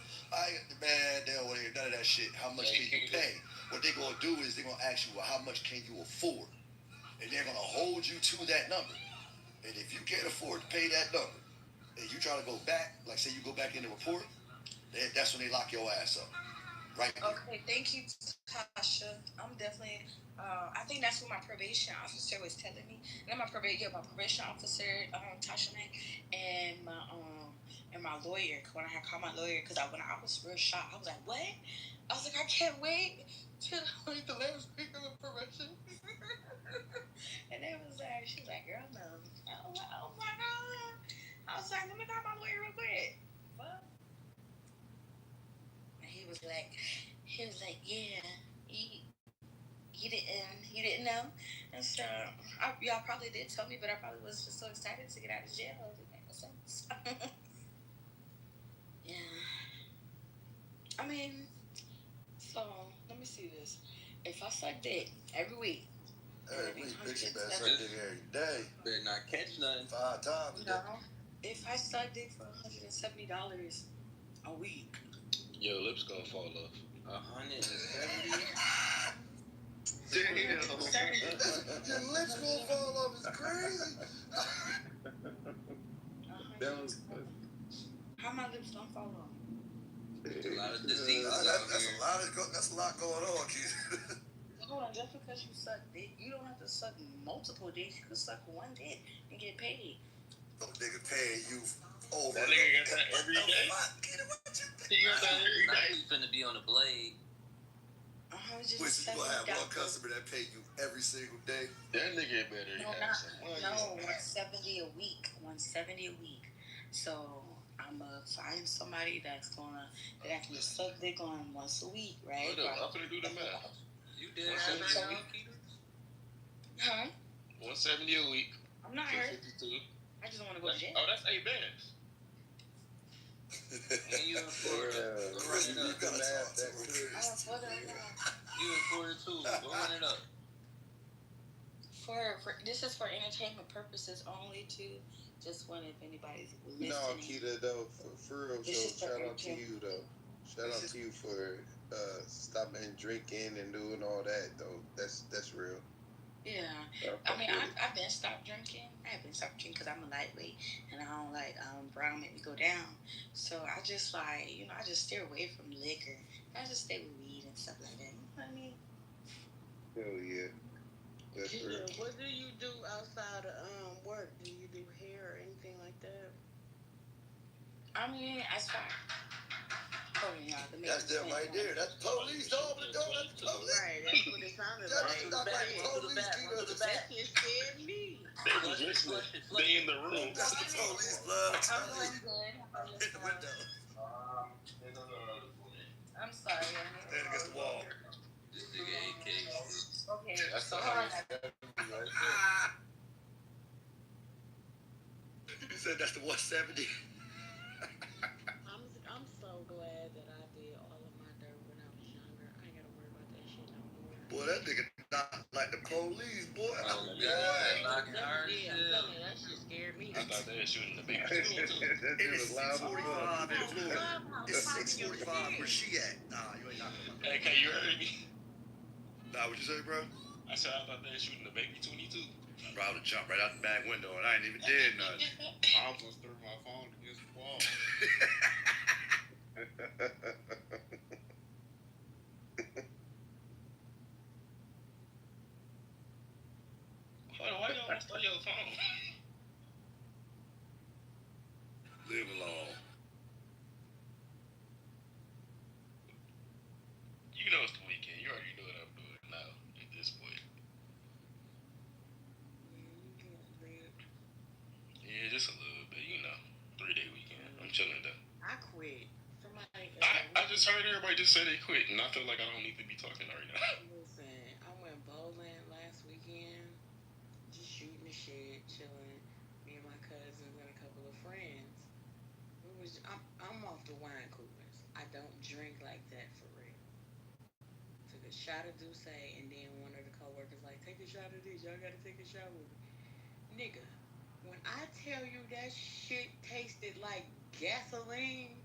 Man, they don't want to hear none of that shit. How much can you pay? What they're going to do is they're going to ask you, well, how much can you afford? And they're going to hold you to that number. And if you can't afford to pay that number, and you try to go back, like say you go back in the report, that's when they lock your ass up. Right there. Okay, thank you, Tasha. I'm definitely. I think that's what my probation officer was telling me. And my probation officer, Tasha, and my lawyer. When I had called my lawyer, because when I was real shocked, I was like, "What?" I was like, "I can't wait till the last week of the probation." And they was like, she was like, "Girl, no." I was like, "Oh my God." I was like, "Let me call my lawyer real quick." What? And he was like, "Yeah, you didn't know." And so y'all probably did tell me, but I probably was just so excited to get out of jail. It didn't make no sense. Yeah. I mean, so let me see this. If I suck dick every week. Every week, bitch, you better suck dick every day. Better not catch nothing. 5 times a day. No. If I suck dick for $170 a week. Your lips gonna fall off. 170. Damn. Your lips gonna fall off. It's crazy. How my lips don't fall off? A lot of disease. That's a lot going on, Keith. Hold on, just because you suck dick, you don't have to suck multiple dicks. You can suck one dick and get paid. No nigga paying you over. That nigga got that every day. He got that every Now day. he's finna be on the blade. Which is you gonna have one customer that pay you every single day. That nigga better have some money. No, $170 a week. $170 a week. So I'm gonna find somebody that can suck dick on once a week, right? Hold up, I'm gonna do the math. You did 170 a week. Huh? 170 a week. I'm not hurt. 52. I just want to go to jail. Oh, that's 8 bands. And you in Florida. Go run it up. You in Florida too. Go run it up. For this is for entertainment purposes only too. Just wonder if anybody's listening. No, Keita, though, for real, so shout out to you, though. Shout out to you for stopping drinking and doing all that, though. That's real. Yeah. I mean, I've been stopped drinking. I have been stopped drinking because I'm a lightweight and I don't like brown make me go down. So I just I just steer away from liquor. I just stay with weed and stuff like that. You know what I mean? Hell yeah. That's real. What do you do outside of work? Do you do hair or anything like that? I mean, as far That's them right there. That's the police. Don't open the door. That's the police. Right, that's what it sounded like. That's like police. That shit scared me. They was listening. They in the room. That's the police, blood. I'm doing good. Hit the window. I'm sorry. Stand against the wall. This nigga AK. Okay. That's the You said that's the 170. I'm so glad that I did all of my dirt when I was younger. I ain't gotta worry about that shit no more. Boy, that nigga not like the police, boy. Oh, Yeah. knocking hard I'm shit. telling you, that shit scared me. I thought they were shooting the baby. It is 6:45 in Florida. It's 6:45. Where she at? Nah, you ain't knocking on my door. Hey, can you hear me? Nah, what you say, bro? I said I thought they were shooting the baby 22. Bro, I would jump right out the back window and I ain't even did nothing. I almost threw my phone against the wall. Hold on, why you almost throw your phone? Live alone. You know it's the weekend. You already know what I'm doing now at this point. Yeah, just a little bit, you know. 3-day weekend. I'm chilling though. I quit. Somebody. I just heard everybody just say they quit, and I feel like I don't need to be talking right now. Listen, I went bowling last weekend. Just shooting the shit, chilling. Me and my cousins and a couple of friends. I'm off the wine coolers. I don't drink like that for real. Took a shot of Douce, and then one of the coworkers like, take a shot of this. Y'all gotta take a shot with me, nigga. When I tell you that shit tasted like gasoline.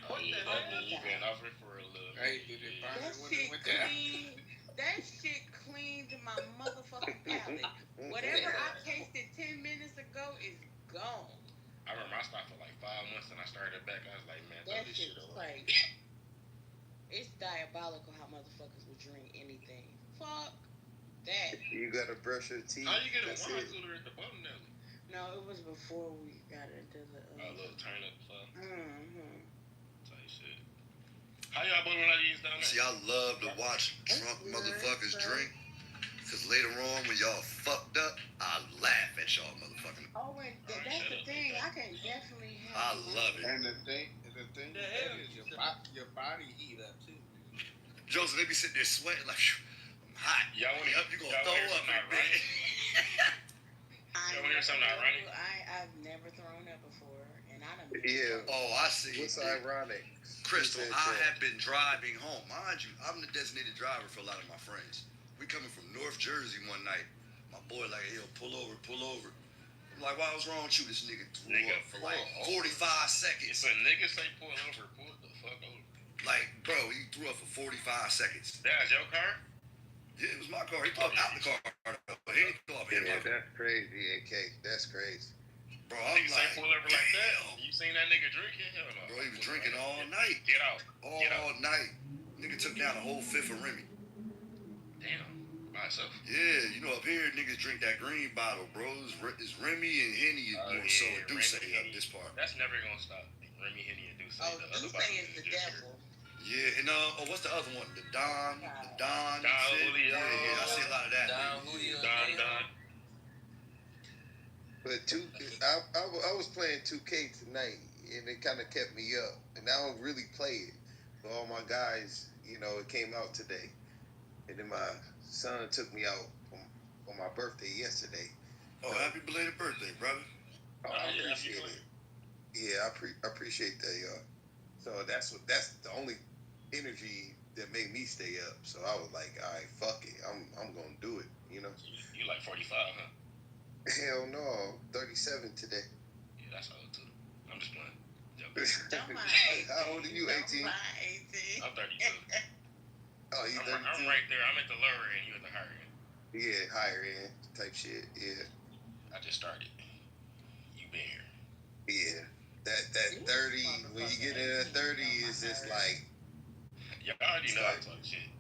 Oh yeah, you've been off it for a little bit. Hey, did it burn That when shit it went down? that shit cleaned my motherfucking palate. Whatever I tasted 10 minutes ago is gone. I remember I stopped for like 5 months and I started back. I was like, man, throw That this shit shit's away. crazy. It's diabolical how motherfuckers will drink anything. Fuck that. You gotta brush your teeth. How you get a That's wine it. cooler at the bottom now? No, it was before we got into the. A little turn up stuff. Type shit. How y'all bowling ideas down there? See, I love to watch drunk motherfuckers drink. Because later on, when y'all fucked up, I laugh at y'all motherfucking. Oh, and that's the thing. I can definitely have. I love it. And the thing is your body heat up too. Joseph, they be sitting there sweating like, I'm hot. Y'all want up, you gonna throw up in a bit. Y'all want to hear something ironic? I've never thrown up before, and I done. Yeah. Oh, I see. What's ironic? Crystal, I have been driving home. Mind you, I'm the designated driver for a lot of my friends. We coming from North Jersey one night. My boy like, hey, yo, pull over. I'm like, what's wrong with you? This nigga threw up for like 45 seconds. If a nigga say pull over, pull the fuck over. Like, bro, he threw up for 45 seconds. That's your car? Yeah, it was my car. He threw up out the car. He didn't throw up in my car. That's crazy, AK. That's crazy. Bro, I'm nigga like, say pull over like that? You seen that nigga drinking? Hell no. Bro, he was drinking all night. Get out. All night. Nigga took down a whole fifth of Remy. Damn. By himself. Yeah, you know, up here, niggas drink that green bottle, bro. It's Remy and Henny more so a Douce up this part. That's never gonna stop. Remy, Henny, and Douce. Oh, Douce is the devil. Yeah, and what's the other one? The Don Julio. Yeah, I see a lot of that. Don. But I was playing 2K tonight, and it kind of kept me up. And I don't really play it. But all my guys, you know, it came out today. And then my son took me out on my birthday yesterday. Oh, happy belated birthday, brother. Oh, I appreciate it. Yeah, I appreciate that, y'all. So that's the only energy that made me stay up. So I was like, all right, fuck it. I'm gonna do it, you know? You like 45, huh? Hell no, 37 today. Yeah, that's old too. I'm just playing. How old are you, 18? I'm 32. Oh, you 32? I'm right there. I'm at the lower end. You at the higher end. Yeah, higher end type shit. Yeah. I just started. You been here. Yeah. That 30, when you get in that 30, it's just like. Y'all already know I talk shit.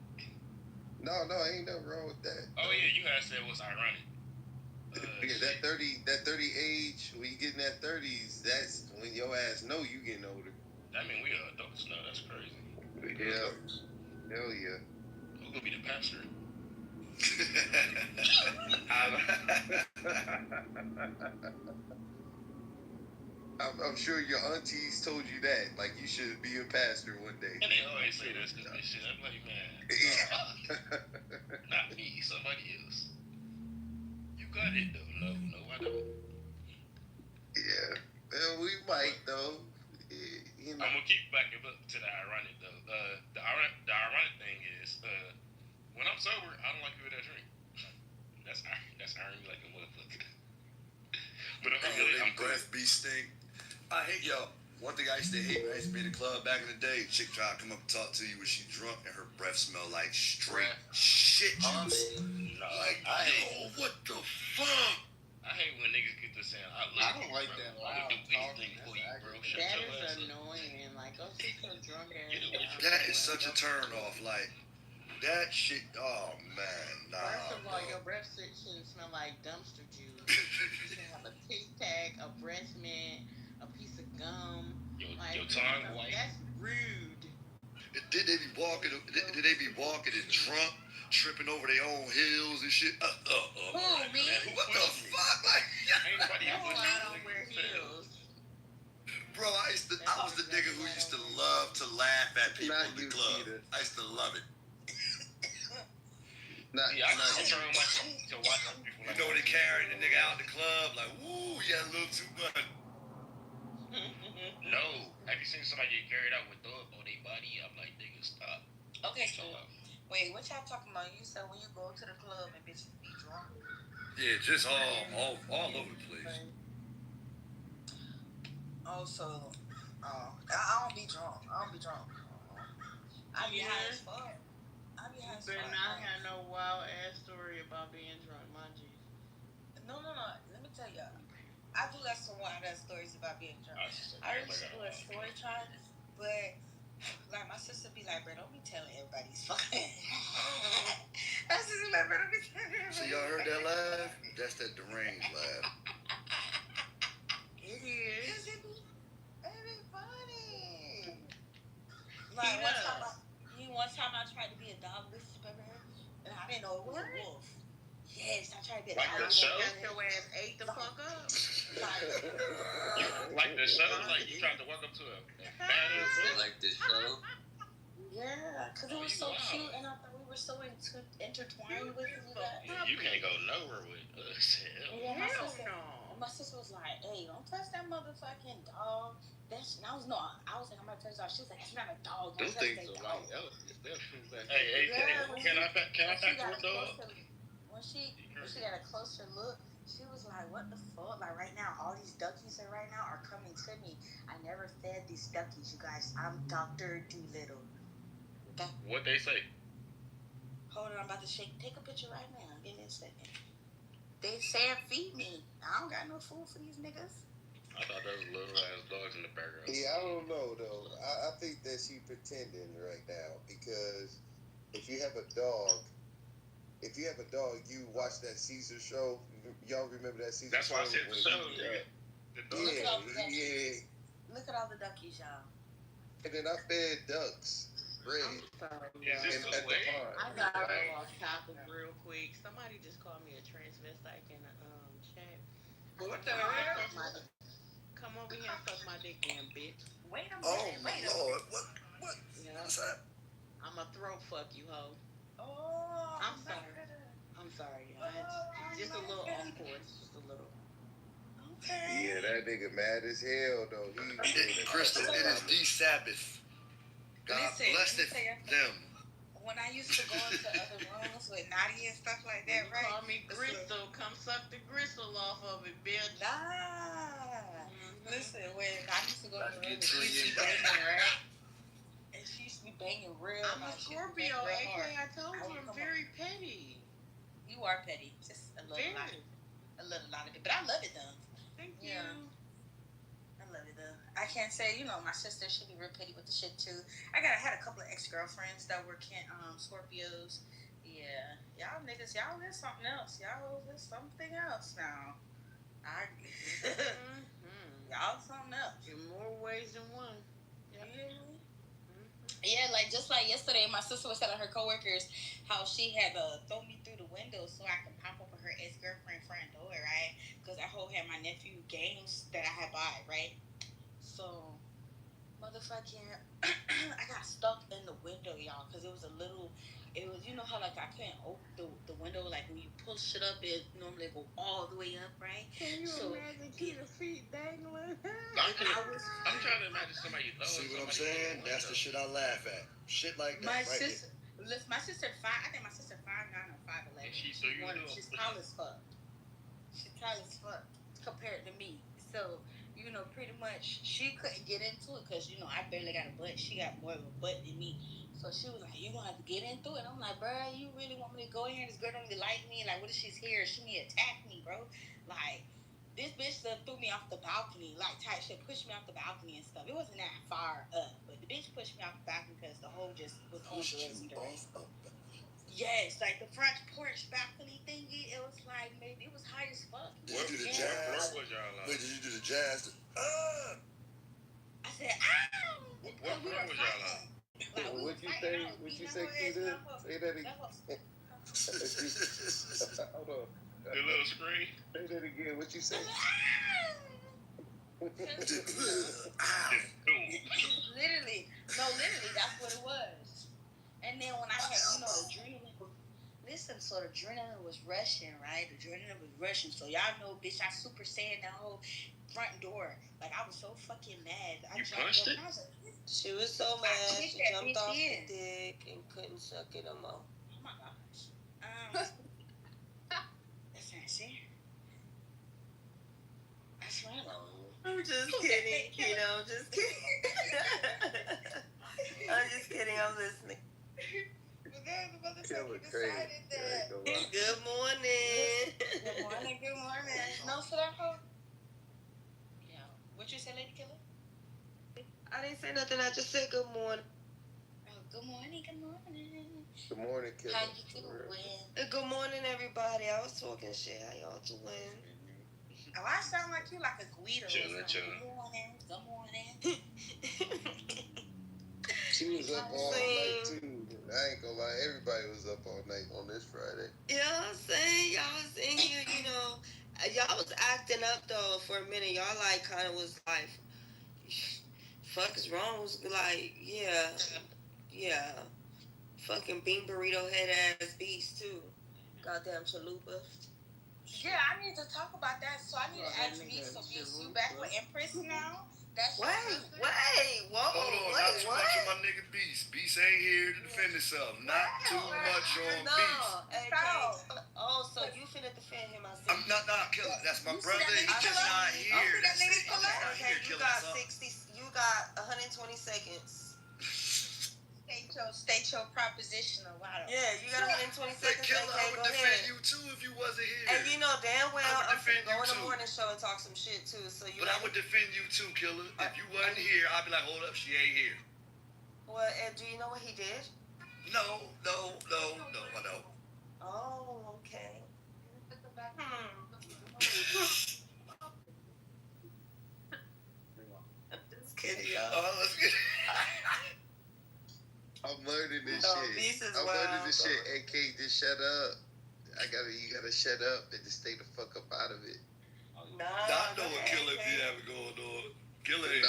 No, ain't nothing wrong with that. Oh yeah, you guys said what's ironic. Yeah, that 30 age, when you get in that 30s, that's when your ass know you getting older. I mean, we are adults now. That's crazy. Yeah. Hell yeah. Who gonna be the pastor? I'm sure your aunties told you that. Like, you should be a pastor one day. And they always say this because this shit. I'm like, man. Not me, somebody else. You got it, though. No, I don't. Yeah. Well, we might, though. You know. I'm gonna keep backing up to the ironic, though. The ironic thing is, when I'm sober, I don't like people that drink. That's irony like a motherfucker. But if I'm really, I'm breath be stink. I hate y'all. One thing I used to hate when I used to be in the club back in the day, chick try to come up and talk to you when she drunk and her breath smell like straight shit juice. Like, what the fuck? I hate when niggas get to saying, I don't like that loud talking. For you, bro. That is annoying. Like, oh, she's so drunk ass. That is such a turn off. Like, that shit, oh man, nah. First of all, your breath shouldn't smell like dumpster juice. You should have a Tic Tac, a breast mint, a piece of gum. Your tongue white. That's rude. Did they be walking? Did they be walking and drunk, tripping over their own heels and shit? Who, me? What the fuck? Like, ain't nobody I don't wear heels. bro, I was the nigga who used to love to laugh at people in the club. I used to love it. I'm trying to watch people. You know when they carrying the nigga out in the club, like, woo, yeah, a little too much. No. Have you seen somebody get carried out with dog on their body? I'm like, nigga, stop. Okay, so wait, what y'all talking about? You said when you go to the club and bitches be drunk. Yeah, just all over the place. Oh, so, I don't be drunk. I be high as fuck. You better not have no wild ass story about being drunk, my G. No. Let me tell y'all. I do got some wild ass stories about being drunk. I used to do a story time, but like my sister be like, bro, don't be telling everybody's fucking. My sister be like, bro, don't be telling everybody. So y'all heard that laugh? That's that deranged laugh. It is. Cause it be funny. Like one time I tried to be a dog whisperer, and I didn't know it was a wolf. Yes, I tried to be a dog whisperer. Got your ass ate the fuck up. Like the show? Like you tried to welcome to a badass. Like the show? Yeah, because it was so cute, and I thought we were so intertwined with it. You can't go nowhere with us. Yeah, my sister was like, hey, don't touch that motherfucking dog. I was like, I'm gonna touch that dog. She was like, it's not a dog. Those things are like elephants. Hey, can I pack your dog? When she got a closer look, she was like, what the fuck? Like right now, all these duckies are coming to me. I never fed these duckies, you guys. I'm Dr. Doolittle. Okay? What they say? Hold on, I'm about to take a picture right now. Give me a second. They said feed me. I don't got no food for these niggas. I thought there was little ass dogs in the background. Yeah, I don't know though. I think that she pretending right now because if you have a dog, you watch that Caesar show. Y'all remember that Caesar show? That's why I said the show. The dog. Yeah. Look at all the duckies, y'all. And then I fed ducks bread I'm Is this at the pond. I gotta go off topic real quick. Somebody just called me a transvestite in the chat. What the hell? Come over here and suck my dick, damn bitch. Wait a minute. Oh Lord, what? Yeah. What's that? I'ma throat fuck you, hoe. Oh, I'm sorry, y'all. Just a little off course. Just a little. Okay. Yeah, that nigga mad as hell though. Crystal, it is the Sabbath. God bless it them. When I used to go into other rooms with Nadia and stuff like that, right? Call me Gristle. Come suck the gristle off of it, bitch. Nah. Listen, when I used to go to the room, she used to be banging, right? And she used to be banging real. I'm a Scorpio, AK. I told you I'm very petty. You are petty, just a little lot of it, but I love it though. Thank you. I love it though. I can't say, my sister should be real petty with the shit too. I had a couple of ex-girlfriends that were Scorpios. Yeah, y'all niggas, y'all is something else. Y'all is something else now. Y'all something else. In more ways than one. Yep. Yeah, just like yesterday, my sister was telling her coworkers how she had to throw me through the window so I can pop open her ex-girlfriend front door, right? Because that hoe had my nephew games that I had bought, right? So, motherfucking, I got stuck in the window, y'all, because it was how I couldn't open the window, like when you pull shit up, it normally go all the way up, right? Can you imagine Kita's feet dangling? I'm trying to imagine somebody throwing. See what I'm saying? That's the shit I laugh at. Shit like that. My sister 5. I think my sister 5'9" or 5'11". And she's tall as fuck. She's tall as fuck compared to me. So you know, pretty much she couldn't get into it because, you know, I barely got a butt. She got more of a butt than me. So she was like, you gonna have to get into it. I'm like, bro, you really want me to go in here? This girl don't really like me. Like, what if she's here? She may attack me, bro. Like, this bitch threw me off the balcony. Like, type shit, pushed me off the balcony and stuff. It wasn't that far up, but the bitch pushed me off the balcony because the hole just was on drugs and drugs. Yes, like the front porch balcony thingy. It was like, maybe it was high as fuck. Did you do the jazz? What y'all on? Wait, did you do the jazz? I said, ow! What we was y'all on? Like, What you say, Keita? Say that again. Hold on. The little screen. Say that again. What you say? Literally, that's what it was. And then when I had, you know, the adrenaline. Listen, so the adrenaline was rushing, right? The adrenaline was rushing. So y'all know, bitch, I super saiyan that whole front door. Like, I was so fucking mad. You punched it? She was so mad. She jumped off the dick and couldn't suck it no more. Oh my gosh. That's not shit. That's right. I'm just kidding, Kito. Just kidding. I'm just kidding. I'm listening. But then the motherfucker decided that. Good morning. Good morning. Good morning. No, so that whole. Yeah. What you say, Lady Killer? I didn't say nothing. I just said good morning. Oh, good morning. Good morning. Good morning, Killer. How you doing? Good morning, everybody. I was talking shit. How y'all doing? Oh, I sound like you like a Guido. Chillin'. Good morning. Good morning. She was up all night too. I ain't gonna lie, everybody was up all night on this Friday. Yeah, I'm saying y'all was in here, you know. Y'all was acting up though for a minute. Y'all like kind of was like, fuck is wrong? Was like, yeah. Fucking bean burrito head ass beast too. Goddamn chalupa. Yeah, I need to talk about that. So I need to ask me some issue back with Empress now. That's whoa. Hold on, not too much on my nigga Beast. Beast ain't here to defend himself. Not too much on Beast. Okay. Oh, so you finna defend him? I see. I'm not Killer. That's my brother. He's just not here. Okay, you got 60. You got 120 seconds. State your proposition or whatever. Yeah, you got 120 But seconds. Killer, Okay, I would go defend ahead. you too if you wasn't here. And you know damn well I'm defend gonna go you in the too. morning show and talk some shit too. So you. But I would defend you too, Killer. If you wasn't here, I'd be like, hold up, she ain't here. Well, and do you know what he did? No, I don't. Oh, okay. I'm just kidding, y'all. Oh, let's get. I'm learning this No, shit. Beast is I'm wild. learning this shit. AK, just shut up. You gotta shut up and just stay the fuck up out of it. Nah, I know what Killer if you have it going on. Killer is.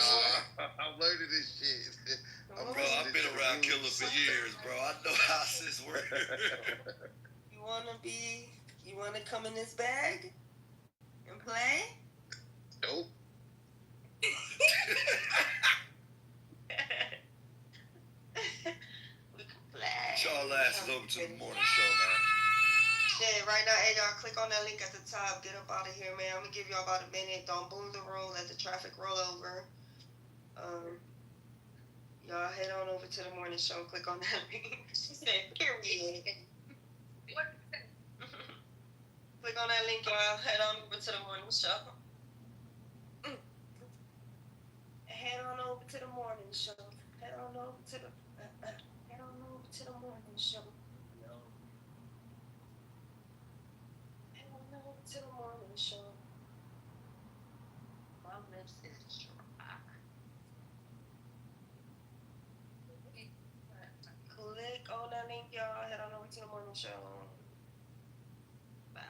I'm learning this shit. Bro, I've been around Killer for years, bro. I know how this works. You wanna come in this bag and play? Nope. We can play. Y'all asses over to the morning show, man. Shit, right now, hey, y'all click on that link at the top. Get up out of here, man. I'm gonna give y'all about a minute. Don't boom the room. Let the traffic roll over. Y'all head on over to the morning show. Click on that link. She said, period. Click on that link, y'all. Head on over to the morning show. Head on over to the morning show. Head on over to the morning show. Head on over to the morning show. My lips is dry. Click on that link, y'all. Head on over to the morning show. Wow.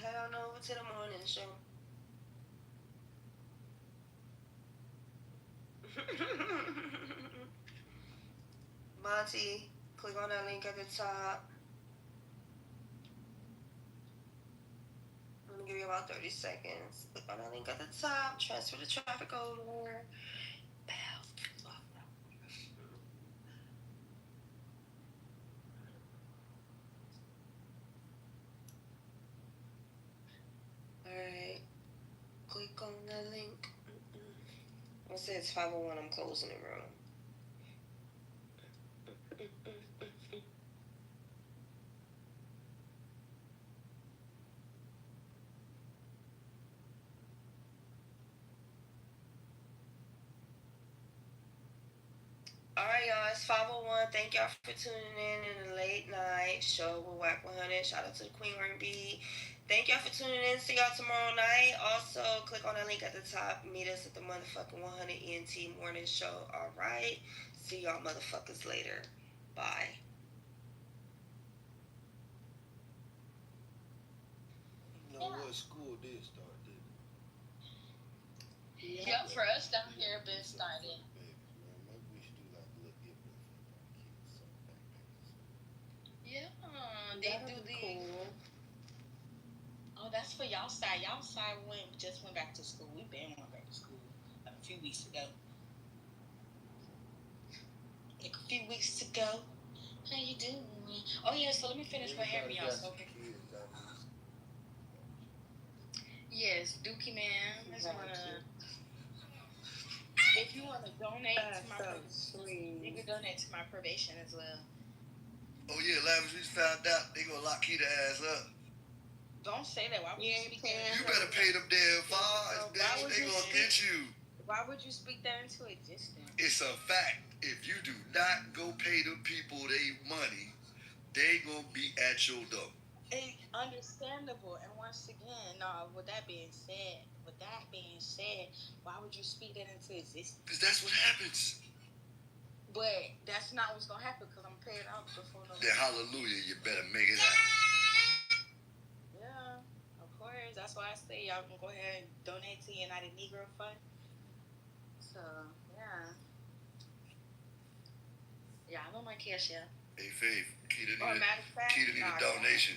Head on over to the morning show. Monty, click on that link at the top. I'm gonna give you about 30 seconds. Click on that link at the top. Transfer the traffic over. I said it's 5:01. I'm closing the room. All right, y'all. It's 5:01. Thank y'all for tuning in the late night show with Whack 100. Shout out to the Queen R&B. Thank y'all for tuning in. See y'all tomorrow night. Also, click on the link at the top. Meet us at the motherfucking 100 ENT morning show. All right. See y'all motherfuckers later. Bye. You know what? School did start, didn't it? Yep, for us down here, been started. Maybe we should do like a little giveaway for our kids. Yeah, they do the. Cool. Oh, that's for y'all side. Y'all side just went back to school. We been went back to school like a few weeks ago. Like a few weeks ago. How you doing? Oh yeah, so let me finish what Harry y'all. Okay. Yes, Dookie Man is wanna. If you want to donate to my probation, you can donate to my probation as well. Oh yeah, Lavish, we just found out they gonna lock Keita ass up. Don't say that. Why would you speak that? You better pay them damn fines, bitch. They gonna get you. Why would you speak that into existence? It's a fact. If you do not go pay them people their money, they gonna be at your door. Understandable. And once again, with that being said, why would you speak that into existence? Because that's what happens. But that's not what's gonna happen because I'm paying out before no. Then hallelujah, you better make it happen. Yeah, of course. That's why I say y'all can go ahead and donate to United Negro Fund. So yeah. Yeah, I know my cash app. Hey Faith, Keita need a donation.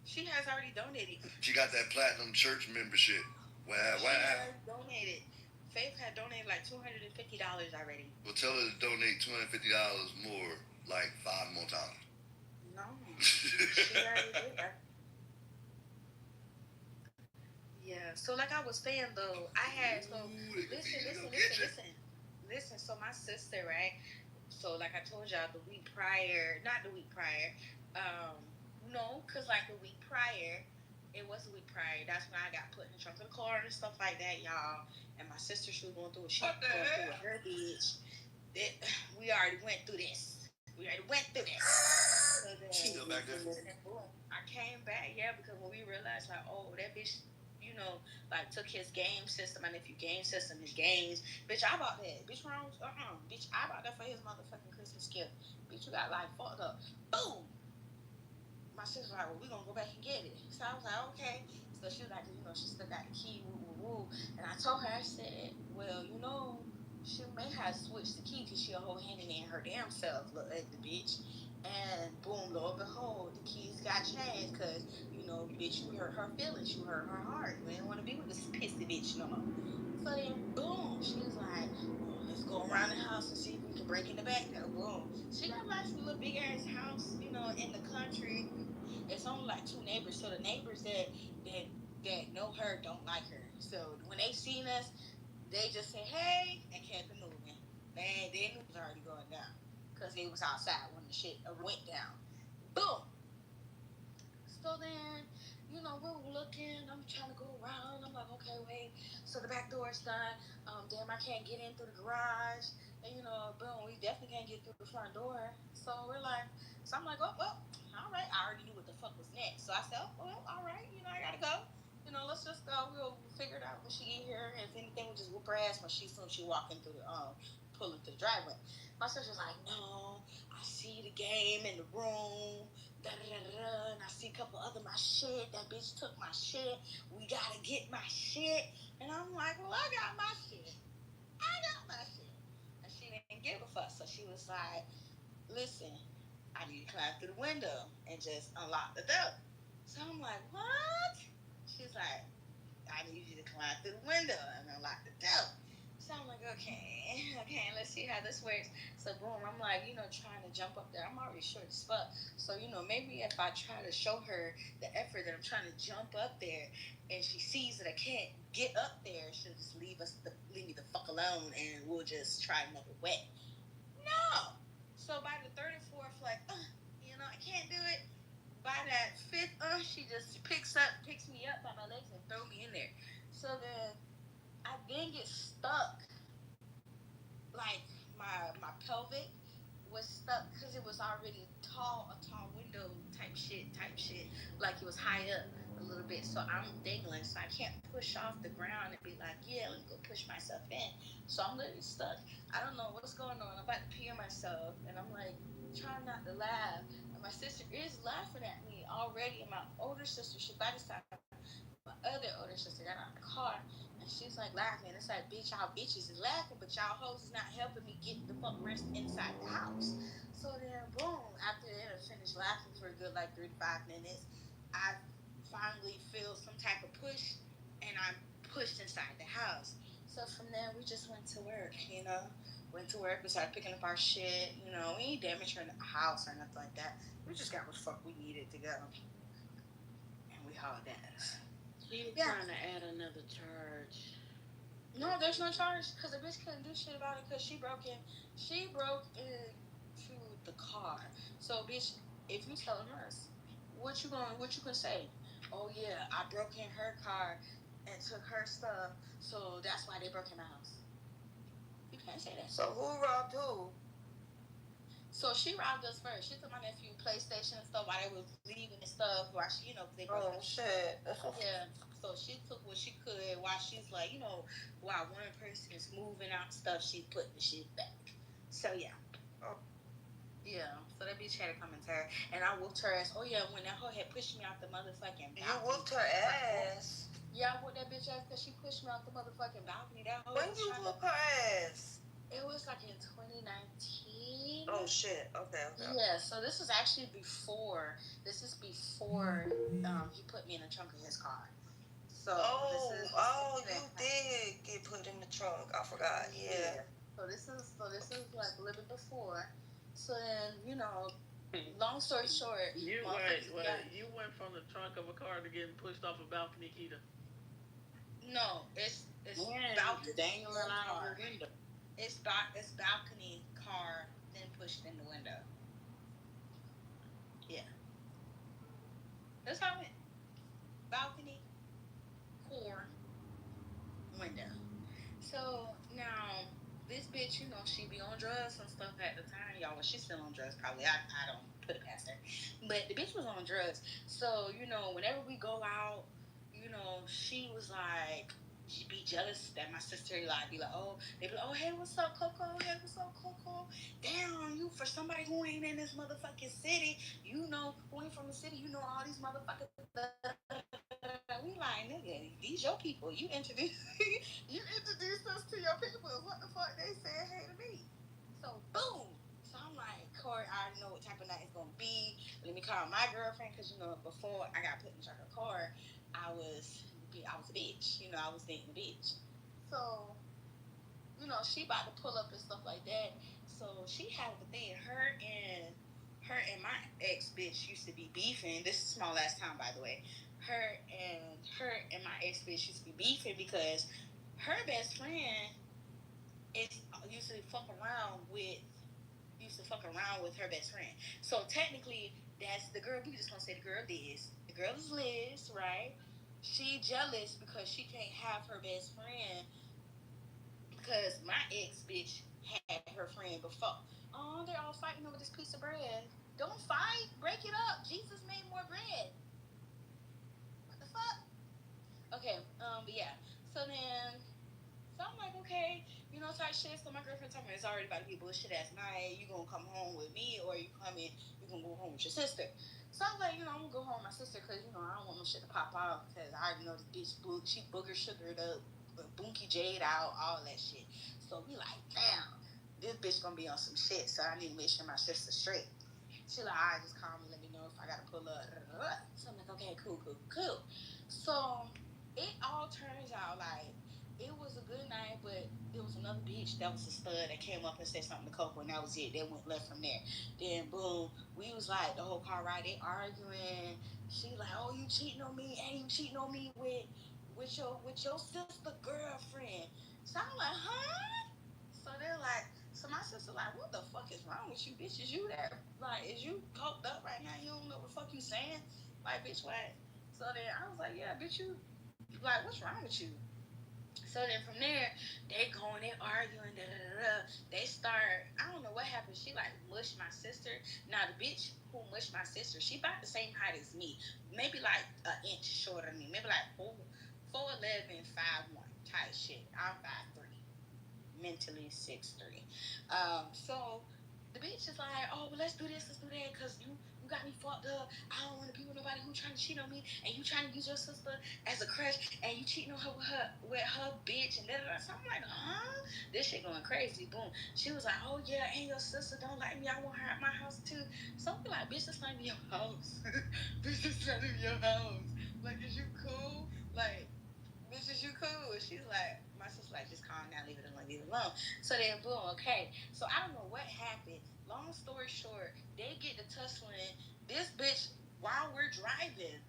She has already donated. She got that platinum church membership. Wow. She has donated. Faith had donated like $250 already. Well, tell her to donate $250 more, like 5 more times. No, she already did that. Yeah. So like I was saying though, I had listen. So my sister, right? So like I told y'all not the week prior. No, cause like the week prior, it was a week prior. That's when I got put in the trunk of the car and stuff like that, y'all. And my sister, she was going through what she was going through with her bitch. We already went through this. So then, still back there? I came back, yeah, because when we realized like, oh, that bitch, like took his game system. And if you game system, his games, bitch, I bought that. Bitch, wrong? Bitch, I bought that for his motherfucking Christmas gift. Bitch, you got like fucked up. Boom. My sister was like, well, we gonna go back and get it. So I was like, okay. So she was like, she still got the key, woo. And I told her, I said, well, she may have switched the key because she a whole handing in her damn self, look at the bitch. And boom, lo and behold, the keys got changed because, bitch, you hurt her feelings, you hurt her heart. You didn't want to be with this pissy bitch no more. So then, boom, she was like, let's go around the house and see if we can break in the back door. Boom. She got like a little big ass house, in the country. It's only like 2 neighbors. So the neighbors that know her don't like her. So when they seen us, they just say, hey, and kept it moving. Man, they knew it was already going down. Because they was outside when the shit went down. Boom. So then, we're looking. I'm trying to go around. I'm like, okay, wait. So the back door is done. Damn, I can't get in through the garage. And, boom, we definitely can't get through the front door. So I'm like, oh, well, all right. I already knew what the fuck was next. So I said, oh, well, all right. I got to go. Let's just go. We'll figure it out when she get here. If anything, we'll just whoop her ass when she walking through the, pulling through the driveway. My sister's like, no, I see the game in the room. And I see a couple other my shit. That bitch took my shit. We gotta get my shit. And I'm like, well, I got my shit. And she didn't give a fuck. So she was like, listen, I need to climb through the window and just unlock the door. So I'm like, what? She's like, I need you to climb through the window and unlock the door. So I'm like, okay, let's see how this works. So boom, I'm like, trying to jump up there. I'm already short as fuck. So, maybe if I try to show her the effort that I'm trying to jump up there and she sees that I can't get up there, she'll just leave me the fuck alone and we'll just try another way. No. So by the third or fourth, like, I can't do it. By that fifth, she just picks me up by my legs and throw me in there. So then I then get stuck. Like my pelvic was stuck because it was already a tall window type shit. Like it was high up a little bit. So I'm dangling, so I can't push off the ground and be like, yeah, let me go push myself in. So I'm literally stuck. I don't know what's going on. I'm about to pee on myself, and I'm like trying not to laugh. And my sister is laughing at me already. And my older sister, she by this time, my other older sister got out of the car and she's like laughing. It's like, bitch, y'all bitches is laughing, but y'all hoes is not helping me get the fuck rest inside the house. So then, boom, after they had finished laughing for a good like 3 to 5 minutes, I finally feel some type of push and I'm pushed inside the house. So from there, we just went to work. Went to work, we started picking up our shit. We ain't damaging the house or nothing like that. We just got what the fuck we needed to go. And we hauled ass. You trying to add another charge? No, there's no charge because the bitch couldn't do shit about it because she broke into the car. So, bitch, if you telling us, what you gonna say? Oh yeah, I broke in her car and took her stuff, so that's why they broke in my house. You can't say that. So who robbed who? So she robbed us first. She took my nephew PlayStation and stuff while they was leaving and stuff. While she, they broke. Oh shit. Yeah. So she took what she could while she's like, while one person is moving out stuff, she put the shit back. So yeah. Oh. Yeah. So that bitch had to come and her, and I whooped her ass. Oh yeah, when that hoe had pushed me out the motherfucking balcony. You whooped her ass. Yeah, I whooped that bitch ass because she pushed me out the motherfucking balcony. That hoe. When you whoop her ass? It was like in 2019. Oh shit. Okay. Yeah, so this is actually before. This is before he put me in the trunk of his car. So you did get put in the trunk. I forgot. Yeah. So this is like a little bit before. So then long story short, you went from the trunk of a car to getting pushed off a balcony, Kita. No, it's balcony dangling out of the window. It's balcony car, then pushed in the window. Yeah. That's how it went. Balcony, core, window. So now this bitch, she be on drugs and stuff at the time, y'all. Well, she's still on drugs, probably. I don't put it past her. But the bitch was on drugs. So, whenever we go out, she was like, she'd be jealous that my sister be like, oh, they be like, oh, hey, what's up, Coco? Hey, what's up, Coco? Damn, you, for somebody who ain't in this motherfucking city, who ain't from the city, all these motherfuckers. We like, nigga, these your people. You introduced us to your people. What the fuck they said hey to me? So boom. So I'm like, Corey, I already know what type of night it's gonna be. Let me call my girlfriend because before I got put in the trunk of the car, I was a bitch. I was dating a bitch. So she about to pull up and stuff like that. So she had a thing. Her and my ex bitch used to be beefing. This is small ass town, by the way. Her and my ex bitch used to be beefing because her best friend used to fuck around with her best friend. So technically, that's the girl. We just gonna say the girl Liz. The girl is Liz, right? She jealous because she can't have her best friend because my ex bitch had her friend before. Oh, they're all fighting over this piece of bread. Don't fight. Break it up. Jesus made more bread. What the fuck? Okay, but yeah. So I'm like, okay, type shit. So my girlfriend told me it's already about to be bullshit ass night. You gonna come home with me or you gonna go home with your sister. So I'm like, I'm gonna go home with my sister because, I don't want no shit to pop off because I already know this bitch, she booger sugared up, bunky jade out, all that shit. So we like, damn, this bitch gonna be on some shit. So I need to make sure my sister's straight. She like, all right, just call me, let me know if I gotta pull up. So I'm like, okay, cool. So it all turns out like it was a good night, but there was another bitch that was a stud that came up and said something to Coco, and that was it. They went left from there. Then boom, we was like the whole car ride, they arguing. She like, oh, you cheating on me, and you cheating on me with your sister girlfriend. So I'm like, huh? So they're like, so my sister like, what the fuck is wrong with you, bitch? Is you that like, is you coked up right now? You don't know what the fuck you saying? Like, bitch, what? So then I was like, yeah, bitch, you like, what's wrong with you? So then from there, they going, they arguing, da da da da. They start, I don't know what happened. She like mushed my sister. Now the bitch who mushed my sister, she about the same height as me, maybe like an inch shorter than me, maybe like 4'11", 5'1" type shit. I'm 5'3", mentally 6'3". So the bitch is like, oh, well, let's do this, let's do that, cause you got me fucked up. I don't want to be with nobody who trying to cheat on me, and you trying to use your sister as a crush, and you cheating on her with her bitch, and da da da. So I'm like, huh? This shit going crazy. Boom. She was like, oh yeah, and your sister don't like me. I want her at my house too. So I'm like, bitch, that's not even your house. Bitch, that's not even your house. Like, is you cool? Like, bitch, is you cool? She's like, my sister's like, just calm down, leave it alone, leave it alone. So then, boom, okay. So I don't know what happened. Long story short, they get to tussling. This bitch, while we're driving,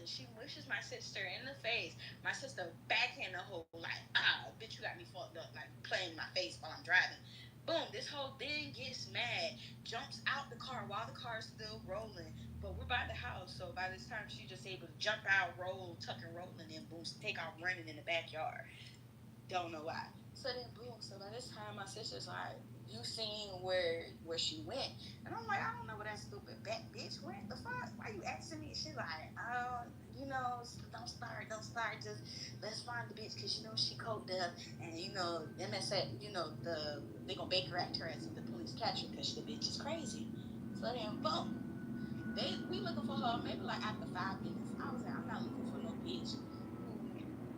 she mushes my sister in the face. My sister backhand the whole like, bitch, you got me fucked up, like playing in my face while I'm driving. Boom, this whole thing gets mad, jumps out the car while the car is still rolling. But we're by the house, so by this time she's just able to jump out, roll, tuck and roll, and then boom, take off running in the backyard. Don't know why. So then boom. So by this time, my sister's like, "You seen where she went?" And I'm like, "I don't know where that stupid bat bitch went. The fuck? Why you asking me?" She's like, "Oh, don't start. Just let's find the bitch because you know she coked up, and you know MSA, you know they gonna Baker act her as if the police catch her because the bitch is crazy." So then boom. We looking for her maybe like after 5 minutes. I was like, I'm not looking for no bitch who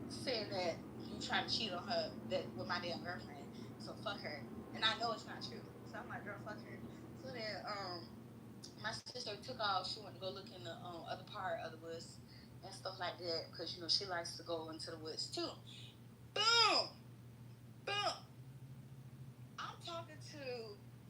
said that you trying to cheat on her that with my damn girlfriend. So fuck her. And I know it's not true. So I'm like, girl, fuck her. So then my sister took off. She went to go look in the other part of the woods and stuff like that because you know she likes to go into the woods too. Boom, boom. I'm talking to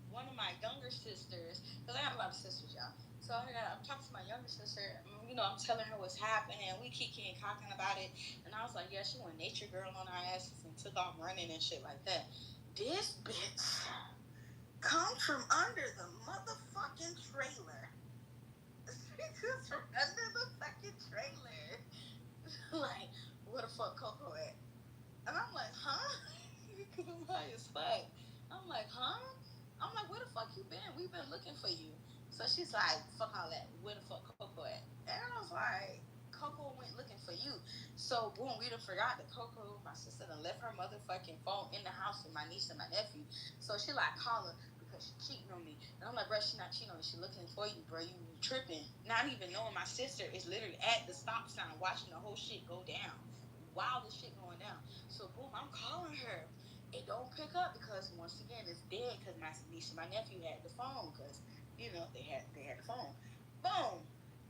one of my younger sisters because I got a lot of sisters, y'all. So I'm talking to my younger sister. You know, I'm telling her what's happening. We kicking and cocking about it, and I was like, "Yeah, she went nature girl on our asses and took off running and shit like that." This bitch comes from under the motherfucking trailer. She comes from under the fucking trailer. Like, where the fuck Coco at? And I'm like, huh? Because I'm high as fuck. I'm like, huh? I'm like, where the fuck you been? We've been looking for you. So she's like, fuck all that. Where the fuck Coco at? And I was like, Coco went looking for you. So boom, we done forgot that Coco, my sister, done left her motherfucking phone in the house with my niece and my nephew. So she like call her because she cheating on me. And I'm like, bro, she not cheating on me. She looking for you, bro. You tripping. Not even knowing my sister is literally at the stop sign watching the whole shit go down. While the shit going down. So boom, I'm calling her. It don't pick up because once again it's dead because my niece and my nephew had the phone because you know they had the phone. Boom.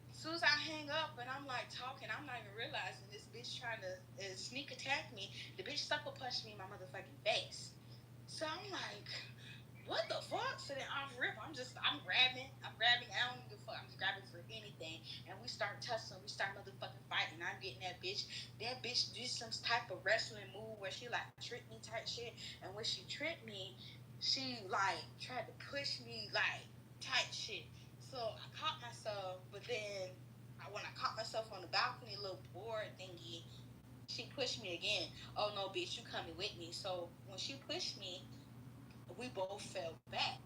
As soon as I hang up and I'm like talking, I'm not even realizing this bitch trying to sneak attack me. The bitch sucker punched me in my motherfucking face. So I'm like, what the fuck? So then I'm rip. I'm grabbing. I don't give a fuck. I'm just grabbing for anything. And we start tussling. We start motherfucking fighting. I'm getting that bitch. That bitch do some type of wrestling move where she like trick me type shit. And when she tricked me, she like tried to push me like type shit. So I caught myself, but then when I caught myself on the balcony, little board thingy, she pushed me again. Oh no, bitch, you coming with me. So when she pushed me, we both fell back.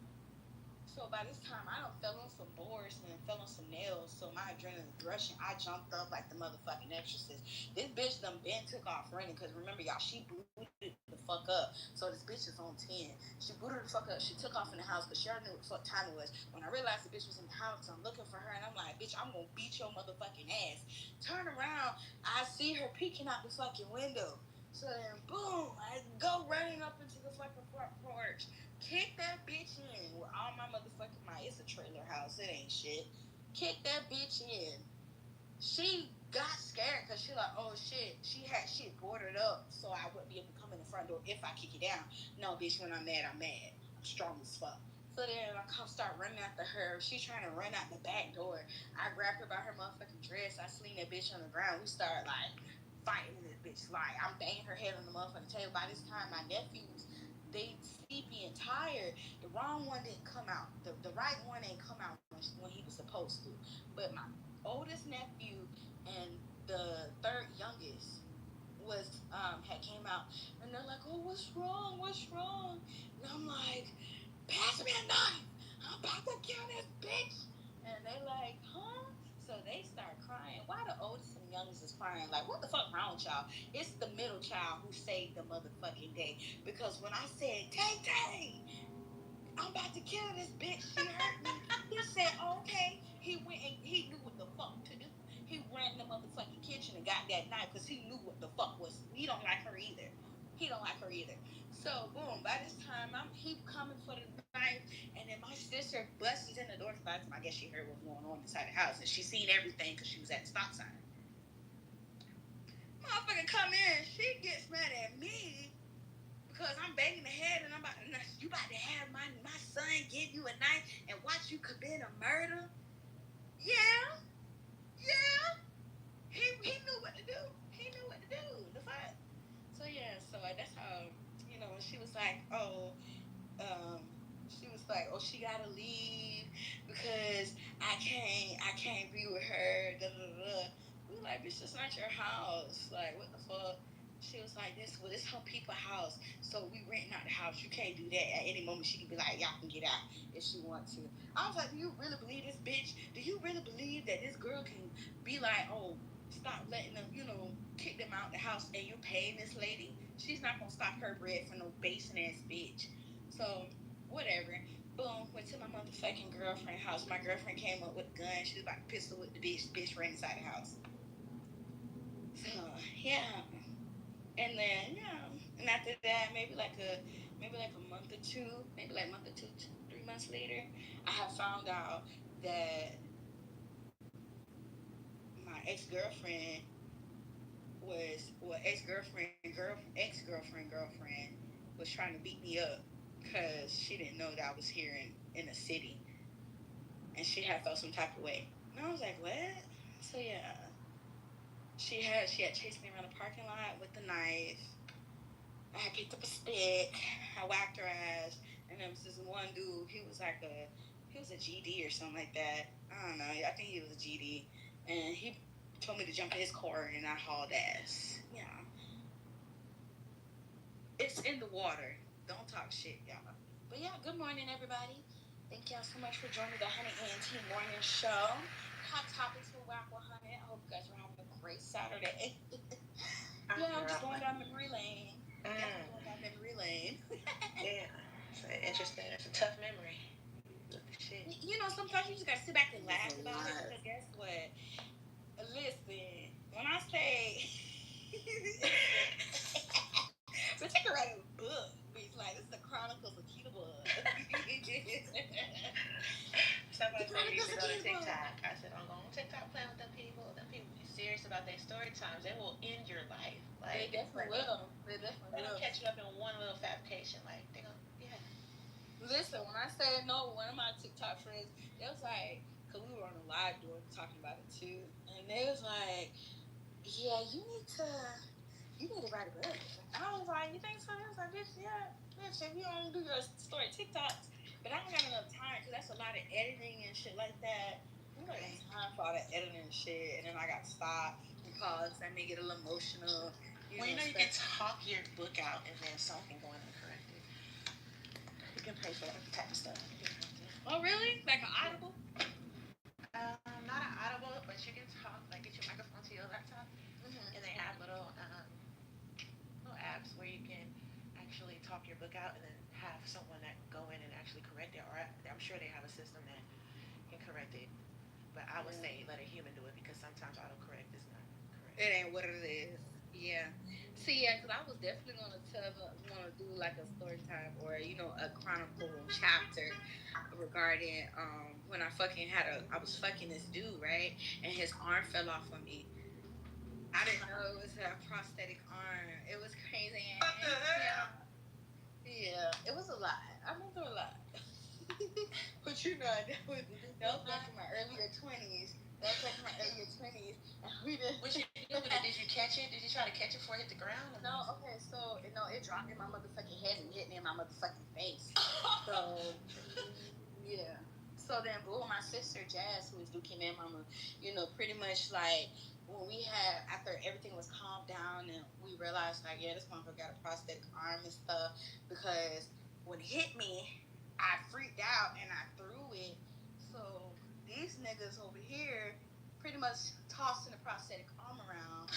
So by this time, I done fell on some boards and fell on some nails. So my adrenaline was rushing. I jumped up like the motherfucking exorcist. This bitch done been took off running because remember, y'all, she booted the fuck up. So this bitch is on 10. She booted the fuck up. She took off in the house because she already knew what the fuck time it was. When I realized the bitch was in the house, I'm looking for her and I'm like, bitch, I'm gonna beat your motherfucking ass. Turn around. I see her peeking out the fucking window. So then, boom, I go running up into the fucking front porch, kick that bitch in with all my motherfucking might. It's a trailer house. It ain't shit. Kick that bitch in. She got scared because she like, oh shit, she had shit boarded up, so I wouldn't be able to come in the front door if I kick it down. No, bitch, when I'm mad, I'm mad. I'm strong as fuck. So then I come start running after her. She's trying to run out the back door. I grab her by her motherfucking dress. I sling that bitch on the ground. We start like fighting this bitch. Like I'm banging her head on the motherfucking table. By this time, my nephews, they sleepy and tired. The wrong one didn't come out. The right one ain't come out when he was supposed to. But my oldest nephew and the third youngest was had came out, and they're like, oh, what's wrong, and I'm like, pass me a knife, I'm about to kill this bitch. And they like, huh? So they start crying. Why the oldest and youngest is crying? Like, what the fuck wrong with y'all? It's the middle child who saved the motherfucking day. Because when I said, Tay, I'm about to kill this bitch, she hurt me. He said, oh, okay. He went and he knew what the fuck to do. He ran in the motherfucking kitchen and got that knife because he knew what the fuck was. He don't like her either. So, boom, by this time, he coming for the knife, and then my sister busts in the door because by the time I guess she heard what was going on inside the house, and she seen everything because she was at the stop sign. Motherfucker come in, she gets mad at me because I'm banging the head and you about to have my son give you a knife and watch you commit a murder? Yeah. He knew what to do. The fuck. So yeah, so that's how she was like, she gotta leave because I can't be with her. Da, da, da. We were like, bitch, this not your house. Like, what the fuck? She was like, this her people house. So we renting out the house. You can't do that. At any moment she can be like, y'all can get out if she wants to. I was like, do you really believe this bitch? Do you really believe that this girl can be like, oh, stop letting them, kick them out the house and you're paying this lady? She's not gonna stop her bread for no basing ass bitch. So whatever. Boom, went to my motherfucking girlfriend's house. My girlfriend came up with a gun. She was about to pistol with the bitch. Bitch ran inside the house. So yeah. And then and after that, maybe like a month or two, 3 months later, I have found out that my ex-girlfriend girlfriend was trying to beat me up because she didn't know that I was here in the city, and she had felt some type of way. And I was like, what? So yeah, she had chased me around the parking lot with the knife. I had picked up a stick. I whacked her ass, and there was this one dude. He was a GD or something like that. I don't know. I think he was a GD, and he told me to jump in his car, and I hauled ass. Yeah. It's in the water. Don't talk shit, y'all. But yeah, good morning, everybody. Thank y'all so much for joining the Honey A&T Morning Show. Hot topics for Whack 100. I hope you guys are having a great Saturday. I'm just going down memory lane. Yeah, it's interesting. It's a tough memory. Shit. Sometimes you just gotta sit back and laugh about it because guess what? Listen, when I say but you can write a book, bitch. Like this is the Chronicles of Kitover. Somebody told me to go to TikTok. I said, I'm going to TikTok playing with them people. Them people be serious about their story times. They will end your life. Like, they definitely will. They don't catch you up in one little fabrication. Like, they gonna, yeah. Listen, when I said no, one of my TikTok friends, they was like, because we were on a live doing talking about it too, and they was like, yeah, you need to write a book. I was like, you think so? I was like, bitch, yeah. Bitch, if you don't do your story TikToks, but I don't got enough time because that's a lot of editing and shit like that. I don't have time for all that editing and shit, and then I got stopped because I may get a little emotional. You can talk your book out and then someone can go in and correct it. You can pay for that type of stuff. Oh, really? Like an Audible? Not an Audible, but you can talk, like get your microphone to your laptop, and they have little apps where you can actually talk your book out and then have someone that go in and actually correct it. Or I'm sure they have a system that can correct it. But I would say let a human do it because sometimes autocorrect is not correct. It ain't what it is. Yeah. See, yeah, because I was definitely want to do like a story time or a chronicle chapter regarding when I was fucking this dude, right, and his arm fell off of me. I didn't know it was a prosthetic arm. It was crazy. What the hell? Yeah, it was a lot. I went through a lot. But you know, that was back in my earlier 20s. That was back in my earlier 20s. And we did. What you do with it? Did you catch it? Did you try to catch it before it hit the ground? No, okay, so, it dropped in my motherfucking head and hit me in my motherfucking face. So, yeah. So then, boom, my sister Jazz, who is Dookie Man Mama, pretty much like when we had, after everything was calmed down and we realized like, yeah, this motherfucker got a prosthetic arm and stuff, because when it hit me, I freaked out and I threw it. So these niggas over here pretty much tossing the prosthetic arm around.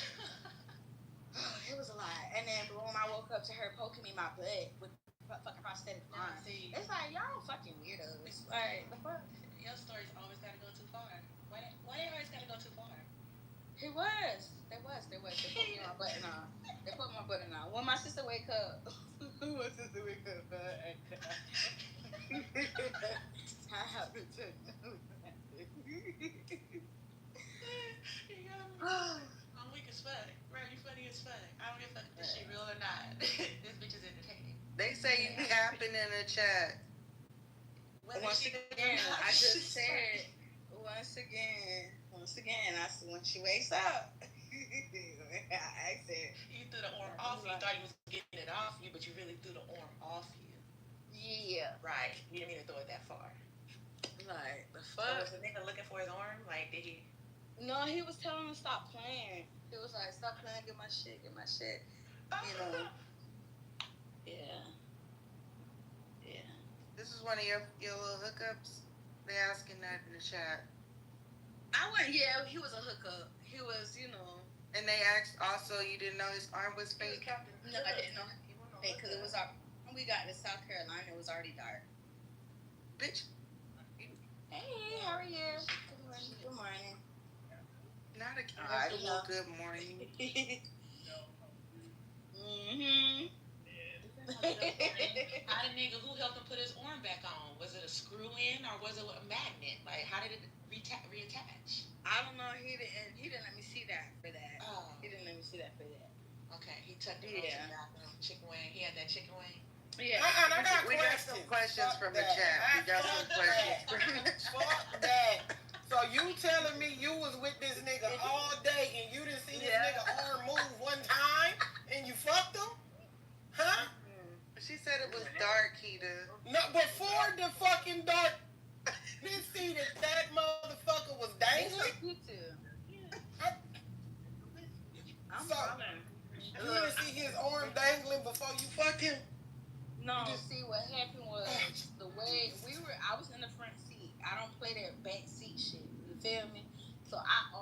It was a lot. And then boom, I woke up to her poking me in my butt with fucking prosthetic arm. See, it's like, y'all fucking weirdos. Like, the fuck? Your stories always gotta go too far. Why they always gotta go too far? It was. They put me on my button on. They put my button on. When my sister wake up, I have to tell I'm weak as fuck. Bro, you funny as fuck. I don't give a fuck if this shit real or not. This bitch is entertaining. They say you capping in the chat. Once again, I just said, once again, I said, when she wakes up, I said, you threw the arm off you. You thought you was getting it off you, but you really threw the arm off you. Yeah. Right. You didn't mean to throw it that far. Like, the So fuck? was the nigga looking for his arm? Like, did he? No, he was telling him to stop playing. He was like, stop playing, get my shit. Yeah. This is one of your little hookups. They asking that in the chat. Yeah, he was a hookup. He was, And they asked also, you didn't know his arm was fake? No, I didn't know. Because it was when we got to South Carolina, it was already dark. Bitch. Hey, how are you? Good morning. Not a good morning. Mm-hmm. How the nigga, who helped him put his arm back on? Was it a screw in or was it a magnet? Like, how did it reattach? I don't know. He didn't let me see that for that. Oh. He didn't let me see that for that. Okay, he tucked it in the bathroom. Chicken wing. He had that chicken wing. Yeah. We got some questions from the chat. Fuck that. So you telling me you was with this nigga all day and you didn't see this nigga arm move one time and you fucked him? Huh? She said it was dark, Keita. No, before the fucking dark, didn't see that motherfucker was dangling. You too. I'm So, you didn't see his arm dangling before you fucked him? No. You see what happened was the way I was in the front seat. I don't play that back seat shit. You feel me? So I'm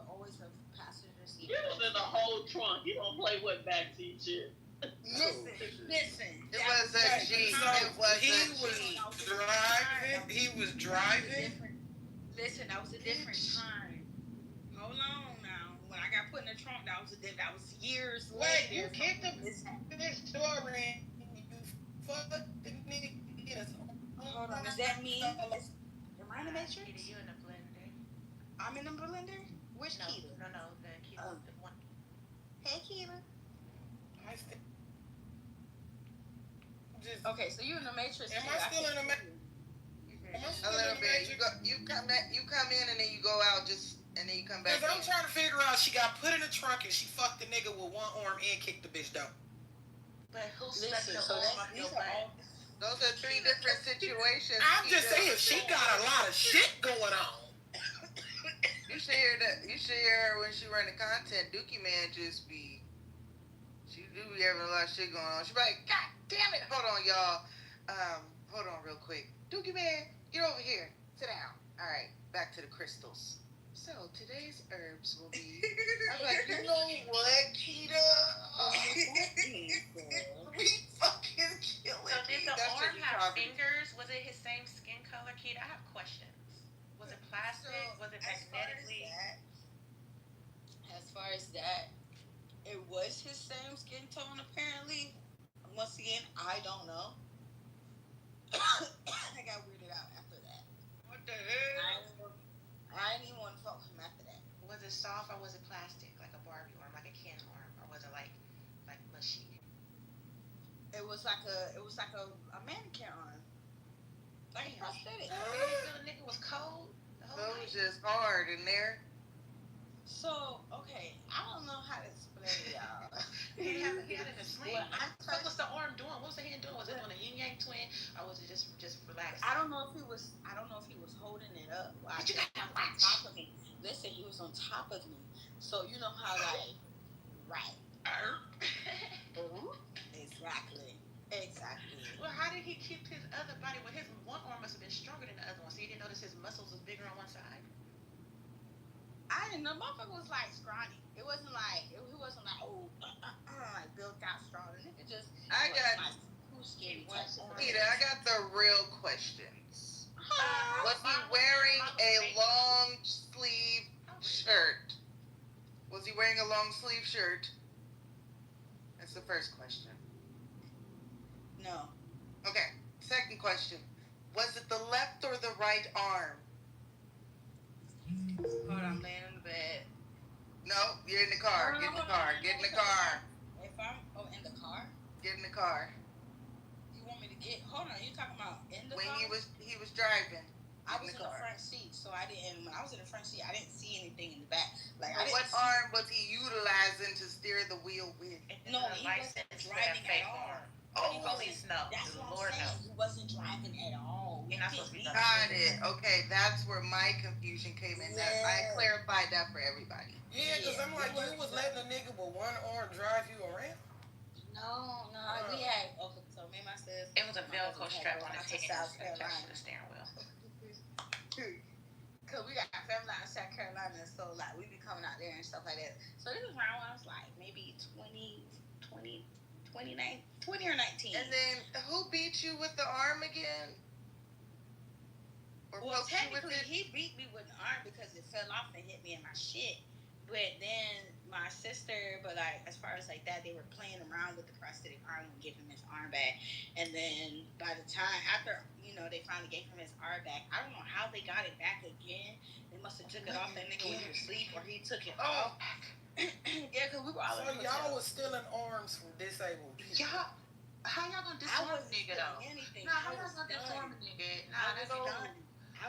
always a passenger seat. You was in the whole trunk. You don't play with back seat shit. Listen. It was a G. He was driving. Listen, that was a different time. Hold on now. When I got put in the trunk, that was years later. Wait, you kicked the bitch door in. You fucking niggas. Hold on, is that me? Am I in the Matrix? Keita, you in the blender. I'm in the blender? Which Keita? No, the Keita. The one. Hey, Keita. Just, okay, so you in the Matrix. Am I still in the Matrix? A little bit. You come in and then you go out and then you come back. Because I'm trying to figure out, she got put in the trunk and she fucked the nigga with one arm and kicked the bitch down. But who stuck the arm up your butt? Those are three different situations. I'm just saying, she got a lot of shit going on. You should hear her when she run the content. Dookie Man just be. She do be having a lot of shit going on. She be like, God damn it! Hold on, y'all. Hold on real quick. Dookie Man, get over here. Sit down. All right, back to the crystals. So today's herbs will be. I'm like, you know what, Keita? We fucking killing. So did the arm have fingers? Was it his same skin color, Keita? I have questions. Was it plastic? Was it magnetically? As far as that, it was his same skin tone apparently. Once again, I don't know. I got weirded out after that. What the hell? I didn't even want to fuck him after that. Was it soft or was it plastic, like a Barbie arm? was like a mannequin arm. Like prosthetic. You really feel the nigga was cold? It was just hard in there. So, okay, I don't know how to explain it, y'all. He had it in a sling. What was the arm doing? What was the hand doing? Was it doing a yin yang twin, or was it just relaxed? I don't know if he was holding it up. But you got to on top of me. Listen, he was on top of me. So you know how like right. Exactly. Well, how did he keep his other body? Well, his one arm must have been stronger than the other one, so you didn't notice his muscles was bigger on one side. I didn't know. Motherfucker was like scrawny. It wasn't like he wasn't like like built out strong. The nigga just. I got the real questions. Was he wearing a long sleeve shirt? Was he wearing a long sleeve shirt? That's the first question. No. Okay. Second question. Was it the left or the right arm? Hold on, I'm laying in the bed. No, you're in the car. Get in the car. Get in the car. If I'm in the car? Get in the car. You want me to get? Hold on, you talking about in the car? When he was driving. I was in the front seat, so I didn't. When I was in the front seat, I didn't see anything in the back. Like, what arm was he utilizing to steer the wheel with? No, he wasn't driving at all. Police know. That's the what Lord I'm saying. knows. He wasn't driving at all. You're not supposed to be Got it. Okay, that's where my confusion came in. Yeah. I clarified that for everybody. Yeah, because I'm like, you was letting a nigga with one arm drive you around? No. We had, so me and my sis. It was a Velcro strap on his head South attached Carolina. to the steering wheel. Because we got family out in South Carolina, so like we be coming out there and stuff like that. So this was around when I was like maybe 20 or 19. And then who beat you with the arm again? Or well, poked you with technically, it? he beat me with an arm because it fell off and hit me in my shit. But then my sister, but like as far as like that, they were playing around with the prosthetic arm and giving him his arm back. And then by the time after they finally gave him his arm back, I don't know how they got it back again. They must have took it off that nigga when he was asleep, or he took it off. Yeah, because we were all. So y'all was stealing arms from disabled people. Y'all, how y'all gonna disarm a nigga though? Anything. How y'all gonna disarm a nigga? I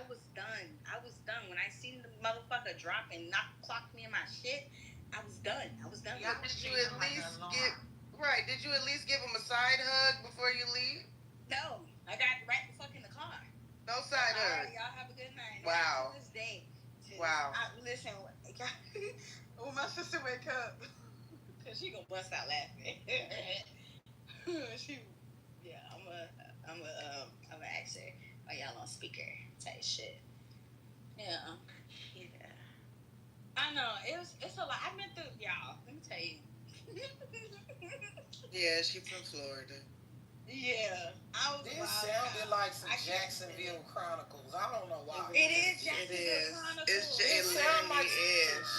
was done. When I seen the motherfucker drop and clock me in my shit, I was done. Yeah, did you at least give him a side hug before you leave? No, I got right the fuck in the car. No side hug. Y'all have a good night. Wow. To this day. Wow. Listen, when my sister wake up, cause she gonna bust out laughing. I'm gonna ask her, are y'all on speaker type shit? Yeah. I know it's a lot. I've been through, y'all. Let me tell you. Yeah, she from Florida. Yeah, I was. This sounded like some Jacksonville Chronicles. I don't know why. It is Jacksonville Chronicles. It sounds like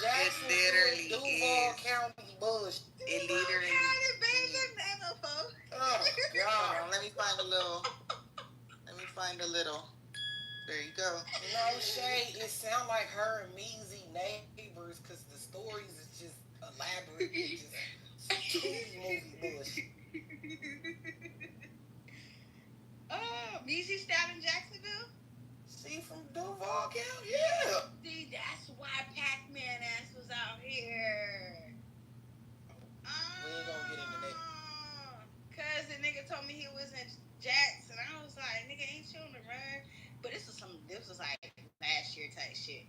Jacksonville, Duval County bullshit. It literally. Oh God! Let me find a little. There you go. No shade. It sounds like her and Measy neighbors, because the stories is just elaborate. It's just TV movie bullshit. Measy style in Jacksonville? See, from Duval County? Yeah. See, that's why Pac-Man ass was out here. We ain't gonna get into that. Cause the nigga told me he was in Jackson. I was like, nigga, ain't you on the run? But this was like last year type shit.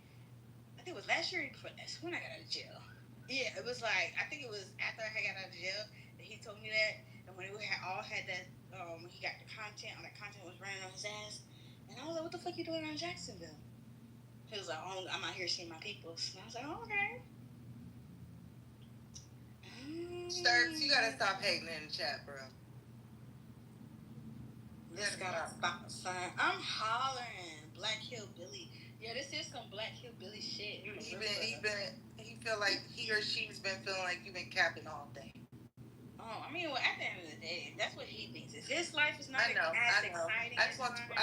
I think it was last year or before that. When I got out of jail. Yeah, it was like, I think it was after I got out of jail that he told me that. And when we all had that, when he got the content, all that content was running on his ass. And I was like, what the fuck you doing in Jacksonville? He was like, oh, I'm out here seeing my people. And I was like, oh, okay. Sturps, you gotta stop hating in the chat, bro. This gotta stop the sign. I'm hollering. Black Hillbilly. Yeah, this is some Black Hillbilly shit. He feel like he or she's been feeling like you've been capping all day. Oh, I mean, well, at the end of the day, that's what he thinks. His life is not I know. exciting. I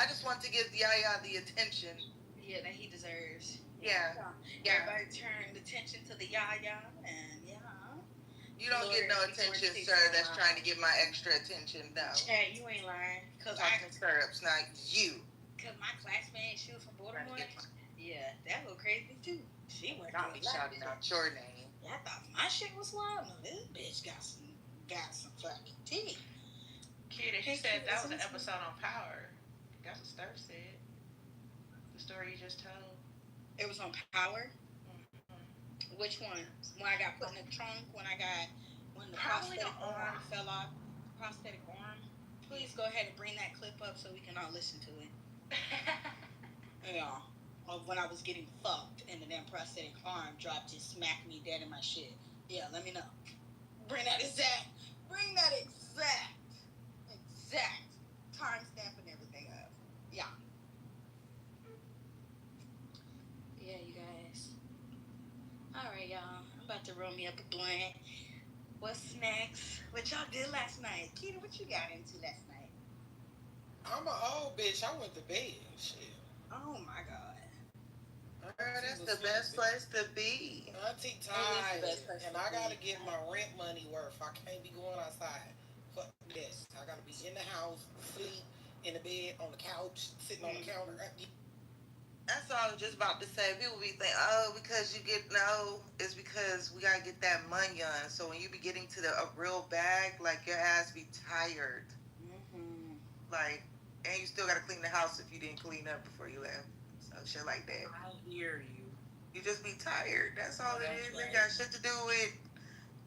just want to give Yaya the attention. Yeah, that he deserves. Yeah. Everybody turned attention to the Yaya, and yeah. You don't get no attention, sir. That's trying to get my extra attention. No. Chad, you ain't lying. Cause talking syrups, not you. Cause my classmate, she was from Baltimore. Yeah, that little crazy too. She went. Not me shouting out your name. Yeah, I thought my shit was wild. No, this bitch got some fucking tea. Kid, he said that was an episode on Power. That's what Steph said. The story you just told. It was on Power. Mm-hmm. Which one? When I got put in the trunk. When the prosthetic arm fell off. Prosthetic arm. Please go ahead and bring that clip up so we can all listen to it. Yeah. Of when I was getting fucked and the damn prosthetic arm dropped and smacked me dead in my shit. Yeah, let me know. Bring that exact timestamp and everything up. Yeah. Yeah, you guys. Alright, y'all. I'm about to roll me up a blunt. What's next? What y'all did last night? Keita, what you got into last night? I'm an old bitch. I went to bed. Shit. Oh my god. That's the best place to be. Auntie tired, and I gotta get my rent money worth. I can't be going outside. Fuck this. I gotta be in the house, sleep, in the bed, on the couch, sitting on the counter. That's all I was just about to say. People be thinking, oh, because you get it's because we gotta get that money on. So when you be getting to a real bag, like your ass be tired. Mm-hmm. Like, and you still gotta clean the house if you didn't clean up before you left. So shit like that. I hear you. You just be tired. That's all it is. Right. It got shit to do with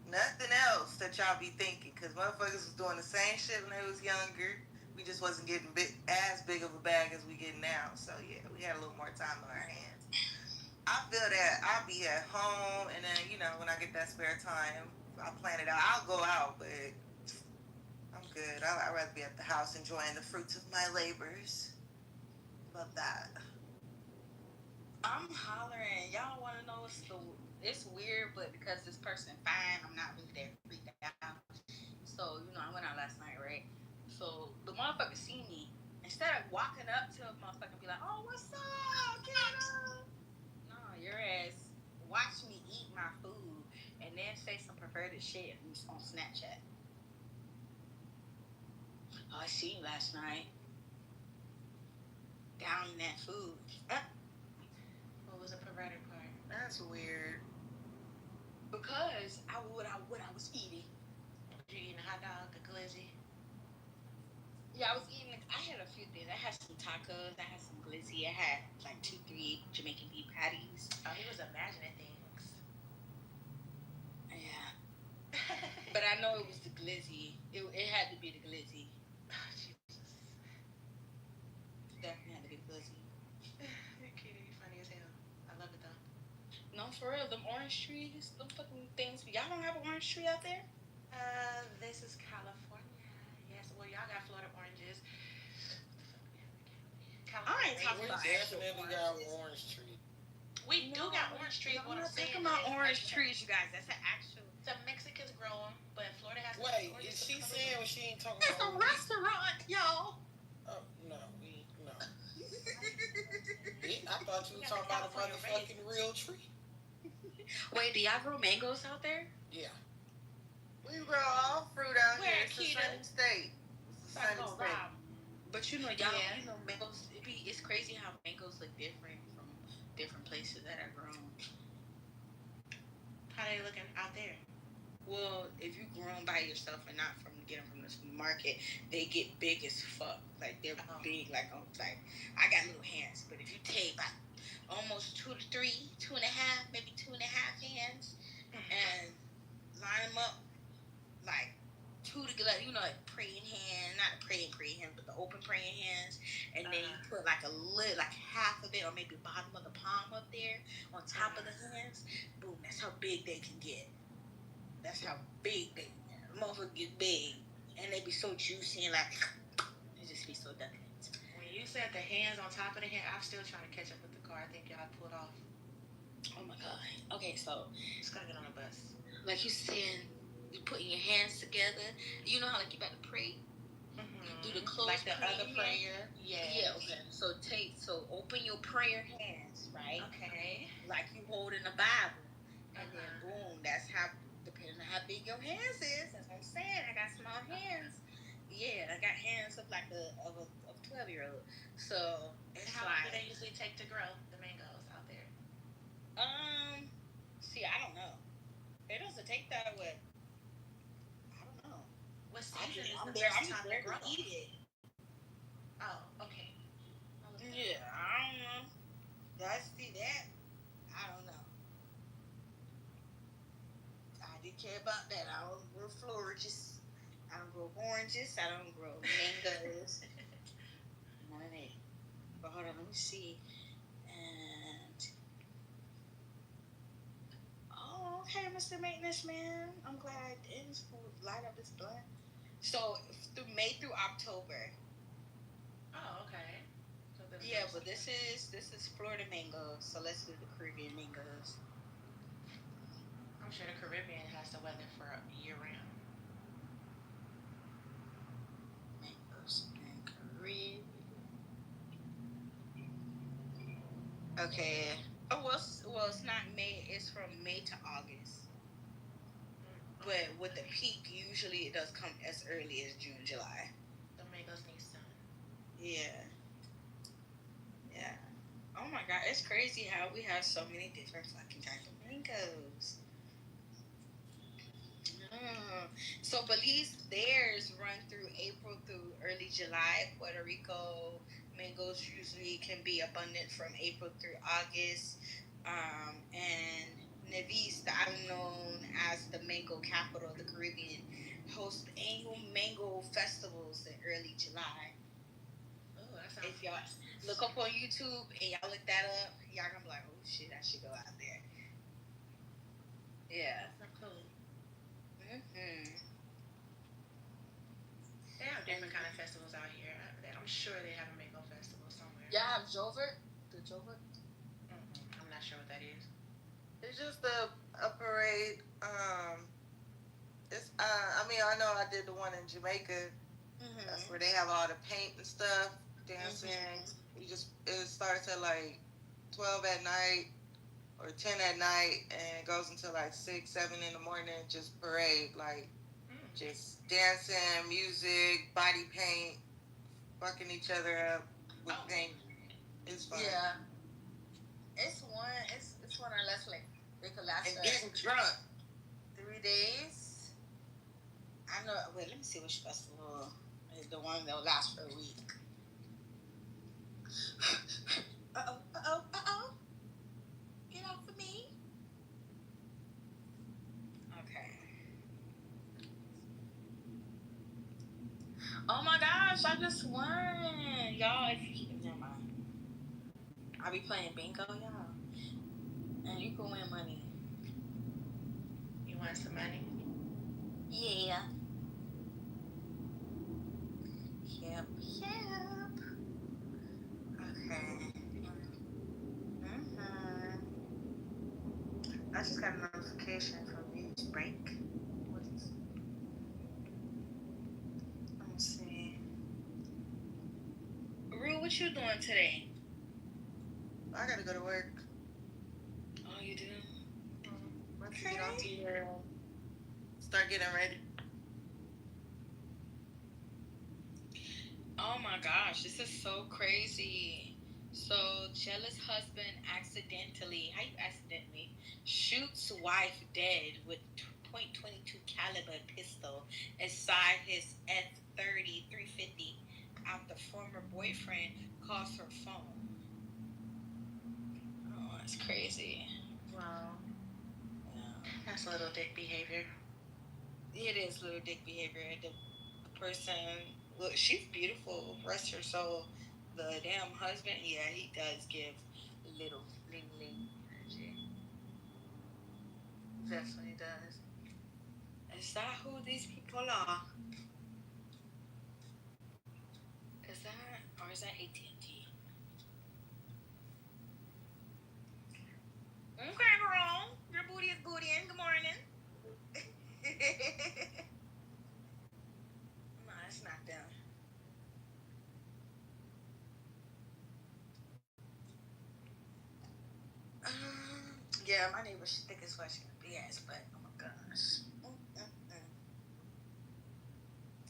nothing else that y'all be thinking. Because motherfuckers was doing the same shit when they was younger. We just wasn't getting as big of a bag as we get now. So yeah, we had a little more time on our hands. I feel that I'll be at home, and then when I get that spare time, I'll plan it out. I'll go out, but I'm good. I'd rather be at the house enjoying the fruits of my labors. Love that. I'm hollering. Y'all want to know it's weird, but because this person fine, I'm not really that freaked out. So, I went out last night, right? So, the motherfucker see me. Instead of walking up to a motherfucker and be like, oh, what's up, kiddo? No, your ass watch me eat my food and then say some perverted shit on Snapchat. Oh, I seen you last night. Down in that food. What was the perverted part? That's weird. Because what I was eating. Were you eating a hot dog, a glizzy? Yeah, I had a few things. I had some tacos, I had some glizzy, I had like 2-3 Jamaican beef patties. Oh, he was imagining things. Yeah. But I know it was the glizzy. It had to be the glizzy. Oh, Jesus. Definitely had to be the glizzy. You're cute. You're funny as hell. I love it though. No, for real. Them orange trees, them fucking things. Y'all don't have an orange tree out there? This is California. Yes. Well, y'all got Florida oranges. I ain't talking about definitely got an orange tree. We do got orange trees. I'm not talking about orange trees, you guys. That's an actual. The Mexicans grow them, but Florida has. Wait, is she saying when she ain't talking it's about? It's a restaurant, y'all. Oh no, no. I thought you were talking about a motherfucking real tree. Wait, do y'all grow mangoes out there? Yeah. We grow all fruit out Where, here. It's the Keita? same state. It's the same state. But y'all, mangoes. It's crazy how mangoes look different from different places that are grown. How they looking out there? Well, if you grow them by yourself and not get them from the market, they get big as fuck. Like they're big. Like I got little hands, but if you take like almost 2 to 3, 2.5, maybe 2.5 hands, and line them up like 2 together, like praying hand, not the praying hand, but the open praying hands, and then you put like a lid, like half of it, or maybe bottom of the palm up there on top of the hands. Boom, that's how big they can get. That's how big the motherfucker get big, and they be so juicy and like they just be so decadent. When you said the hands on top of the hand, I'm still trying to catch up with the car. I think y'all pulled off. Oh my god. Okay, so just gotta get on a bus. Like you said, you putting your hands together. You know how like you about to pray. Do the close like the other prayer. Yeah. Okay. So open your prayer hands, right? Okay. Like you holding a Bible, and then boom, that's how depending on how big your hands is. That's what I'm saying. I got small hands. Yeah, I got hands of like of a 12-year-old. So it's How long do like they usually take to grow the mangoes out there? see, I don't know. It doesn't take that way. I don't know. What season is I'm the there. best I'm time there to grow? to eat it. Oh, okay. Yeah, I don't know. That's that. I don't know. I didn't care about that. I don't grow florages. I don't grow oranges. I don't grow mangoes. None of that. But hold on, let me see. And oh, okay, Mr. Maintenance Man. I'm glad it's light up this blunt. So through May through October. Oh, okay. So yeah, but this is Florida mangoes. So let's do the Caribbean mangoes. I'm sure the Caribbean has the weather for year round. Mangoes and Caribbean. Okay. Oh well, it's not May. It's from May to August. But with the peak, usually it does come as early as June, July. The mangoes need sun. Yeah. Yeah. Oh my God, it's crazy how we have so many different fucking types of mangoes. So Belize, theirs run through April through early July. Puerto Rico mangoes usually can be abundant from April through August. And Nevis, the island known as the mango capital of the Caribbean, hosts annual mango festivals in early July. Oh, that sounds. If y'all look up on YouTube and y'all look that up, y'all gonna be like, oh shit, I should go out there. Yeah. That's cool. Mm-hmm. They have different kind of festivals out here. I'm sure they have a mango festival somewhere. Y'all have Jover? The Jover? I'm not sure what that is. It's just a parade. It's I mean, I know I did the one in Jamaica. Mm-hmm. That's where they have all the paint and stuff, dancing. Mm-hmm. It starts at like 12 at night or 10 at night, and it goes until like 6, 7 in the morning. Just parade, like just dancing, music, body paint, fucking each other up with paint. It's fun. Yeah. It's one or less like they could last. And getting drunk. 3 days. I know. Wait, let me see which festival is the one that will last for a week. Get off of me. Okay. Oh my gosh, I just won. Y'all, never mind. I be playing bingo, y'all. And you can win money. You want some money? Yeah. Yep. Okay. I just got a notification from News Break. Let me see. Rue, what you doing today? I gotta go to work. Oh, you do? Once you get off here, start getting ready. Oh my gosh, this is so crazy. So, jealous husband accidentally shoots wife dead with .22 caliber pistol inside his F30 350 after former boyfriend calls her phone. Oh, that's crazy. Wow. Yeah. That's little dick behavior. It is little dick behavior. The person, look, she's beautiful, rest her soul. The damn husband, yeah, he does give little ling energy. Definitely does. Is that who these people are? Is that, or is that AT&T? Okay, girl. Your booty is bootying. Good morning. No, it's not them. Yeah, my neighbor, she think it's what she gonna be as, but oh my gosh. gosh.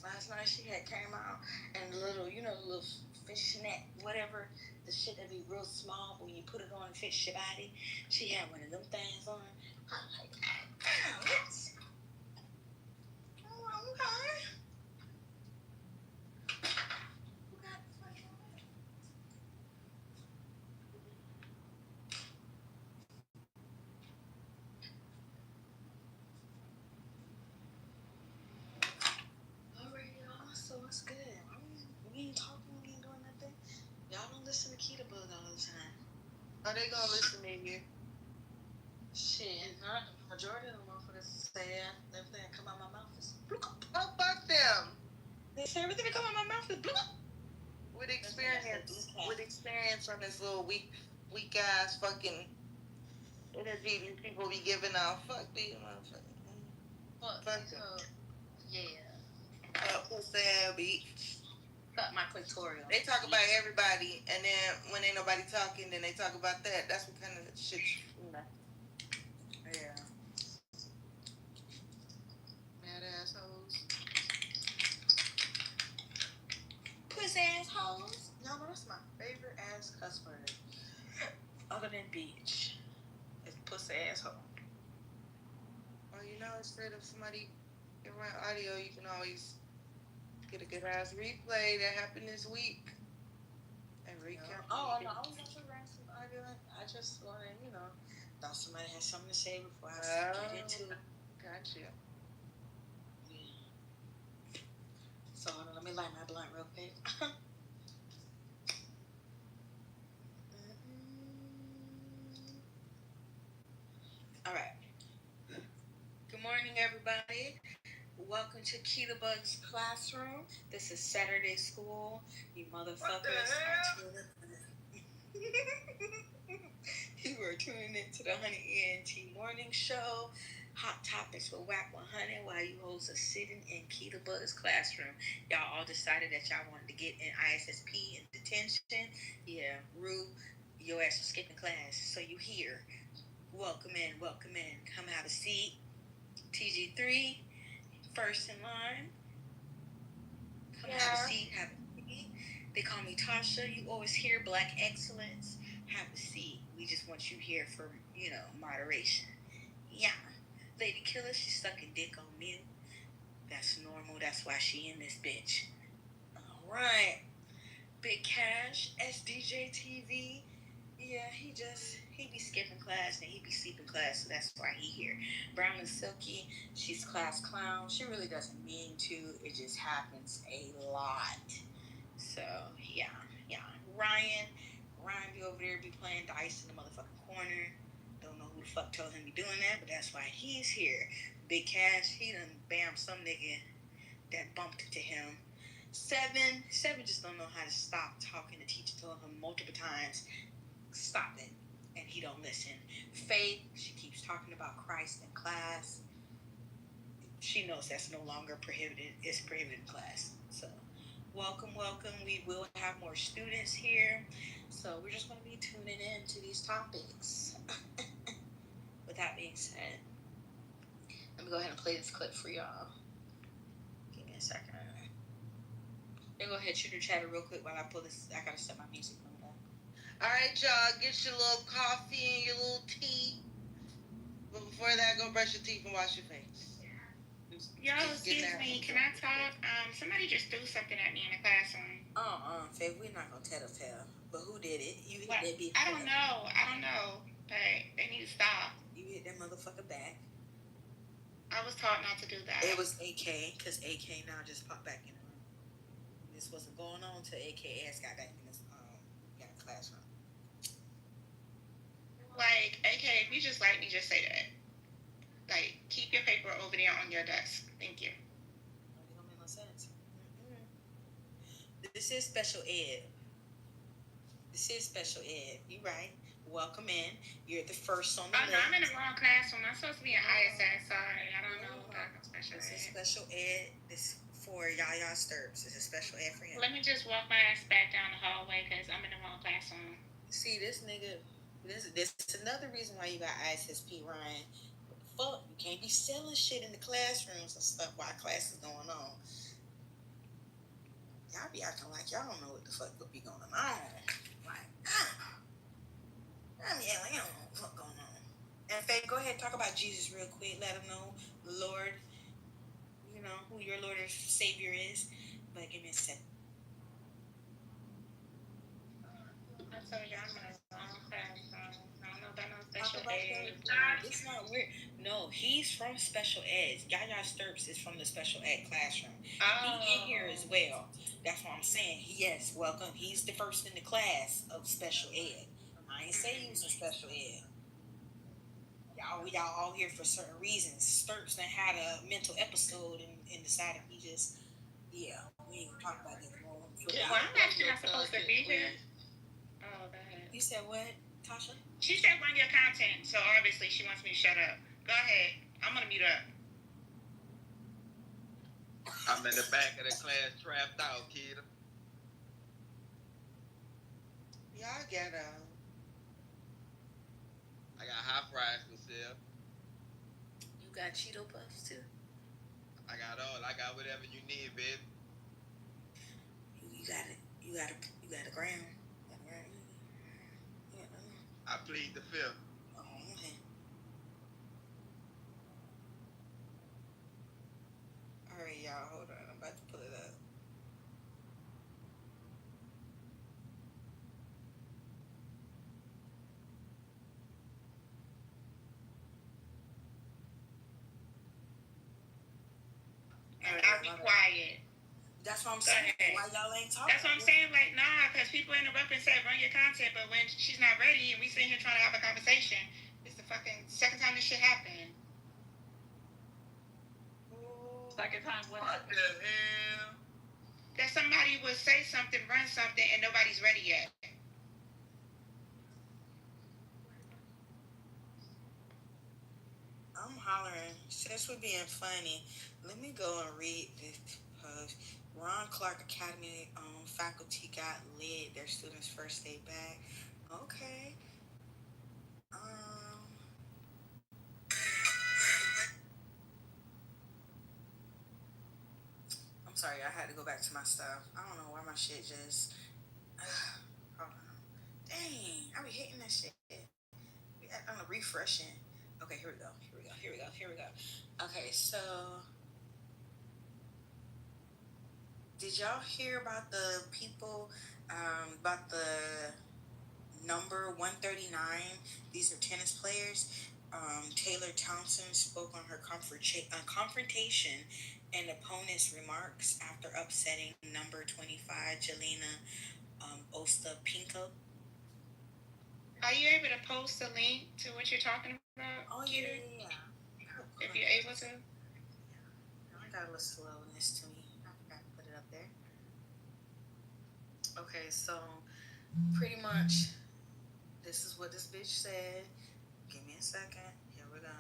Last night she had came out and the little, the little fishnet, whatever, the shit that be real small, but when you put it on, it fits your body. She had one of them things on. I'm like, damn, it's okay. So what's good? We ain't talking, we ain't doing nothing. Y'all don't listen to Kitover all the time. Are they gonna listen to you? Shit, not the majority of them motherfuckers say everything that come out my mouth is bloop. Oh, fuck them. They say everything that come out my mouth is bloop. With experience on this little weak ass fucking energy these people be giving out. Fuck these motherfuckers. Fuck them. Yeah. Pussy bitch. Cut my clitoral. They talk about everybody, and then when ain't nobody talking, then they talk about that. That's what kind of shit. Yeah. Mad assholes. Pussy assholes. Y'all know that's my favorite ass cuss word. Other than bitch. It's pussy asshole. Well, instead of somebody can run audio, you can always get a good ass replay that happened this week. And recap. Oh, no, I was not to run some audio. I just wanted, thought somebody had something to say before I get into it. Gotcha. Yeah. So hold on, let me light my blunt real quick. All right. Good morning, everybody. Welcome to Kitover's classroom. This is Saturday school. You motherfuckers are you are tuning into the Honey ENT morning show. Hot topics with Whack 100 while you hoes are sitting in Kitover's classroom. Y'all all decided that y'all wanted to get in ISSP and detention. Yeah, Rue, your ass was skipping class, so you here. Welcome in. Come have a seat. TG3, first in line. Come have a seat. They call me Tasha. You always hear Black excellence. Have a seat. We just want you here for, moderation. Yeah. Lady Killer, she's sucking dick on mute. That's normal. That's why she in this bitch. All right. Big Cash, SDJ TV. Yeah, he be skipping class and he be sleeping class, so that's why he here. Brown and Silky, she's class clown. She really doesn't mean to. It just happens a lot. So, yeah. Ryan be over there be playing dice in the motherfucking corner. Don't know who the fuck told him be doing that, but that's why he's here. Big Cash, he done bammed some nigga that bumped into him. Seven just don't know how to stop talking. The teacher told him multiple times, stop it, and he don't listen. Faith, she keeps talking about Christ in class. She knows that's no longer prohibited. It's prohibited in class. So welcome. We will have more students here. So we're just going to be tuning in to these topics. With that being said, let me go ahead and play this clip for y'all. Give me a second. Then go ahead, shoot your chatter real quick while I pull this. I gotta set my music on that. All right, y'all, get your little coffee and your little tea. But before that, go brush your teeth and wash your face. Yo, excuse me, can I talk? Somebody just threw something at me in the classroom. Faith, we're not gonna tell. But who did it? You hit that bitch. I don't know. But they need to stop. You hit that motherfucker back. I was taught not to do that. It was AK, because AK now just popped back in the room. This wasn't going on until AK ass got back in this classroom. Like, AK, if you just like me, just say that. Like, keep your paper over there on your desk. Thank you. It don't make no sense. This is special ed. You right. Welcome in. You're the first on the list. No, I'm in the wrong classroom. I'm supposed to be in ISS. Sorry, I don't know about special ed. This is special ed. This for Yaya Sturps. This is special ed for him. Let me just walk my ass back down the hallway because I'm in the wrong classroom. See, this nigga. This is another reason why you got ISSP, Ryan. fuck? You can't be selling shit in the classrooms and stuff while class is going on. Y'all be acting like y'all don't know what the fuck will be going on. Like, I mean, like, you don't know what the fuck going on. And Faye, go ahead and talk about Jesus real quick. Let them know the Lord, you know, who your Lord and Savior is. But give me a second. I told you I'm in a long class, so I don't know about no special ed. It's not weird. No, he's from special ed. Yaya Sturps is from the special ed classroom. He in here as well. That's what I'm saying. Yes, welcome. He's the first in the class of special ed. I ain't say he was in special ed. Y'all all here for certain reasons. Sturps done had a mental episode and decided he just, yeah, we ain't gonna talk about that anymore. Well, I'm actually not supposed to be here. Oh, go ahead. You said what, Tasha? She said run your content, so obviously she wants me to shut up. Go ahead. I'm gonna mute up. I'm in the back of the class, trapped out, kid. Y'all ghetto. I got hot fries to sell. You got Cheeto Puffs too? I got all. I got whatever you need, babe. You got it. You got a gram. I plead the fifth. Oh, okay. All right, y'all. Hold on. I'm about to pull it up. And I'll be quiet. That's what I'm saying. Why y'all ain't talking? That's what I'm saying. Like, nah, because people interrupt and say run your content, but when she's not ready and we sitting here trying to have a conversation, it's the fucking second time this shit happened. Second time what the hell? That somebody would say something, run something, and nobody's ready yet. I'm hollering. Since we're being funny, let me go and read this post. Ron Clark Academy faculty got lit. Their students' first day back. Okay. I'm sorry, I had to go back to my stuff. I don't know why my shit just. Hold on. Dang, I be hitting that shit. I'm refreshing. Okay, here we go. Okay, so did y'all hear about the people, about the number 139? These are tennis players. Taylor Townsend spoke on her confrontation and opponent's remarks after upsetting number 25, Jelena Ostapinko. Are you able to post a link to what you're talking about? Oh, yeah. If you're able to. I got a little slowness to me. I forgot to put it up there. Okay, so pretty much this is what this bitch said. Give me a second. Here we go.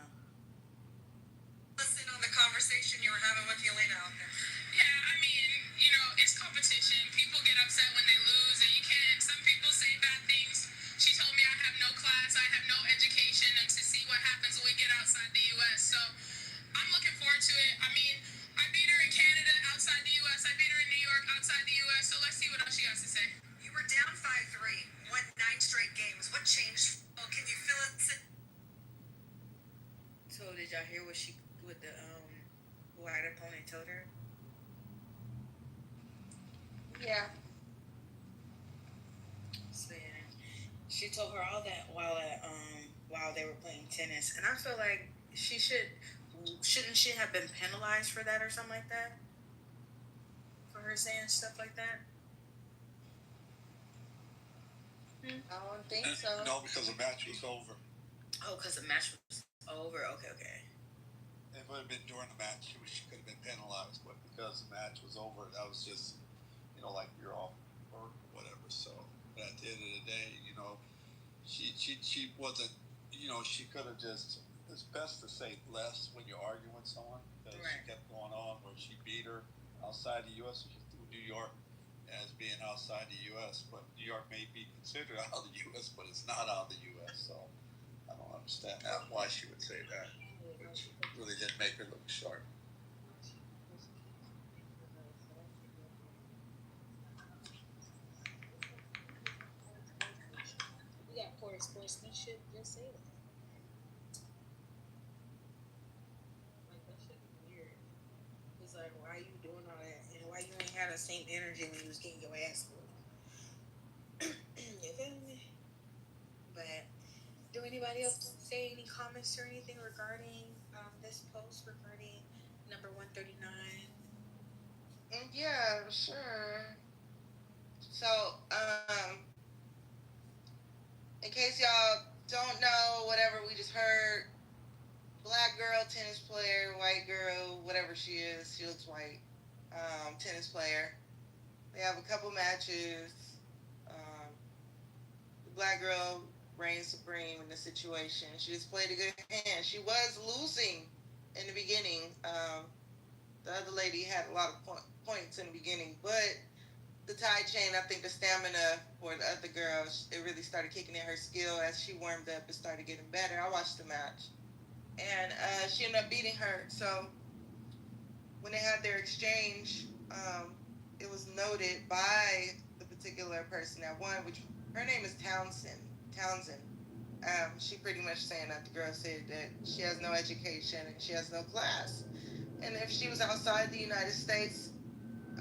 Listen on the conversation you were having with Yelena out there. Yeah, I mean, you know, it's competition. People get upset when they lose, and you can't. Some people say bad things. She told me I have no class, I have no education, and to see what happens when we get outside the U.S. So I'm looking forward to it. I mean, I beat her in Canada outside the U.S. I beat her in New York outside the U.S. So let's see what else she has to say. You were down 5-3, won 9 straight games. What changed? Oh, can you feel it? So did y'all hear what the white opponent told her? Yeah. So yeah, she told her all that while they were playing tennis, and I feel like shouldn't she have been penalized for that or something like that? For her saying stuff like that? I don't think so. No, because the match was over. Oh, because the match was over. Okay. It would have been during the match. She could have been penalized, but because the match was over, that was just, like you're off work or whatever. So, but at the end of the day, she wasn't. She could have just. It's best to say less when you're arguing with someone because she kept going on where she beat her outside the U.S. She threw New York as being outside the U.S., but New York may be considered out of the U.S., but it's not out of the U.S. So I don't understand why she would say that. But really didn't make her look sharp. We got poor sportsmanship. Just say that. Like that shit is weird. It's like, why you doing all that, and why you ain't had the same energy when you was getting your ass whooped? You feel me? But do anybody else say any comments or anything regarding this post regarding number 139? Yeah, sure. So, in case y'all don't know, whatever we just heard, black girl tennis player, white girl, whatever she is, she looks white, tennis player. They have a couple matches. Um, the black girl reigns supreme in the situation. She just played a good hand. She was losing in the beginning. The other lady had a lot of points in the beginning, but the tide chain, I think the stamina for the other girl, it really started kicking in her skill as she warmed up and started getting better. I watched the match, and she ended up beating her. So when they had their exchange, it was noted by the particular person that won, which her name is Townsend. She pretty much saying that the girl said that she has no education and she has no class. And if she was outside the United States,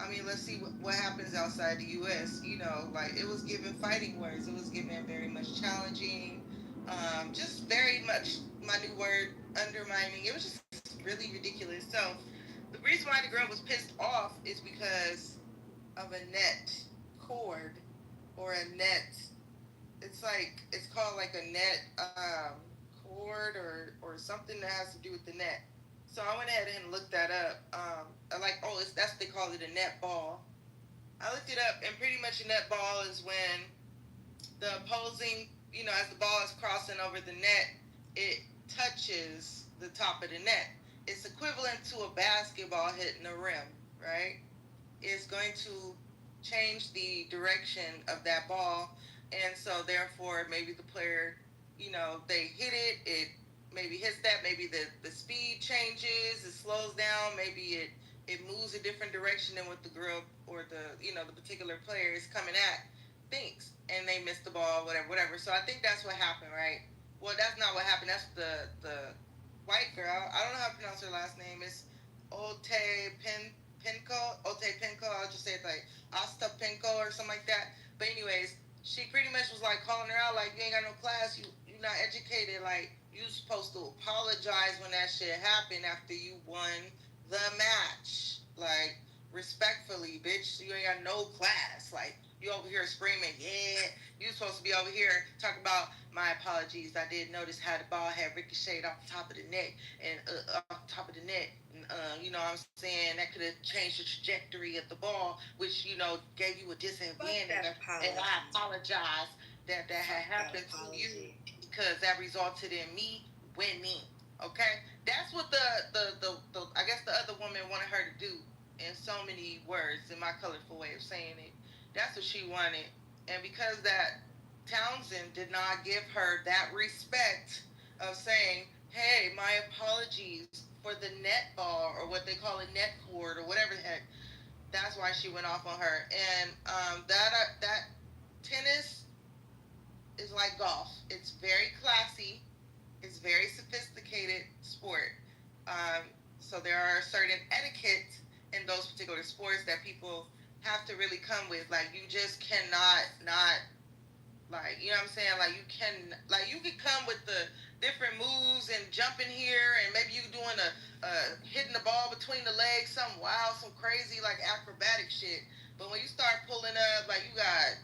I mean, let's see what happens outside the U.S. You know, like it was given fighting words. It was given very much challenging, just very much, my new word, undermining. It was just really ridiculous. So the reason why the girl was pissed off is because of a net cord or a net. It's called like a net cord or something that has to do with the net. So I went ahead and looked that up. That's what they call it, a net ball. I looked it up, and pretty much a net ball is when the opposing, as the ball is crossing over the net, it touches the top of the net. It's equivalent to a basketball hitting the rim, right? It's going to change the direction of that ball, and so therefore maybe the player, they hit it, it maybe hits that, maybe the speed changes, it slows down, maybe it moves a different direction than what the girl or the particular player is coming at thinks, and they miss the ball, whatever. So I think that's what happened, right? Well, that's not what happened. That's the white girl. I don't know how to pronounce her last name. It's Ote Pinko. I'll just say it like Asta Pinko or something like that. But anyways, she pretty much was like calling her out like, you ain't got no class, you not educated, like you supposed to apologize when that shit happened after you won the match. Like, respectfully, bitch, you ain't got no class. Like, you over here screaming, yeah, you supposed to be over here talking about my apologies. I did notice how the ball had ricocheted off the top of the net and off the top of the net. And, what I'm saying, that could have changed the trajectory of the ball, which, gave you a disadvantage. And I apologize that had happened to you because that resulted in me winning. Okay? That's what the I guess the other woman wanted her to do in so many words, in my colorful way of saying it. That's what she wanted. And because that Townsend did not give her that respect of saying, hey, my apologies for the net ball, or what they call a net cord, or whatever the heck. That's why she went off on her. And that tennis is like golf. It's very classy. It's very sophisticated sport. So there are certain etiquette in those particular sports that people have to really come with. Like, you just cannot not, like, you know what I'm saying? Like, you could come with the different moves and jumping here, and maybe you doing hitting the ball between the legs, some wild, some crazy, like, acrobatic shit. But when you start pulling up, like, you got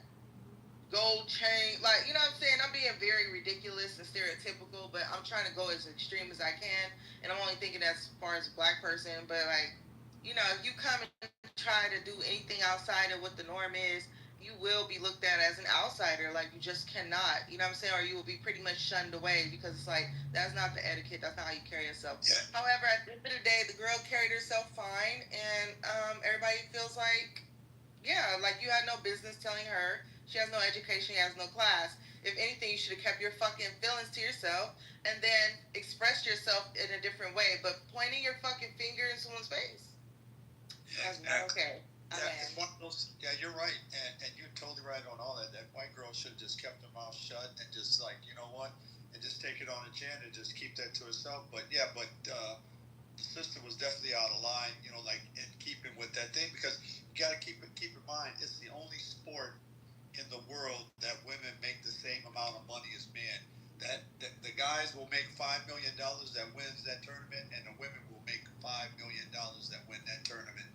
gold chain, like, you know what I'm saying? I'm being very ridiculous and stereotypical, but I'm trying to go as extreme as I can, and I'm only thinking as far as a black person. But like, if you come and try to do anything outside of what the norm is, you will be looked at as an outsider. Like, you just cannot, you know what I'm saying? Or you will be pretty much shunned away, because it's like, that's not the etiquette, that's not how you carry yourself. Yeah. However, at the end of the day, the girl carried herself fine, and everybody feels like, yeah, like, you had no business telling her she has no education, she has no class. If anything, you should have kept your fucking feelings to yourself and then express yourself in a different way. But pointing your fucking finger in someone's face, that's not okay. It's one of those. Yeah, you're right, and you're totally right on all that. That white girl should have just kept her mouth shut and just like, you know what, and just take it on the chin and just keep that to herself. But yeah, the sister was definitely out of line, you know, like in keeping with that thing because you got to keep in mind it's the only sport in the world that women make the same amount of money as men. That the guys will make $5 million that wins that tournament, and the women will make $5 million that win that tournament.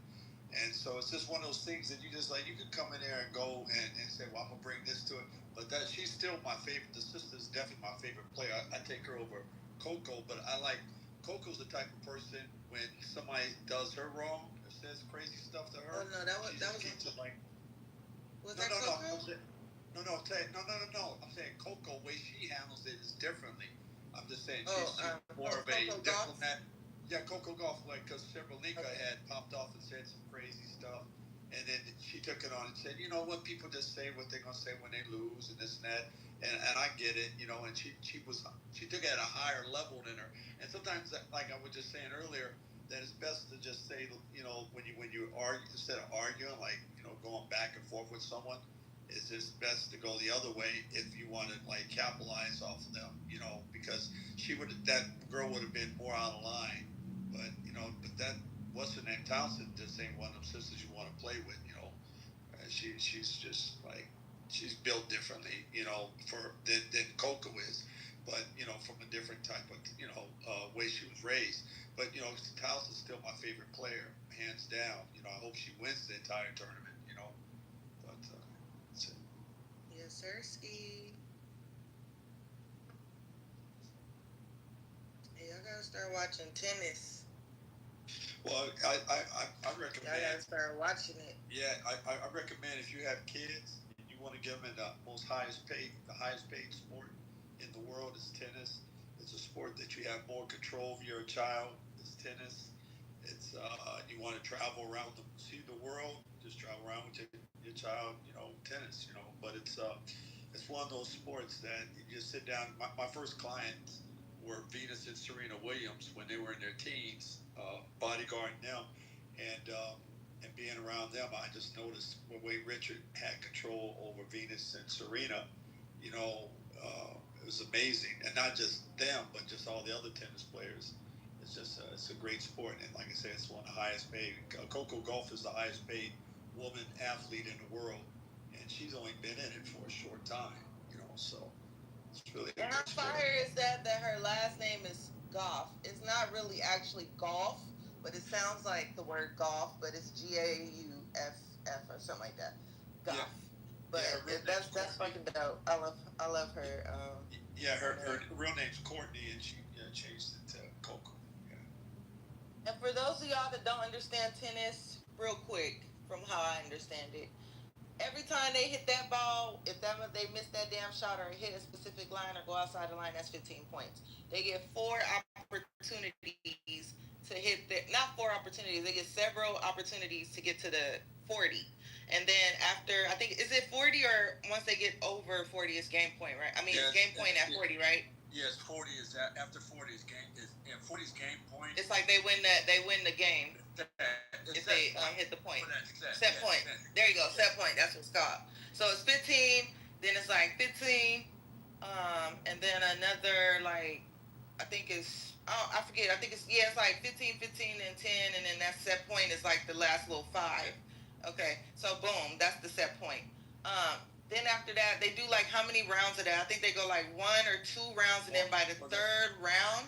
And so it's just one of those things that you just like, you can come in there and go and say, well, I'm going to bring this to it. But that she's still my favorite. The sister's definitely my favorite player. I take her over Coco, but I like Coco's the type of person when somebody does her wrong or says crazy stuff to her. Oh, no, that was like. Was no, that no, Coco? No. I'm saying Coco, way she handles it is differently. I'm just saying she's more of a Coco diplomat. Yeah, Coco Golf, like, because Srebrenica had popped off and said some crazy stuff, and then she took it on and said, you know what, people just say what they're gonna say when they lose and this and that, and I get it, you know, and she took it at a higher level than her, and sometimes, like I was just saying earlier, that it's best to just say, you know, when you argue, instead of arguing, like, you know, going back and forth with someone, it's just best to go the other way if you want to like capitalize off of them, you know, because that girl would have been more out of line. But you know, that what's her name, Townsend, just ain't one of them sisters you want to play with, you know. She's just like she's built differently, you know, than Coco is, but you know, from a different type of way she was raised. But you know, Townsend's still my favorite player, hands down. You know, I hope she wins the entire tournament. You know, but that's it. Yes, sir, Ski. Hey, y'all gotta start watching tennis. Well, I recommend. Y'all gotta start watching it. Yeah, I recommend if you have kids and you want to give them the highest paid sport in the world is tennis. It's a sport that you have more control of your child. It's tennis. It's you want to travel around see the world, just travel around with your child. You know, tennis. You know, but it's one of those sports that you just sit down. My first clients were Venus and Serena Williams when they were in their teens, bodyguarding them, and being around them, I just noticed the way Richard had control over Venus and Serena. You know, it was amazing, and not just them, but just all the other tennis players. It's a great sport, and like I said, it's one of the highest paid. Coco Golf is the highest paid woman athlete in the world, and she's only been in it for a short time. You know, so it's really. And how fire is that her last name is Goff? It's not really actually golf, but it sounds like the word golf, but it's Gauff or something like that. Goff. Yeah. But that's fucking dope. I love her. Her real name's Courtney, and she changed it to Coco. Yeah. And for those of y'all that don't understand tennis, real quick, from how I understand it, every time they hit that ball, if they miss that damn shot or hit a specific line or go outside the line, that's 15 points. They get 4 opportunities to hit not 4 opportunities, they get several opportunities to get to the 40. And then after, I think, is it 40 or once they get over 40 is game point, right? I mean, it's game point at 40, right? Yes, 40 is after 40 is game. 40 is game point. It's like they win the game if they hit the point. Set point. There you go. Set point. That's what's called. So it's 15. Then it's like 15. And then another like I think it's I forget. I think it's like 15, 15, and 10, and then that set point is like the last little 5. Okay. So boom, that's the set point. Then after that, they do like how many rounds of that? I think they go like 1 or 2 rounds, and then by the 3rd round,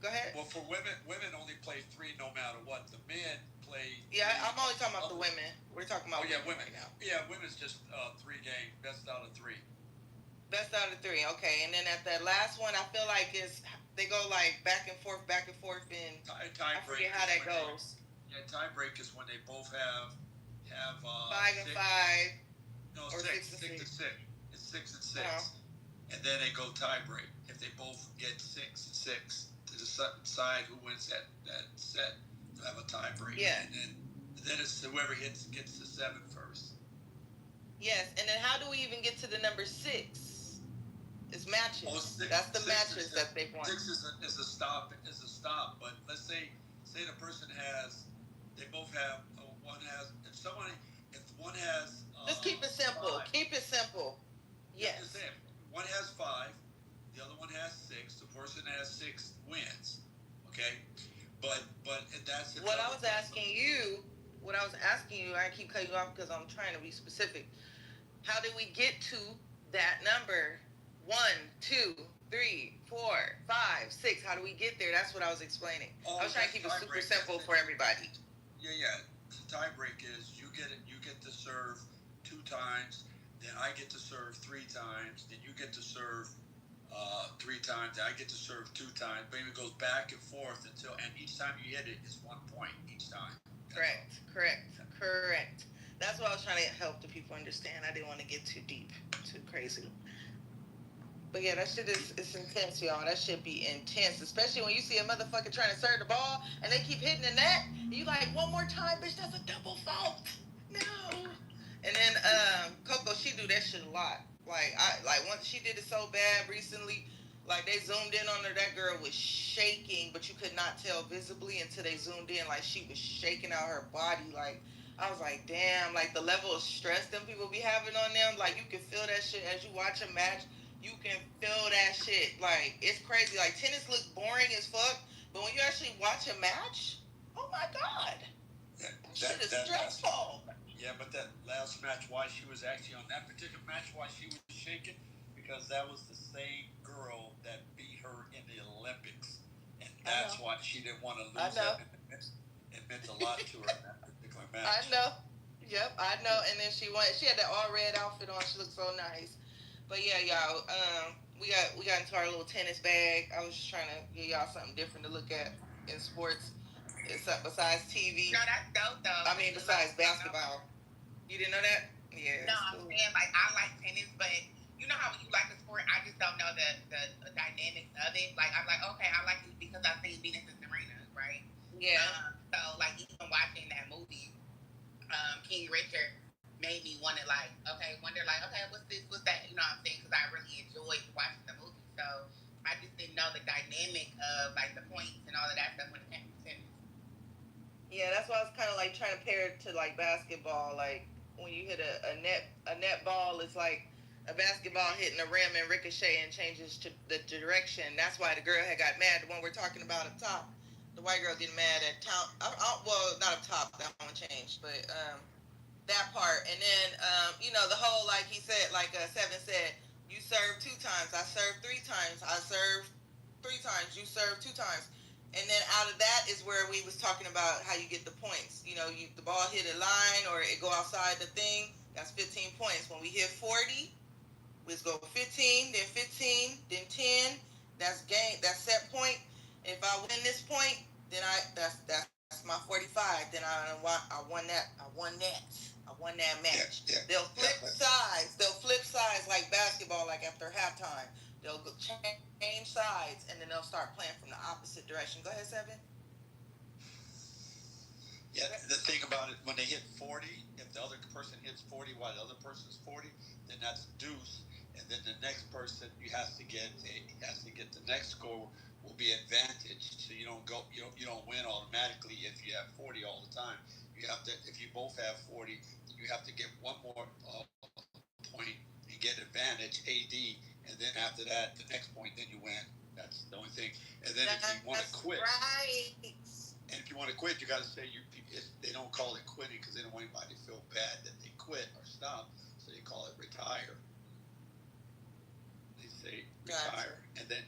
go ahead. Well, for women only play 3 no matter what. The men play. Yeah, I'm only talking about the women. We're talking about women right now. Yeah, women's just 3 games, best out of 3. Best out of 3, okay. And then at that last one, I feel like they go like back and forth, and I forget how that goes. Tie break is when they both have 5 and 5. No, or 6 to 6. It's 6 and 6, and then they go tie break. If they both get 6 and 6 to decide who wins that set, they have a tie break. Yeah. And then it's whoever gets to 7 first. Yes, and then how do we even get to the number 6? It's matches. Oh, six, That's the six matches that they want. 6 is a stop. Is a stop. But let's say the person has, they both have. One has. If one has. Just keep it simple. 5, Keep it simple. Yes. Just say one has 5, the other one has 6. The person that has 6 wins. Okay. But that's what I was asking you. What I was asking you. I keep cutting you off because I'm trying to be specific. How did we get to that number? 1, 2, 3, 4, 5, 6. How do we get there? That's what I was explaining. I was trying to keep it super simple for everybody. Yeah. The tie break is you get to serve 2 times, then I get to serve 3 times, then you get to serve 3 times, then I get to serve 2 times. But it goes back and forth and each time you hit it, it's 1 point each time. Correct. That's what I was trying to help the people understand. I didn't want to get too deep, too crazy. But yeah, that shit is intense, y'all. That shit be intense, especially when you see a motherfucker trying to serve the ball and they keep hitting the net. And you like, one more time, bitch, that's a double fault. No. And then Coco, she do that shit a lot. Like once she did it so bad recently, like they zoomed in on her, that girl was shaking, but you could not tell visibly until they zoomed in. Like she was shaking out her body. Like I was like, damn, like the level of stress them people be having on them, like you can feel that shit as you watch a match. You can feel that shit. Like it's crazy. Like tennis looks boring as fuck, but when you actually watch a match, oh my god, that shit is stressful. Yeah, but that last match, why she was actually on that particular match, why she was shaking, because that was the same girl that beat her in the Olympics, and that's why she didn't want to lose it. It meant a lot to her in that particular match. I know. Yep, I know. And then she went. She had that all red outfit on. She looked so nice. But yeah, y'all. We got into our little tennis bag. I was just trying to give y'all something different to look at in sports. It's besides TV. No, that's dope though. I mean, besides basketball. You didn't know that? Yeah. No, I'm saying like I like tennis, but you know how when you like a sport, I just don't know the dynamics of it. Like I'm like, okay, I like it because I've seen Venus and Serena, right? Yeah. So like even watching that movie, King Richard made me want to wonder okay, what's this, what's that? You know what I'm saying? Because I really enjoyed watching the movie. So I just didn't know the dynamic of like the points and all of that stuff when it came to tennis. Yeah, that's why I was kind of like trying to pair it to like basketball. Like when you hit a net ball, it's like a basketball hitting a rim and ricochet and changes to the direction. That's why the girl had got mad. The one we're talking about up top, the white girl getting mad at town. Well, not up top. That one changed, but that part. And then the whole like he said, like Seven said, you serve 2 times. I serve 3 times. I serve 3 times. You serve 2 times. And then out of that is where we was talking about how you get the points. You know, the ball hit a line or it go outside the thing. That's 15 points. When we hit 40, we just go 15, then 15, then 10. That's game. That's set point. If I win this point, then that's my 45. Then I won that. I won that match. Yeah. They'll flip sides like basketball, like after halftime. They'll change sides, and then they'll start playing from the opposite direction. Go ahead, Seven. Yeah, the thing about it, when they hit 40, if the other person hits 40 while the other person is 40, then that's deuce. And then the next person has to get the next score will be advantaged. So you don't win automatically if you have 40 all the time. You have to, if you both have 40, you have to get one more point and get advantage AD. And then after that, the next point, then you win. That's the only thing. And then if you want to quit, right. And if you want to quit, you got to say they don't call it quitting because they don't want anybody to feel bad that they quit or stop. So they call it retire. They say retire, and then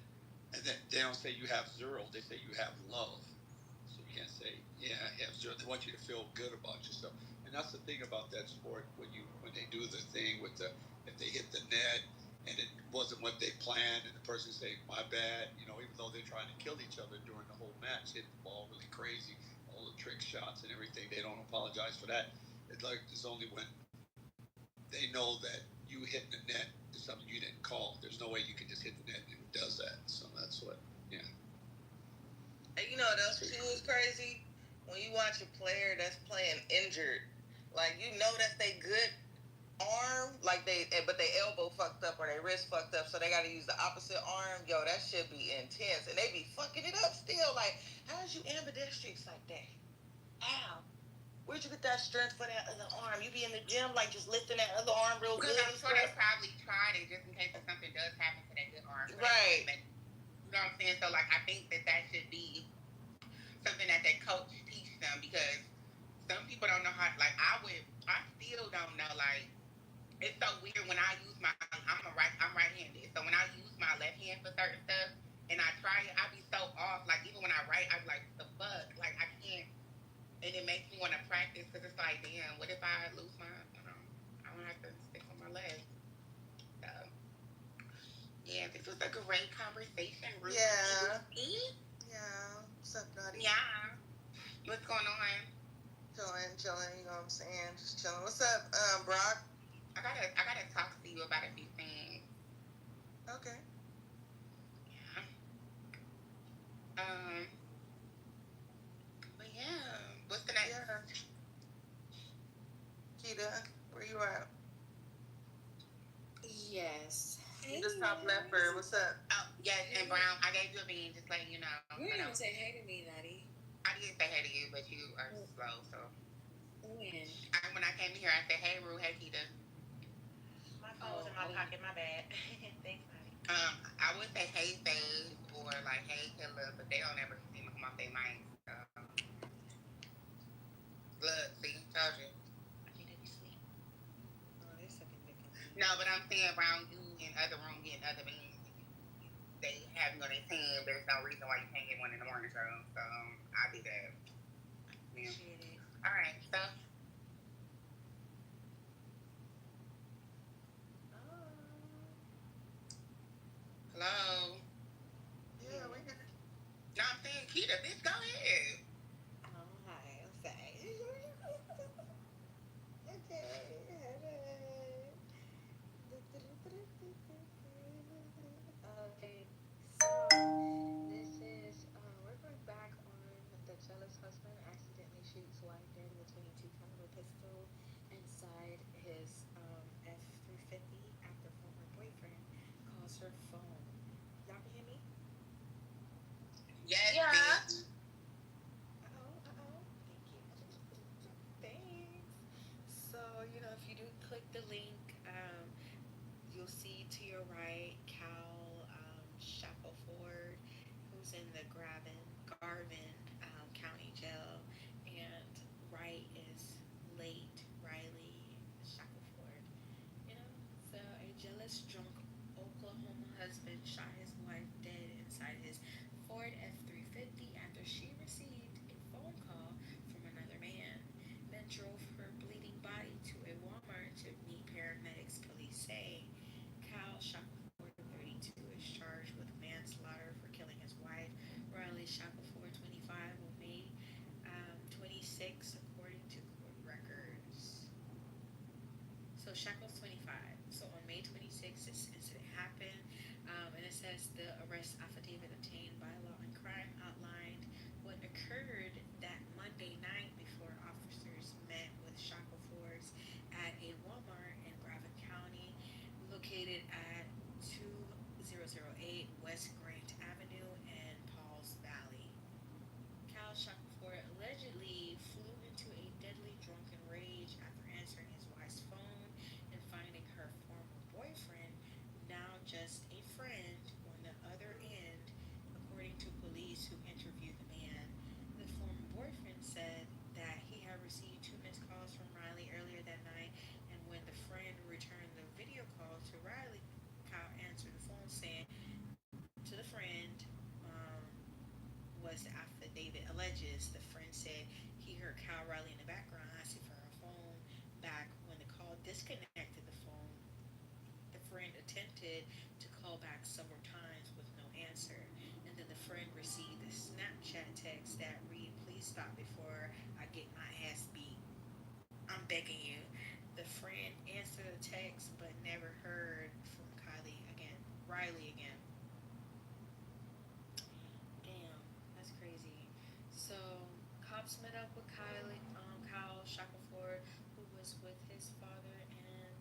they don't say you have 0. They say you have love. So you can't say you have 0. They want you to feel good about yourself. And that's the thing about that sport when they do the thing with if they hit the net. And it wasn't what they planned, and the person say, "My bad," even though they're trying to kill each other during the whole match, hitting the ball really crazy, all the trick shots and everything. They don't apologize for that. It's only when they know that you hit the net is something you didn't call. There's no way you can just hit the net and it does that. So that's what, yeah. And you know what else too is crazy? When you watch a player that's playing injured, like that they good, arm, like but they elbow fucked up or their wrist fucked up, so they got to use the opposite arm. Yo, that should be intense, and they be fucking it up still. Like, how did you ambidextrous like that? How? Where'd you get that strength for that other arm? You be in the gym, like just lifting that other arm real Because good. I'm sure they probably tried it just in case if something does happen to that good arm. Right. You know what I'm saying? So like, I think that should be something that they coach teach them, because some people don't know how. Like I still don't know. Like, it's so weird when I use I'm right-handed. So when I use my left hand for certain stuff and I try it, I be so off. Like even when I write, I be like, the fuck? Like I can't. And it makes me want to practice, because it's like, damn, what if I lose my, I don't have to stick with my legs. So, yeah, this was a great conversation, Ruth. Yeah. Yeah. What's up, Nutty? Yeah. What's going on? Chilling, you know what I'm saying? Just chilling. What's up, Brock? I gotta talk to you about a few things. Okay. Yeah. But yeah. What's the next? Yeah. Kita, where you at? Yes. You just top lefter. What's up? Oh, yes, and Brown, I gave you a bean, just letting you know. You didn't even say hey to me, Natty. I did say hey to you, but you are slow, so. When? When I came here, I said, hey, Rue, hey, Kita. My phone was in my pocket, my bad. Thanks, Natty. I would say hey, Faye, or like hey, Killa, but they don't ever seem to come off their mic. Look, see, told you. I think they be asleep. Oh, they're sucking dick. No, but I'm saying around you in other room getting other beans, they have you on their team. There's no reason why you can't get one in the morning show. So I do that. Yeah. Appreciate it. All right, so. Hello. Yeah, we can. No, I'm saying, Kita, bitch, go ahead. Oh, hi. I'm sorry. Okay, so this is we're going back on the jealous husband accidentally shoots wife dead with 22 caliber pistol inside his F-350 after former boyfriend calls her phone. Y'all can hear me? Yes, Yeah. bitch. Thank you. Thanks. So, if you do click the link, you'll see to your right Cal Shackelford, who's in the Garvin County Jail, and right is late Riley Shackelford. So a jealous drunk Oklahoma husband shot his wife dead inside his Ford F-350 after she received a phone call from another man, then drove her bleeding body to a Walmart to meet paramedics, police say. Cal Shackelford, 32, is charged with manslaughter for killing his wife. Riley Shackelford, 25, on May 26, according to court records. So Shackle's 25. So on May 26th, this incident happened, and it says the arrest affidavit obtained by Law and Crime outlined what occurred that Monday night before officers met with Shackelfords at a Walmart in Garvin County, located at 2008 West Grant Avenue in Pauls Valley. Cal Shackelford allegedly flew into a deadly drunken rage after answering his wife's phone and finding her former boyfriend, now just a friend, on the other end, according to police who interviewed the man. The former boyfriend said that he had received 2 missed calls from Riley earlier that night, and when the friend returned the video call to Riley, Kyle answered the phone saying to the friend, was the affidavit alleges. The friend said he heard Kyle Riley in the background asking for her phone back. When the call disconnected the phone, the friend attempted to call back several times with no answer. And then the friend received a Snapchat text that read, "Please stop before I get my ass beat. I'm begging you." The friend answered the text but never heard from Riley again. Damn, that's crazy. So, cops met up with Kyle Shackelford, who was with his father and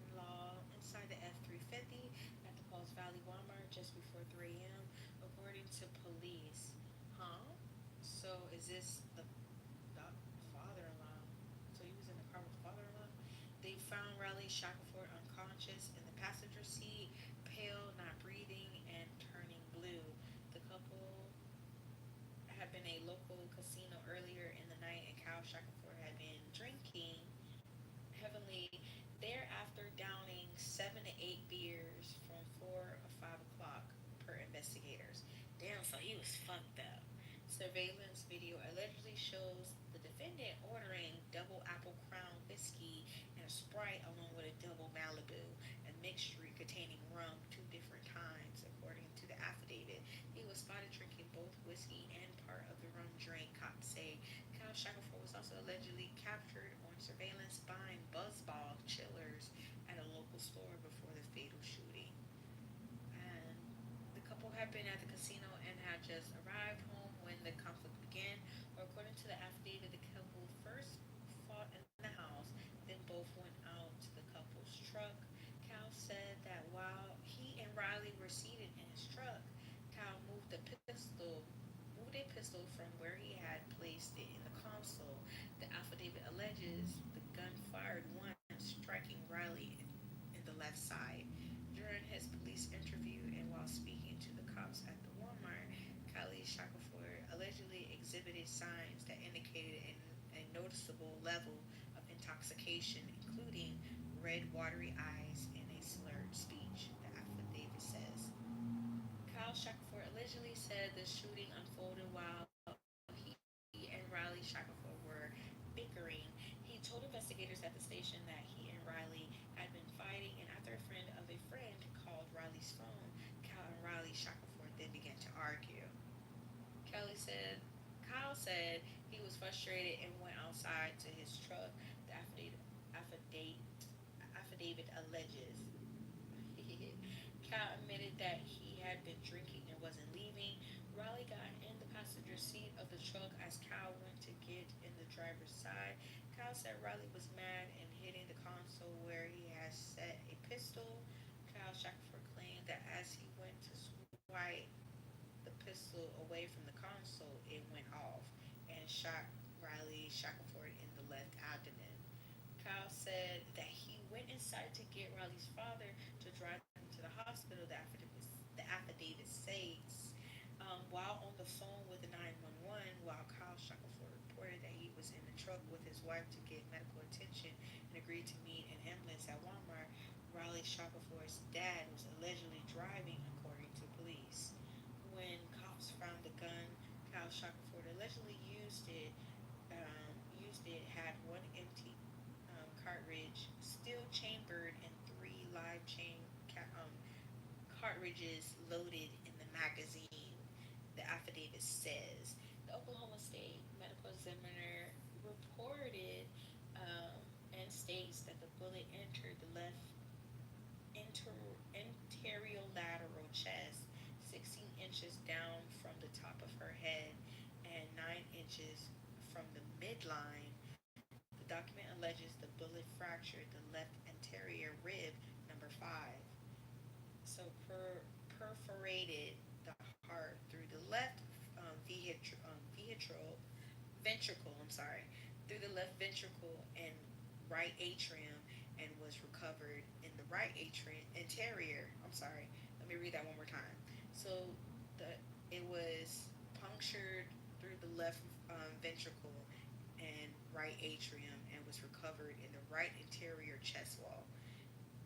this the father-in-law. So he was in the car with the father-in-law. They found Riley Shackelford unconscious in the passenger seat, pale, not breathing, and turning blue. The couple had been a local casino earlier in the night, and Kyle Shackelford had been drinking heavily thereafter, downing 7 to 8 beers from 4 or 5 o'clock per investigators. Damn, so he was fucked up. Surveillance video allegedly shows the defendant ordering double apple crown whiskey and a Sprite along with a double Malibu, a mixture containing rum 2 different times, according to the affidavit. He was spotted drinking both whiskey and part of the rum drink, cops say. Kyle Shackelford was also allegedly captured on surveillance buying Buzzball chillers at a local store before the fatal shooting. And the couple had been at the casino and had just arrived home when the conflict began. According to the affidavit, the couple first fought in the house, then both went out to the couple's truck. Cal said that while he and Riley were seated in his truck, Cal moved a pistol from where he had placed it in the console. The affidavit alleges the gun fired once, striking Riley in the left side. During his police interview and while speaking to the cops at the Walmart, Kylie Shackelford allegedly exhibited signs that indicated a noticeable level of intoxication, including red, watery eyes and a slurred speech, the affidavit says. Kyle Shackelford allegedly said the shooting unfolded while he and Riley Shackelford were bickering. He told investigators at the station that he and Riley had been fighting, and after a friend called Riley's phone, Kyle and Riley Shackelford then began to argue. Kelly said, Kyle said he was frustrated and went outside to his truck. The affidavit alleges. Kyle admitted that he had been drinking and wasn't leaving. Riley got in the passenger seat of the truck as Kyle went to get in the driver's side. Kyle said Riley was mad and hitting the console where he has set a pistol. Kyle Shackelford claimed that as he went to swipe the pistol away from the console, it went off and shot Riley Shackelford in the left abdomen. Kyle said that he went inside to get Riley's father to drive him to the hospital, the affidavit says. While on the phone with the 911, while Kyle Shackelford reported that he was in the truck with his wife to get medical attention and agreed to meet an ambulance at Walmart, Riley Shackelford's dad was allegedly driving, according to police. When cops found the gun, Kyle Shackelford allegedly had one empty cartridge, still chambered, and 3 live cartridges loaded in the magazine, the affidavit says. The Oklahoma State Medical Examiner reported and states that the bullet entered the left anterolateral chest, 16 inches down from the top of her head and 9 inches from the midline. The document alleges the bullet fractured the left anterior rib, number 5. So perforated the heart through the left ventricle, through the left ventricle and right atrium, and was recovered in the right atrium anterior. Let me read that one more time. So the it was punctured through the left ventricle and right atrium and was recovered in the right anterior chest wall.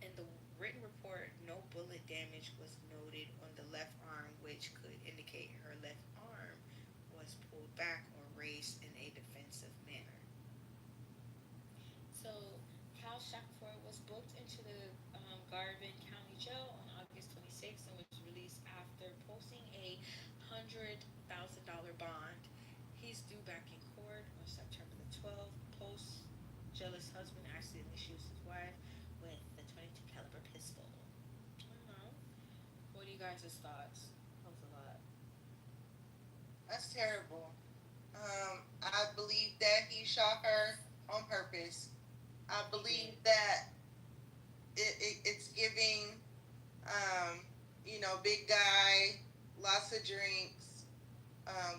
In the written report, no bullet damage was noted on the left arm, which could indicate her left arm was pulled back or raised in a defensive manner. So, Cal Shackelford was booked into the Garvin County Jail on August 26th and was released after posting a $100,000 bond. He's due back in court on September the 12th. Post jealous husband accidentally shoots his wife with the 22 caliber pistol. I don't know. What are you guys' thoughts? That was a lot. That's terrible. I believe that he shot her on purpose. I believe that it's giving, big guy, lots of drinks,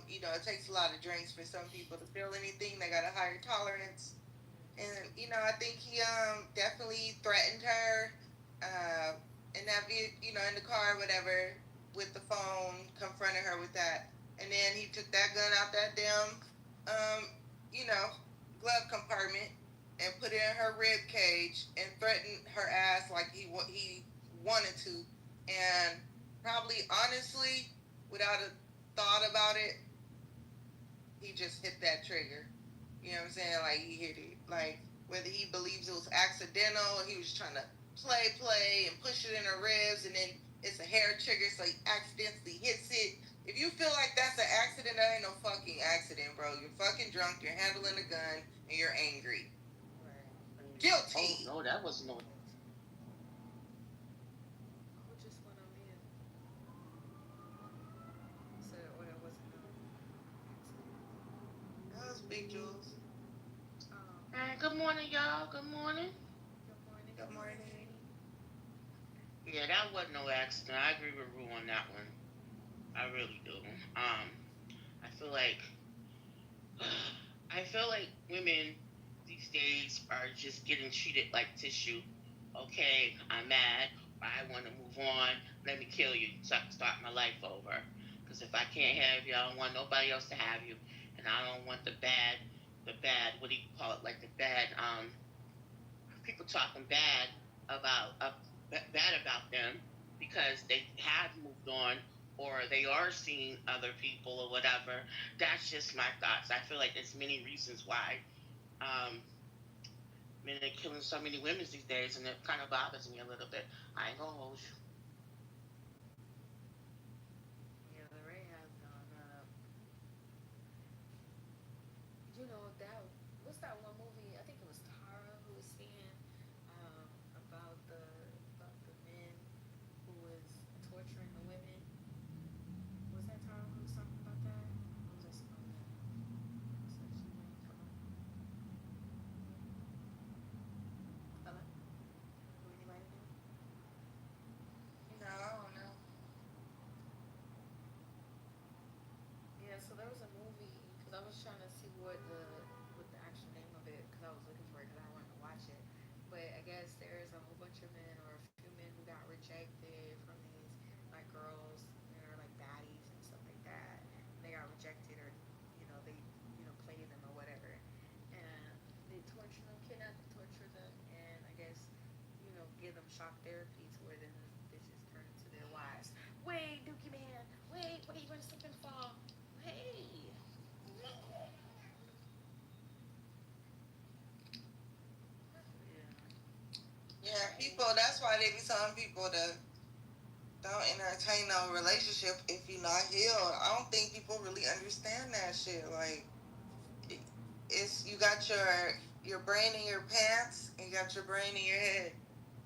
It takes a lot of drinks for some people to feel anything. They got a higher tolerance. And I think he definitely threatened her in that in the car or whatever with the phone, confronted her with that, and then he took that gun out that damn um, you know glove compartment and put it in her rib cage and threatened her ass like he wanted to, and probably honestly without a thought about it, he just hit that trigger. You know what I'm saying? Like he hit it. Like whether he believes it was accidental or he was trying to play and push it in her ribs and then it's a hair trigger so he accidentally hits it. If you feel like that's an accident, that ain't no fucking accident, bro. You're fucking drunk, you're handling a gun, and you're angry. Guilty. Oh no, that was no. Who just went on mute? So, or that wasn't That was Big Jules. Good morning, y'all. Good morning. Good morning. Good morning. Yeah, that wasn't no accident. I agree with Rue on that one. I really do. I feel like women these days are just getting treated like tissue. Okay, I'm mad. I want to move on. Let me kill you so I can start my life over. Because if I can't have you, I don't want nobody else to have you. And I don't want what do you call it? Like the bad, people talking bad about them because they have moved on or they are seeing other people or whatever. That's just my thoughts. I feel like there's many reasons why men are killing so many women these days, and it kind of bothers me a little bit. I ain't gonna hold you. Yeah, the rate has gone up. You know that what's that one movie? I think it was Tara who was saying about the men who was torturing the women. Was that Tara who was talking about that? Or was that somebody else? So she might come on. Hello? Do anybody know? No, I don't know. Yeah, so there was a movie because I was trying to see what the actual name of it because I was looking for it because I wanted to watch it. But I guess there's a whole bunch of men or a few men who got rejected from these like girls that are like baddies and stuff like that. And they got rejected or they played them or whatever, and they torture them, kidnap them, torture them, and I guess give them shock therapy to where then the bitches turn into their wives. Wait, Dookie man, wait, what are you gonna slip and fall? Hey. Yeah, people. That's why they be telling people to don't entertain no relationship if you're not healed. I don't think people really understand that shit. Like, it's you got your brain in your pants and you got your brain in your head,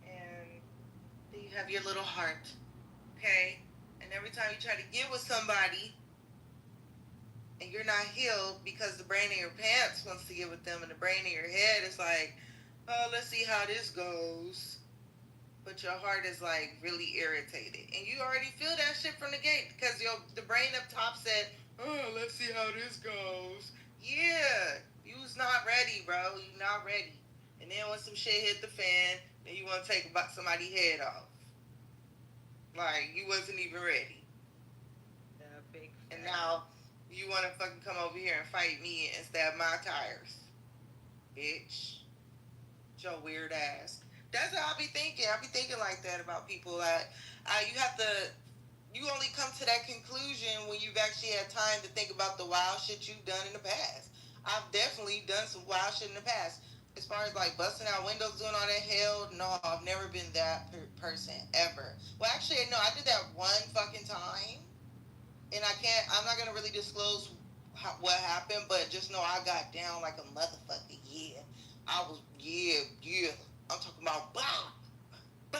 and then you have your little heart. Okay, and every time you try to get with somebody and you're not healed because the brain in your pants wants to get with them, and the brain in your head is like, oh, let's see how this goes. But your heart is like really irritated, and you already feel that shit from the gate because the brain up top said, "Oh, let's see how this goes." Yeah, you was not ready, bro. You not ready. And then when some shit hit the fan, then you want to take somebody's head off. Like you wasn't even ready. The big. And now you want to fucking come over here and fight me and stab my tires, bitch. Your weird ass. That's how I be thinking. I be thinking like that about people. You only come to that conclusion when you've actually had time to think about the wild shit you've done in the past. I've definitely done some wild shit in the past. As far as like busting out windows, doing all that, hell no, I've never been that person ever. Well, actually, no, I did that one fucking time, and I'm not gonna really disclose what happened, but just know I got down like a motherfucker. Yeah, yeah. I'm talking about bow, bow,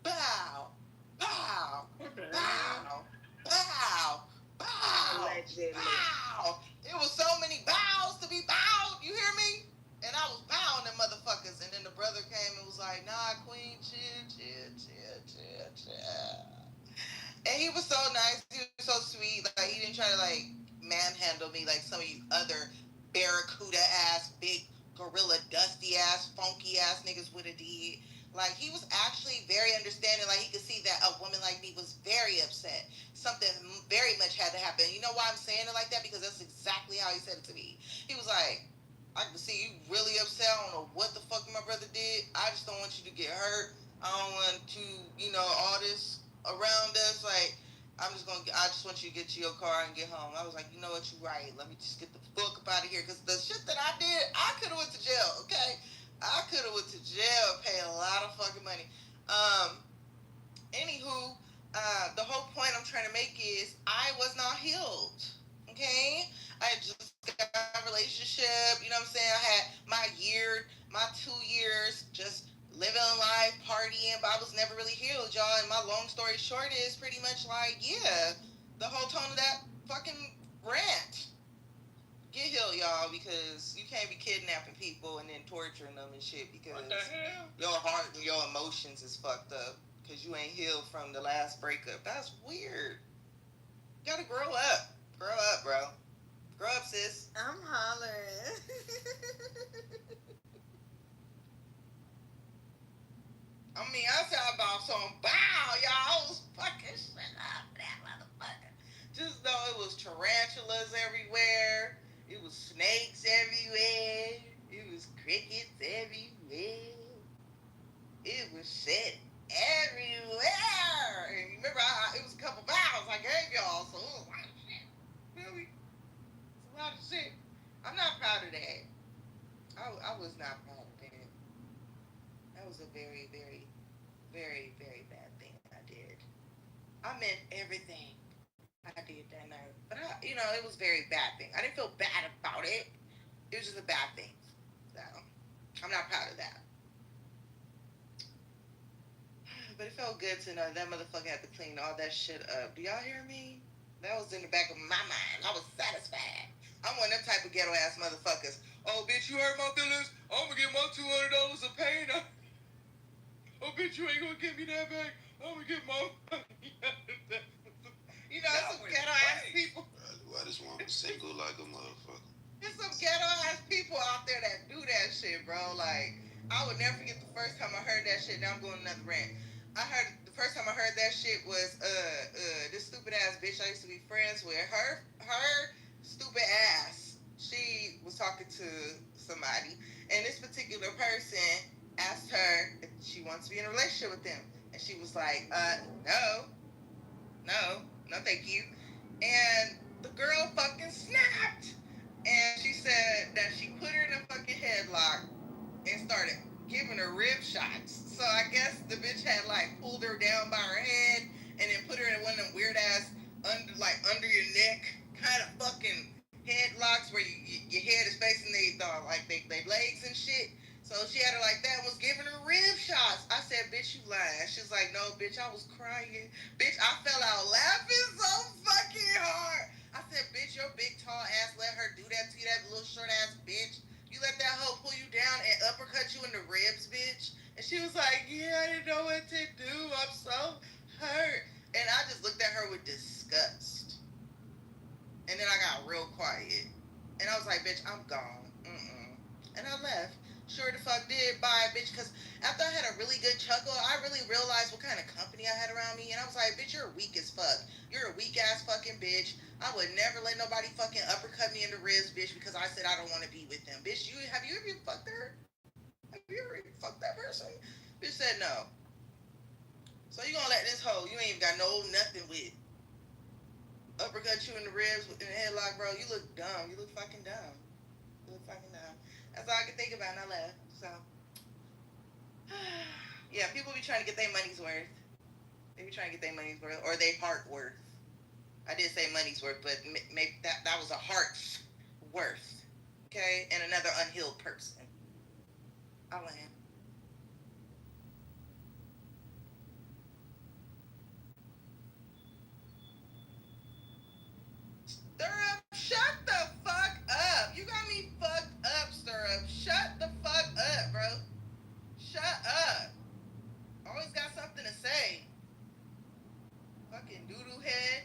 bow, bow, bow, bow, bow, bow. It was so many bows to be bowed. You hear me? And I was bowing them motherfuckers. And then the brother came and was like, "Nah, queen, chill. And he was so nice. He was so sweet. Like Like, he didn't try to, like, manhandle me like some of you other barracuda ass, big gorilla, dusty ass, funky ass niggas would have did. Like, he was actually very understanding. Like, he could see that a woman like me was very upset. Something very much had to happen. You know why I'm saying it like that? Because that's exactly how he said it to me. He was like, I can see you really upset. I don't know what the fuck my brother did. I just don't want you to get hurt. I don't want to, all this around us. Like, I just want you to get to your car and get home. I was like, you know what, you're right. Let me just get the fuck up out of here. Because the shit that I did, I could have went to jail, okay? I could have went to jail, pay a lot of fucking money. Anywho, the whole point I'm trying to make is I was not healed, okay? I just got a relationship, you know what I'm saying? I had my 2 years just living life, partying, but I was never really healed, y'all. And my long story short is pretty much like, yeah, the whole tone of that fucking rant. Get healed, y'all, because you can't be kidnapping people and then torturing them and shit because What the hell? your heart and your emotions is fucked up because you ain't healed from the last breakup. That's weird. You gotta grow up. Grow up, bro. Grow up, sis. I'm hollering. I mean, I said about some bow, y'all. I was fucking shit up, that motherfucker. Just know it was tarantulas everywhere. It was snakes everywhere. It was crickets everywhere. It was shit everywhere. And remember, it was a couple vows I gave y'all, so it was a lot of shit. Really? It's a lot of shit. I'm not proud of that. I was not proud of that. That was a very, very, very, very bad thing I did. I meant everything I did that night. But, it was a very bad thing. I didn't feel bad about it. It was just a bad thing. So, I'm not proud of that. But it felt good to know that motherfucker had to clean all that shit up. Do y'all hear me? That was in the back of my mind. I was satisfied. I'm one of them type of ghetto ass motherfuckers. Oh, bitch, you hurt my feelings? I'm gonna get my $200 of pain. Oh, bitch, you ain't gonna give me that back. I'm gonna get my money. Some ghetto ass people. I just want to single like a motherfucker. There's some ghetto ass people out there that do that shit, bro. Like, I would never forget the first time I heard that shit. Now I'm going another rant. The first time I heard that shit was this stupid ass bitch I used to be friends with. Her stupid ass. She was talking to somebody, and this particular person asked her if she wants to be in a relationship with them, and she was like, no, thank you. And the girl fucking snapped, and she said that she put her in a fucking headlock and started giving her rib shots. So I guess the bitch had like pulled her down by her head and then put her in one of them weird ass under your neck kind of fucking headlocks where your head is facing they legs and shit. So she had her like that and was giving her rib shots. I said, bitch, you lying. She was like, no, bitch, I was crying. Bitch, I fell out laughing so fucking hard. I said, bitch, your big tall ass let her do that to you, that little short ass bitch. You let that hoe pull you down and uppercut you in the ribs, bitch? And she was like, yeah, I didn't know what to do. I'm so hurt. And I just looked at her with disgust. And then I got real quiet. And I was like, bitch, I'm gone. And I left. Sure the fuck did. Bye, bitch. Because after I had a really good chuckle, I really realized what kind of company I had around me. And I was like, bitch, you're weak as fuck. You're a weak ass fucking bitch. I would never let nobody fucking uppercut me in the ribs, bitch, because I said I don't want to be with them. Bitch, have you ever fucked her? Have you ever fucked that person? Bitch said no. So you gonna let this hoe you ain't even got nothing with uppercut you in the ribs in the headlock, bro? You look dumb. You look fucking dumb. You look fucking dumb. That's all I could think about, and I left. So yeah, people be trying to get their money's worth. They be trying to get their money's worth or their heart worth. I did say money's worth, but maybe that was a heart's worth. Okay, and another unhealed person. I land. Stirrup, shut the fuck up. You got me fucked up, Stirrup. Shut the fuck up, bro. Shut up. Always got something to say. Fucking doo-doo head.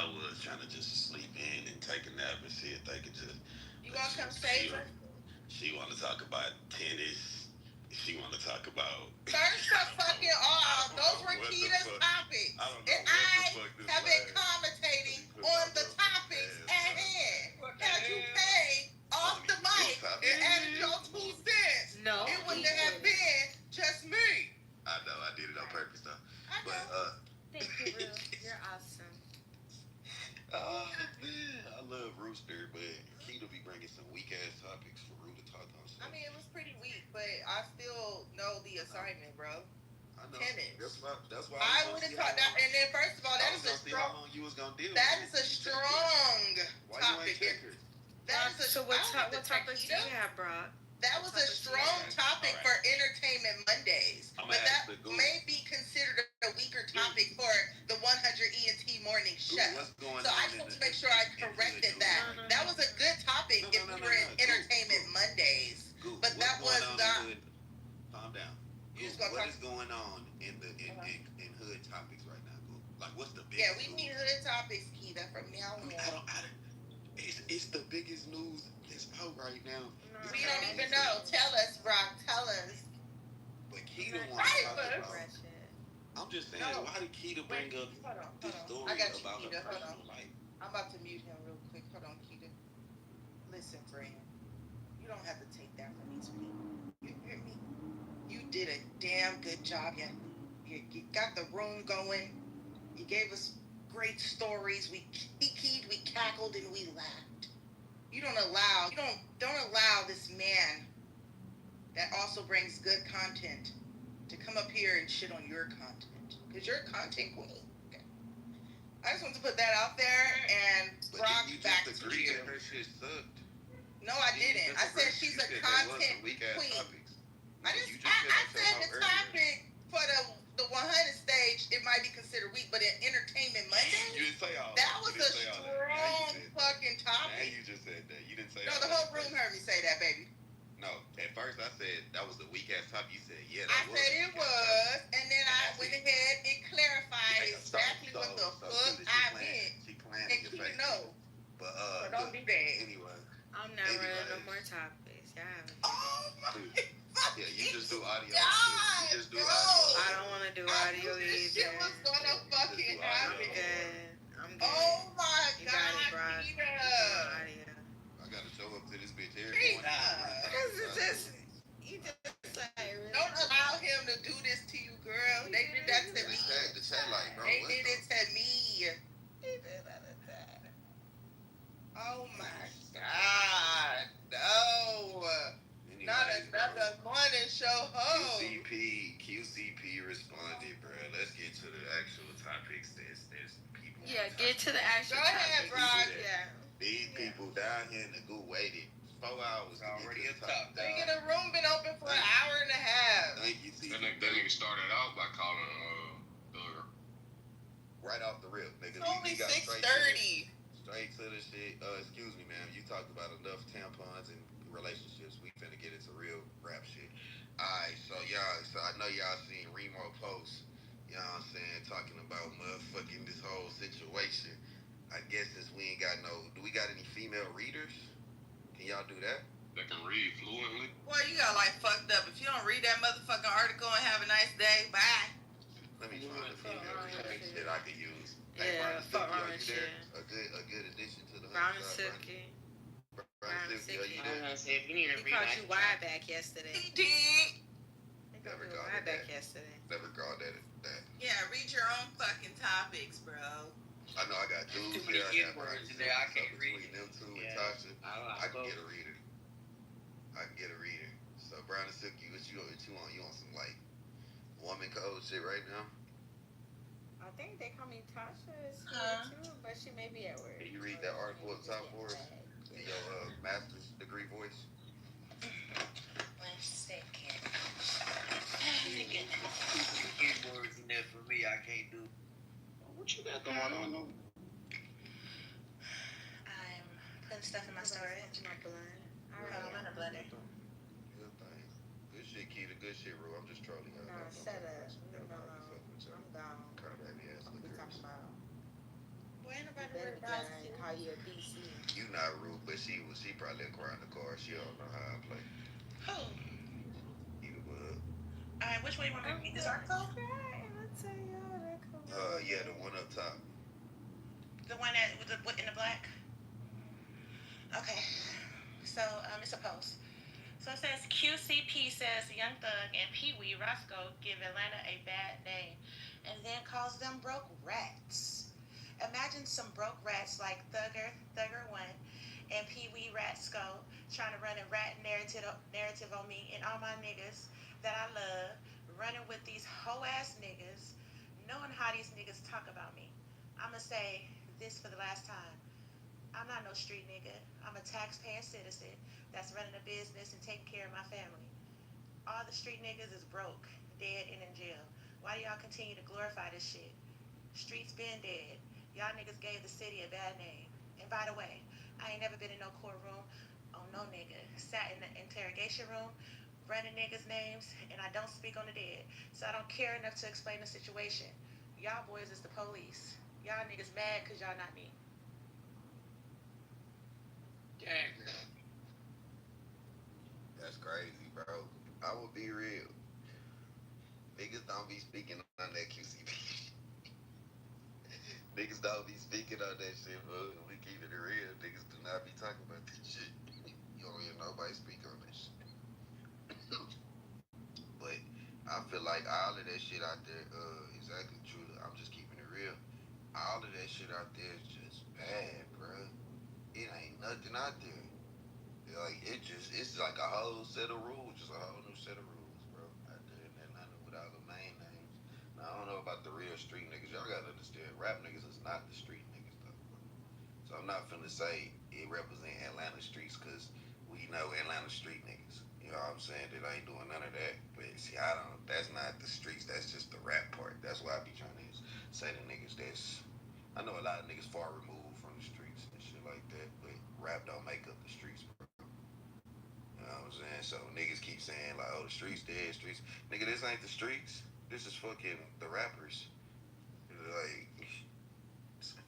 I was trying to just sleep in and take a nap and see if they could just. You want to come save her? She want to talk about tennis. She want to talk about. First of fucking all, those were Kita's topics. And I have been commentating on the topics at hand. Had you paid off the mic and added your 2 cents, no, it wouldn't have been just me. I know, I did it on purpose though. But thank you, Will. You're awesome. Oh man, I love Rooster, but Kita be bringing some weak ass topics for Rue to talk on. So. I mean, it was pretty weak, but I still know the assignment, bro. I know. Tennis. That's why I would have taught that. And then first of all, that is a strong. How long you was gonna deal that with is a strong topic. So what topics do you have, Brock? That was a strong topic for Entertainment Mondays, but that may be considered a weaker topic for the 100 ENT morning show. So I just want to make sure I corrected that. That was a good topic if we were in Entertainment Mondays, but that was not. Calm down. What is going on in hood topics right now? Like, what's the biggest? Yeah, we need hood topics, Kita, from now on. It's the biggest news that's out right now. We don't even know. Tell us, Brock. Tell us. But Kita wants to talk about. I'm just saying, why did Kita bring up this story I got you, about Kita. her personal life? I'm about to mute him real quick. Hold on, Kita. Listen, friend. You don't have to take that from these people. You hear me? You did a damn good job. You got the room going. You gave us great stories. We kikied, we cackled, and we laughed. You don't allow this man that also brings good content to come up here and shit on your content. Because you're a content queen. Okay. I just want to put that out there, and Brock, back to you. Her shit sucked. No, I didn't. I said she's a content queen. I said the topic for the 100 stage, it might be considered weak, but in Entertainment Monday, you didn't say all that was a strong fucking topic. Now you just said that. You didn't say no, the whole room heard me say that, baby. No, at first I said that was the weak ass topic. You said, yeah, I said it was, and then I went ahead and clarified exactly what the fuck I meant. She planned in your face. No. But don't do that. Anyway. I'm not running no more topics. Y'all haven't. Oh my. Yeah, you just do audio. God, you just do bro. audio. I don't want to do audio either. This shit was gonna fucking happen. I'm good. Oh my you God, got it, Brock. Kita. I gotta show up to this bitch every Kita. You just like really. Don't allow him to do this to you, girl. They did that to me. The chat like, bro, they did it to me. He did that to that. Oh my God, no. Anyway, Not another morning show ho. QCP responded, bro. Let's get to the actual topics. There's people. Yeah, get to the actual Go ahead, Brock. Yeah. These people down here in the goo waited 4 hours. Already a top. Nigga, the room been open for an hour and a half. Thank you, T. That nigga started out by calling right off the rip, nigga. It's only 6:30. Straight to the shit. Excuse me, ma'am. You talked about enough tampons and relationships. We finna get into real rap shit. Alright, so I know y'all seen Remo post, you know what I'm saying, talking about motherfucking this whole situation. I guess since we ain't got do we got any female readers? Can y'all do that? that can read fluently. Boy, you got like fucked up. If you don't read that motherfucking article and have a nice day, bye. Let me find a female reader shit I could use. Yeah, fuck wrong shit. A good addition to the Brown and Silky. Brown and Silky, are you there? He called you wide back yesterday. He did. Never called wide that. back yesterday. Never called that. Yeah, read your own fucking topics, bro. I know I got dudes Too many here. I got words in there. I can't read. Between them two and Yeah. Tasha, I can both. get a reader. So Brown and Silky, what you on? You on some like woman code shit right now? I think they call me Tasha too, but she may be at work. Can you read that article up top for us in your master's degree voice? 1 second. Keyboards in there for me, I can't do. What you got going on? I'm putting stuff in my storage. My blood. I'm in a blender. Good thing. Good shit, Keita. Good shit, Rue. I'm just trolling you. No, shut up. No. I'm gone. Kind of heavy ass What we liquor. talking about? Boy, You better be glad how you a DC. You not rude, but she probably crying in the car. She don't know how I play. Who? Kitover. Alright, which way you want me to read this article? Yeah, the one up top. The one that with the in the black? Okay. So, it's a post. So it says QCP says Young Thug and Pee Wee Roscoe give Atlanta a bad name and then calls them broke rats. Imagine some broke rats like Thugger 1, and Pee Wee Ratsko trying to run a rat narrative on me and all my niggas that I love, running with these hoe ass niggas, knowing how these niggas talk about me. I'ma say this for the last time. I'm not no street nigga. I'm a tax-paying citizen that's running a business and taking care of my family. All the street niggas is broke, dead, and in jail. Why do y'all continue to glorify this shit? Streets been dead. Y'all niggas gave the city a bad name. And by the way, I ain't never been in no courtroom on no nigga. Sat in the interrogation room, running niggas' names, and I don't speak on the dead. So I don't care enough to explain the situation. Y'all boys is the police. Y'all niggas mad cause y'all not me. Damn, girl. That's crazy, bro. I will be real. Niggas don't be speaking on that QCP. Niggas don't be speaking on that shit, bro. We keep it real. Niggas do not be talking about this shit. You don't hear nobody speak on this shit. But I feel like all of that shit out there, exactly true. I'm just keeping it real. All of that shit out there is just bad, bro. It ain't nothing out there. Like it's like a whole set of rules, just a whole new set of rules, bro. Out there in Atlanta with all the main names. Now I don't know about the real street niggas. Y'all gotta understand, rap niggas is not the street niggas though, bro. So I'm not finna say it represent Atlanta streets because we know Atlanta street niggas. You know what I'm saying? That I ain't doing none of that. But see, I don't. That's not the streets. That's just the rap part. That's why I be trying to say the niggas. That's I know a lot of niggas far removed from the streets and shit like that. But rap don't make up the streets, bro. You know what I'm saying? So niggas keep saying like, oh, the streets dead, streets. Nigga, this ain't the streets. This is fucking the rappers. Like,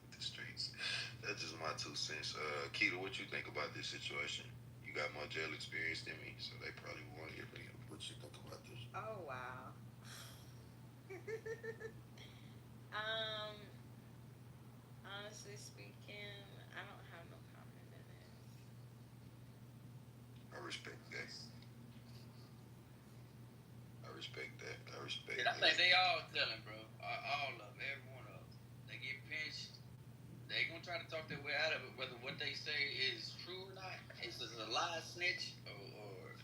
the streets. That's just my 2 cents. Keita, what you think about this situation? You got more jail experience than me, so they probably want to hear from you. What you think about this? Oh wow. Honestly speaking, I don't have no comment in this. I respect that. I respect that. I respect I that. think they all telling, bro. All of them, every one of them. They get pinched. They gonna try to talk their way out of it, whether what they say is true or not. It's just a lie, snitch, or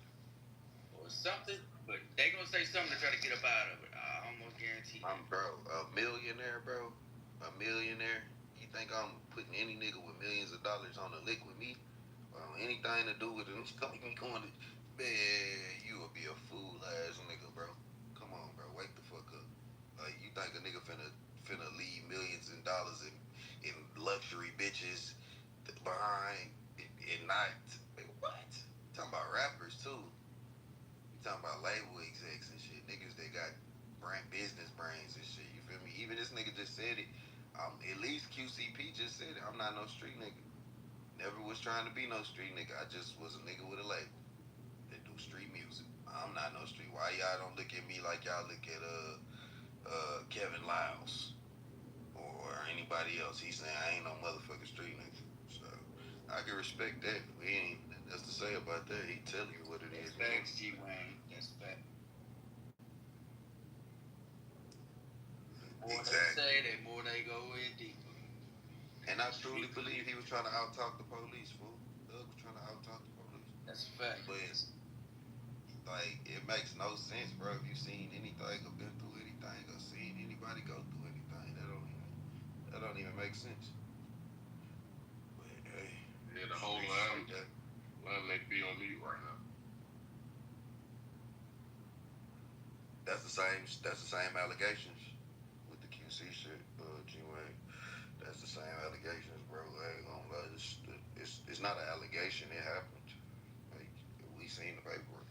something. But they gonna say something to try to get up out of it. I almost guarantee. Bro, a millionaire, bro. A millionaire. You think I'm putting any nigga with millions of dollars on a lick with me? Anything to do with it? It's like me going to, man, you would be a fool ass nigga, bro. Come on, bro. Wake the fuck up. Like, you think a nigga finna leave millions and dollars in luxury bitches behind and not, what? You talking about rappers too. You talking about label execs and shit. Niggas that got business brains and shit. You feel me? Even this nigga just said it. At least QCP just said it. I'm not no street nigga. Never was trying to be no street nigga. I just was a nigga with a label that do street music. I'm not no street. Why y'all don't look at me like y'all look at Kevin Lyles or anybody else? He's saying I ain't no motherfucking street nigga. So I can respect that. We ain't nothing else to say about that. He tell you what it is. Thanks, G Wayne. That's fact. The more they say, the more they go in deeper. And I truly believe he was trying to out-talk the police, fool. Doug was trying to out-talk the police. That's a fact. But, like, it makes no sense, bro. If you seen anything or been through anything or seen anybody go through anything, that don't even make sense. But, hey. Yeah, the whole line may be on mute right now. That's the same allegations with the QC shit, G-Wayne. That's the same allegations, bro. I ain't gonna lie. It's not an allegation. It happened. Like, we seen the paperwork.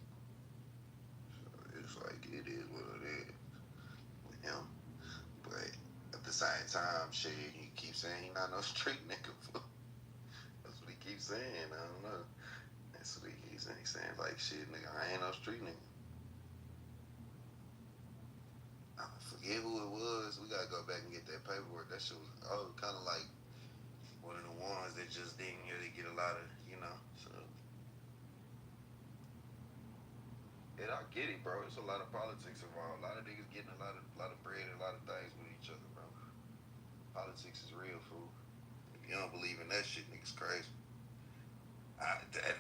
So it's like, it is what it is with him. But at the same time, shit, he keeps saying he not no street nigga. That's what he keeps saying. I don't know. That's what he keeps saying. He's saying like, shit, nigga, I ain't no street nigga. I forget who it was. We gotta go back and get that paperwork. That shit was kind of like one of the ones that just didn't really get a lot of, So, and I get it, bro. It's a lot of politics involved. A lot of niggas getting a lot of bread and a lot of things with each other, bro. Politics is real, fool. If you don't believe in that shit, niggas crazy.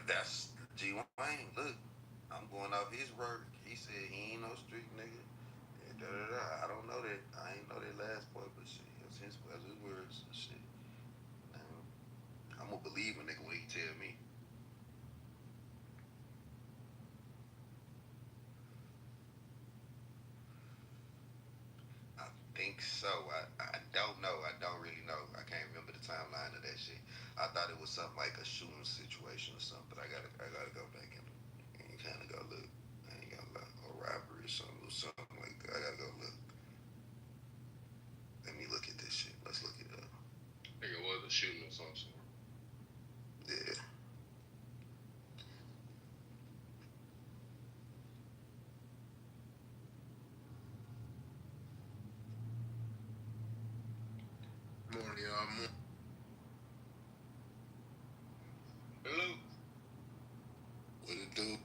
That's G Wayne. Look, I'm going off his word. He said he ain't no street nigga. I don't know that. I ain't know that last part, but shit, that's his words. Shit. I'm gonna believe a nigga when he tell me. I think so. I don't know. I don't really know. I can't remember the timeline of that shit. I thought it was something like a shooting situation or something. But I gotta go back and kind of go look. I ain't gonna lie. Or robbery or something like that. I gotta go look. Let me look at this shit. Let's look it up. I think it was a shooting or something. Yeah. Morning, y'all. Hello. What it do?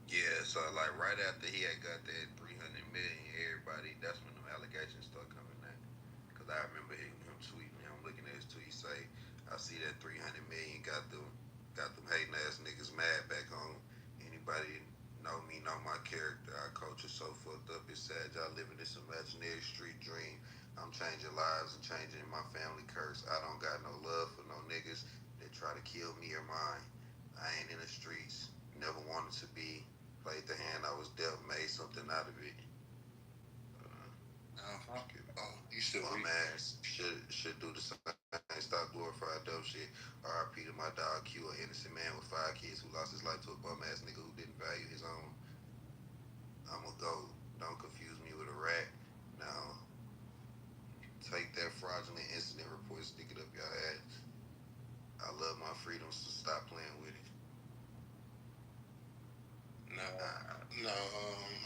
Yeah, so like right after he had got that 300 million, everybody, that's when the allegations start coming out. Cause I remember him tweeting, I'm looking at his tweet, say, I see that 300 million got them hating ass niggas mad back home. Anybody know me, know my character. Our culture so fucked up, it's sad y'all living this imaginary street dream. I'm changing lives and changing my family curse. I don't got no love for no niggas that try to kill me or mine. I ain't in the streets, never wanted to be. Played the hand I was dealt, made something out of it. You still my ass should do the same. Stop glorifying dope shit. R.I.P. to my dog Q, an innocent man with 5 kids who lost his life to a bum ass nigga who didn't value his own. I'm a goat. Don't confuse me with a rat. Now, take that fraudulent incident report, stick it up your ass. I love my freedom, so stop playing with it. No,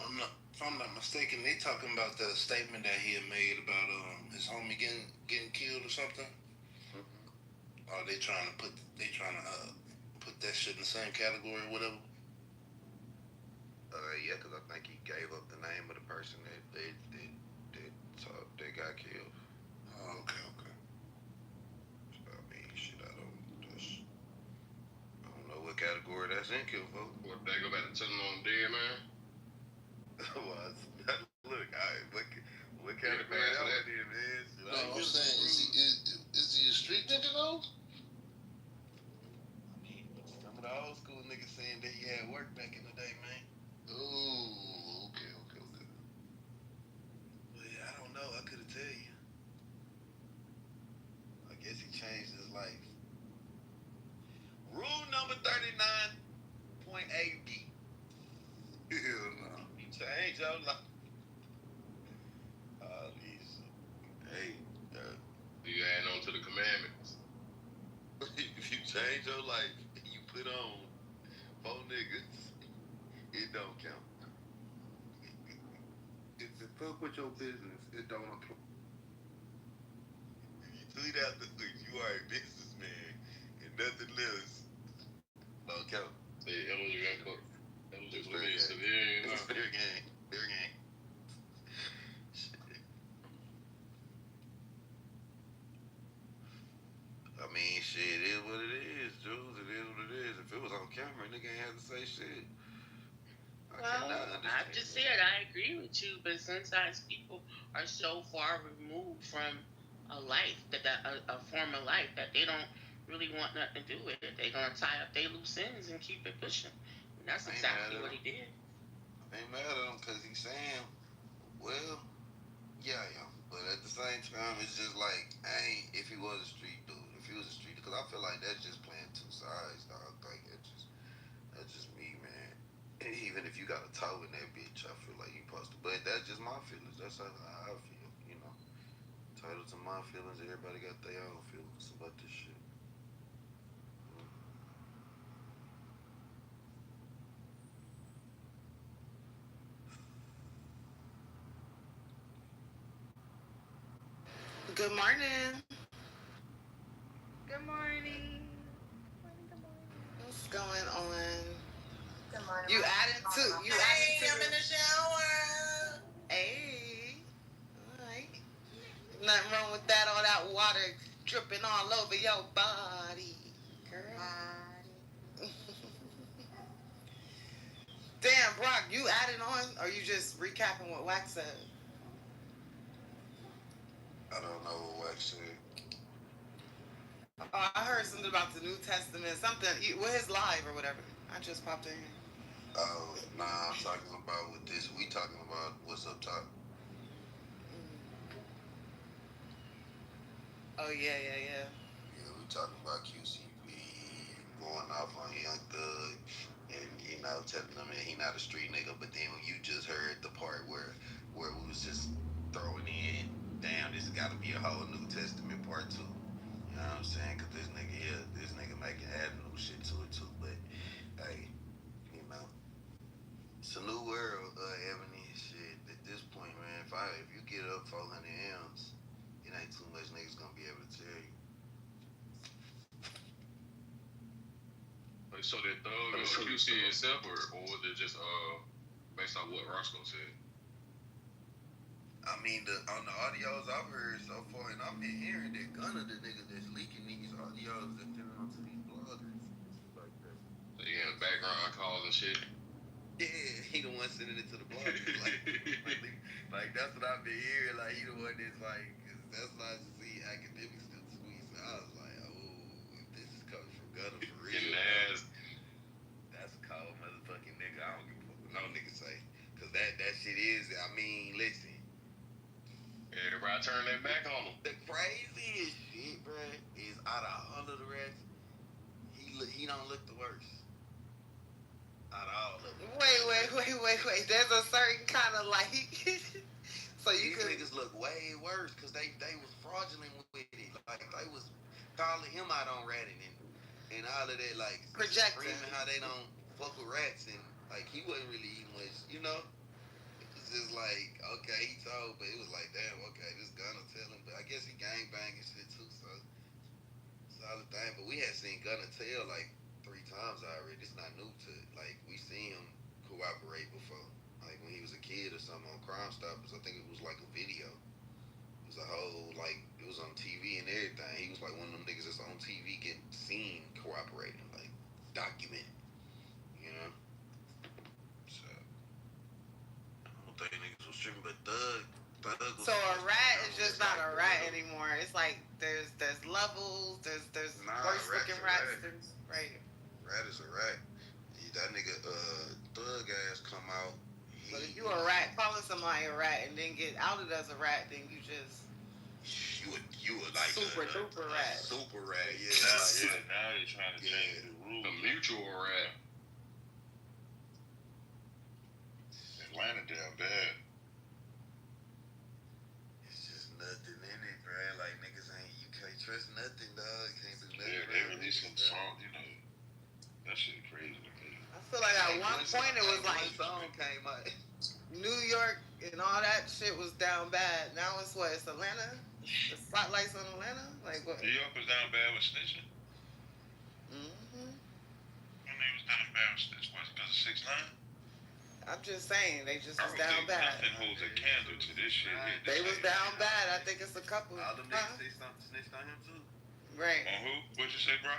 I'm not. If I'm not mistaken, they talking about the statement that he had made about his homie getting killed or something. Mm-hmm. Or they trying to put that shit in the same category or whatever. Yeah, because I think he gave up the name of the person that got killed. Oh, okay. So, I mean, shit, I don't know what category that's in, Kitover. What, they go back to telling on dead man? Well, look, what category that in, man? No, I'm saying, is he a street nigga though? I mean, some of the old school niggas saying that he had work back in the day, man. Oh, okay. But yeah, I don't know. I couldn't tell you. I guess he changed his life. Rule number 39.8B. Hell no. You change your life. Hey, you add on to the commandments. If you change your life and you put on 4 niggas, it don't count. If it fuck with your business, it don't apply. If you tweet out you are a businessman and nothing less, don't count. It's fair game. I mean, shit, it is what it is, Jules. It is what it is. If it was on camera, nigga ain't have to say shit. Well, I've just said I agree with you, but sometimes people are so far removed from a life, a form of life, that they don't really want nothing to do with it. They're gonna tie up their loose ends and keep it pushing. And that's exactly what he did. I ain't mad at him because he's saying, well, yeah, but at the same time, it's just like, if he was a street dude, because I feel like that's just playing two sides, dog. Like, that's just me, man. Even if you got a toe that's how I feel. You know, entitled to my feelings. Everybody got their own feelings about this shit. Good morning. Good morning. What's going on? Good morning. You added to I'm in the shower. Hey. All right. Nothing wrong with that. All that water dripping all over your body, girl. Damn, Brock, you added on, or you just recapping what Wax said? I don't know what Wax said. Oh, I heard something about the New Testament, something with his live or whatever. I just popped in. Oh, nah, I'm talking about with this. We talking about what's up top. Oh, yeah. Yeah, we talking about QCP going off on Young Thug and, you know, telling him that he not a street nigga. But then you just heard the part where we was just throwing in, damn, this got to be a whole New Testament part too. You know what I'm saying? Because this nigga making adding new shit to it too. But, hey, you know, it's a new world, Ebony. Shit, at this point, man, if you get up 400 M's, it ain't too much niggas gonna be able to tell you. So that Thug QC itself, or was it just based on what Roscoe said? I mean, on the audios I've heard so far, and I've been hearing that Gunna, the nigga that's leaking these audios and sending them to these bloggers, like that. So you got background calls and shit. Yeah, he the one sending it to the bloggers. like that's what I've been hearing. Like he the one that's like, that's what I see academics still tweet. So I was like, oh, if this is coming from Gunna for real, that's a cold motherfucking nigga. I don't give a fuck what no nigga say, cause that shit is. I mean, listen. Everybody turn their back on him. The craziest shit, bruh, is out of all of the rest, he don't look the worst. Out of all of them. Wait. There's a certain kind of like. So you These niggas look way worse because they was fraudulent with it. Like they was calling him out on ratting and all of that, like projecting how they don't fuck with rats and like he wasn't really eating much, you know. Just like, okay, he told, but it was like, damn, okay, this Gunna tell him, but I guess he gang banging shit too, so solid thing. But we had seen Gunna tell like 3 times already. It's not new to like we seen him cooperate before, like when he was a kid or something on Crime Stoppers. I think it was like a video. It was a whole like it was on TV and everything. He was like one of them niggas that's on TV getting seen cooperating, like documented, you know. Think niggas was tripping, but Thug was. So a rat is just not a rat anymore. It's like there's levels. There's worse looking rats. Right. Rat is a rat. That nigga Thug ass come out. But if you a rat, calling somebody a rat and then get outed as a rat, then you just. You would like super duper rat. Super rat, yeah. Now you're trying to change the rules. A mutual rat. Atlanta damn bad. It's just nothing in it, bro. Like niggas you can't trust nothing, dog. You can't do nothing. Yeah, they released some song, you know. That shit crazy to me. I feel like at one point it was like song came out. New York and all that shit was down bad. Now it's what? It's Atlanta? The spotlight's on Atlanta? Like what? New York was down bad with snitching. Mm-hmm. When they was down bad with snitching, was it because of 6ix9ine? I'm just saying, they just was down bad. Nothing holds a candle to this shit. They was down bad. I think it's a couple. All them niggas say something snitched on him too. Right. On who? What you say, bro?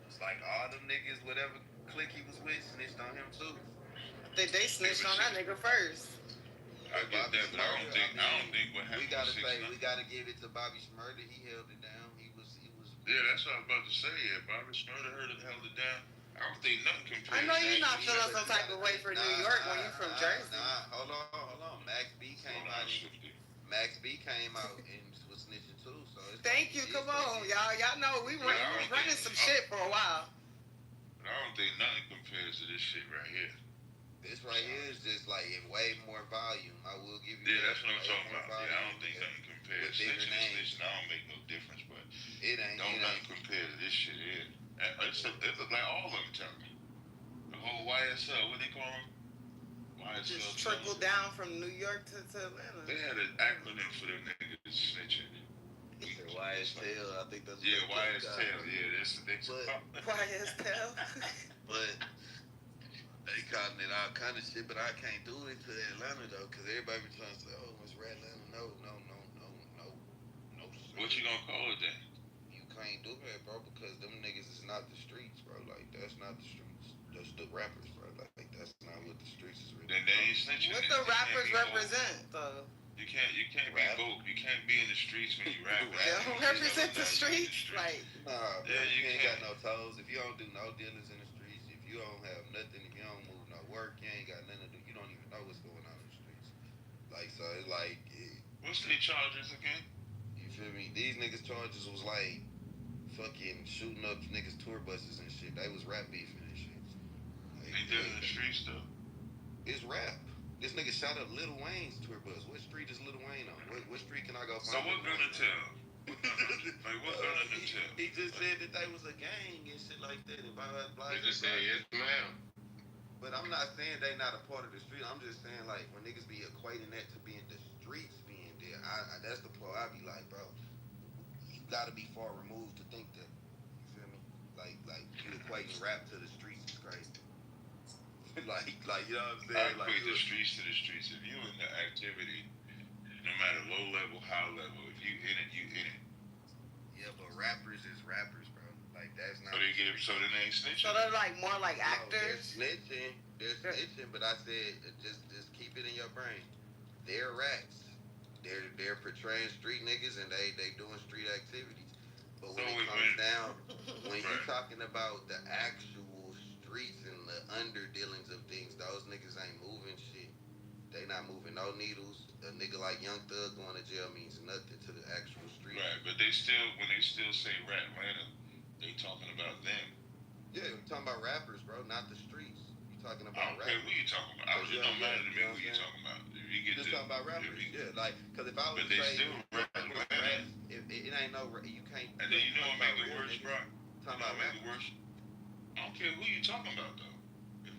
It's like all them niggas, whatever clique he was with, snitched on him too. I think they snitched on that nigga first. I get that, but I don't think what happened. We gotta give it to Bobby Shmurda. He held it down. He was. Yeah, that's what I was about to say. Yeah, Bobby Shmurda held it down. I don't think nothing compares. I know you're not feeling some type of way for New York when you from Jersey. Hold on. Max B came out and was snitching too. So thank you. Come on, y'all know we running some shit for a while. But I don't think nothing compares to this shit right here. This right here is just like in way more volume. I will give you. Yeah, that's what I'm talking It's like all of them tell me. The whole YSL, what they call them? YSL. Just trickle down from New York to Atlanta. They had an acronym for them niggas snitching. YSL, I think that's YSL, yeah, that's what they YSL. But they calling it all kind of shit, but I can't do it to Atlanta though, cause everybody be trying to say, oh, it's Red Atlanta. No. What you gonna call it then? You can't do that, bro, because them niggas is not the streets, bro. Like, that's not the streets. That's the rappers, bro. Like, that's not what the streets is really. Then they ain't snitching. What the rappers represent, though? You can't be both. You can't be in the streets when you rap. They don't represent the streets, like. Nah, bro, you ain't got no toes. If you don't do no dealings in the streets, if you don't have nothing, if you don't move no work, you ain't got nothing to do. You don't even know what's going on in the streets. Like, so it's like. What's their charges again? You feel me? These niggas' charges was like fucking shooting up niggas' tour buses and shit. They was rap beefing and shit. Like, they did in the streets though. It's rap. This nigga shot up Lil Wayne's tour bus. What street is Lil Wayne on? What street can I go find? So what gonna tell? Like what gonna tell? He just said that they was a gang and shit like that. And blah, blah, They just said yes, ma'am. But I'm not saying they not a part of the street. I'm just saying like when niggas be equating that to being the streets being there, that's the part I be like, bro, you gotta be far removed to think that. You feel me? Like you equating rap to the streets is crazy. like you know what I'm saying? I equate the streets to the streets. If you in the activity, no matter low level, high level, if you in it, you in it. Yeah, but rappers is rappers, bro. Like that's not. So then they ain't snitching. So they're like more like actors. No, they're snitching, but I said just keep it in your brain. They're rats. They're portraying street niggas and they doing street activities. But when it comes down, when you're talking about the actual streets and the under dealings of things, those niggas ain't moving shit. They not moving no needles. A nigga like Young Thug going to jail means nothing to the actual street. Right, but when they still say Rat Atlanta, they talking about them. Yeah, we're talking about rappers, bro, not the streets. You talking about rappers. Okay, what you talking about? It don't matter to me what you talking about. If you get just talking about rappers, yeah. Like, cause if I was but they say, still Rat Atlanta. It ain't no, you can't. And then you know what make it worse, bro? Talking about make it worse. I don't care who you talking about though.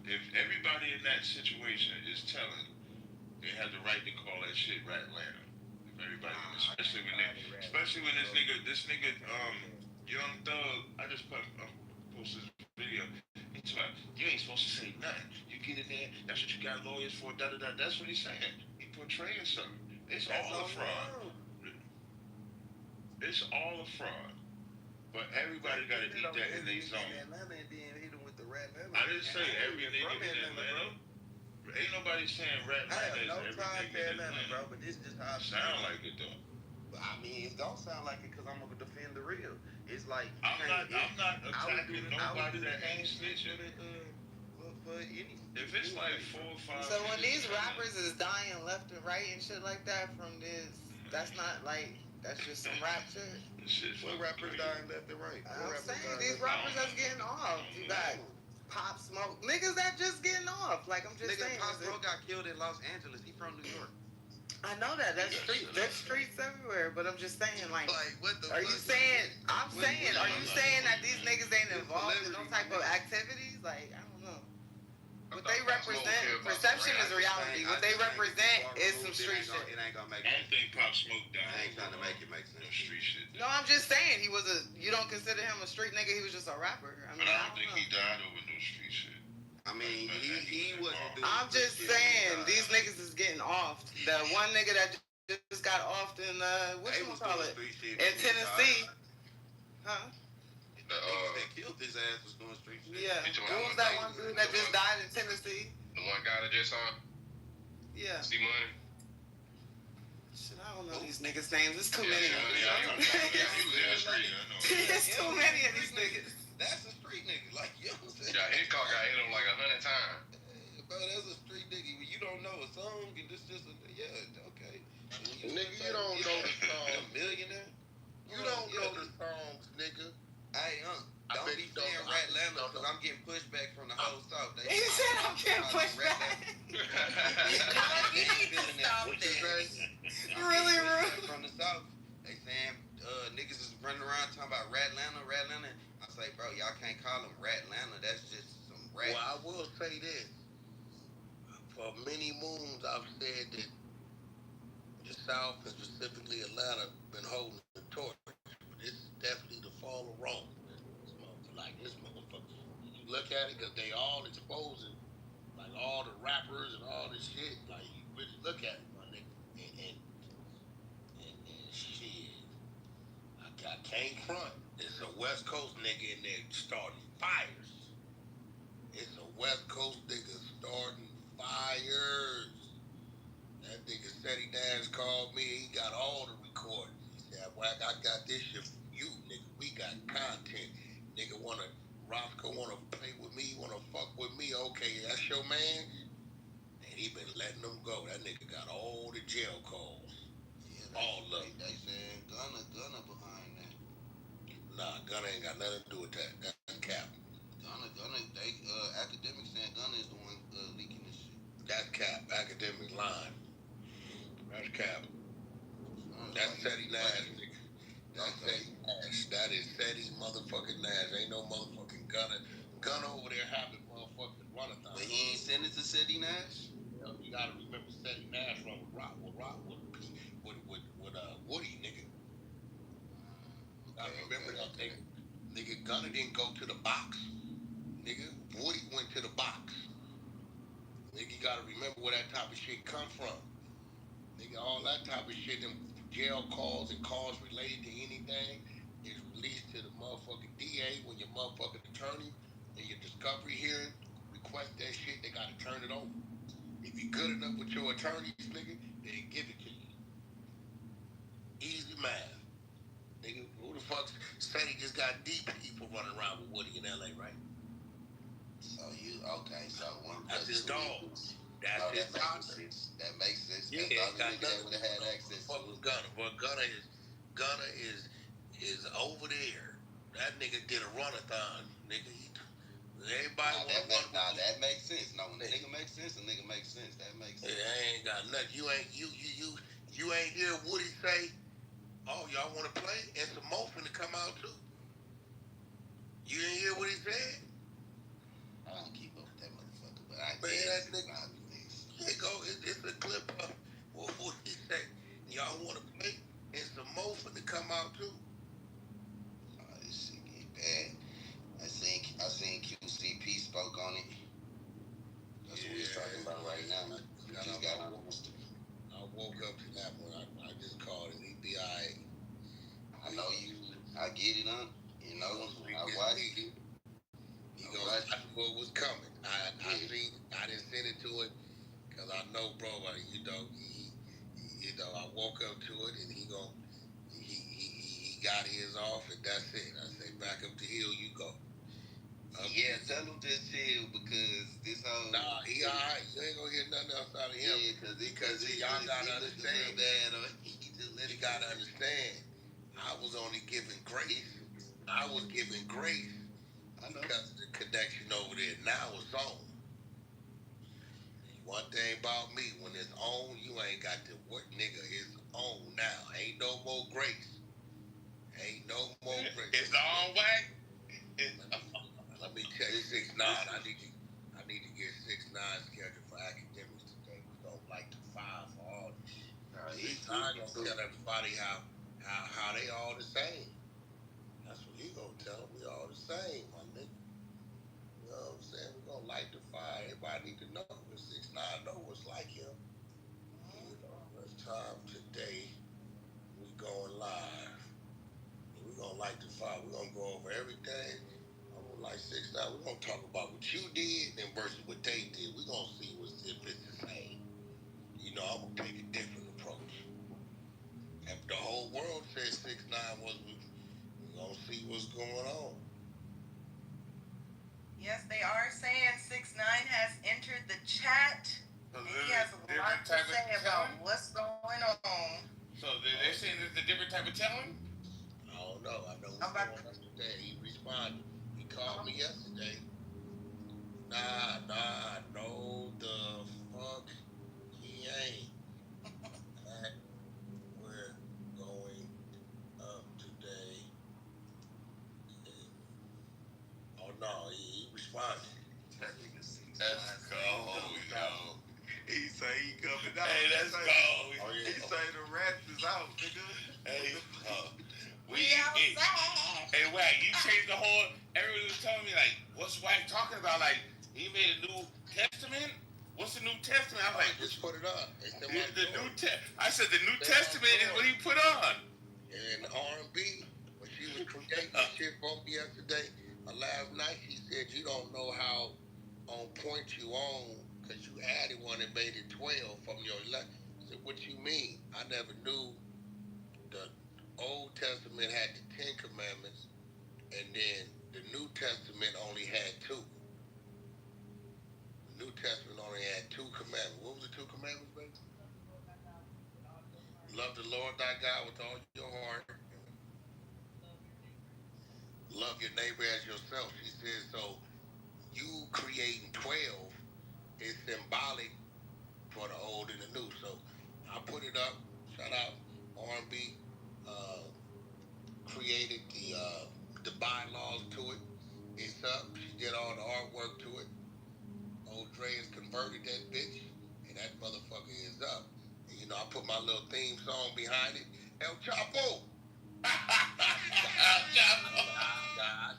If everybody in that situation is telling, they have the right to call that shit Rat Atlanta. If everybody, especially when this nigga, Young Thug, I just posted this video. He's like, you ain't supposed to say nothing. You get in there, that's what you got lawyers for, da-da-da. That's what he's saying. He portraying something. It's all a fraud. It's all a fraud. But everybody got to eat that in their zone. I didn't say every nigga in Atlanta. Ain't nobody saying Rat Atlanta is every nigga in Atlanta, bro, but this just how it sound like it though. I mean, it don't sound like it because I'm gonna defend the real. It's like I'm not attacking nobody that ain't snitching. If it's like 4 or 5. So when these rappers is dying left and right and shit like that from this, that's not like that's just some rap shit. What rappers dying left and right? I'm saying these rappers that's getting off. You got Pop Smoke, niggas that just getting off. Like I'm just saying. Pop Smoke got killed in Los Angeles. He from New York. I know that. That's streets everywhere. But I'm just saying, like what the are you saying? I'm saying, are you saying that these niggas ain't involved in no type of activities? Like I don't know. What they represent, perception is reality. What they represent is some street shit. It ain't gonna make. I don't think Pop Smoke died. I ain't trying to make it make sense. No street shit. No, I'm just saying he was a. You don't consider him a street nigga? He was just a rapper. I mean, but I don't think he died over no street shit. I mean, he wasn't doing. I'm just saying these niggas is getting off. The one nigga that just got off in what you call it in Tennessee, huh? The niggas that killed his ass was doing street shit. Yeah. Who was that one dude that just died in Tennessee? The one guy that just saw? Yeah. See money? Shit, I don't know these niggas' names. It's too many. It's too many of these niggas. That's a street nigga. Like, you know what I'm saying? Yeah, his car got hit him like 100 times. Bro, that's a street nigga. You don't know a song, and this just a, okay. Nigga, you don't know the song. A millionaire? You don't know the songs, nigga. Hey, don't be saying Rat Atlanta because I'm getting pushback from the whole South. He said I'm getting pushback. You need to stop this. Really rude. From the South, they saying niggas is running around talking about Rat Atlanta. I say, bro, y'all can't call them Rat Atlanta. That's just some rats. Well, I will say this. For many moons, I've said that the South and specifically Atlanta been holding the torch, but this is definitely the fall of Rome. This motherfucker, you look at it because they all exposing like all the rappers and all this shit. Like you really look at it, my nigga, and shit. I can't front. It's a West Coast nigga in there starting fires. It's a West Coast nigga starting fires. That nigga Steady Nash called me. He got all the recordings. He said, "Wack, I got this shit from you, nigga. We got content. Nigga Roscoe wanna play with me, wanna fuck with me. Okay, that's your man." And he been letting them go. That nigga got all the jail calls. Yeah, All of them. they saying Gunna behind that. Nah, Gunna ain't got nothing to do with that. That's cap. Gunna, they academics saying Gunna is the one leaking this shit. That's cap. Academic line. That's cap. That's Steady Nash, nigga. That's Steady Nash. That is Steady motherfucking Nash. Ain't no motherfucking Gunna. Gunna over there having motherfucking runathon. But he ain't sent it to Steady Nash. You gotta remember Steady Nash run with Woody, nigga. I remember that nigga. Nigga, Gunna didn't go to the box. Nigga, Woody went to the box. Nigga, you gotta remember where that type of shit come from. Nigga, all that type of shit, them jail calls and calls related to anything is released to the motherfucking DA when your motherfucking attorney and your discovery hearing request that shit, they gotta turn it over. If you good enough with your attorneys, nigga, they give it to you. Easy math. Nigga, who the fuck said he just got deep people running around with Woody in LA, right? So that's his dog. That makes sense. That makes sense. Yeah, that's the only nigga that would have had access to it. Gunna. But Gunna is over there. That nigga did a runathon, nigga. Everybody that makes sense. No, when a nigga makes sense, a nigga makes sense. That makes sense. Yeah, I ain't got nothing. You ain't hear Woody say, "Oh, y'all want to play?" And some more finna come out too. You didn't hear what he said? I don't keep up with that motherfucker, but I Man, did. that nigga. Here go. It's a clip of what he say. Y'all want to play? And some more finna come out too. Oh, this shit get bad. I seen QCP spoke on it. That's what we're talking about right now. I woke up to that one. I just called it. He be alright. I know you. I get it, huh? You know, I watched it. He goes, I knew what was coming. I didn't send it to it because I know, bro. I woke up to it and he got his off and that's it. I say, back up the hill you go. Yeah, tell him just chill because this whole. Nah, he alright. You ain't gonna hear nothing else out of him. Yeah, because y'all gotta understand. You gotta understand. I was only giving grace. I was giving grace because of the connection over there. Now it's on. One thing about me, when it's on, you ain't got to work, nigga. It's on now. Ain't no more grace. Ain't no more grace. It's on, way. Let me check 6ix9ine. I need to get 6ix9ine scheduled for academics today. We don't like to file for all this shit. 6ix9ine gonna tell everybody how they all the same. That's what he gonna tell them. We all the same, my nigga. You know what I'm saying? We gonna light the fire. Everybody need to know that 6ix9ine know what's like him. You know, it's time today. We going live. We gonna light the fire. We gonna go over everything. Like 6ix9ine, we're gonna talk about what you did and versus what they did. We're gonna see if it's the same. You know, I'm gonna take a different approach. If the whole world says 6ix9ine was, we're gonna see what's going on. Yes, they are saying 6ix9ine has entered the chat. And he has a lot to say about what's going on. So they're saying there's a different type of telling? I don't know. I know what's going on today. He responded. He called me yesterday. No, the fuck he ain't. We're going up today. Hey, the rats is out, nigga. Hey, hey, Wack, you changed the whole. Everyone was telling me like, what's Wack talking about? Like, he made a New Testament. What's the New Testament? I was like, just put it up. I said the New Testament is what he put on. And R&B, when she was creating the shit for me yesterday, last night, she said you don't know how on point you on because you added one and made it 12 from your 11. I said, what you mean? I never knew the Old Testament had the 10 commandments and then the New Testament only had 2. The New Testament only had 2 commandments. What was the 2 commandments, baby? Love the Lord thy God with all your heart. Love your neighbor as yourself. She says, so you creating 12 is symbolic for the old and the new. So I put it up. Shout out R&B. Created the bylaws to it. It's up. She did all the artwork to it. Old Dre has converted that bitch, and that motherfucker is up. And you know, I put my little theme song behind it. El Chapo.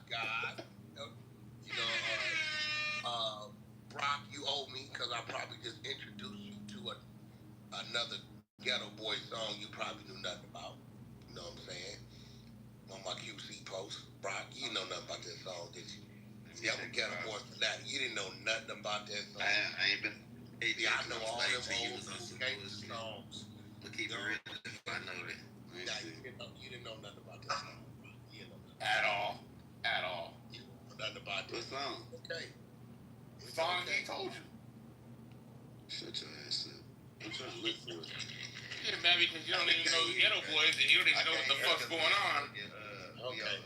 God. You know, Brock, you owe me because I probably just introduced you to another Ghetto Boy song you probably knew nothing about. You know what I'm saying? On my QC post. Brock, you know nothing about that song, did you? See, I'm a Ghetto Boy for that. You didn't know nothing about that song. I ain't been. See, I know all them old school gangster songs. But keep it real, I know that. Yeah, you didn't know nothing about that song, bro. You didn't know nothing. At all. You didn't know nothing about that song. Okay. The song he told you. Shut your ass up. I'm trying to look for it. Yeah, man, because you don't even know the Ghetto Boys and you don't even know what the fuck's going on. Okay.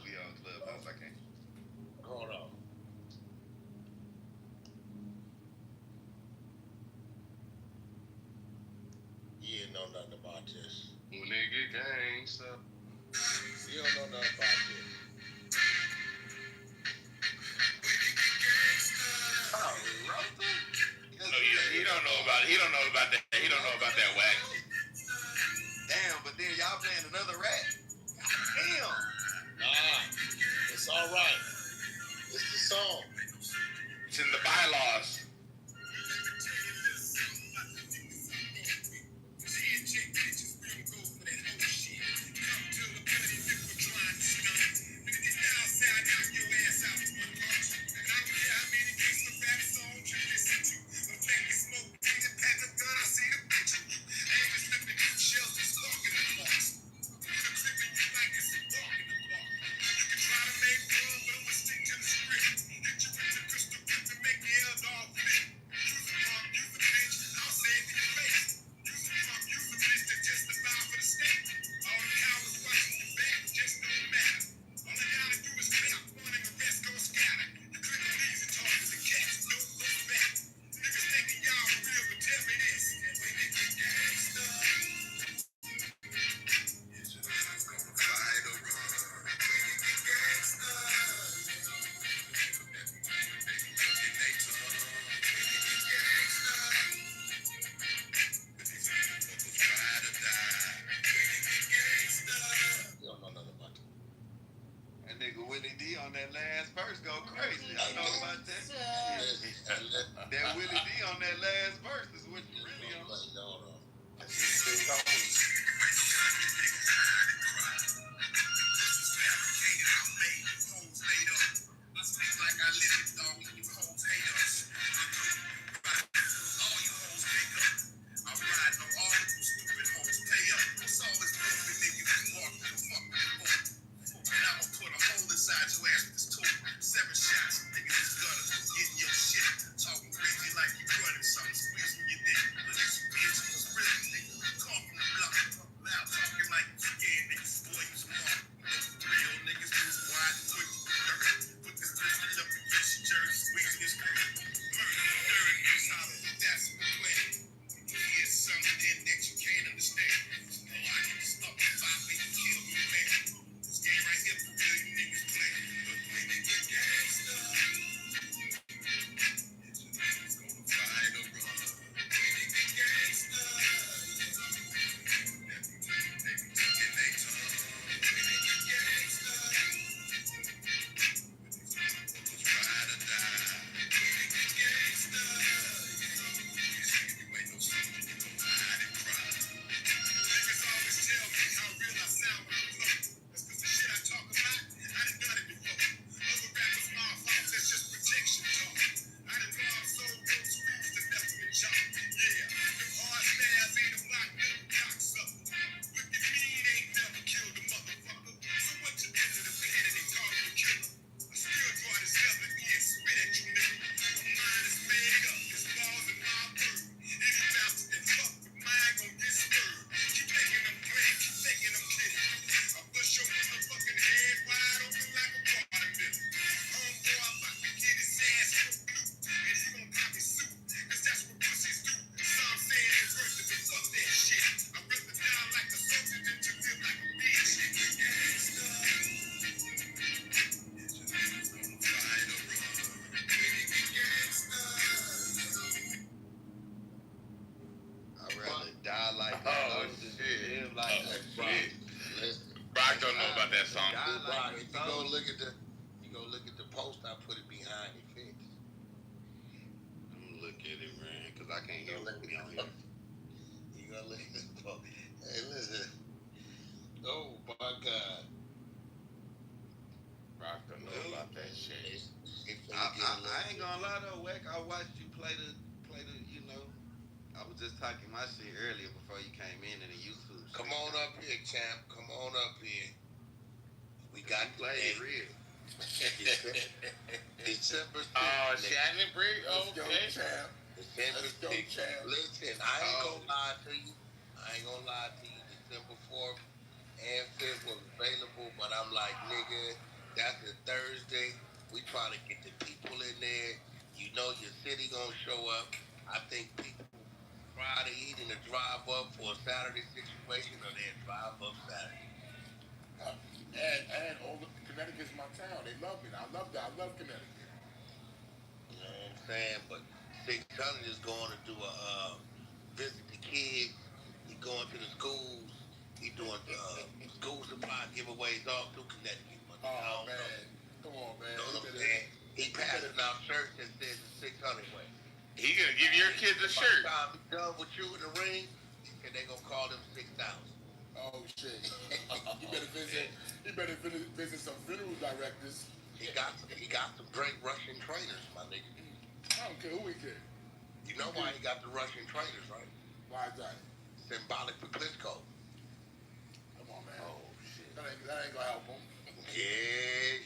We on Clubhouse. I can't. Hold on. You didn't know nothing about this. Nigga gangsta. You don't know nothing about this. Oh, Rosa? No, he don't know about it. He don't know about that. He don't know about that Wack. Damn, but then y'all playing another rat. Damn. Nah, it's all right. It's the song. It's in the bylaws. Nigga Willie D on that last verse go crazy. I know about that. That Willie D on that last verse is what you really on. Shit. Listen. Brock don't know about that song. Brock, if you go look at the post I put it behind the fence. Let me look at it, man, because I can't hear what we on here. You gonna look at the post. Hey, listen. Oh my God. Brock don't know about that shit. I ain't gonna lie though, Wack. I watched you play the, you know. I was just talking my shit earlier before you came in the YouTube. Come on up here, champ. Come on up here. We got you played real. December 6th. Oh, Shannon Brick. Okay. Champ. December 6th. Listen, I ain't gonna lie to you. December 4th and 5th was available, but I'm like, nigga, that's a Thursday. We trying to get the people in there. You know your city gonna show up. I think people Friday evening to drive up for a Saturday situation, or they drive up Saturday. And over Connecticut's my town. They love me. I love that. I love Connecticut. You know what I'm saying? But 600 is going to do a visit the kids. He going to the schools. He doing school supply giveaways all through Connecticut. Oh man, come on, man. You know what I'm saying? He passing out shirts that says the 600 way. He gonna give your kids a shirt. By the time he done with you in the ring, and they gonna call them 6,000. Oh shit! You better visit some funeral directors. He got some great Russian trainers, my nigga. I don't care who he get. You know why he got the Russian trainers, right? Why is that? Symbolic for Klitschko. Come on, man. Oh shit! That ain't gonna help him. Yeah.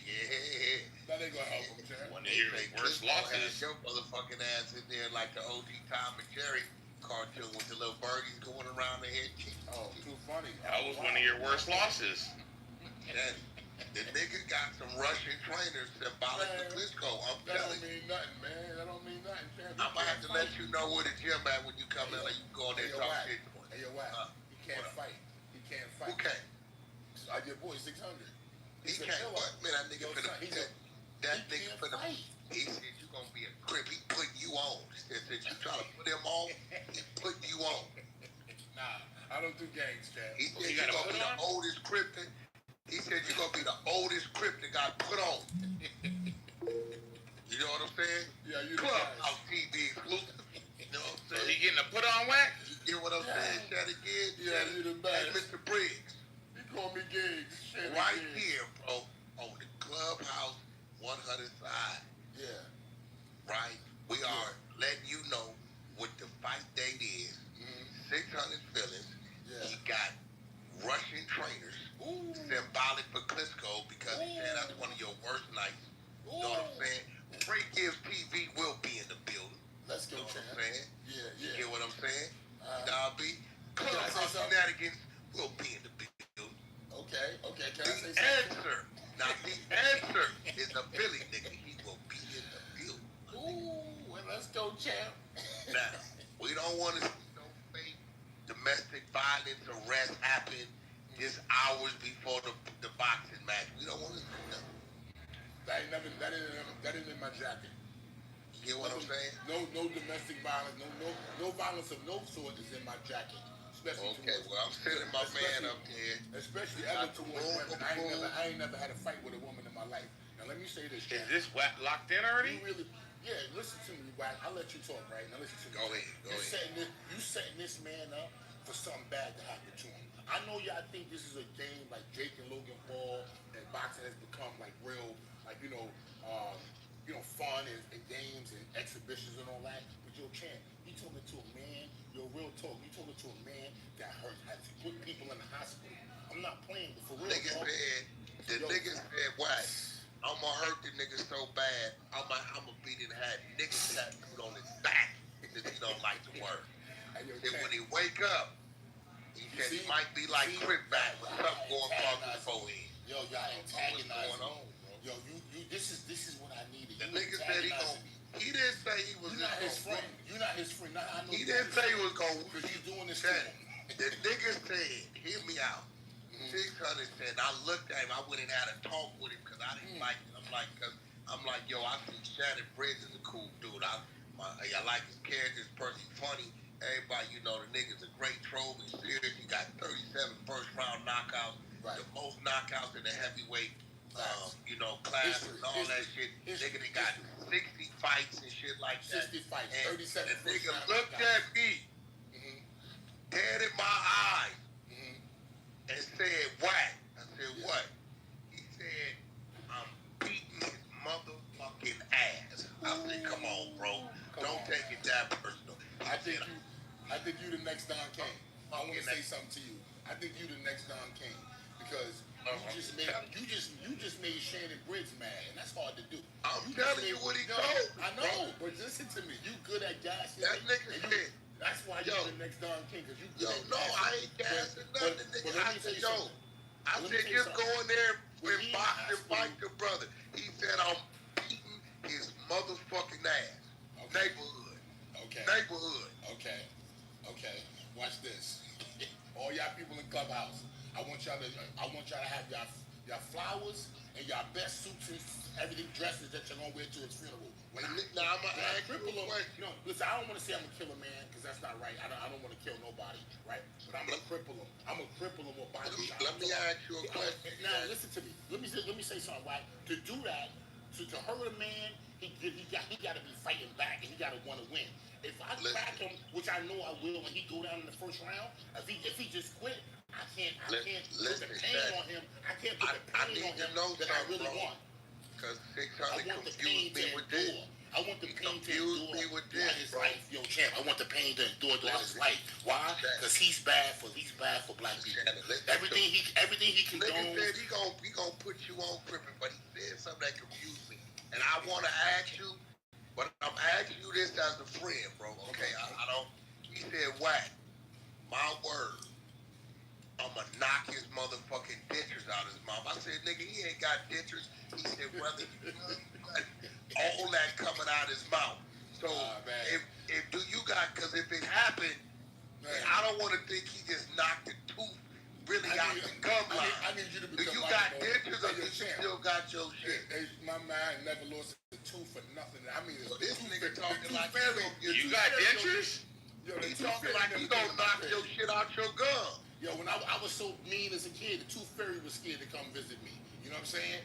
That ain't gonna help him, champ. One of your worst losses. Your motherfucking ass in there like the OG Tom and Jerry cartoon with the little birdies going around the head. Oh, too funny. That was one of your worst losses. The nigga got some Russian trainers symbolic for Klitschko. I'm telling you. That don't mean nothing, man. That don't mean nothing, champ. I'm gonna have to let you know where the gym at when you come in and you go in there and talk shit to him. Hey, yo, what? He can't fight. He can't fight. Who can't? Your boy 600. He can't what? Man, that nigga finna he said you gonna be a crip. He putting you on. He said you trying to put him on, he putting you on. Nah, I don't do gangs, champ. He said you gonna be the oldest crip that he said you gonna be the oldest crip that got put on. You know what I'm saying? Yeah, you Clubhouse TV exclusive. You know what I'm saying? So he getting a put on whack? You get what I'm saying? Shout again. Yeah, you the best. Hey, Mr. Briggs. You call me Gigs. Right here, bro, on the Clubhouse 100 side. Yeah. Right? We are letting you know what the fight date is. 600 feelings. Yeah. He got Russian trainers. Symbolic for Klitschko because he said that's one of your worst nights. You know what I'm saying? Free Gives TV will be in the building. Let's go, you know what I'm champ. saying? Yeah. You get what I'm saying? Can Clubhouse Shenanigans will be in the building. Okay. Can I say The something? answer. Now, the answer is a Philly nigga. He will be in the building. Ooh, well, let's go, champ. Now, we don't want to see no fake domestic violence arrest happen just hours before the boxing match. We don't want to see that. That ain't in my jacket. You get what I'm saying? No domestic violence. No violence of no sort is in my jacket. Okay, well, I'm sending my man up there. Especially ever towards women. I ain't never had a fight with a woman in my life. Now let me say this. Is this locked in already? Yeah, listen to me, Wack. I'll let you talk, right? Now listen to me. Go ahead. You setting this man up for something bad to happen to him. I know y'all think this is a game like Jake and Logan Paul, and boxing has become like real, like fun and games and exhibitions and all that. But yo, champ, you talking to a man. Yo, real talk. You talking to a man that has put people in the hospital. I'm not playing, but for real. The nigga said, "What? I'm gonna hurt the nigga so bad. I'm gonna beat it had niggas tattooed on his back because he don't like the word. And when he wake up, he said he might be like Crip back with something going across his forehead. Yo, y'all antagonizing me. Yo, this is what I needed. The nigga said he didn't say he was You're not his friend. You're not his friend. I know he didn't say he was gonna because you're doing this to him. The nigga said, hear me out. 600 said, I looked at him, I went and had a talk with him because I didn't like it. I'm like, yo, I think Shannon Briggs is a cool dude. I like his character, his person, funny. Everybody, the nigga's a great troll. He's serious. He got 37 first knockouts in the heavyweight, class and all that shit. Nigga, they got 60 fights and shit like that. 60 fights, and 37 the nigga first-round looked knockouts. at me, dead in my eyes, and said, "What?" I said, "What?" He said, "I'm beating his motherfucking ass." I said, "Come on, bro. Don't take it that personal." I think you the next Don King. I want to say something to you. I think you the next Don King because you just made Shannon Briggs mad, and that's hard to do. I'm telling you what he told. I know, but listen to me. You good at gassing. That nigga said. That's why you the next Don King because you good at No, gassing. I ain't gassing nothing, nigga. But I said, I said, just go in there and box and fight your brother. He said, I'm beating his motherfucking ass. Okay. Neighborhood. Okay. Neighborhood. Okay. Watch this. All y'all people in Clubhouse, I want y'all to have y'all flowers and y'all best suits and everything dresses that you're gonna wear to his funeral. Now I'm gonna ask you a question. No, listen, I don't want to say I'm gonna kill a man because that's not right. I don't want to kill nobody, right? But I'm gonna cripple him. I'm gonna cripple him with body shots. Let me ask you a question. Now listen to me. Let me say something. Right? To do that, to hurt a man, he got to be fighting back and he got to want to win. If I crack him, which I know I will when he go down in the first round, if he just quit, I can't put the pain on him. I can't put the pain on him that I really want. Because 600 confused me with this. I want the pain to endure throughout his life. Yo, champ, I want the pain to endure throughout his life. Why? Because he's bad for black people. Everything he can do. Nigga said he gonna put you on crippin', but he said something that confused me. And I wanna ask you, but I'm asking you this as a friend, bro. Okay, I don't. He said, "Whack, my word, I'ma knock his motherfucking dentures out of his mouth." I said, "Nigga, he ain't got dentures." He said, "Whether all that coming out his mouth." So if do you got? Because if it happened, I don't want to think he just knocked the tooth really out the gum line. I need you to Do become you got dentures or you still got your shit? My man never lost a tooth for nothing. I mean, so this nigga talking like you got dentures? He talking like he gonna knock your shit out your gum. Yo, when I was so mean as a kid, the tooth fairy was scared to come visit me. You know what I'm saying?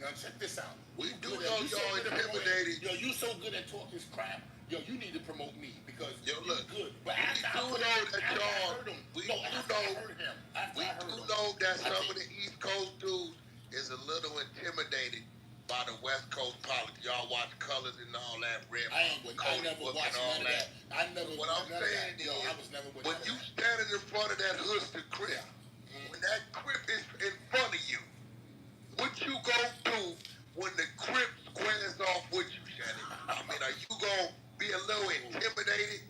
Now check this out. We do know y'all intimidated. Yo, you so good at talking crap. Yo, you need to promote me because you're good. But we do know that some of the East Coast dudes is a little intimidated by the West Coast politics. Y'all watch Colors and all that red. I never watched all that. What I'm saying is, when you standing in front of that Hooster Crip, when that Crip is in front of you, what you gonna do when the Crip squares off with you, Shannon? I mean, are you gonna be a little intimidated?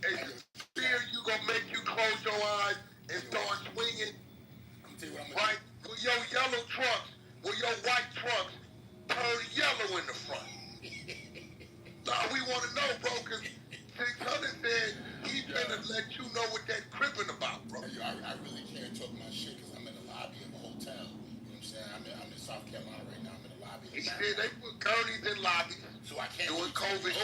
And fear you gonna make you close your eyes and start swinging? Right? With your yellow trunks, with your white trunks, turn yellow in the front. Nah, we want to know, bro, because 600 said he's gonna let you know what that crippin' about, bro. Yo, I really can't talk my shit because I'm in the lobby of a hotel. You know what I'm saying? I'm in South Carolina right now. I'm in the lobby. He said they put gurneys in lobbies. So I can't doing COVID.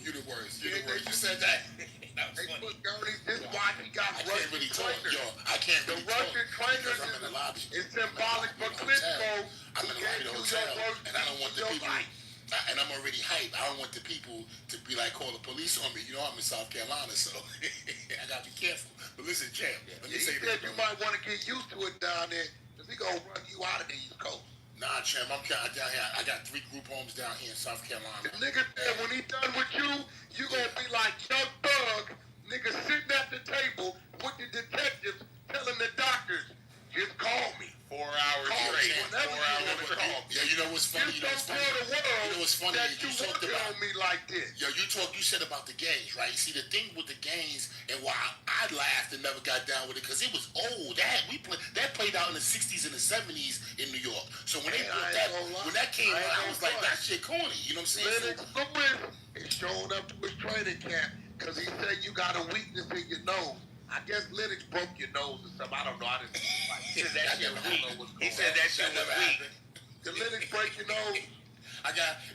You the worst. You said that. They put gurneys. This is why he got Russian really trainers. Yo, I can't really The Russian trainers I'm in the lobby. is symbolic for Klitschko. I'm in the lobby of the hotel, and I don't want the people. And I'm already hyped. I don't want the people to be like, call the police on me. You know, I'm in South Carolina, so I gotta be careful. But listen, champ, let me say this. You might want to get used to it down there, because he gonna run you out of the East Coast. Nah, champ, I'm down here. I got 3 group homes down here in South Carolina. The nigga said when he done with you gonna be like Young Thug, nigga sitting at the table with the detectives telling the doctors, just call me. 4 hours straight. 4 hours straight. Yeah, you know what's funny? You know what's funny? That you talked about me like this. Yo, you said about the gangs, right? See, the thing with the gangs, and why I laughed and never got down with it, because it was old. That played out in the 60s and the 70s in New York. So when that came out, I was like, that shit corny. You know what I'm saying? Lennox is showing up to his training camp because he said you got a weakness in your nose. I guess Lennox broke your nose or something. I don't know. I didn't. He said that shit was weak. He said that shit was weak. Did Lennox break your nose?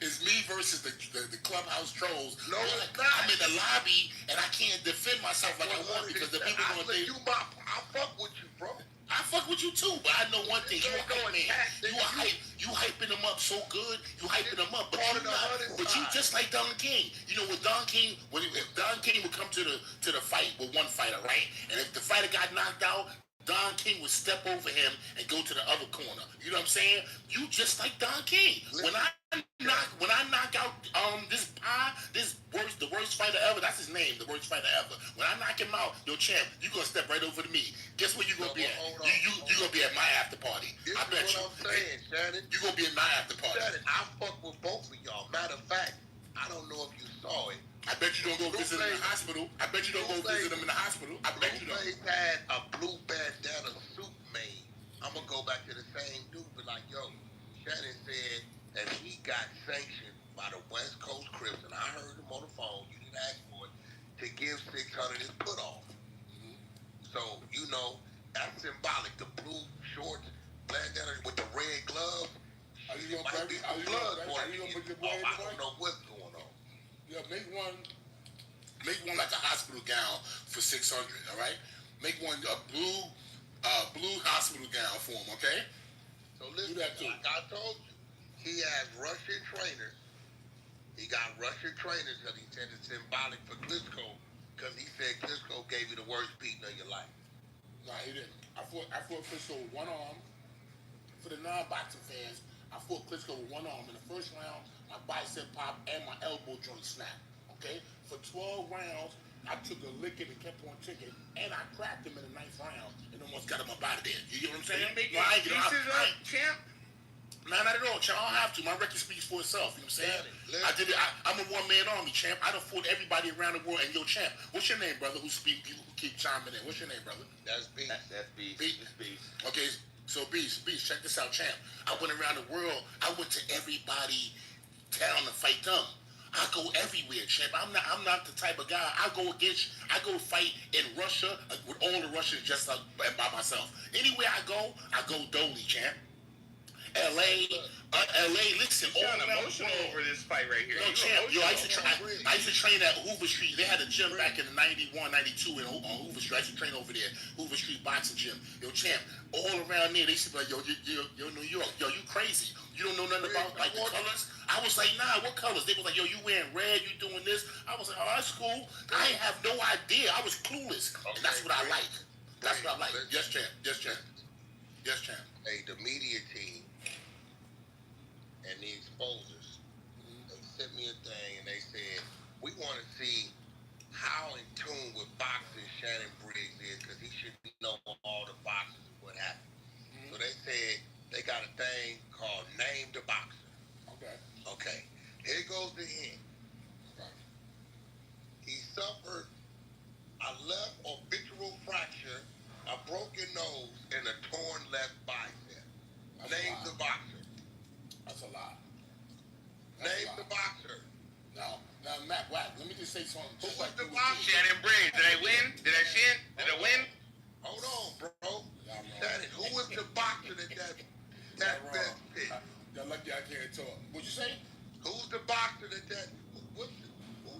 It's me versus the clubhouse trolls. No, it's not. I'm in the lobby and I can't defend myself like I want because the people gonna think I fuck with you, bro. I fuck with you too, but I know one thing. You a hype man. You hyping them up so good. You hyping them up, but you just like Don King. You know, with Don King, if Don King would come to the fight with one fighter, right? And if the fighter got knocked out, Don King would step over him and go to the other corner. You know what I'm saying? You just like Don King. When I knock out the worst fighter ever, that's his name, the worst fighter ever. When I knock him out, yo champ, you gonna step right over to me. Guess where you gonna be at? You gonna be at my after party. I bet you. What I'm saying, Shannon. You gonna be at my after party. Shannon, I fuck with both of y'all. Matter of fact, I don't know if you saw it. I bet you don't go visit him in the hospital. I bet you don't go visit him in the hospital. I bet you don't. Blueface had a blue bandana suit made. I'm gonna go back to the same dude, but like, yo, Shannon said that he got sanctioned by the West Coast Crips, and I heard him on the phone. You didn't ask for it, to give 600 his put off. So you know that's symbolic. The blue shorts, bandana with the red gloves. Are you gonna put your boy? I don't know what's going on. Yeah, make one like a hospital gown for 600. All right, make one a blue hospital gown for him. Okay. So listen, do that too. Like I told you, he has Russian trainers. He got Russian trainers because he said it's symbolic for Klitschko because he said Klitschko gave you the worst beating of your life. No, he didn't. I fought Klitschko with one arm. For the non-boxing fans, I fought Klitschko with one arm. In the first round, my bicep popped and my elbow joint snapped. Okay? For 12 rounds, I took a licking and kept on ticking, and I cracked him in the 9th round and almost got him up out of there. You get what I'm saying? Champ? No, not at all, champ. I don't have to. My record speaks for itself. You know what I'm saying? I did it. I'm a one-man army, champ. I done fought everybody around the world. And yo, champ, what's your name, brother? Who keep chiming in? What's your name, brother? That's Beast. That's Beast. Beast. Okay, so Beast, check this out, champ. I went around the world. I went to everybody town to fight them. I go everywhere, champ. I'm not the type of guy. I go fight in Russia with all the Russians just like by myself. Anywhere I go dolly, champ. LA, listen. You're emotional over this fight right here. No, champ. Yo, I used to train at Hoover Street. They had a gym back in 91, 92 on Hoover Street. I used to train over there. Hoover Street boxing gym. Yo, champ. All around there, they used to be like, yo, you're New York. Yo, you crazy. You don't know nothing about like the colors. I was like, nah, what colors? They was like, yo, you wearing red, you doing this. I was like, oh, that's cool. I ain't have no idea. I was clueless. And that's what I like. That's what I like. Yes, champ. Yes, champ. Yes, champ. Hey, the media team and the exposers, they sent me a thing and they said, we want to see how in tune with boxing Shannon Briggs is because he should know all the boxers and what happened. So they said they got a thing called Name the Boxer. Okay. Here goes the hint. He suffered a left orbital fracture, a broken nose, and a torn left bicep. Name the boxer. That's a lot. Name the boxer. Now, Matt Wack, let me just say something. Who was the boxer? Shannon Briggs. Did I win? Did I win? Hold on, bro. Shannon, who was the boxer that best pick? Y'all lucky I can't talk. What'd you say? Who's the boxer who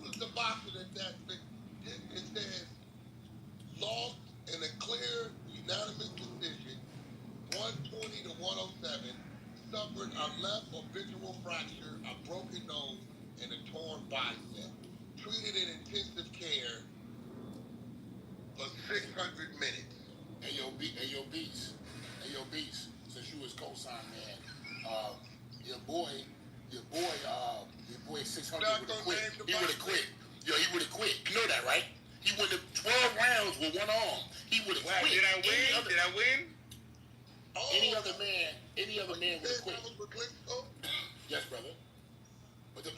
was the boxer that it says lost in a clear unanimous decision, 120 to 107, suffered a left orbital fracture, a broken nose, and a torn bicep. Treated in intensive care for 600 minutes. Hey yo, Beast. Since you was co-sign man, your boy 600 would have quit. He would have quit. Yo, he would have quit. You know that, right? He would have 12 rounds with one arm. He would have quit. Did I win? Did I win? Any other man would have quit. Yes, brother. But I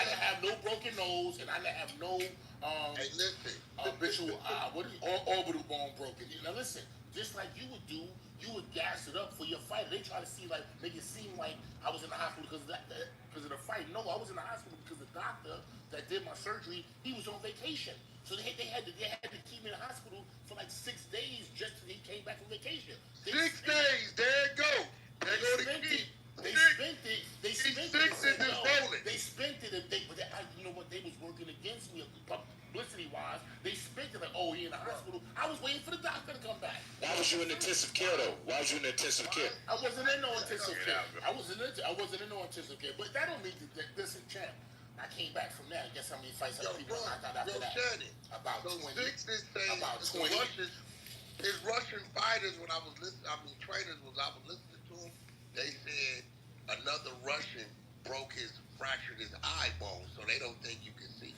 didn't have no broken nose, and I didn't have no orbital bone broken. Now listen, just like you would do, you would gas it up for your fighter. They try to make it seem like I was in the hospital because of the fight. No, I was in the hospital because the doctor that did my surgery, he was on vacation. So they had to keep me in the hospital for like 6 days just till he came back from vacation. 6 days. There it go. There go the key. They spent in the hospital. I was waiting for the doctor to come back. Why was you in intensive care though? Why was you in intensive care? I wasn't in no intensive care. I wasn't in no intensive care. But that don't mean that this is champ. I came back from that. Guess how many fights other people knocked out after that? About 20. About 20. His Russian fighters, when I was listening, trainers, I was listening to them, they said another Russian fractured his eye bone, so they don't think you can see.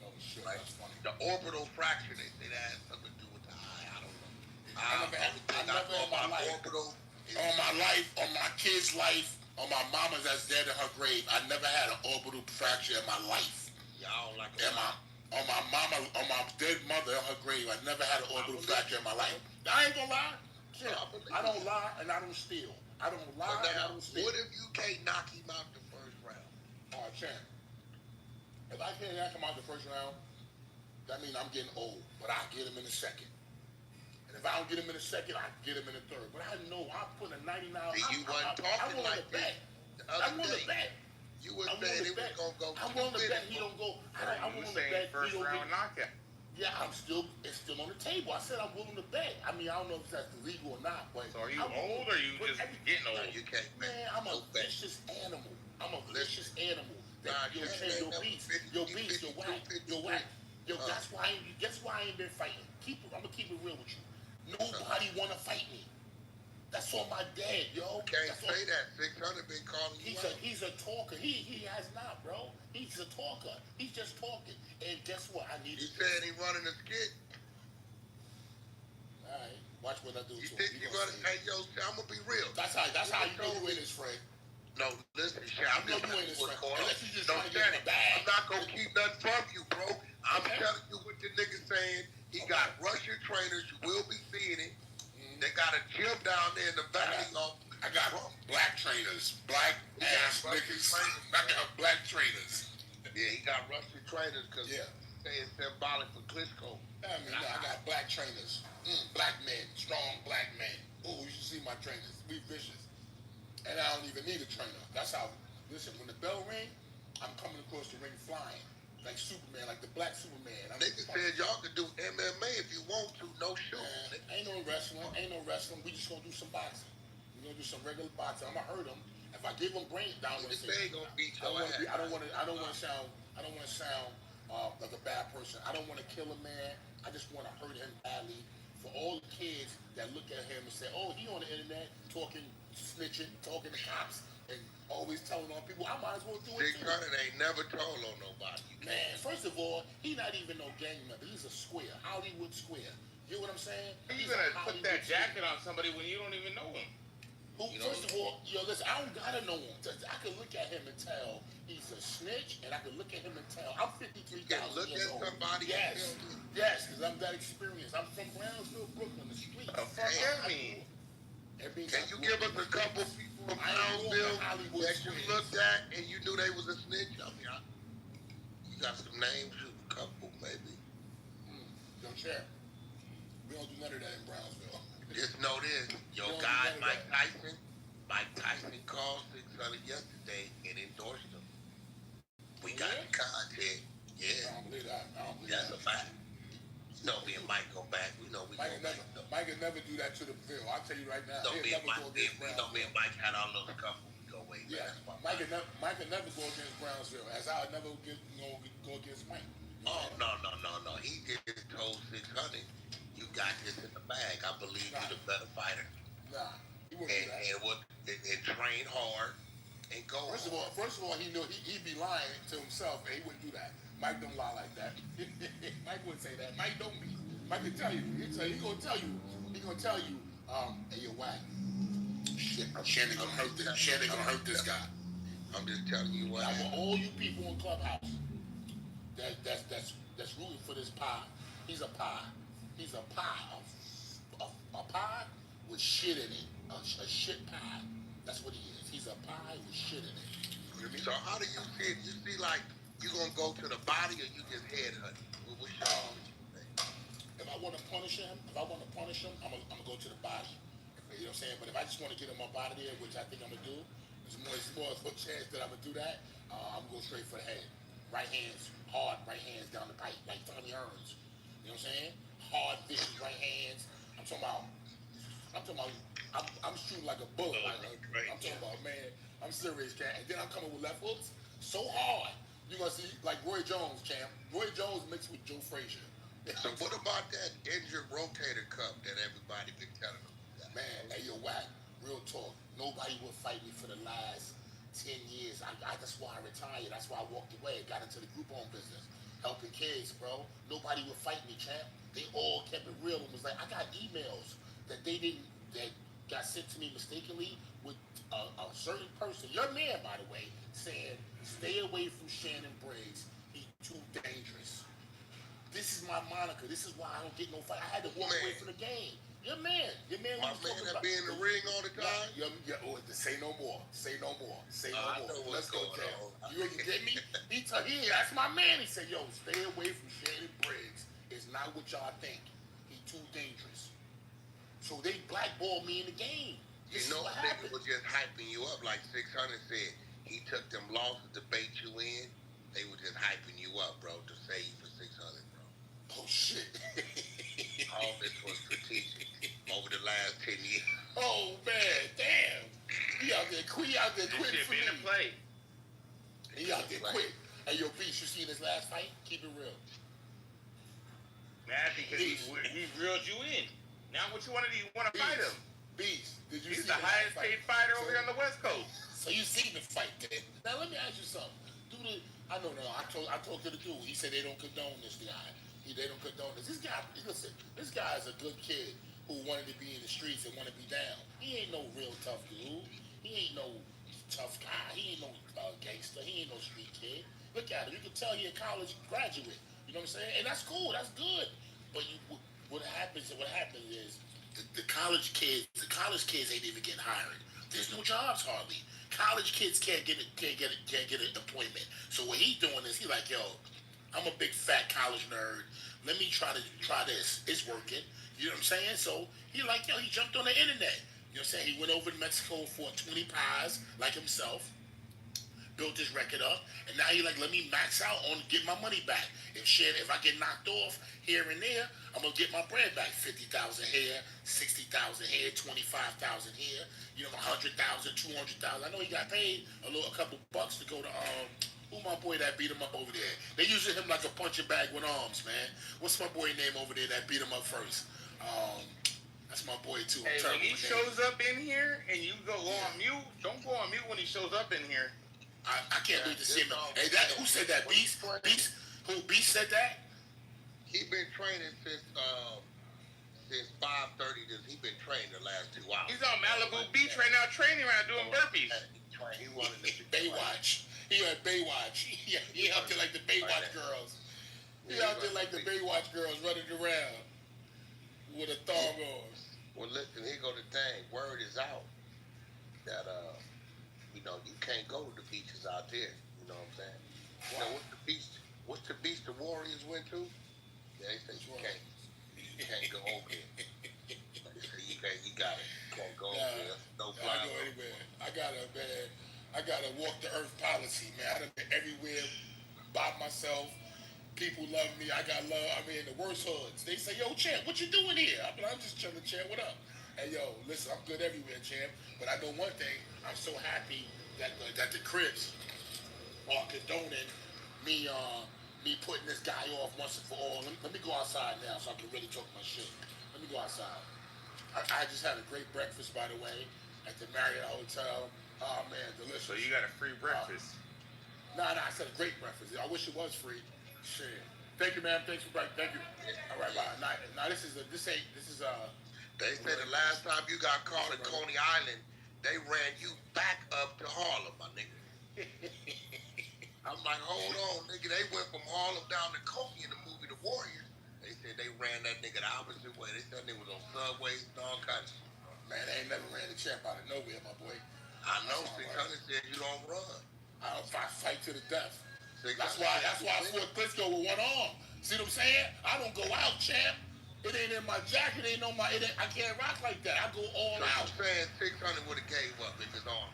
Oh, shit, right? That's funny. The orbital fracture, they say that has something to do with the eye. I don't know. I never in my life, on my life, on my kid's life, on my mama's that's dead in her grave, I never had an orbital fracture in my life. Y'all like on my mama, on my dead mother in her grave, I never had an orbital fracture in my life. I ain't gonna lie. Shit, I don't lie and I don't steal. I don't lie and I don't steal. What if you can't knock him out the first round? Oh, champ. If I can't knock him out the first round, that means I'm getting old. But I get him in the second. And if I don't get him in the second, I get him in the third. But I know I put a 99. You wasn't talking like that. I'm willing to bet. You were saying it was gonna go. I'm willing to bet he don't go. I'm willing to bet first round knockout. Yeah, it's still on the table. I said I'm willing to bet. I mean, I don't know if that's legal or not, but. So are you old or are you just getting old? You can't. Man, I'm a vicious animal. Your beast, your whack. Yo, that's why I ain't been fighting. I'm gonna keep it real with you. Nobody wanna fight me. That's on my dad, yo. Can't say that. 600 been calling you out. He's a talker. He has not, bro. He's a talker. He's just talking. And guess what? I need. You said he running a skit. All right. Watch what I do. You think you running? Hey, yo, I'm gonna be real. That's how you know you in this, Fred. No, listen, shit. I know you in this, Fred. Unless you just trying to get in the bag. I'm not gonna keep nothing from you, bro. I'm telling you what the nigga saying. He got Russian trainers. You will be seeing it. They got a gym down there in the valley. I got black trainers, black ass niggas. I got black trainers. Yeah, he got Russian trainers because say it's symbolic for Klitschko. I mean, I got black trainers, black men, strong black men. Oh, you should see my trainers. We vicious, and I don't even need a trainer. That's how. Listen, when the bell ring, I'm coming across the ring flying. Like Superman, like the black Superman. Niggas said y'all could do MMA if you want to, no shoot. Ain't no wrestling. We just gonna do some boxing. We gonna do some regular boxing. I'm gonna hurt them. If I give them brain down, they gonna beat your ass. I don't want to sound like a bad person. I don't want to kill a man. I just want to hurt him badly. For all the kids that look at him and say, "Oh, he on the internet talking, snitching, talking to cops." And always telling on people, I might as well do it too. 600 ain't never told on nobody. Man, first of all, he not even no gang member. He's a square, Hollywood square. You know what I'm saying? He's gonna put that jacket on somebody when you don't even know him. First of all, listen, I don't gotta know him. I can look at him and tell he's a snitch, and I can look at him and tell I'm 53,000 years old. Yes, because I'm that experienced. I'm from Brownsville, Brooklyn, the street. That mean? Can you give us a couple people from Brownsville that you looked at and you knew they was a snitch? I mean, you got some names, a couple maybe. Yo, Chair, we don't do none of that in Brownsville. Just know this, your guy Mike Tyson called 600 yesterday and endorsed him. We got the content. Yeah. I don't believe that. That's a fact. You know me and Mike go back. We know we go back. Mike will never do that to the bill. I'll tell you right now. Me and Mike had our little couple. We go way back. Yeah. Mike will never go against Brownsville, as I would never go against Mike. Oh, no. He just told 600, you got this in the bag. I believe you're the better fighter. Nah, he wouldn't do that. And train hard and go. First of all, he knew he'd be lying to himself, and he wouldn't do that. Mike don't lie like that. Mike wouldn't say that. Mike don't be. Mike can tell you. He gonna tell you. Hey, you're whack. Shit, gonna hurt this. Shit, gonna hurt this guy. I'm just telling you what. I want all you people in Clubhouse that's rooting for this pie. He's a pie. He's a pie. A pie with shit in it. A shit pie. That's what he is. He's a pie with shit in it. You know what I mean? So how do you see it? You see like you gonna go to the body or you just head hunting? What's your If I want to punish him, I'm gonna go to the body. You know what I'm saying? But if I just want to get him up out of there, which I think I'm gonna do, there's more of a chance that I'm gonna do that. I'm gonna go straight for the head. Right hands, hard right hands down the pipe, like Tommy Hearns. You know what I'm saying? talking about. I'm talking about. I'm shooting like a bullet. I'm talking about, man. I'm serious, champ. And then I'm coming with left hooks so hard. You're gonna see like Roy Jones, champ. Roy Jones mixed with Joe Frazier. So what about that injured rotator cuff that everybody been telling them? Man, hey yo, whack. Real talk. Nobody would fight me for the last 10 years. That's why I retired. That's why I walked away. Got into the group home business, helping kids, bro. Nobody would fight me, champ. They all kept it real and was like, I got emails that that got sent to me mistakenly with a certain person, your man, by the way, saying, stay away from Shannon Briggs. He's too dangerous. This is my moniker. This is why I don't get no fight. I had to walk away from the game. Your man My was man talking that about. be in the ring all the time. Say no more. Say no more. Say no I more. know what's Let's go, going champ. on. You get me? That's my man. He said, yo, stay away from Shannon Briggs. It's not what y'all think. He too dangerous. So they blackballed me in the game. You know, niggas was just hyping you up like 600 said. He took them losses to bait you in. They were just hyping you up, bro, to save you for 600, bro. Oh, shit. All this was strategic over the last 10 years. Oh, man, damn. He out there quitting for me. Play. He out there quit. Hey, yo, Beast, you seen his last fight? Keep it real. Mad because he reeled you in. Now what you want to do? You want to fight him? Beast, did you He's see the highest paid fighter over here on the West Coast. So you seen the fight, then? Now let me ask you something. I know. I talked to the dude. He said they don't condone this guy. They don't condone this. This guy, listen. This guy is a good kid who wanted to be in the streets and want to be down. He ain't no real tough dude. He ain't no tough guy. He ain't no gangster. He ain't no street kid. Look at him. You can tell he a college graduate. You know what I'm saying? And that's cool. That's good. But what happens is the college kids ain't even getting hired. There's no jobs hardly. College kids can't get an appointment. So what he doing is he like, yo, I'm a big fat college nerd. Let me try this. It's working. You know what I'm saying? So he like, yo, he jumped on the internet. You know what I'm saying? He went over to Mexico for 20 pies like himself. Built his record up, and now he like, let me max out on get my money back. If I get knocked off here and there, I'm gonna get my bread back. 50,000 here, 60,000 here, 25,000 here. You know, 100,000, 200,000. I know he got paid a couple bucks to go to who my boy that beat him up over there. They using him like a punching bag with arms, man. What's my boy name over there that beat him up first? That's my boy too. Hey, when he shows up in here and you go on mute, don't go on mute when he shows up in here. I can't believe to see him. Hey, who said that? Beast? Who Beast said that? He been training since 5:30. He been training the last 2 hours. He's on Malibu Beach right now, training around doing burpees. He wanted to Baywatch. He had Baywatch. He out there like the Baywatch girls. He out there like the Baywatch girls running around with a thong on. Well, listen, here go the thing. Word is out that you can't go to the beaches out there. You know what I'm saying? You know what's the beach the Warriors went to? They say you can't go over there. They say you can't go over there. No fly. I go anywhere. I gotta walk the earth policy, man. I done been everywhere by myself. People love me. I got love. I mean, the worst hoods. They say, yo, champ, what you doing here? I'm just chilling, champ. What up? Hey, yo, listen, I'm good everywhere, champ. But I know one thing. I'm so happy that the Crips are condoning me putting this guy off once and for all. Let me go outside now so I can really talk my shit. Let me go outside. I just had a great breakfast, by the way, at the Marriott Hotel. Oh, man, delicious. So you got a free breakfast? Nah, I said a great breakfast. I wish it was free. Shit. Thank you, ma'am. Thanks for break. Thank you. All right, bye. Now this is. They said the last time you got caught at Coney Island, they ran you back up to Harlem, my nigga. I'm like, hold on, nigga. They went from Harlem down to Coney in the movie The Warriors. They said they ran that nigga the opposite way. They said they was on subways and all kinds of shit. Man, they ain't never ran the champ out of nowhere, my boy. I know. 600 said you don't run. I fight to the death. That's why I fought Klitschko with one arm. See what I'm saying? I don't go out, champ. It ain't in my jacket. It ain't on my. I can't rock like that. I go all out. I'm saying 600 would have gave up if his arm.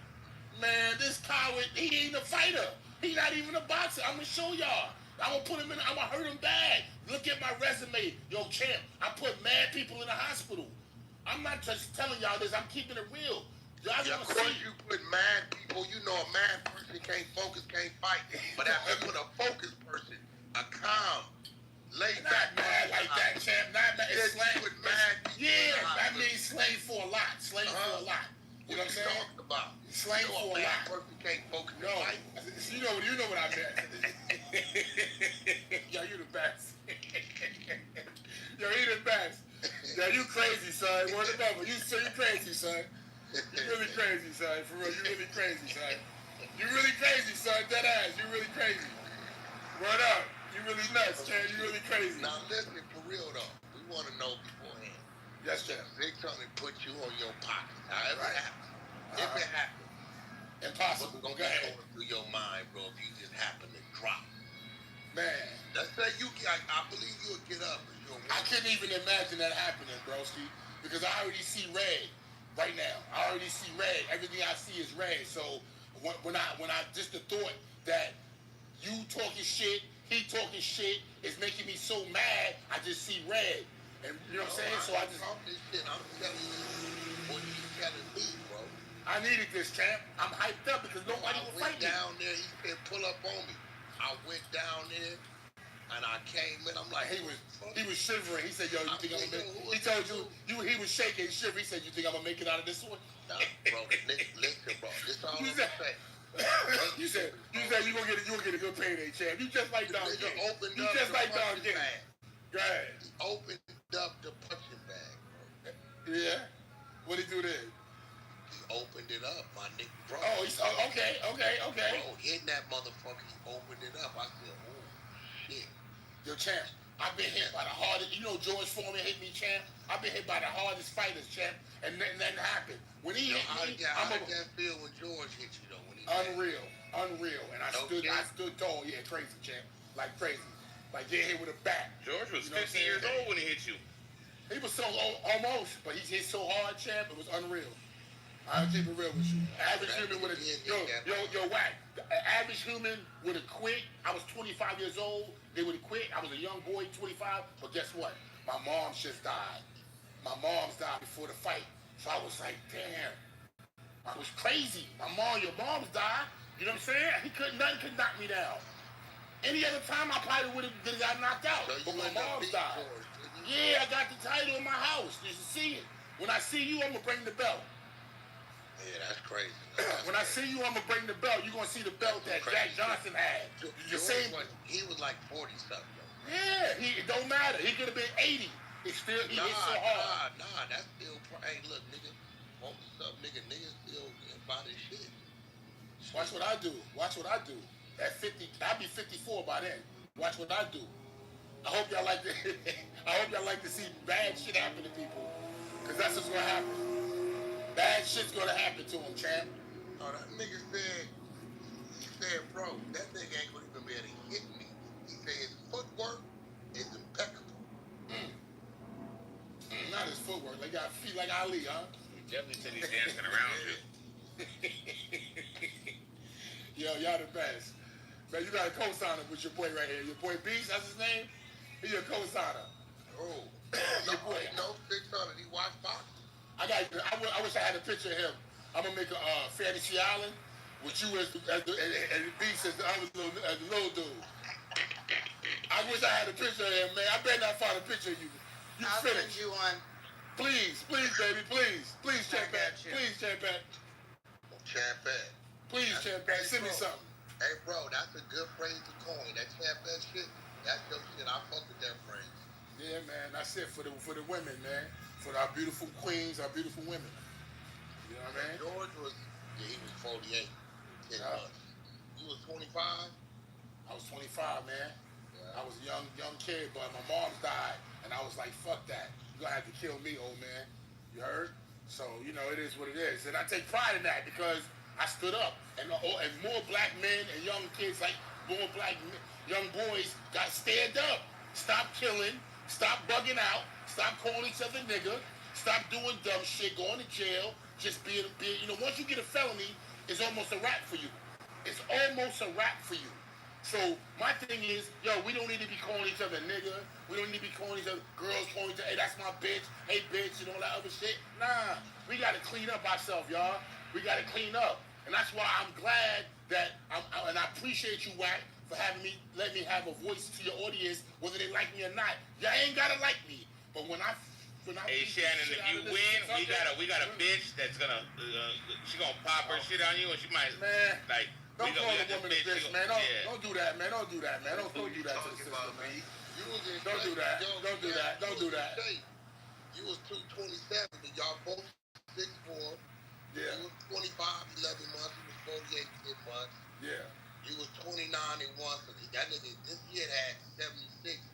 Man, this coward, he ain't a fighter. He not even a boxer. I'm gonna show y'all. I'm gonna put him in. I'm gonna hurt him bad. Look at my resume, yo, champ. I put mad people in the hospital. I'm not just telling y'all this. I'm keeping it real. Y'all Yeah, of course you put mad people. You know a mad person can't focus, can't fight. But after you put a focused person, a calm, laid back mad like that, champ. Not mad. It's slang. With mad people. Yeah, that means slang for a lot. Slang for a lot. You know what I'm saying? Talking about? Slang for a lot. Person can't focus. No, you know what I meant. Yo, you the best. Yo, you the best. Yo, you crazy, son. Word of mother. You crazy, son. You really crazy, son. For real, you really crazy, son. You really crazy, son. Dead ass. You really crazy. Word up. You really nuts, man. You really crazy. Now listen, for real though, we want to know beforehand. Yes, sir. 600 put you on your pocket. However it happens. If it happens. Impossible. What's going through your mind, bro, if you just happen to drop? Man. Let's say I believe you'll get up. I couldn't even imagine that happening, broski, because I already see red right now. I already see red. Everything I see is red. So when I just the thought that you talking shit, he talking shit is making me so mad, I just see red. And you know what I'm saying? So I just this shit. I'm telling you what you telling me, bro. I needed this, champ. I'm hyped up because nobody will fight me. I went down there. He said, pull up on me. I went down there, and I came in. I'm like, he was shivering. He said, yo, you think I'm gonna make it? He told you, he was shaking, shivering. He said, you think I'm gonna make it out of this one? Nah, bro, listen, bro. This all I'm saying. You said you gonna get a good payday, champ. You just like Don King. You just like Don King. Go ahead. He opened up the punching bag, bro. Yeah? What'd he do then? He opened it up, my nigga, bro. Oh, okay. Bro, in that motherfucker, he opened it up. I said, oh, shit. Yo, champ, I've been hit by the hardest. You know George Foreman hit me, champ? I've been hit by the hardest fighters, champ, and nothing happened. When he hit me, how did that feel when George hit you, though? When he unreal. And I stood tall. Yeah, crazy, champ. Like crazy. Like getting hit with a bat. George was 50 years old when he hit you. He was so almost, but he hit so hard, champ, it was unreal. I'll keep it real with you. Average human would have, yo, whack. Average human would have quit. I was 25 years old. They would have quit. I was a young boy, 25. But guess what? My mom just died. My mom's died before the fight. So I was like, damn. I was crazy. Your mom's died. You know what I'm saying? Nothing could knock me down. Any other time, I probably would have got knocked out. But my mom's died. Yeah, I got the title in my house. You should see it. When I see you, I'm going to bring the belt. Yeah, that's crazy. When I see you, I'm going to bring the belt. You're going to see the belt that Jack Johnson had. He was like 40-something. Yeah, it don't matter. He could have been 80. He hit so hard. Nah, that's still... Hey, look, nigga. What's up, nigga? Niggas still about this shit. Watch what I do. At 50, I'll be 54 by then. Watch what I do. I hope y'all like to see bad shit happen to people. Because that's what's going to happen. Bad shit's going to happen to him, champ. Oh, that nigga said, bro, that nigga ain't going to even be able to hit me. He said his footwork is impeccable. Not his footwork. They got feet like Ali, huh? You definitely said he's dancing around you. Yo, y'all the best. Man, you got a co-signer with your boy right here. Your boy Beast, that's his name? He your co-signer. Oh. Your boy. No, 600. He watch boxing. I wish I had a picture of him. I'm going to make a Fantasy Island with you as the Beast as the little dude. I wish I had a picture of him, man. I better not find a picture of you. I'll send you one. Please, baby, please. Please, Champ Pat. Please, Champ Pat. Champ Pat. Please, Champ Pat. Send me something. Hey, bro, that's a good phrase to coin. That Champ Pat shit, that's your shit. I fuck with that phrase. Yeah, man. That's it for the women, man. For our beautiful queens, our beautiful women. You know what I mean? George was 48. 10 months. You was 25? I was 25, man. Yeah. I was a young kid, but my mom died, and I was like, fuck that. You're gonna have to kill me, old man. You heard? So, you know, it is what it is. And I take pride in that because I stood up. And more black men and young kids, like more black young boys, got to stand up. Stop killing. Stop bugging out. Stop calling each other nigga. Stop doing dumb shit, going to jail. Just being, once you get a felony, it's almost a wrap for you. It's almost a wrap for you. So my thing is, yo, we don't need to be calling each other nigga. We don't need to be calling each other girls calling each other, hey, that's my bitch, hey bitch, and all that other shit. Nah, we gotta clean up ourselves, y'all. We gotta clean up. And that's why I'm glad that and I appreciate you, Wack, for having me let me have a voice to your audience, whether they like me or not. Y'all ain't gotta like me. But when I Hey Shannon, if you win, we got a bitch that's gonna she gonna pop her shit on you, and she might like. Don't call a woman a bitch, man. Don't do that, man. Don't do that, man. Don't do that to the sister, man. Don't do that. Don't do that. Don't do that. You was 227, but y'all both 6'4". Yeah. You was 25, 11 months. You was 48, 10 months. Yeah. You was 29 and 1. So that nigga this year had 76.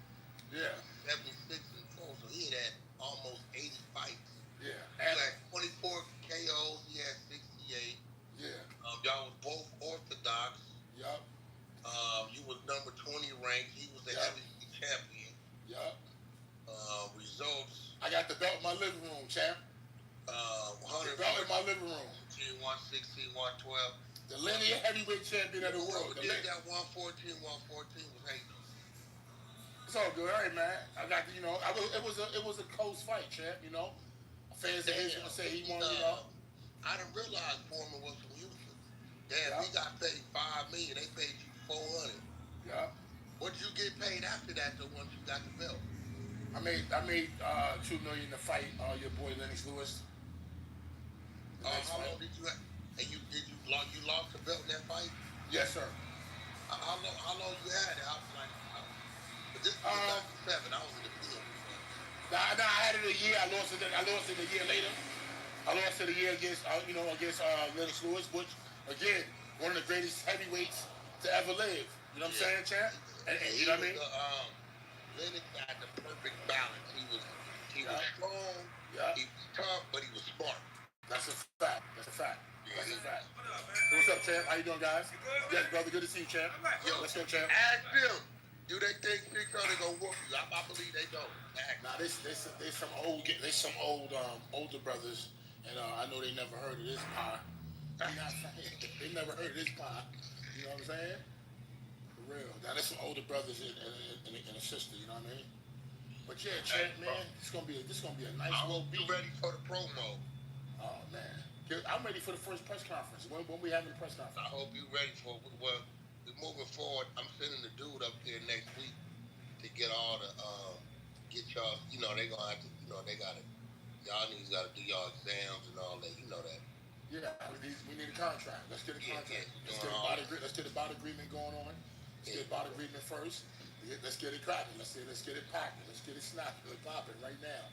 Yeah. 76 and 4. So he had almost 80 fights. Yeah. He had 24 KOs. He had 68. Yeah. Y'all was both orthodox. Yup. You was number 20 ranked. He was the heavyweight champion. Yup. Results. I got the belt in my living room, champ. 100 the belt in my living room. 116, 112. The linear heavyweight champion of the world. Did that 114 was hating. It's all good, all right, man. I got the, it was a close fight, champ. Fans of his gonna say he won, I didn't realize Foreman was from Houston. Damn, he got paid $5 million. They paid you $400. Yeah. What did you get paid after that? Though, once you got the belt? I made $2 million to fight your boy Lennox Lewis. How long did you? And you lost the belt in that fight? Yes, sir. How long you had it? I was like, but this was 2007. I was in the field. I had it a year. I lost it a year later. I lost it a year against Lennox Lewis, which again, one of the greatest heavyweights to ever live. You know what I'm saying, champ? And you know what I mean? Lennox had the perfect balance. He was strong. Yeah. He was tough, but he was smart. That's a fact. That's a fact. That's a fact. Hey, what's up, champ? How you doing, guys? Yes, brother. Good to see you, champ. Yo, let's go, champ. Ask them. Do they think 600 gonna whoop you? I believe they don't. Nah, there's some older brothers, and I know they never heard of this pie. They never heard of this pie. You know what I'm saying? For real. Now there's some older brothers and a sister. You know what I mean? But yeah, champ, man, this gonna be a nice little beat. You ready for the promo? Oh man, I'm ready for the first press conference. When we having the press conference? I hope you ready for it. Well, we're moving forward. I'm sending the dude up here next week to get all the get y'all. They gonna have to. They gotta. Y'all niggas gotta do y'all exams and all that. You know that. Yeah, we need a contract. Let's get a contract. Let's get a bot agreement going on. Let's get a bot agreement first. Let's get it cracking. Let's get it packing. Let's get it snapping. Let's popping right now.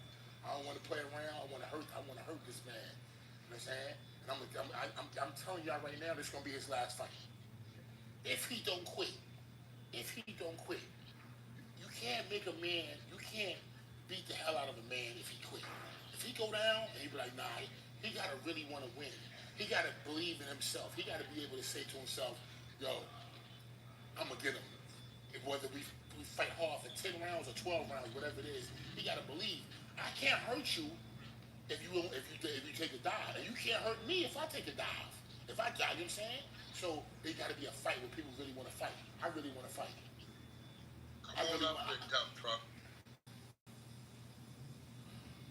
I don't want to play around. I want to hurt this man. You know what I'm saying? And I'm telling y'all right now, this is gonna be his last fight. If he don't quit, you can't make a man. You can't beat the hell out of a man if he quit. If he go down and he be like, nah, he gotta really want to win. He gotta believe in himself. He gotta be able to say to himself, yo, I'm gonna get him. Whether we fight hard for 10 rounds or 12 rounds, whatever it is, he gotta believe. I can't hurt you if you take a dive, and you can't hurt me if I take a dive. If I die, you know what I'm saying? So it gotta be a fight where people really want to fight. I really want to fight. Come on up here, dump truck.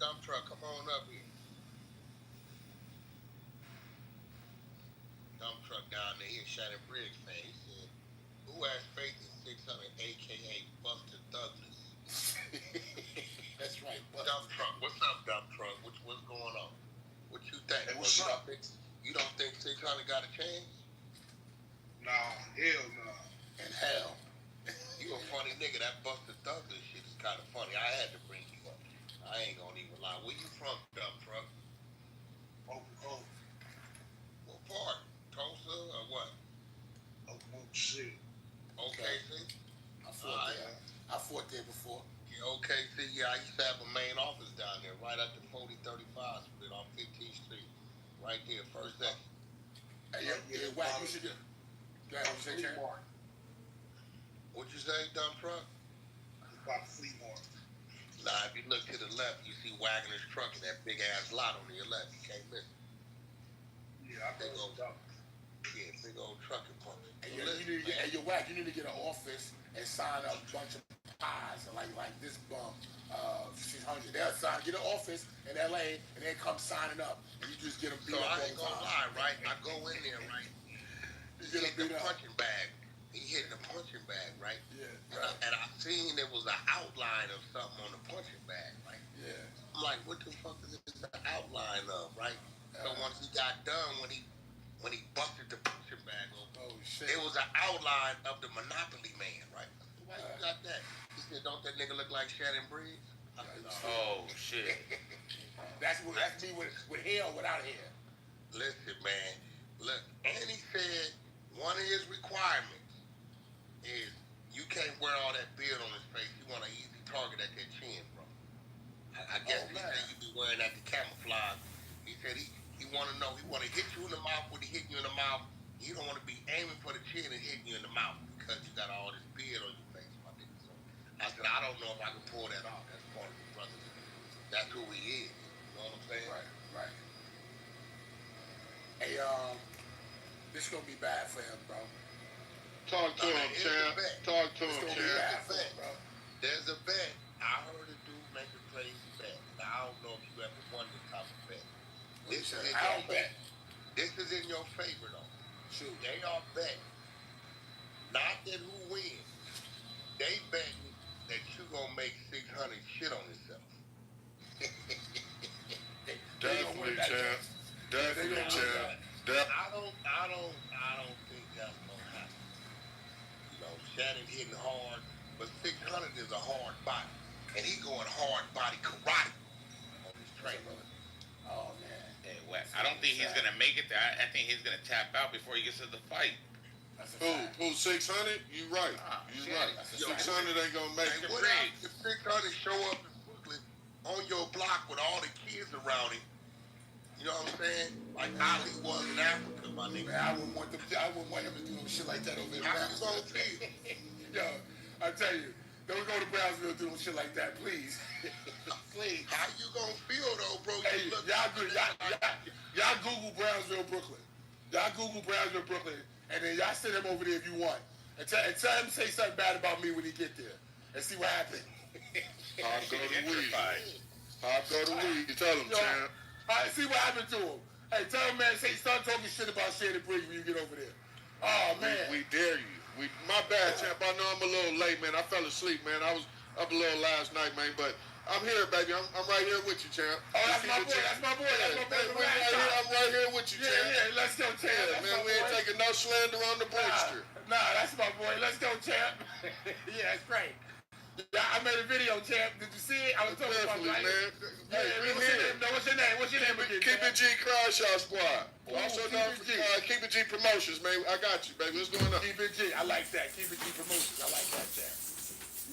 Dump truck, come on up here. Dump truck down there, he a Shannon Briggs fan. He said, who has faith in 600, a.k.a. Buster Douglas? That's right, Buster. Dump truck, what's up, dump truck? What's going on? What you think? Hey, what's up? You don't think 600 got a chance? Nah, hell no. And hell. You a funny nigga. That Buster Douglas shit is kind of funny. I had to bring you up. I ain't gonna even lie. Where you from, dump truck? Oklahoma. What part? Tulsa or what? Oklahoma City. OKC? I fought there before. Yeah, OKC. Yeah, I used to have a main office down there, right at the 4035 split on 15th Street. Right there, first exit. Yeah, Wack, you should get. Go ahead, what you say, Chad? What you say, dump truck? About Flea Market. Nah, if you look to the left, you see Wagner's truck in that big ass lot on your left. You can't miss it. Yeah, I think Yeah, big old trucking pump. And you need to get, and you're whack. You need to get an office and sign up a bunch of pies like this bum. 600. They'll sign. Get an office in LA and they come signing up. And you just get them beat so up I all ain't the gonna time. lie, right? I go in there, right? He hit the punching bag. He hit the punching bag, right? Yeah. And I seen there was an outline of something on the punching bag, right? Yeah. I'm like, what the fuck is this the outline of, right? So once he got done, when he busted the punching bag open, it was an outline of the Monopoly Man, right? Why you got that? He said, don't that nigga look like Shannon Briggs? I said, oh shit. That's me with hair or without hair. Listen, man. Look, and he said one of his requirements is you can't wear all that beard on his face. You want an easy target at that chin, bro. I guess he said you be wearing that to camouflage. He said he want to know. He want to hit you in the mouth when he hitting you in the mouth. He don't want to be aiming for the chin and hitting you in the mouth because you got all this beard on your face, my nigga. So I said, I don't know if I can pull that off. That's part of his brother. That's who he is. You know what I'm saying? Right. Hey, this gonna be bad for him, bro. Talk to him, champ. Talk to him, champ. There's a bet. I heard a dude make a crazy bet. Now, I don't know if you ever won this type of bet. This is in your favor, though. Shoot. They are betting, not that who wins. They betting that you gonna make 600 shit on yourself. Definitely, champ. Definitely, champ. I don't think that's gonna happen. You know, Shannon hitting hard, but 600 is a hard body, and he going hard body karate on his trailer. Oh man. Hey, I don't think he's gonna make it there. I think he's gonna tap out before he gets to the fight. Who 600? You right. You right. 600 ain't gonna make it. What if 600 show up in Brooklyn on your block with all the kids around him? You know what I'm saying? Like Ali was in Africa, my nigga. Man, I wouldn't want him to do no shit like that over in Brownsville. Yo, I tell you, don't go to Brownsville do no shit like that, please. Please. How you gonna feel though, bro? Hey, y'all Google Brownsville, Brooklyn. Y'all Google Brownsville, Brooklyn, and then y'all send him over there if you want. And tell him to say something bad about me when he get there. And see what happens. I'll go to weed. I'll go to weed. Tell him, champ. See what happened to him. Hey, tell him, man, start talking shit about Shannon Briggs when you get over there. Oh, man. We dare you. My bad, champ. I know I'm a little late, man. I fell asleep, man. I was up a little last night, man, but I'm here, baby. I'm right here with you, champ. Oh, that's my boy. That's my boy. I'm right here with you, champ. Yeah, let's go, champ. Yeah, man, we ain't taking no slander on the Bridgester. Nah, that's my boy. Let's go, champ. Yeah, that's great. Yeah, I made a video, champ. Did you see it? I was talking about it. Man. Hey, what's your name? What's your name again? Keep it G Crowdshow Squad. Also known for Keep It G Promotions, man. I got you, baby. What's going on? Keep it G. I like that. Keep it G Promotions. I like that, champ.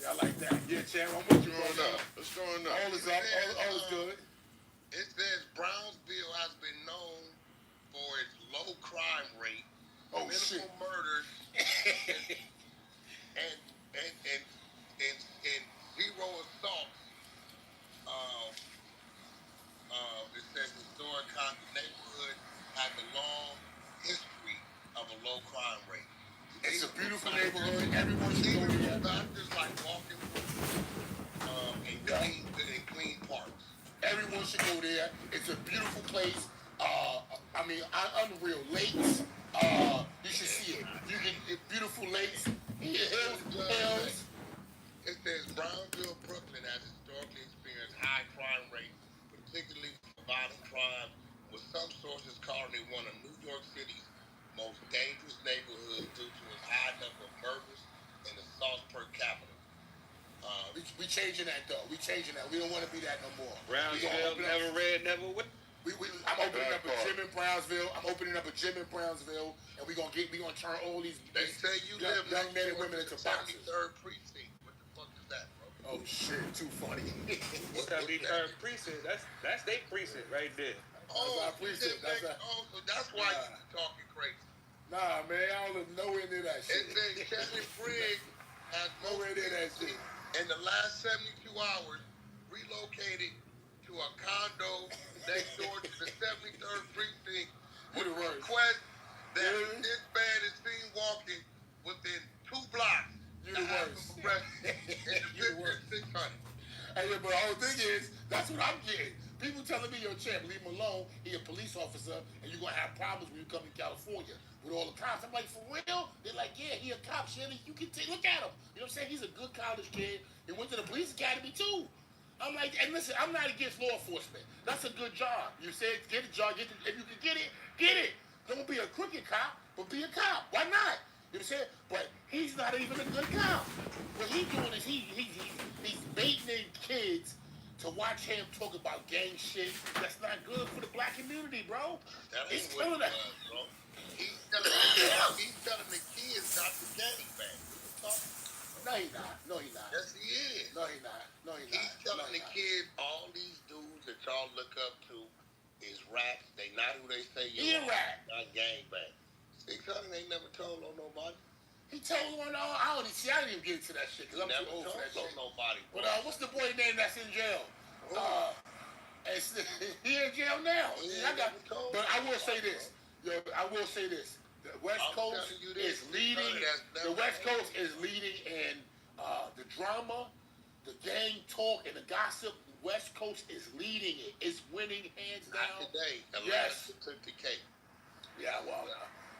Yeah, I like that. Yeah, champ. I'm with you, bro. What's going on? All is up. All is good. It says Brownsville has been known for its low crime rate, minimal murders, and zero assaults. It says historic neighborhood has a long history of a low crime rate. It's a beautiful neighborhood. Everyone should go there. Doctors like walking in clean parks. Everyone should go there. It's a beautiful place. Unreal lakes. You should see it. Beautiful lakes. Hills. It says Brownsville, Brooklyn has historically experienced high crime rate, particularly for violent crime, with some sources calling it one of New York City's most dangerous neighborhoods due to its high number of murders and assaults per capita. We changing that though. We changing that. We don't want to be that no more. Brownsville, never read, never win. I'm opening up a gym in Brownsville. And we're gonna turn all these young men and women into boxers. 73rd precinct. What the fuck is that, bro? Oh shit, too funny. 73rd precinct. That's their precinct right there. Oh, so that's why you talking crazy. Nah, man, I don't know into that shit. It says Shannon Briggs has nowhere near that shit. In the last 72 hours, relocated to a condo next door to the 73rd precinct with a request that Hey, but the whole thing is, that's what I'm getting. People telling me, yo, champ, leave him alone. He a police officer, and you're going to have problems when you come to California with all the cops. I'm like, for real? They're like, yeah, he a cop, shit. You can look at him. You know what I'm saying? He's a good college kid. He went to the police academy, too. I'm like, and listen, I'm not against law enforcement. That's a good job. You said get a job. If you can get it, get it. Don't be a crooked cop, but be a cop. Why not? You know what I'm saying? But he's not even a good cop. What he's doing is he's baiting in kids to watch him talk about gang shit. That's not good for the black community, bro. That It's ain't what killing it us. was, bro. He's telling the kids not to gang bang. No, he not. No, he not. Yes, he is. No, he not. No, he not. He's telling the kids all these dudes that y'all look up to is rats. They not who they say you He a are. rat. Not gang bang. 600 ain't never told on nobody. He told on all. I didn't even get into that shit because I'm too old for that shit. Nobody. But what's the boy name that's in jail? He in jail now. But I will say this. I will say this. The West Coast is leading. The West Coast is leading in the drama, the gang talk, and the gossip. West Coast is leading it. It's winning hands down. Not today. Yes. Took the cake. Yeah, well,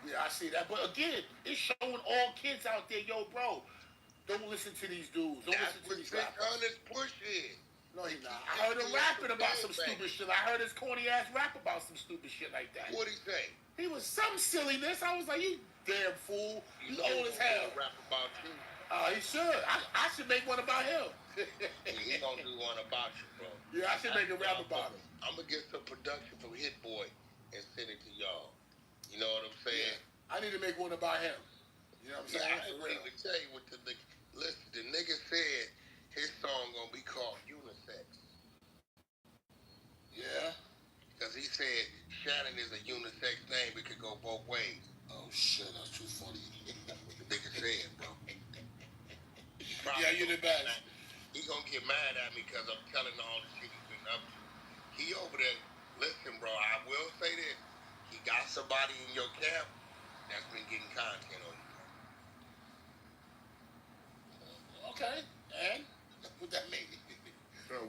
yeah, I see that. But again, it's showing all kids out there, yo, bro, don't listen to these dudes. Don't listen to these rappers. Pushing. No, he not. I heard him rapping about some stupid shit. I heard his corny ass rap about some stupid shit like that. What'd he say? He was some silliness. I was like, you damn fool. You old as hell. Rap about you. He should. I should make one about him. He gonna do one about you, bro. Yeah, I should make a rap about him. I'm gonna get some production from Hit Boy and send it to y'all. You know what I'm saying? Yeah. I need to make one about him. You know what I'm saying? I ain't ready to tell you what the nigga. Listen, the nigga said his song gonna be called Unisex. Yeah. Because he said Shannon is a unisex name. It could go both ways. Oh shit, that's too funny. That's what the nigga said, bro. Yeah, you the best. He gonna get mad at me because I'm telling all the shit he's been up to. He over there. Listen, bro. I will say this. He got somebody in your camp that's been getting content on you. Okay, and what that mean?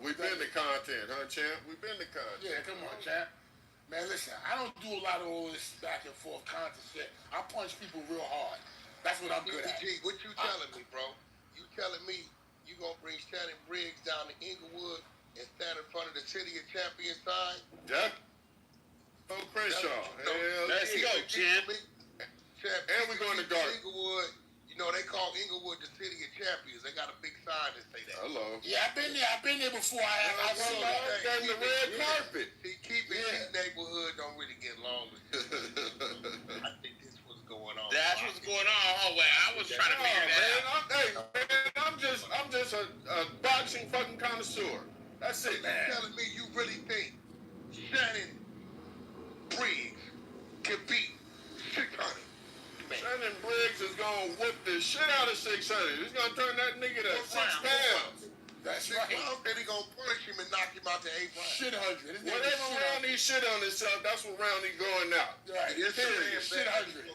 We've been the content, huh, champ? We've been the content. Yeah, come on, champ. Man, listen, I don't do a lot of all this back and forth content shit. I punch people real hard. That's what I'm good at. What you telling me, bro? You telling me you gonna bring Shannon Briggs down to Inglewood and stand in front of the City of Champions sign? Yeah. Oh, Crenshaw. Let's go, champ. And we're going to Garden. Inglewood. You know, they call Inglewood the City of Champions. They got a big sign that say that. Hello. Yeah, I've been there. I've been there before. I saw that. The red carpet. See, keeping this neighborhood don't really get along with you. I think this was going on. That's what's going on. Oh, well, I was trying to figure that out. I'm just a boxing fucking connoisseur. That's it, man. You telling me you really think Shannon Briggs can beat 600? Shannon Briggs is gonna whoop the shit out of 600. He's gonna turn that nigga to 6 pounds. That's right. Then he gonna punish him and knock him out to 8 rounds. Shit 100. Whatever round he shit on himself, that's what round he going out. Right. Shit 100.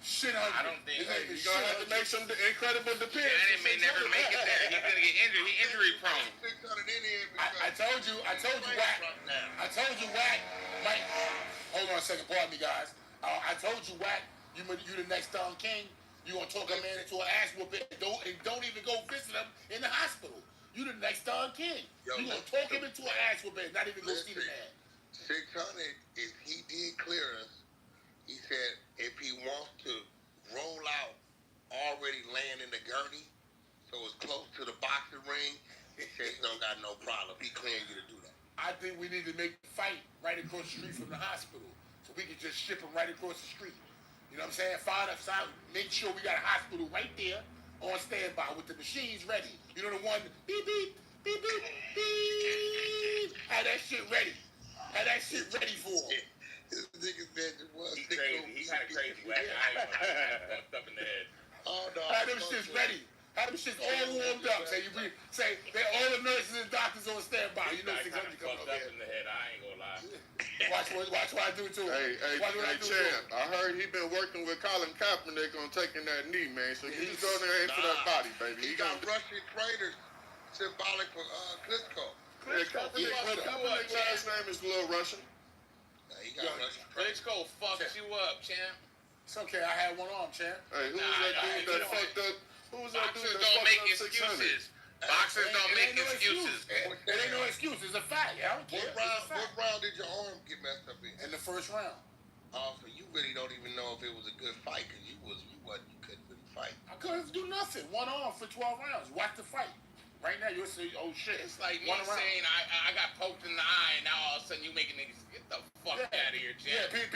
Shit 100. I don't think you're gonna have to make some incredible depends. Shannon may never make it there. He's gonna get injured. He's injury prone. I told you, Wack. Mike, hold on a second. Pardon me, guys. I told you, Wack, you the next Don King. You gonna talk a man into an ass whooping and don't even go visit him in the hospital. You the next Don King. You gonna talk him into an ass whooping and not even go see the man. 600, if he did clear us, he said if he wants to roll out already laying in the gurney, so it's close to the boxing ring, he said he don't got no problem. He clearing you to do that. I think we need to make the fight right across the street from the hospital, so we can just ship him right across the street. You know what I'm saying? Find us out, make sure we got a hospital right there on standby with the machines ready. You know the one, beep, beep, beep, beep, beep. Have that shit ready. Have that shit ready for him. This nigga said it was. He's crazy. He's kind of crazy. Wack. I ain't gonna fucked up in the head. Oh, no. Have them shits ready. Have them shits all warmed up. Say all the nurses and doctors on standby. You know 600 coming up there. In the head. I ain't gonna lie. Watch what I do to him. Hey, champ, I heard he been working with Colin Kaepernick on taking that knee, man. So you just go there and hit for that body, baby. He got Russian traitors symbolic for Klitschko. Kaepernick's last name is Little Russian. He got Russian. Klitschko fucks you up, champ. It's okay. I had one arm, champ. Hey, who was that dude that fucked up? Who was that dude that don't make fucked up 600? excuses. Boxers don't make excuses. It ain't no excuse. It's a fact. I don't care. What round did your arm get messed up in? In the first round. Oh, so you really don't even know if it was a good fight because you couldn't really fight. I couldn't do nothing. One arm for 12 rounds. Watch the fight. Right now, you'll say, oh shit. It's like me saying I got poked in the eye, and now all of a sudden you making niggas get the fuck out of here, champ. Yeah,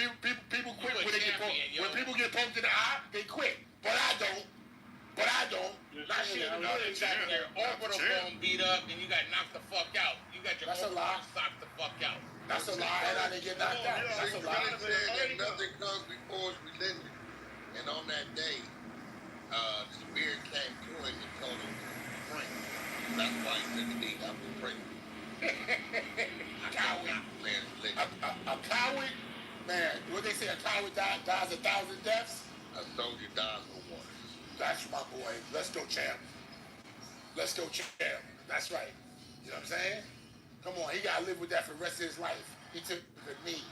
people quit when they get poked. When people get poked in the eye, they quit. But I don't. Not shit. You got your orbital bone beat up, and you got knocked the fuck out. You got your orbital knocked the fuck out. That's a lie, and I didn't get knocked out. That's a lie. Really said that nothing comes before his religion. And on that day, the spirit came to him and told him to pray. That's why he said to me, I will pray. A coward, man, what they say, a coward dies 1,000 deaths? A soldier dies for one. That's my boy. Let's go, champ. Let's go, champ. That's right. You know what I'm saying? Come on, he gotta live with that for the rest of his life. He took the knee.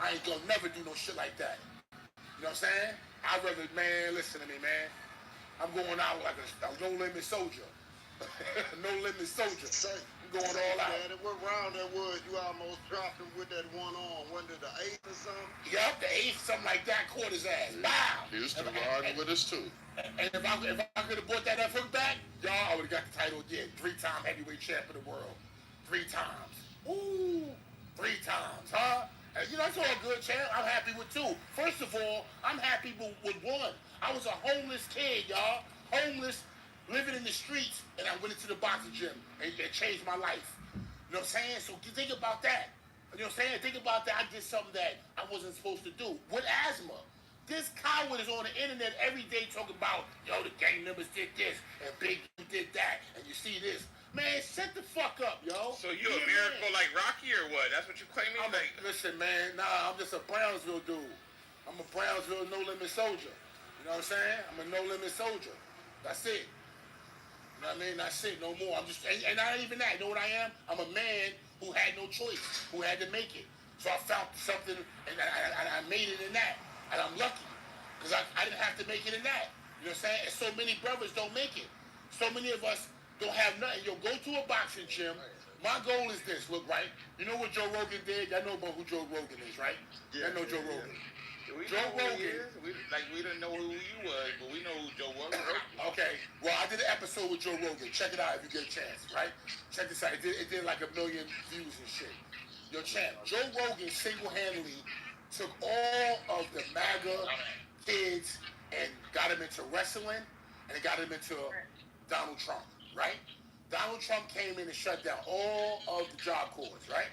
I ain't gonna never do no shit like that. You know what I'm saying? I'd rather, man, listen to me, man. I'm going out like a no-limit soldier. No-limit soldier. I'm going all out. Man, what round that was, you almost dropped him with that one arm. Wasn't it the 8th or something? Yup, the 8th, something like that, caught his ass. Bow! He was riding with us too. And if I could have brought that up back, y'all, I would have got the title again. 3-time heavyweight champ of the world. 3 times. Ooh, 3 times, huh? And, you know, it's all good, champ. I'm happy with 2. First of all, I'm happy with 1. I was a homeless kid, y'all. Homeless, living in the streets, and I went into the boxing gym, and it changed my life. You know what I'm saying? So think about that. You know what I'm saying? Think about that. I did something that I wasn't supposed to do. With asthma. This coward is on the internet every day talking about, yo, the gang members did this, and Big U did that, and you see this. Man, shut the fuck up, yo. So you a miracle like Rocky or what? That's what you claiming? Listen, man, nah, I'm just a Brownsville dude. I'm a Brownsville no-limit soldier. You know what I'm saying? I'm a no-limit soldier. That's it. You know what I mean? That's it, no more. I'm just, and not even that. You know what I am? I'm a man who had no choice, who had to make it. So I found something, and I made it in that. And I'm lucky, because I didn't have to make it in that. You know what I'm saying? And so many brothers don't make it. So many of us don't have nothing. Yo, go to a boxing gym. My goal is this. Look, right? You know what Joe Rogan did? Y'all know about who Joe Rogan is, right? Y'all know Joe Rogan. Joe Rogan. We didn't know who you was, but we know who Joe was. Okay. Well, I did an episode with Joe Rogan. Check it out if you get a chance, right? Check this out. It did like 1 million views and shit. Yo, champ, Joe Rogan single-handedly took all of the MAGA kids and got them into wrestling, and it got them into Donald Trump, right? Donald Trump came in and shut down all of the Job Corps, right?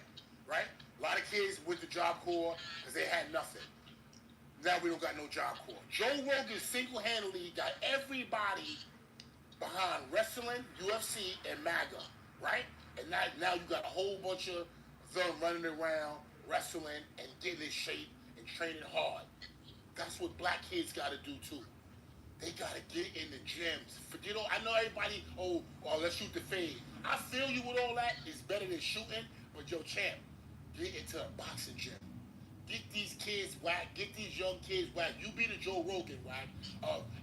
Right? A lot of kids went to Job Corps because they had nothing. Now we don't got no Job Corps. Joe Rogan single-handedly got everybody behind wrestling, UFC, and MAGA, right? And now you got a whole bunch of them running around, wrestling, and getting in shape, and training hard. That's what black kids got to do, too. They got to get in the gyms. Forget all, I know everybody, let's shoot the fade. I feel you with all that. It's better than shooting, but yo, champ, get into a boxing gym. Get these kids whack. Get these young kids whack. You be the Joe Rogan whack,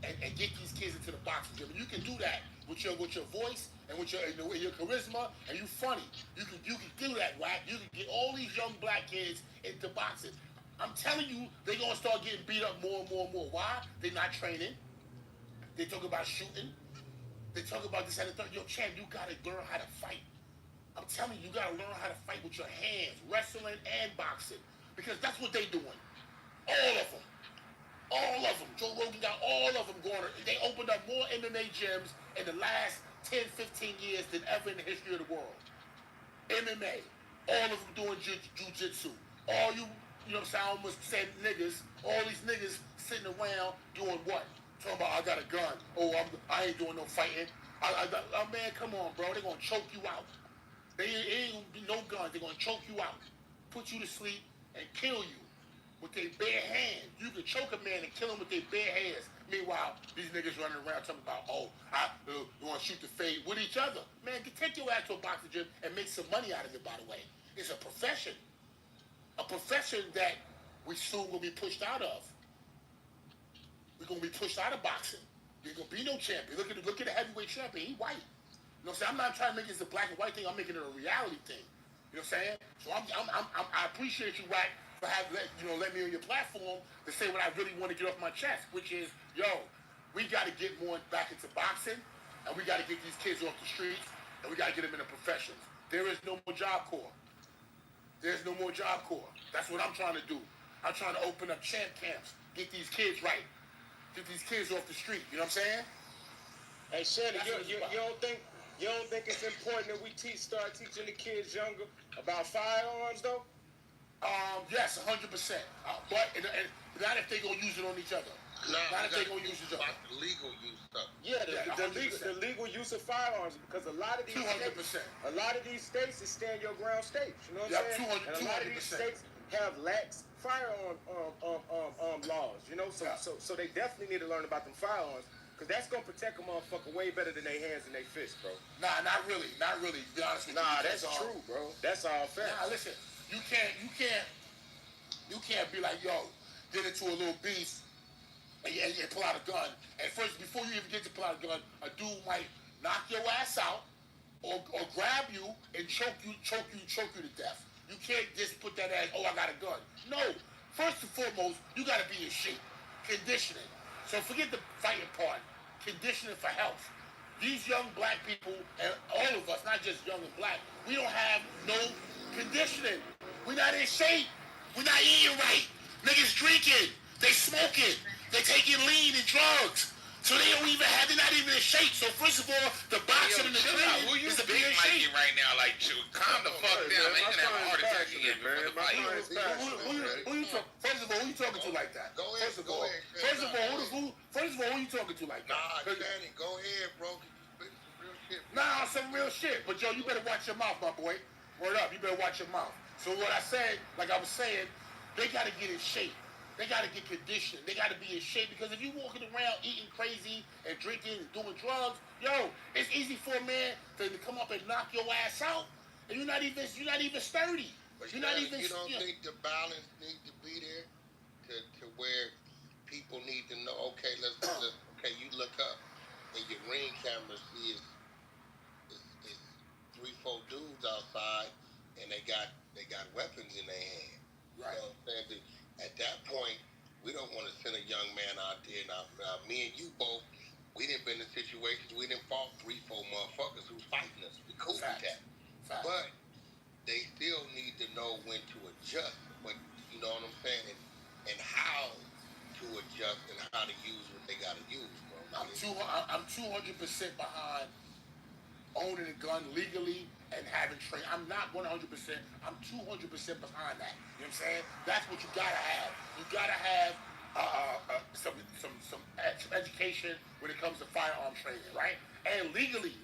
and get these kids into the boxing gym. And you can do that with your voice and with your charisma, and you funny. You can do that whack. You can get all these young black kids into boxing. I'm telling you, they're gonna start getting beat up more and more and more. Why? They're not training. They talk about shooting. They talk about this and the third. Yo, champ, you gotta learn how to fight. I'm telling you, you gotta learn how to fight with your hands, wrestling and boxing. Because that's what they doing. All of them. All of them. Joe Rogan got all of them going. They opened up more MMA gyms in the last 10, 15 years than ever in the history of the world. MMA. All of them doing jiu-jitsu. All you know what I'm saying, I almost said niggas. All these niggas sitting around doing what? Talking about, I got a gun. I ain't doing no fighting. Man, come on, bro. They're going to choke you out. They ain't going to be no guns. They're going to choke you out. Put you to sleep and kill you with their bare hands. You can choke a man and kill him with their bare hands. Meanwhile, these niggas running around talking about, you want to shoot the fade with each other. Man, take your ass to a boxing gym and make some money out of it, by the way. It's a profession. A profession that we soon will be pushed out of. We're going to be pushed out of boxing. There's going to be no champion. Look at the heavyweight champion. He white. You know what I'm saying? I'm not trying to make this a black and white thing. I'm making it a reality thing. You know what I'm saying? So I appreciate you, Wack, for let me on your platform to say what I really want to get off my chest, which is, we got to get more back into boxing, and we got to get these kids off the streets, and we got to get them into professions. There is no more Job Corps. There's no more Job Corps. That's what I'm trying to do. I'm trying to open up champ camps, get these kids right, get these kids off the street. You know what I'm saying? Hey, Shannon, you don't think it's important that we start teaching the kids younger about firearms, though? Yes, 100%. But not if they gonna use it on each other. Not if they gonna use each other. About the legal use stuff. Yeah, the legal use of firearms, because a lot of these 200%. States is stand your ground states. You know what I'm saying? And a lot of these states have lax firearm laws. You know, so they definitely need to learn about them firearms. Because that's going to protect a motherfucker way better than their hands and their fists, bro. Nah, not really. To be honest with you. Nah, that's true, bro. That's all fact. Nah, listen. You can't be like, get into a little beef and pull out a gun. And first, before you even get to pull out a gun, a dude might knock your ass out or grab you and choke you to death. You can't just put that as, I got a gun. No. First and foremost, you got to be in shape. Conditioning. So forget the fighting part. Conditioning for health. These young black people, and all of us, not just young and black, we don't have no conditioning. We're not in shape. We're not eating right. Niggas drinking. They smoking. They taking lean and drugs. So they're not even in shape. So first of all, the boxing and the training is to be in shape. Right now, like, calm the fuck down. Man, you're gonna have a heart attack again before the fight. First of all, who you talking to like that? First of all, who you talking to like that? Nah, Shannon, go ahead, bro. You spit some real shit. Nah, some real shit. But you better watch your mouth, my boy. Word up, you better watch your mouth. So what I said, like I was saying, they gotta get in shape. They got to get conditioned. They got to be in shape, because if you walking around eating crazy and drinking and doing drugs, it's easy for a man to come up and knock your ass out, and you're not even sturdy. But you don't think the balance needs to be there to where people need to know? Okay, you look up and your ring camera see is 3-4 dudes outside, and they got weapons in their hand. Right. You know what I'm saying? At that point, we don't want to send a young man out there. Now, me and you both, we didn't been in situations, we didn't fought 3-4 motherfuckers who's fighting us. We cool with that. But they still need to know when to adjust. But you know what I'm saying? And how to adjust and how to use what they got to use, bro. I'm 200% behind owning a gun legally and having training. I'm not 100%. I'm 200% behind that. You know what I'm saying? That's what you gotta have. You gotta have some education when it comes to firearm training, right? And legally.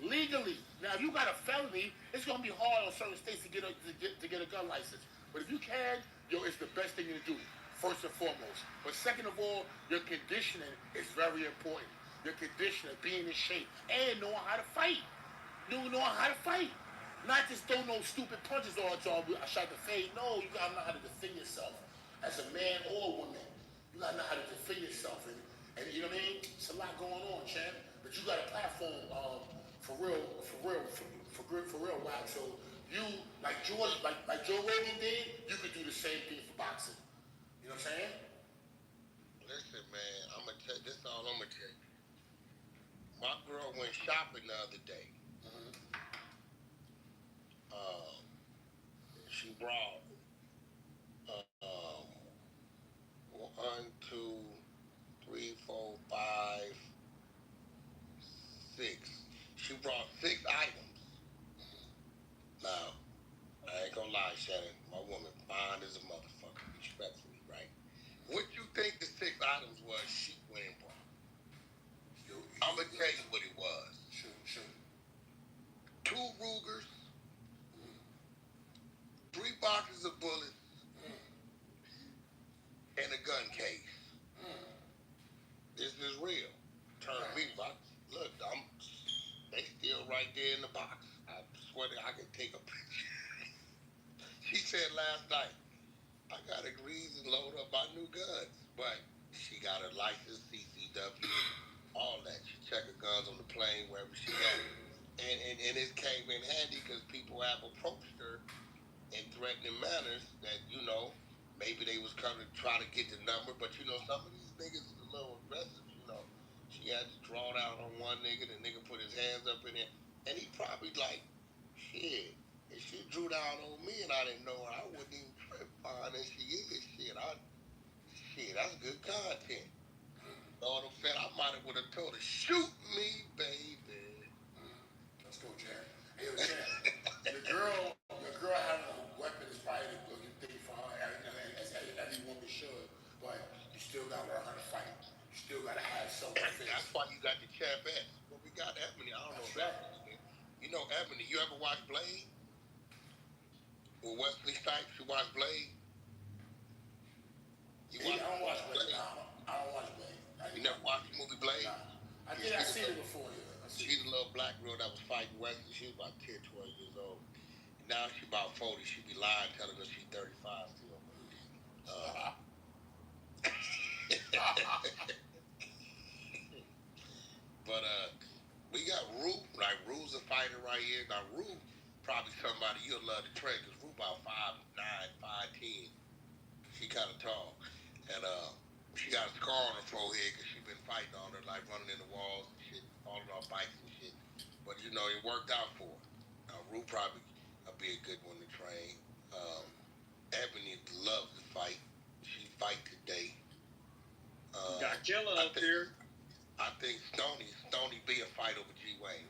Now, if you got a felony, it's gonna be hard on certain states to get a gun license. But if you can, it's the best thing to do. First and foremost. But second of all, your conditioning is very important. Your conditioning, being in shape, and knowing how to fight. Knowing how to fight. Not just throw no stupid punches all the time. I shot the fade. No, you gotta know how to defend yourself. As a man or a woman, you gotta know how to defend yourself. And you know what I mean? It's a lot going on, champ. But you got a platform for real, Wack. So you, like Joe Rogan did, you could do the same thing for boxing. You know what I'm saying? Listen, man, I'm gonna tell you, this is all I'm gonna tell you. My girl went shopping the other day. She brought 1, 2, 3, 4, 5, 6. She brought 6 items. Now, I ain't gonna lie, Shannon. My woman fine as a motherfucker, respectfully, right? What you think the 6 items was she went and brought? I'm gonna tell you what it was. Sure. 2 Rugers, 3 boxes of bullets, and a gun case. This is real. can take a picture. She said last night, I got agrees and load up my new guns, but she got her license, CCW, all that. She check her guns on the plane wherever she at. And it came in handy because people have approached her in threatening manners that, maybe they was coming to try to get the number, but some of these niggas is a little aggressive. She had to draw down on one nigga, the nigga put his hands up in it, and he probably like, shit, if she drew down on me and I didn't know her, I wouldn't even trip fine as she is. Shit, that's good content. All them fed, I might have would have told her, shoot me, baby. Let's go, Chad. Hey, Chad, your girl having a weapon is probably a good thing for her, as every woman should, but you still gotta learn how to fight. You still gotta have self-defense. That's why you got the Champ S. Well, we got Ebony. I don't know if Ebony. You know Ebony. You ever watch Blade? With Wesley Snipes, you watch Blade? I don't watch Blade. I don't watch Blade. You never watched the movie Blade? Nah. I seen it before, yeah. She's a little black girl that was fighting Wesley. She was about 10, 12 years old. And now she's about 40. She be lying, telling us she's 35 still. But we got Rue. Like, Rue's a fighter right here. Now, Rue probably somebody you'll love to train because Rue about 5'9", 5'10". She kind of tall. And she got a scar on her forehead because she been fighting all her life, running in the walls and shit, falling off bikes and shit. But, it worked out for her. Now, Rue probably will be a good one to train. Ebony loves to fight. She fight today. Got Killer up there. I think Stoney be a fight over G. Wayne.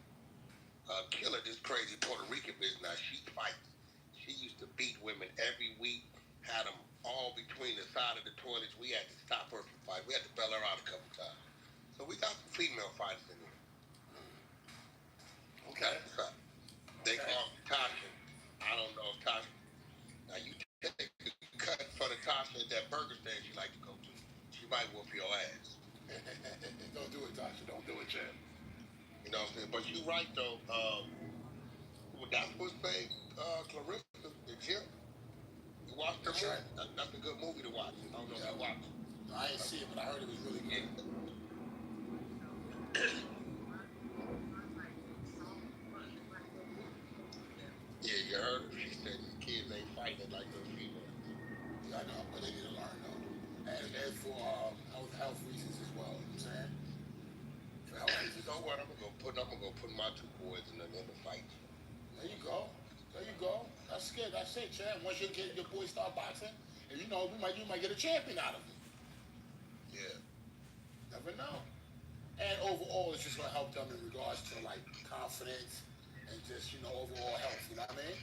Killer, this crazy Puerto Rican bitch now, she fights. She used to beat women every week, had them all between the side of the toilets. We had to stop her from fighting. We had to bail her out a couple times. So we got some female fighters in there. Okay. They call me Tasha. I don't know if Tasha. Now you take a cut for the Tasha at that burger stand she like to go to. She might whoop your ass. Don't do it, Tasha. Don't do it, Chad. You know what I'm saying? But you right though. That's what's saying, Clarissa, the gym. You watched the movie? Right. That's a good movie to watch. I don't know if you watched it. No, I didn't see it, but I heard it was really good. Yeah, you heard her? She said these kids ain't fighting like those females. Yeah, I know, but they need to learn though. And for health reasons as well, you know what I'm saying? For health reasons. You know what? I'm gonna go put my two boys in the fight. There you go. That's good. That's it, Chad. Once your boys start boxing, and you might get a champion out of it. Yeah. Never know. And overall, it's just gonna help them in regards to like confidence and just overall health. You know what I mean?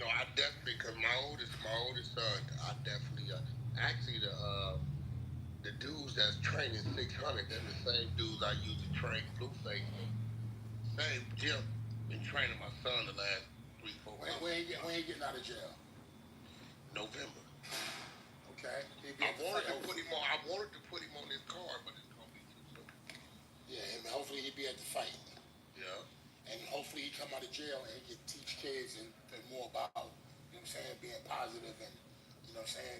No, I definitely, cause my oldest son, I definitely actually the dudes that's training 600, they're the same dudes I used to train Blueface. Same gym. Been training my son the last 3-4 months. When he getting out of jail? November. Okay. I wanted to put him on this card, but it's gonna be too soon. Yeah, and hopefully he'd be at the fight. Yeah. And hopefully he come out of jail and he can teach kids and more about, being positive and,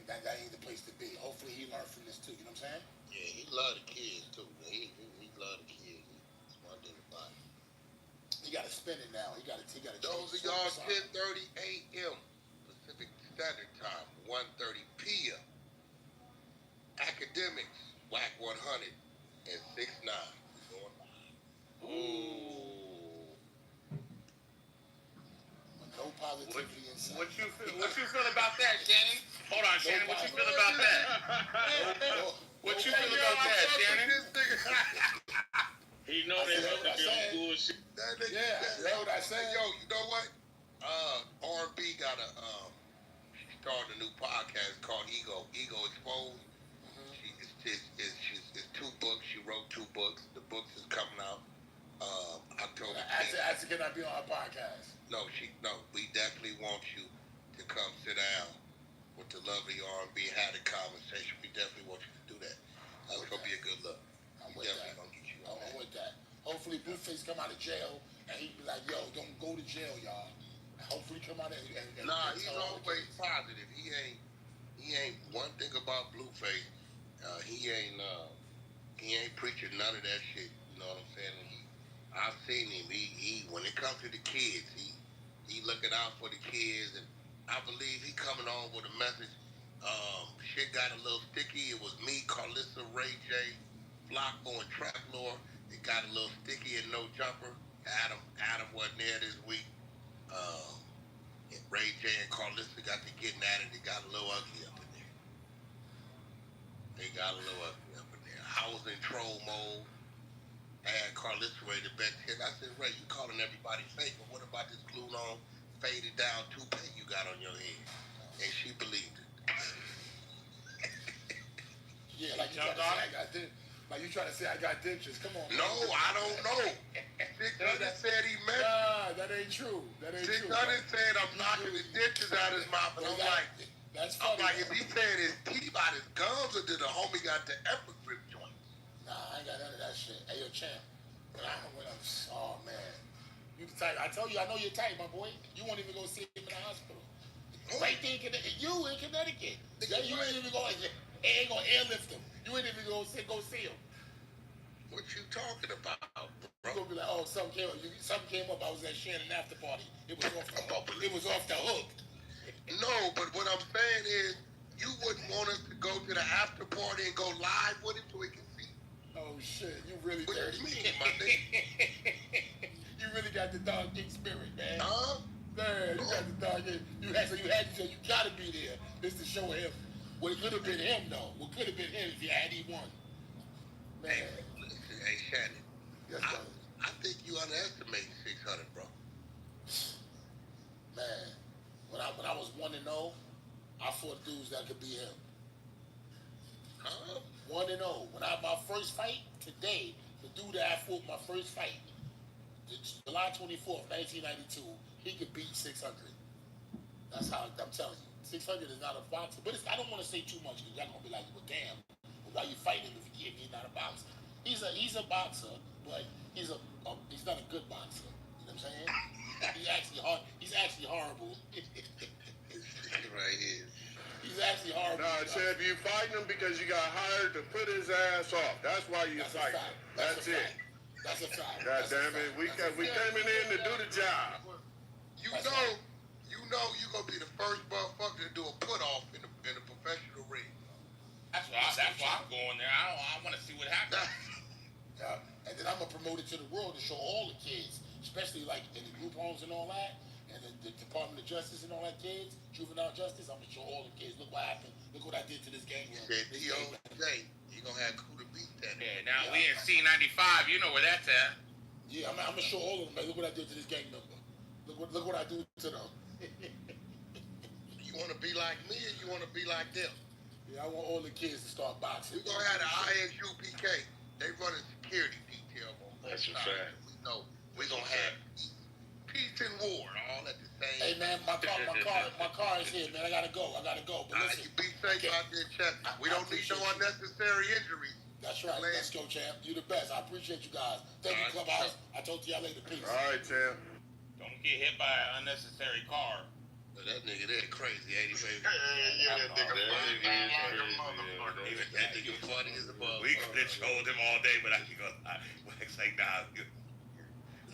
that ain't the place to be. Hopefully he learned from this too, you know what I'm saying? Yeah, he love the kids too. He love the kids. That's one thing about it. He gotta spin it now. He gotta Those of y'all 10:30 a.m. Pacific Standard Time, 1:30 p.m. Academics, WAC 100 and 6'9". Going live. Ooh. No positivity inside. What you feel about that, Shannon? Hold on, Shannon. What you feel about that? What you feel about that, Shannon? He know they love to be on bullshit. Yeah, you know what I said? Yo, you know what? R&B got started a new podcast called Ego Exposed. It's 2 books. She wrote 2 books. The books is coming out October. I can I be on our podcast? No, we definitely want you to come sit down with the lovely R&B, had a conversation. We definitely want you to do that. That's gonna be a good look. I'm with that. Hopefully Blueface come out of jail and he'd be like, "Yo, don't go to jail, y'all. Hopefully, come out and nah, he's always positive. He ain't one thing about Blueface. He ain't preaching none of that shit. You know what I'm saying? I've seen him. He when it comes to the kids, he looking out for the kids, and I believe he coming on with a message. Shit got a little sticky. It was me, Carlissa, Ray J, Flocko, and Trap Lord. It got a little sticky and no jumper. Adam wasn't there this week. Ray J and Carlissa got to getting at it. It got a little ugly up in there. I was in troll mode. I had Carlissa ready to bet 10. I said, Ray, you calling everybody fake, but what about this glued on, faded down toupee you got on your head? And she believed it. Yeah, like you trying to say I got like you trying to say I got dentures. Come on. No, man. I don't know. 600 said he meant. Nah, that ain't true. That ain't 600 true. 600 said I'm knocking his dentures out his mouth, and I'm like, I'm like, if he said his teeth out his gums, or did the homie got the epic grip joint? Nah, I ain't got none of that shit. Hey, yo, champ. Oh man, you the type. I told you, I know you're tight, my boy. You won't even go see him in the hospital. Right there in Connecticut. You in Connecticut. You ain't even going. Ain't gonna airlift him. You ain't even go see him. What you talking about, bro? You gonna be like, oh, something came up. I was at Shannon after party. It was off the hook. It was off the hook. No, but what I'm saying is, you wouldn't want us to go to the after party and go live with him so we can see. Oh shit, you really what dirty. You mean, my nigga? You really got the dog king spirit, man. Huh? Man, you got the dog king. You gotta be there. This to show him. Well, it could have been him though. What could have been him if you had he won. Man. Hey, Shannon. Yes, I think you underestimate 600, bro. Man, when I was 1-0, I fought dudes that could be him. Huh? 1-0. When my first fight today, the dude that I fought my first fight, July 24th, 1992, he could beat 600. That's how I'm telling you. 600 is not a boxer, but I don't want to say too much because y'all gonna be like, well, damn, why you fighting him if he's not a boxer? He's a boxer, but he's not a good boxer. You know what I'm saying? He's actually horrible. Right here. He's actually horrible. Nah, Chad, you fighting him because you got hired to put his ass off. That's why you fighting him. That's it. That's a fact. God damn it, we came in to do the job. You know you're gonna be the first motherfucker to do a put off in a professional ring. That's why I'm going there. I want to see what happens. Yeah. And then I'm gonna promote it to the world to show all the kids, especially like in the group homes and all that, and the Department of Justice and all that kids, juvenile justice. I'm gonna show all the kids. Look what happened. Look what I did to this gang. You said DOJ. You gonna have Kuda beat that. Yeah. Now we in C95. You know where that's at. Yeah, I'm gonna show all of them. Like, look what I did to this gang member. Look what I do to them. You want to be like me, or you want to be like them? Yeah, I want all the kids to start boxing. We're gonna have the ISUPK. They run a security detail on both sides. Fact. We know we're gonna have peace and war all at the same. Hey man, my car is here, man. I gotta go. But listen, you be safe out there, Chester. We don't need no unnecessary injuries. That's right. Let's go, champ. You the best. I appreciate you guys. Thank you, Clubhouse. I told y'all later. Peace. All right, champ. Don't get hit by an unnecessary car. That nigga there crazy, ain't he, baby? Yeah, that nigga funny like a motherfucker. That nigga funny as a motherfucker. We could have trolled him all day, but I can go. It's like, nah.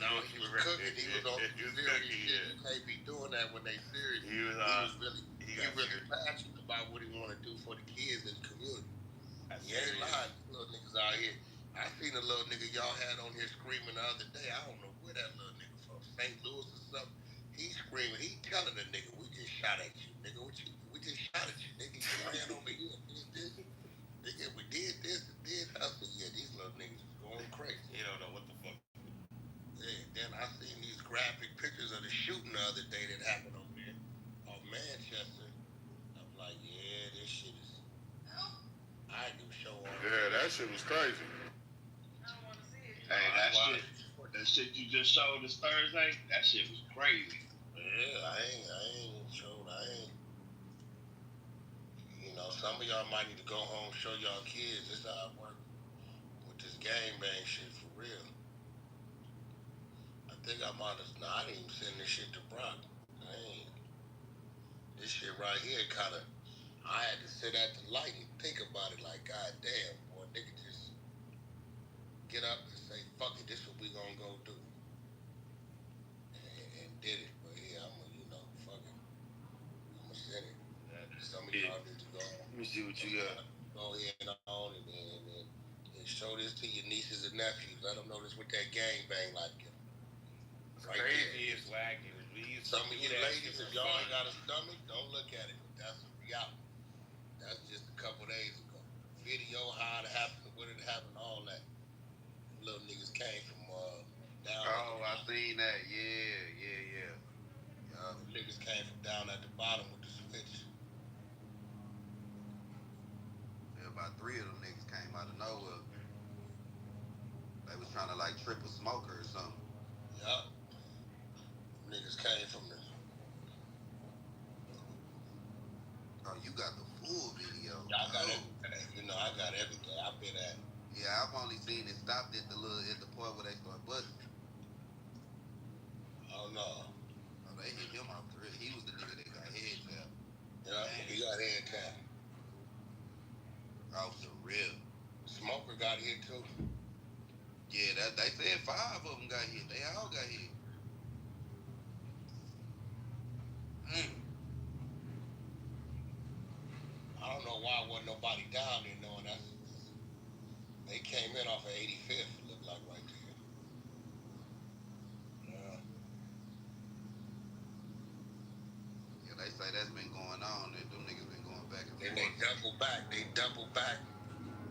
No, he was cooking. He was on serious shit. You can't be doing that when they serious. He was really passionate about what he want to do for the kids in the community. He ain't lying. Little niggas out here. I seen a little nigga y'all had on here screaming the other day. I don't know where that little nigga from, St. Louis or something. He screaming. He telling the nigga, "We just shot at you, nigga. We just shot at you, nigga. You ran over here and did this. Nigga, we did this and did hustle. Yeah, these little niggas is going crazy. You don't know what the fuck. Yeah, then I seen these graphic pictures of the shooting the other day that happened over there on Manchester. I'm like, yeah, this shit is. I ain't even show on. Yeah, that shit was crazy. Hey, that shit you just showed this Thursday, that shit was crazy. Yeah, I ain't showed. You know, some of y'all might need to go home, show y'all kids this how it work with this gangbang shit for real. I think I'm honest. No, I didn't even send this shit to Brock. I ain't. This shit right here kind of. I had to sit at the light and think about it. Like, god damn, boy, nigga, just get up and say, fuck it. This what we gonna go do, and did it. But yeah, I'm gonna, fuck it. I'm gonna send it. Some of y'all need to go. Let me see what you got. Go ahead on and show this to your nieces and nephews. Let them know this with that gang bang like it. Right crazy is wacky. Some of you ladies, if y'all ain't got a stomach, don't look at it. That's a reality. That's just a couple days ago. Video, how it happened, when it happened, all that. Little niggas came from down. Oh, I seen that. Yeah. Niggas came from down at the bottom with the switch. Yeah, about 3 of them niggas came out of nowhere. They was trying to like trip a smoker or something. Yup. Niggas came from the. Oh, you got the full video. Yeah, I got everything. I got everything. I've been at. Yeah, I've only seen it stopped at the point where they start busting. Oh no. Oh, they hit him off the rip. He was the nigga that got head tapped. Yeah, he got head tapped. Off the rip. Smoker got hit too. Yeah, that they said 5 of them got hit. They all got hit. I don't know why wasn't nobody down there knowing that. They came in off of 85th, it looked like right there. Yeah, they say that's been going on. That them niggas been going back and forth. And they double back.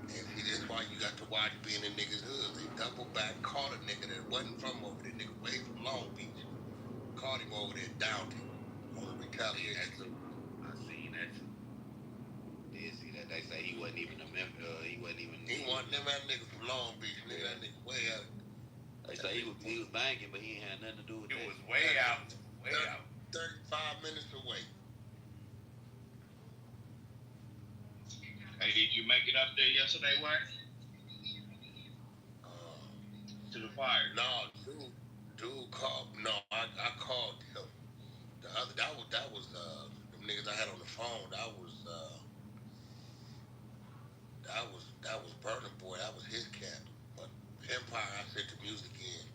And see, that's why you got to watch being in niggas' hoods. They double back, caught a nigga that wasn't from over there, nigga way from Long Beach. Caught him over there, downed him on a retaliation. I seen that too. Did see that. They say he wasn't even a member. He wasn't them that nigga from Long Beach, nigga. That nigga way out. They say he was banging, but he ain't had nothing to do with it. that. It was way out. 35 minutes away. Hey, did you make it up there yesterday, Wayne? To the fire? No, dude called. No, I called him. The other that was them niggas I had on the phone. That was Burner Boy. That was his cat. But Empire, I sent the music in.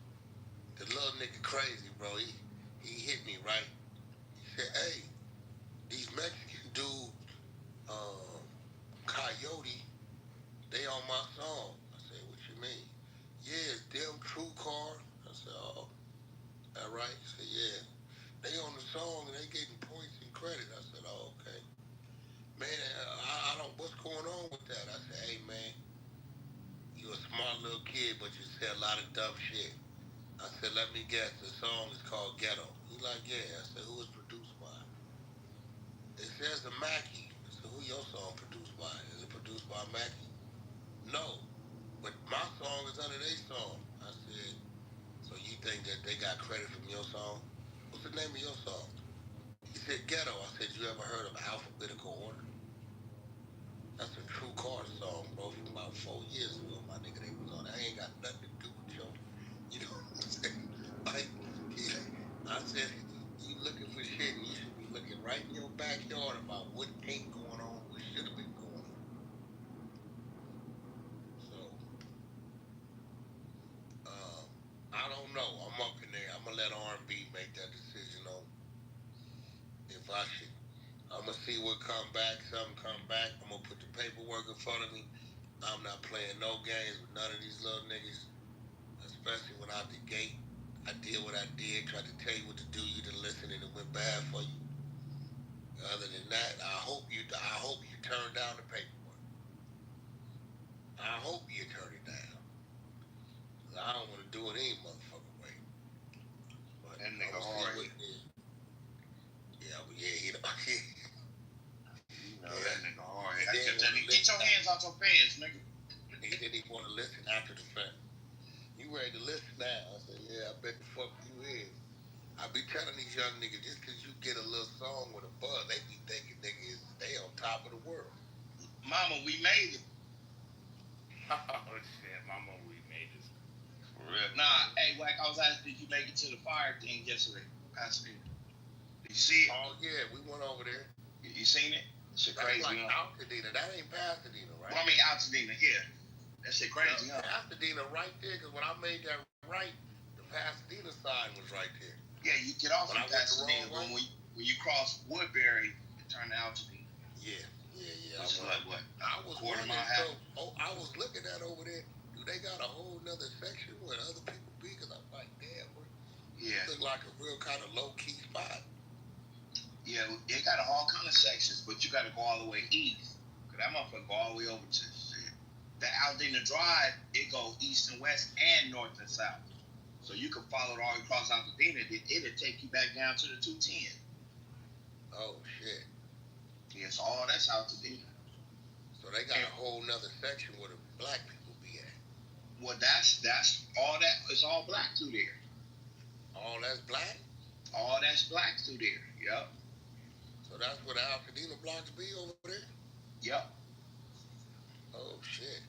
The little nigga crazy, bro. He hit me right. He said, "Hey, these Mexican dudes, Coyote, they on my song." I said, "What you mean?" "Yeah, it's them True Car." I said, "Oh, that right?" He said, "Yeah, they on the song and they getting points and credit." I said, "Oh, okay." Man, I don't. What's going on with that? I said, "Hey, man, you a smart little kid, but you say a lot of dumb shit." I said, "Let me guess. The song is called Ghetto." He like, "Yeah." I said, "Who is produced by?" It says the Mackie. I said, "Who your song produced by? Is it produced by Mackie?" "No, but my song is under their song." I said, "So you think that they got credit from your song? What's the name of your song?" He said, "Ghetto." I said, "You ever heard of Alphabetical Order?" That's a True Car song, bro, from about 4 years ago, my nigga. They was on. I ain't got nothing to do with your, you know what I'm saying? Like, I said, you looking for shit, and you should be looking right in your backyard about what ain't going on, what should have been going on. So, I don't know. I'm up in there. I'm gonna let R&B make that decision on if I should. I'm gonna see what come back. Something come back. I'm gonna put the paperwork in front of me. I'm not playing no games with none of these little niggas, especially when out the gate. I did what I did, tried to tell you what to do. You didn't listen, and it went bad for you. Other than that, I hope you turn down the paperwork. I hope you turn it down. I don't want to do it any motherfucking way. But that nigga hard. Yeah, but yeah, he don't. You know that nigga hard. I kept telling him, get your hands out your pants, nigga. He didn't even want to listen after the fact. You ready to listen now? I said, yeah, I bet the fuck you is. I be telling these young niggas, just because you get a little song with a buzz, they be thinking niggas, they on top of the world. Mama, we made it. Oh shit, Mama, we made this. For real. Nah, hey, Wack, I was asking, did you make it to the fire thing yesterday? Pasadena. Did you see it? Oh yeah, we went over there. You seen it? Shit crazy, like huh? Altadena. That ain't Pasadena, right? Well, I mean, Altadena, yeah. That shit crazy, huh? Pasadena right there, because when I made that right, the Pasadena sign was right there. Yeah, you get off in Pasadena, but when you cross Woodbury, you turn to Altadena. Yeah. Which is like what? I was quarter mile wondering, I was looking at over there, do they got a whole nother section where other people be? Because I'm like, damn, it look like a real kind of low-key spot. Yeah, it got all kind of sections, but you got to go all the way east. Because that motherfucker go all the way over to shit. The Aldina Drive, it go east and west and north and south. So you can follow it all across Aldina. It'll take you back down to the 210. Oh, shit. Yeah, so all that's Aldina. So they got a whole nother section where the black people be at. Well, that's all that. It's all black through there. All that's black? All that's black through there, yep. So that's where the Altadena blocks be over there? Yep. Oh, shit.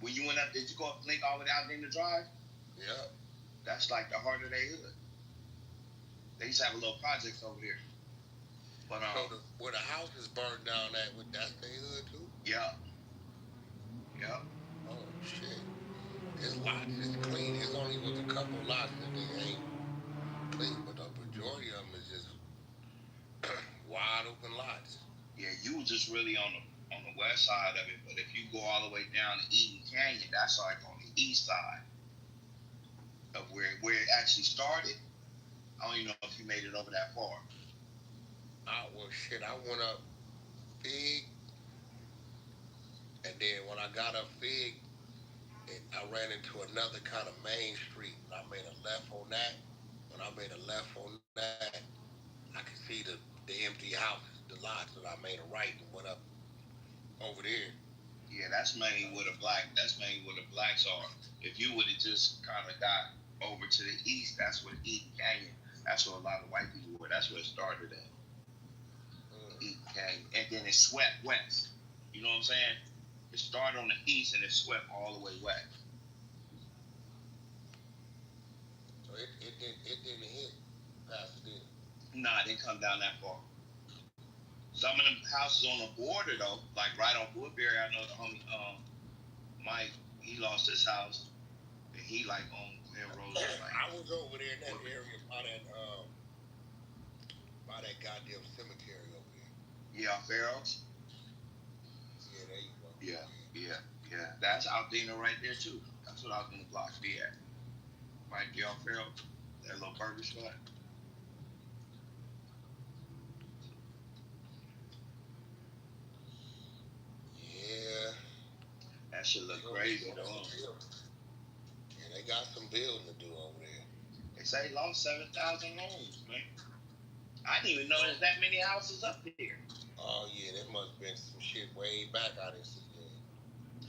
When you went up, did you go up Link all the way down Aldina Drive? Yep. That's like the heart of their hood. They used to have a little projects over there. But so where the house is burned down at, that's their hood too? Yep. Yep. Oh, shit. This lots is clean. There's only was a couple lots that they ain't clean, but the majority of them is just wide open lots. Yeah, you was just really on the west side of it, but if you go all the way down to Eden Canyon, that's like on the east side of where it actually started. I don't even know if you made it over that far. Well, shit, I went up Fig, and then when I got up Fig, I ran into another kind of main street, and I made a left on that. When I made a left on that, I could see the empty houses, the lots, and I made a right and went up over there. Yeah, that's mainly where the blacks are. If you would have just kind of got over to the east, that's where Eden Canyon. That's where a lot of white people were. That's where it started at. Eden Canyon, and then it swept west. You know what I'm saying? It started on the east and it swept all the way west. So it didn't hit Pasadena. Nah, it didn't come down that far. Some of them houses on the border though, like right on Woodbury, I know the homie Mike, he lost his house, and he like on Melrose. I was over there in that area by that goddamn cemetery over there. Yeah, Pharaohs. Yeah, there you go. Yeah. That's Aldina right there too. That's what Aldina blocks be at. Right there on Pharaohs, that little burger spot. Yeah. That shit look crazy though. Yeah, they got some building to do over there. They say they lost 7,000 homes, man. I didn't even know there's that many houses up there. Oh yeah, there must have been some shit way back out in City.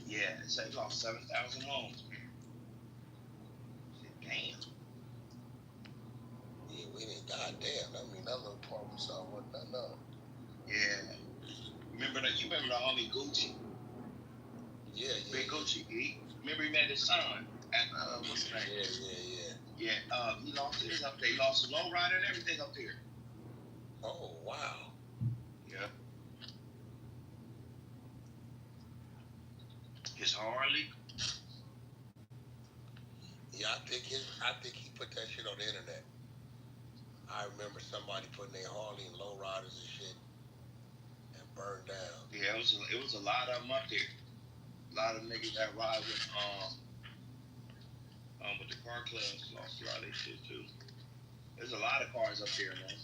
Yeah, they say they lost 7,000 homes, man. Damn. Yeah, we didn't. Goddamn, I mean that little part we saw wasn't enough. Yeah. Remember the homie Gucci? Yeah. Big Gucci. Remember he met his son at what's his name? Yeah. He lost his up there. He lost his lowrider and everything up there. Oh wow. Yeah. His Harley. Yeah, I think he put that shit on the internet. I remember somebody putting their Harley and lowriders and shit and burned down. Yeah, it was a lot of them up there. A lot of niggas that ride with the car clubs lost a lot of their shit too. There's a lot of cars up there, man.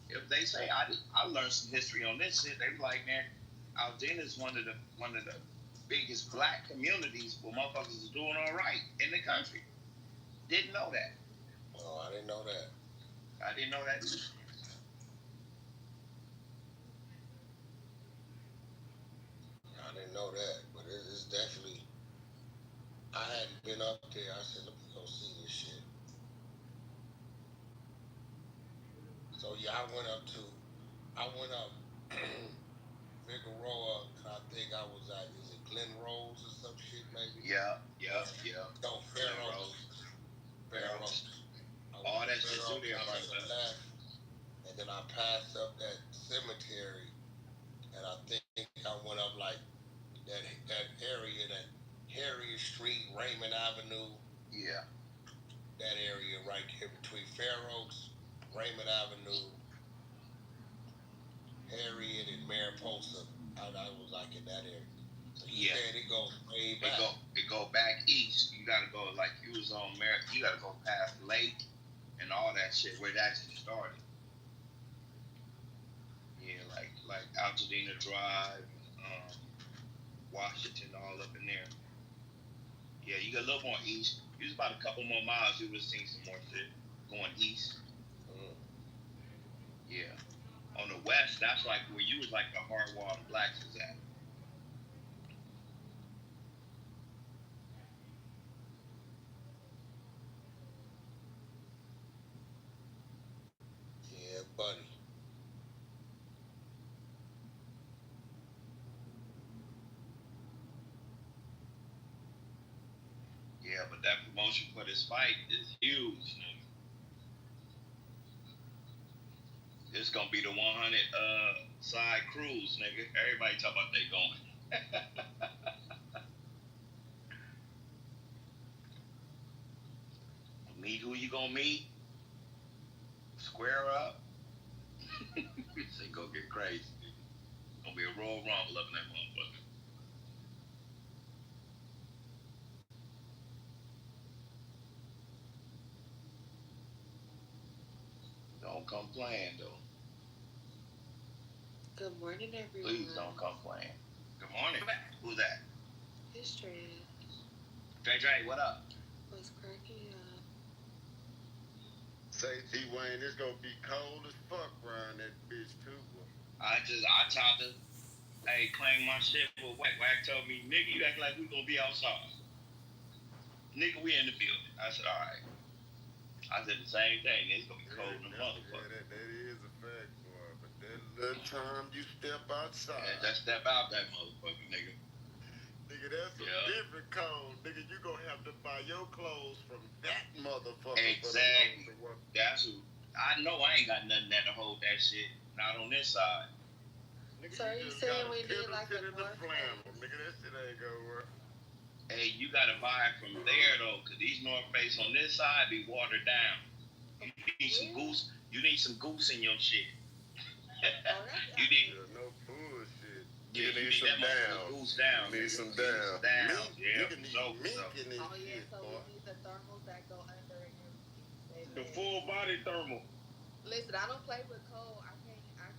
If they say I learned some history on this shit, they be like, man, Aldina is one of the biggest black communities where motherfuckers is doing all right in the country. Didn't know that. Oh, I didn't know that. I didn't know that either. I didn't know that, but it's definitely. I hadn't been up there. I said, let me go see this shit. So yeah, I went up Figueroa, and I think I was at, is it Glen Rose or some shit maybe? Yeah. No, Fair Oaks. Fair Oaks. All that shit through there, I took a left, and then I passed up that cemetery, and I think I went up like that area, that Harriet Street, Raymond Avenue. Yeah. That area right here between Fair Oaks, Raymond Avenue, Harriet, and Mariposa. I was like in that area. So you said it goes way back. It go back east. You gotta go like you was on you gotta go past Lake and all that shit where it actually started. Yeah, like Altadena Drive, Washington, all up in there. Yeah, you got a little more east. Just about a couple more miles, you would have seen some more shit going east. Yeah. On the west, that's like where you was like the hard wall the blacks was at. Yeah, buddy. Yeah, but that promotion for this fight is huge, nigga. It's gonna be the 100 side cruise, nigga. Everybody talk about they going. Meet who you gonna meet? Square up. It's gonna get crazy. It's gonna be a Royal Rumble up in that motherfucker. Don't come playing though. Good morning, everyone. Please don't come playing. Good morning. Who's that? It's Dre. Dre, what up? What's cracking up? Say, T-Wayne, it's gonna be cold as fuck around that bitch, too. I tried to, claim my shit, but Wack told me, nigga, you act like we gonna be outside. Nigga, we in the building. I said, all right. I said the same thing. It's gonna be cold in the motherfucker. Yeah, that is a fact, boy. But that little time you step outside. Yeah, just step out that motherfucker, nigga. Nigga, that's a different cold. Nigga, you gonna have to buy your clothes from that motherfucker. Exactly. That's who. I know I ain't got nothing there to hold that shit. Not on this side. Nigga, so you saying we need like a North Face? Nigga, that shit ain't gonna work. Hey, you gotta buy it from there though, cause these North Face on this side be watered down. You need some goose. You need some goose in your shit. You need no bullshit. You need some down. Goose down. You need some down. Yeah. Nigga need mink in this so shit, we boy. need the thermals that go under and everything. The full body thermal. Listen, I don't play with cold. I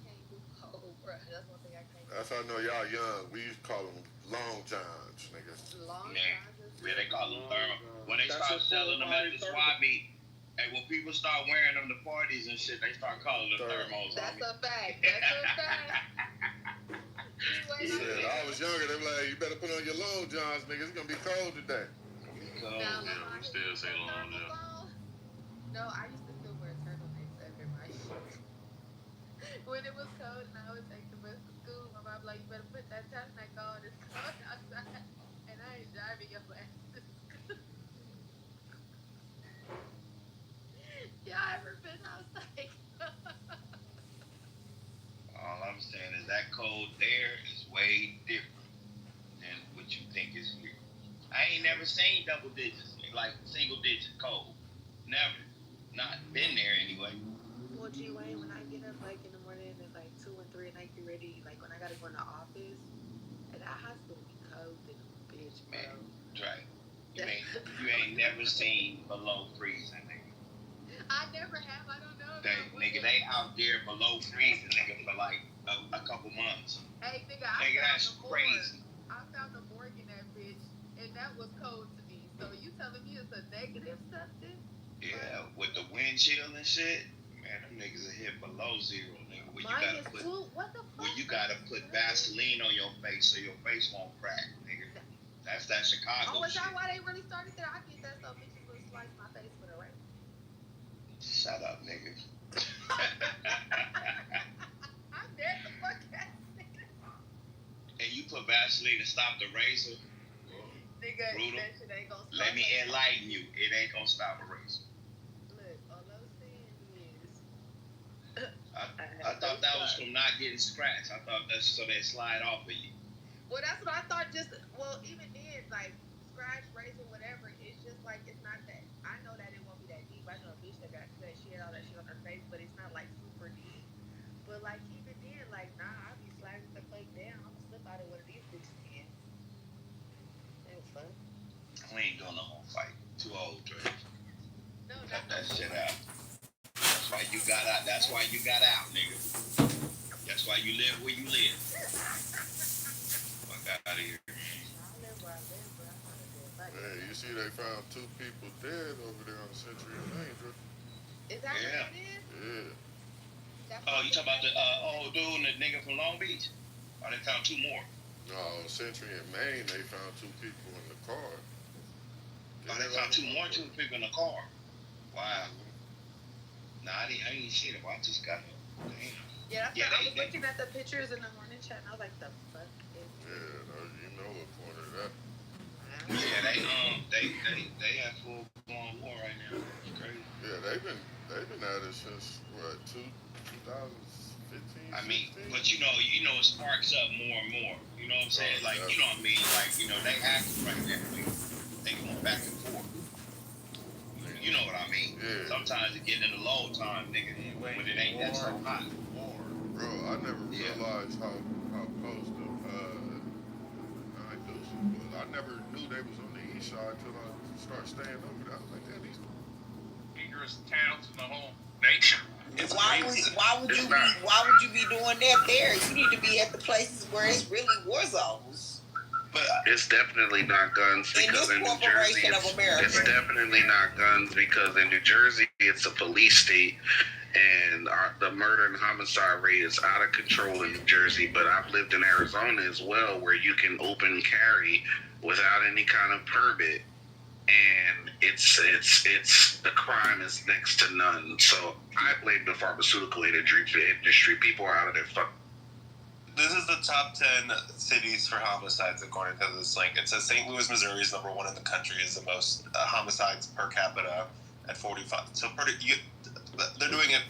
can't do cold, bro. That's one thing I can't do. That's how I know y'all young. We used to call them long johns, nigga. Long johns? Yeah, they call them thermal. When they That's start a selling them at the full-body swap meet, hey, when people start wearing them to parties and shit, they start calling them thermals. That's a fact. That's a fact. Shit, I was younger. They were like, you better put on your long johns, nigga. It's gonna be cold today. Now, Yeah, we still say long john. No, I used to still wear turtlenecks under my shorts. When it was cold and I would take the bus to school, my mom like, you better put that turtleneck on. It's cold outside. And I ain't driving your ass to school. Y'all ever been outside? All I'm saying is that cold there is way different than what you think is here. I ain't never seen double digits, like single digit cold. Never. Not been there anyway. Well, G-Wayne, when I get up like in the morning at like 2 and 3 and I get ready, like when I gotta go in the office, and that hospital be cold than a bitch, bro. Man, right. You ain't never seen below freezing, nigga. I never have. I don't know. They out there below freezing, nigga, for like a couple months. Hey, nigga, that's crazy. I found a morgue in that bitch, and that was cold to me. So you telling me it's a negative something? Yeah, with the wind chill and shit, man, them niggas are hit below zero, nigga. Where you gotta put Vaseline on your face so your face won't crack, nigga. That's that Chicago is shit. that why they really started there? I get that so bitches will slice my face with a razor. Shut up, nigga. I'm dead the fuck ass nigga. Ashley, to stop the razor. Nigga, Brutal. that shit ain't gonna stop. Let me enlighten you. It ain't gonna stop a razor. Look, all I'm saying is. I thought that was from not getting scratched. I thought that's so they slide off of you. Well, that's what I thought. Even then, like scratch, razor, whatever. It's just like it's not that. I know that it won't be that deep. I know a bitch that got cut. She had all that shit on her face, but it's not like super deep. But like even then, like nah, I'll be sliding the plate down. I'm gonna slip out of one of these bitches' hands. Ain't fun. We ain't doing no whole fight. Too old, Dre. No, cut that shit out. That's why you got out. That's why you got out, nigga. That's why you live where you live. Fuck out of here. Man, you see they found 2 people dead over there on Century and Main, Dre. Is that what it is? Yeah. Oh, you talking about the old dude and the nigga from Long Beach? Oh, they found 2 more. No, on Century and Main, they found 2 people in the car. Oh, they found 2 people in the car. Wow. Nah, I ain't seen it. I just got it. Damn. Yeah, I was looking at the pictures in the morning chat, and I was like, the fuck is this? Yeah, you know what part of that. Yeah, they have full blown war right now. It's crazy. Yeah, they've been at it since what 2015. I mean, but you know, it sparks up more and more. You know what I'm saying? Like, you know what I mean? Like, they active right now. They going back and forth. You know what I mean? Yeah. Sometimes it get in the low time, nigga, when it ain't that so hot. Bro, I never realized how close the I never knew they was on the east side until I started staying over there. I was like, damn, these dangerous towns in the whole nation. Why would you be doing that there? You need to be at the places where it's really war zones. But it's definitely not guns because in New Jersey, it's definitely not guns because in New Jersey it's a police state, and the murder and homicide rate is out of control in New Jersey. But I've lived in Arizona as well, where you can open carry without any kind of permit, and it's the crime is next to none. So I blame the pharmaceutical industry. People are out of their fuck. This is the top 10 cities for homicides according to this link. It says St. Louis, Missouri is number 1 in the country, is the most homicides per capita at 45. So they're doing it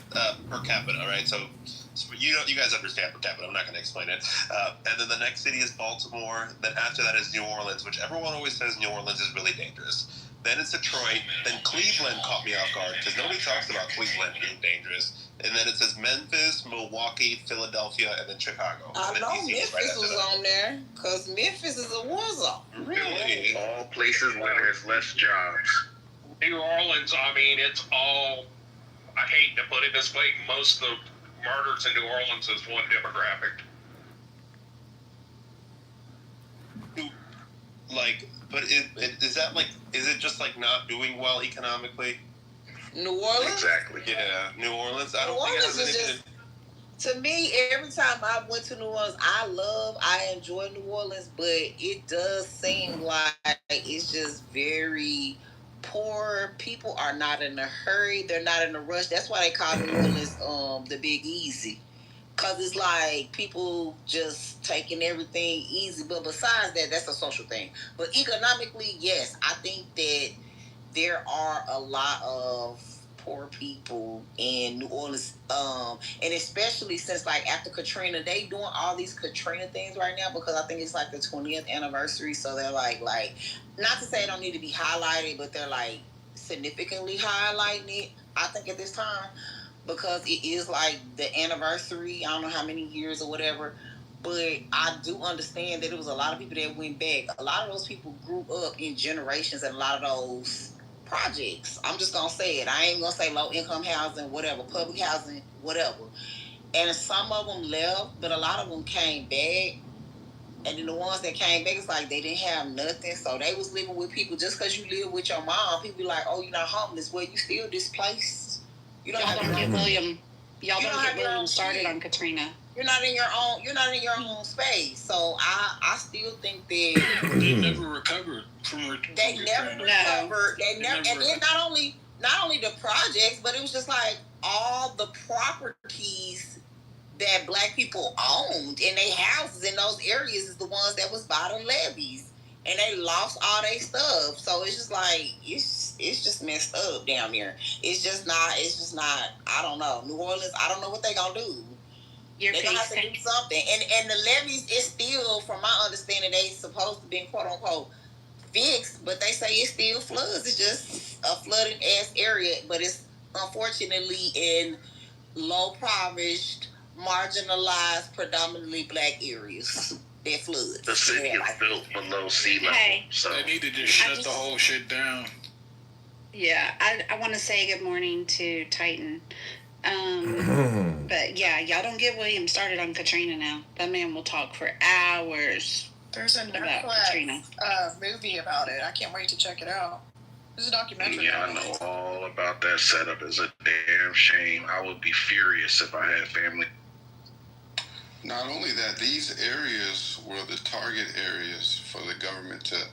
per capita, right? So you guys understand per capita. I'm not going to explain it. And then the next city is Baltimore. Then after that is New Orleans, which everyone always says New Orleans is really dangerous. Then it's Detroit. Then Cleveland caught me off guard because nobody talks about Cleveland being dangerous. And then it says Memphis, Milwaukee, Philadelphia, and then Chicago. I know Memphis was on there because Memphis is a war zone. Really? All places where there's less jobs. New Orleans, I mean, it's all, I hate to put it this way, most of the murders in New Orleans is one demographic. But is that is it just not doing well economically? New Orleans? Exactly. Yeah, New Orleans. I don't think it has anything to me, every time I went to New Orleans, I enjoy New Orleans, but it does seem like it's just very poor. People are not in a hurry. They're not in a rush. That's why they call New Orleans the Big Easy. Because it's like people just taking everything easy. But besides that, that's a social thing. But economically, yes, I think that there are a lot of poor people in New Orleans, and especially since after Katrina, they doing all these Katrina things right now because I think it's the 20th anniversary. So they're not to say it don't need to be highlighted, but they're significantly highlighting it. I think at this time because it is the anniversary. I don't know how many years or whatever. But I do understand that it was a lot of people that went back. A lot of those people grew up in generations and a lot of those projects. I'm just going to say it. I ain't going to say low-income housing, whatever, public housing, whatever. And some of them left, but a lot of them came back. And then the ones that came back, it's they didn't have nothing. So they was living with people. Just because you live with your mom, people be oh, you're not homeless. Well, you still displaced. Y'all don't get William started on Katrina. You're not in your own space. So I still think that they never recovered from it. They never recovered. They never, and then not only the projects, but it was just all the properties that black people owned, and they houses in those areas is the ones that was by the levees, and they lost all their stuff. So it's just like it's just messed up down there. It's just not. I don't know. New Orleans. I don't know what they gonna do. They're gonna have to do something. And the levees is still, from my understanding, they supposed to be quote unquote fixed, but they say it still floods. It's just a flooded ass area, but it's unfortunately in low impoverished, marginalized, predominantly black areas that floods. The city is built below sea level, so they need to just shut the whole shit down. Yeah, I want to say good morning to Titan. But yeah, y'all don't get William started on Katrina now. That man will talk for hours. There's a Netflix movie about it. I can't wait to check it out. There's a documentary. Yeah, I know all about that setup. It's a damn shame. I would be furious if I had family. Not only that, these areas were the target areas for the government to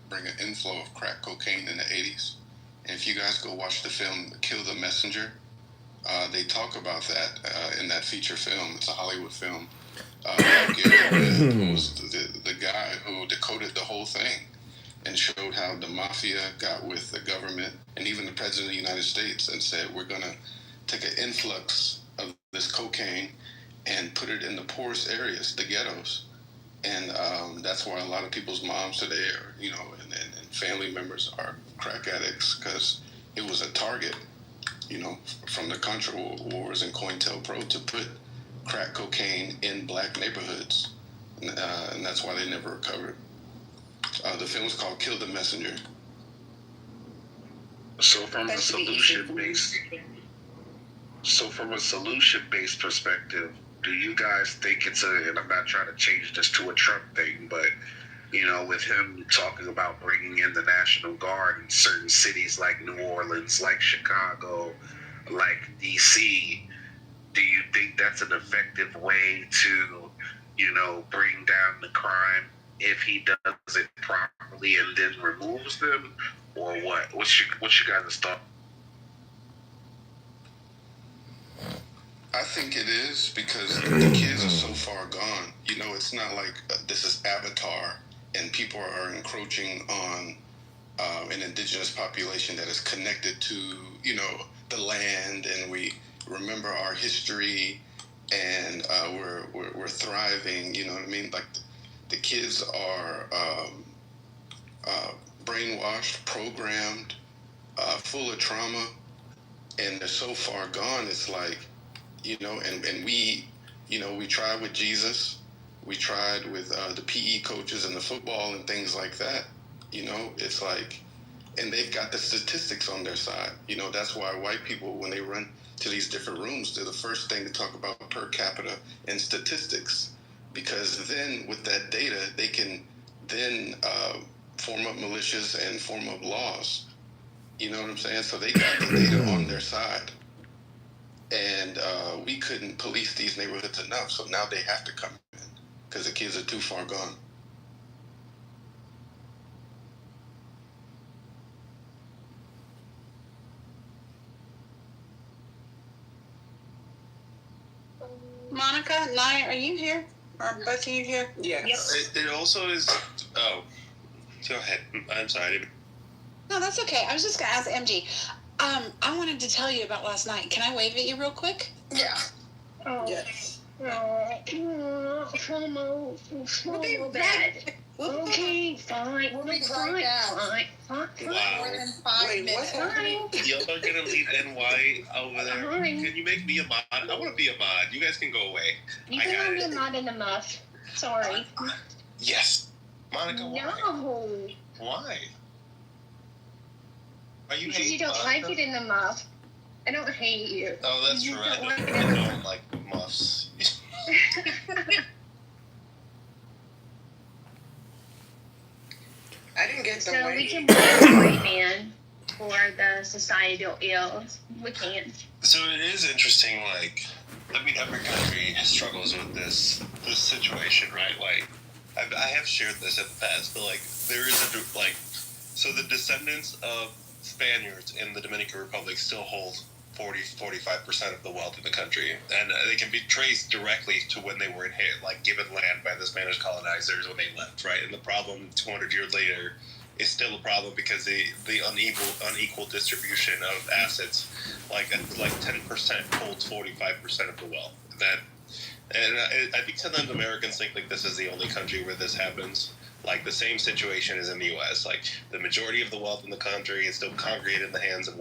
bring an inflow of crack cocaine in the 80s. And if you guys go watch the film Kill the Messenger, they talk about that in that feature film. It's a Hollywood film. Who was the guy who decoded the whole thing and showed how the mafia got with the government and even the president of the United States and said, we're going to take an influx of this cocaine and put it in the poorest areas, the ghettos. And that's why a lot of people's moms today are, and family members are crack addicts, because it was a target, from the Contra Wars and COINTELPRO to put crack cocaine in black neighborhoods. And that's why they never recovered. The film is called Kill the Messenger. So from a solution-based perspective, do you guys think and I'm not trying to change this to a Trump thing, but, with him talking about bringing in the National Guard in certain cities like New Orleans, like Chicago, like D.C., do you think that's an effective way to, bring down the crime if he does it properly and then removes them, or what? What's your guys' thought? I think it is, because the kids are so far gone. It's not like this is Avatar and people are encroaching on an indigenous population that is connected to, the land, and we remember our history, and we're thriving. You know what I mean? Like the kids are brainwashed, programmed, full of trauma, and they're so far gone. It's like, and we, we tried with Jesus, we tried with the PE coaches and the football and things like that. It's like, and they've got the statistics on their side. That's why white people, when they run to these different rooms, they're the first thing to talk about per capita and statistics, because then with that data, they can then form up militias and form up laws. You know what I'm saying? So they got the data on their side. And we couldn't police these neighborhoods enough, so now they have to come in because the kids are too far gone. Monica, Nye, are you here? Are both of you here? Yes. It also is. Oh, go ahead. I'm sorry. No, that's okay. I was just gonna ask MG. I wanted to tell you about last night. Can I wave at you real quick? Yeah. Oh. Yes. We'll be bad. Okay, fine. We'll be right back. Wow. More than 5 minutes. Y'all are gonna leave NY over there. Fine. Can you make me a mod? I want to be a mod. You guys can go away. You can be a mod in the muff. Sorry. Yes. Monica, why? No. Why? Are you Because you don't like it in the muff. I don't hate you. Oh, that's You right. don't I don't like muffs. I didn't get the way. We can blame the white man for the societal ills. We can't. So it is interesting, like, I mean, every country struggles with this situation, right? Like, I have shared this in the past, but, like, there is so the descendants of Spaniards in the Dominican Republic still hold 45% of the wealth in the country, and they can be traced directly to when they were given land by the Spanish colonizers when they left, right? And the problem 200 years later is still a problem because the unequal distribution of assets, like 10% holds 45% of the wealth. And I think sometimes Americans think like this is the only country where this happens. Like the same situation is in the U.S. Like the majority of the wealth in the country is still congregated in the hands of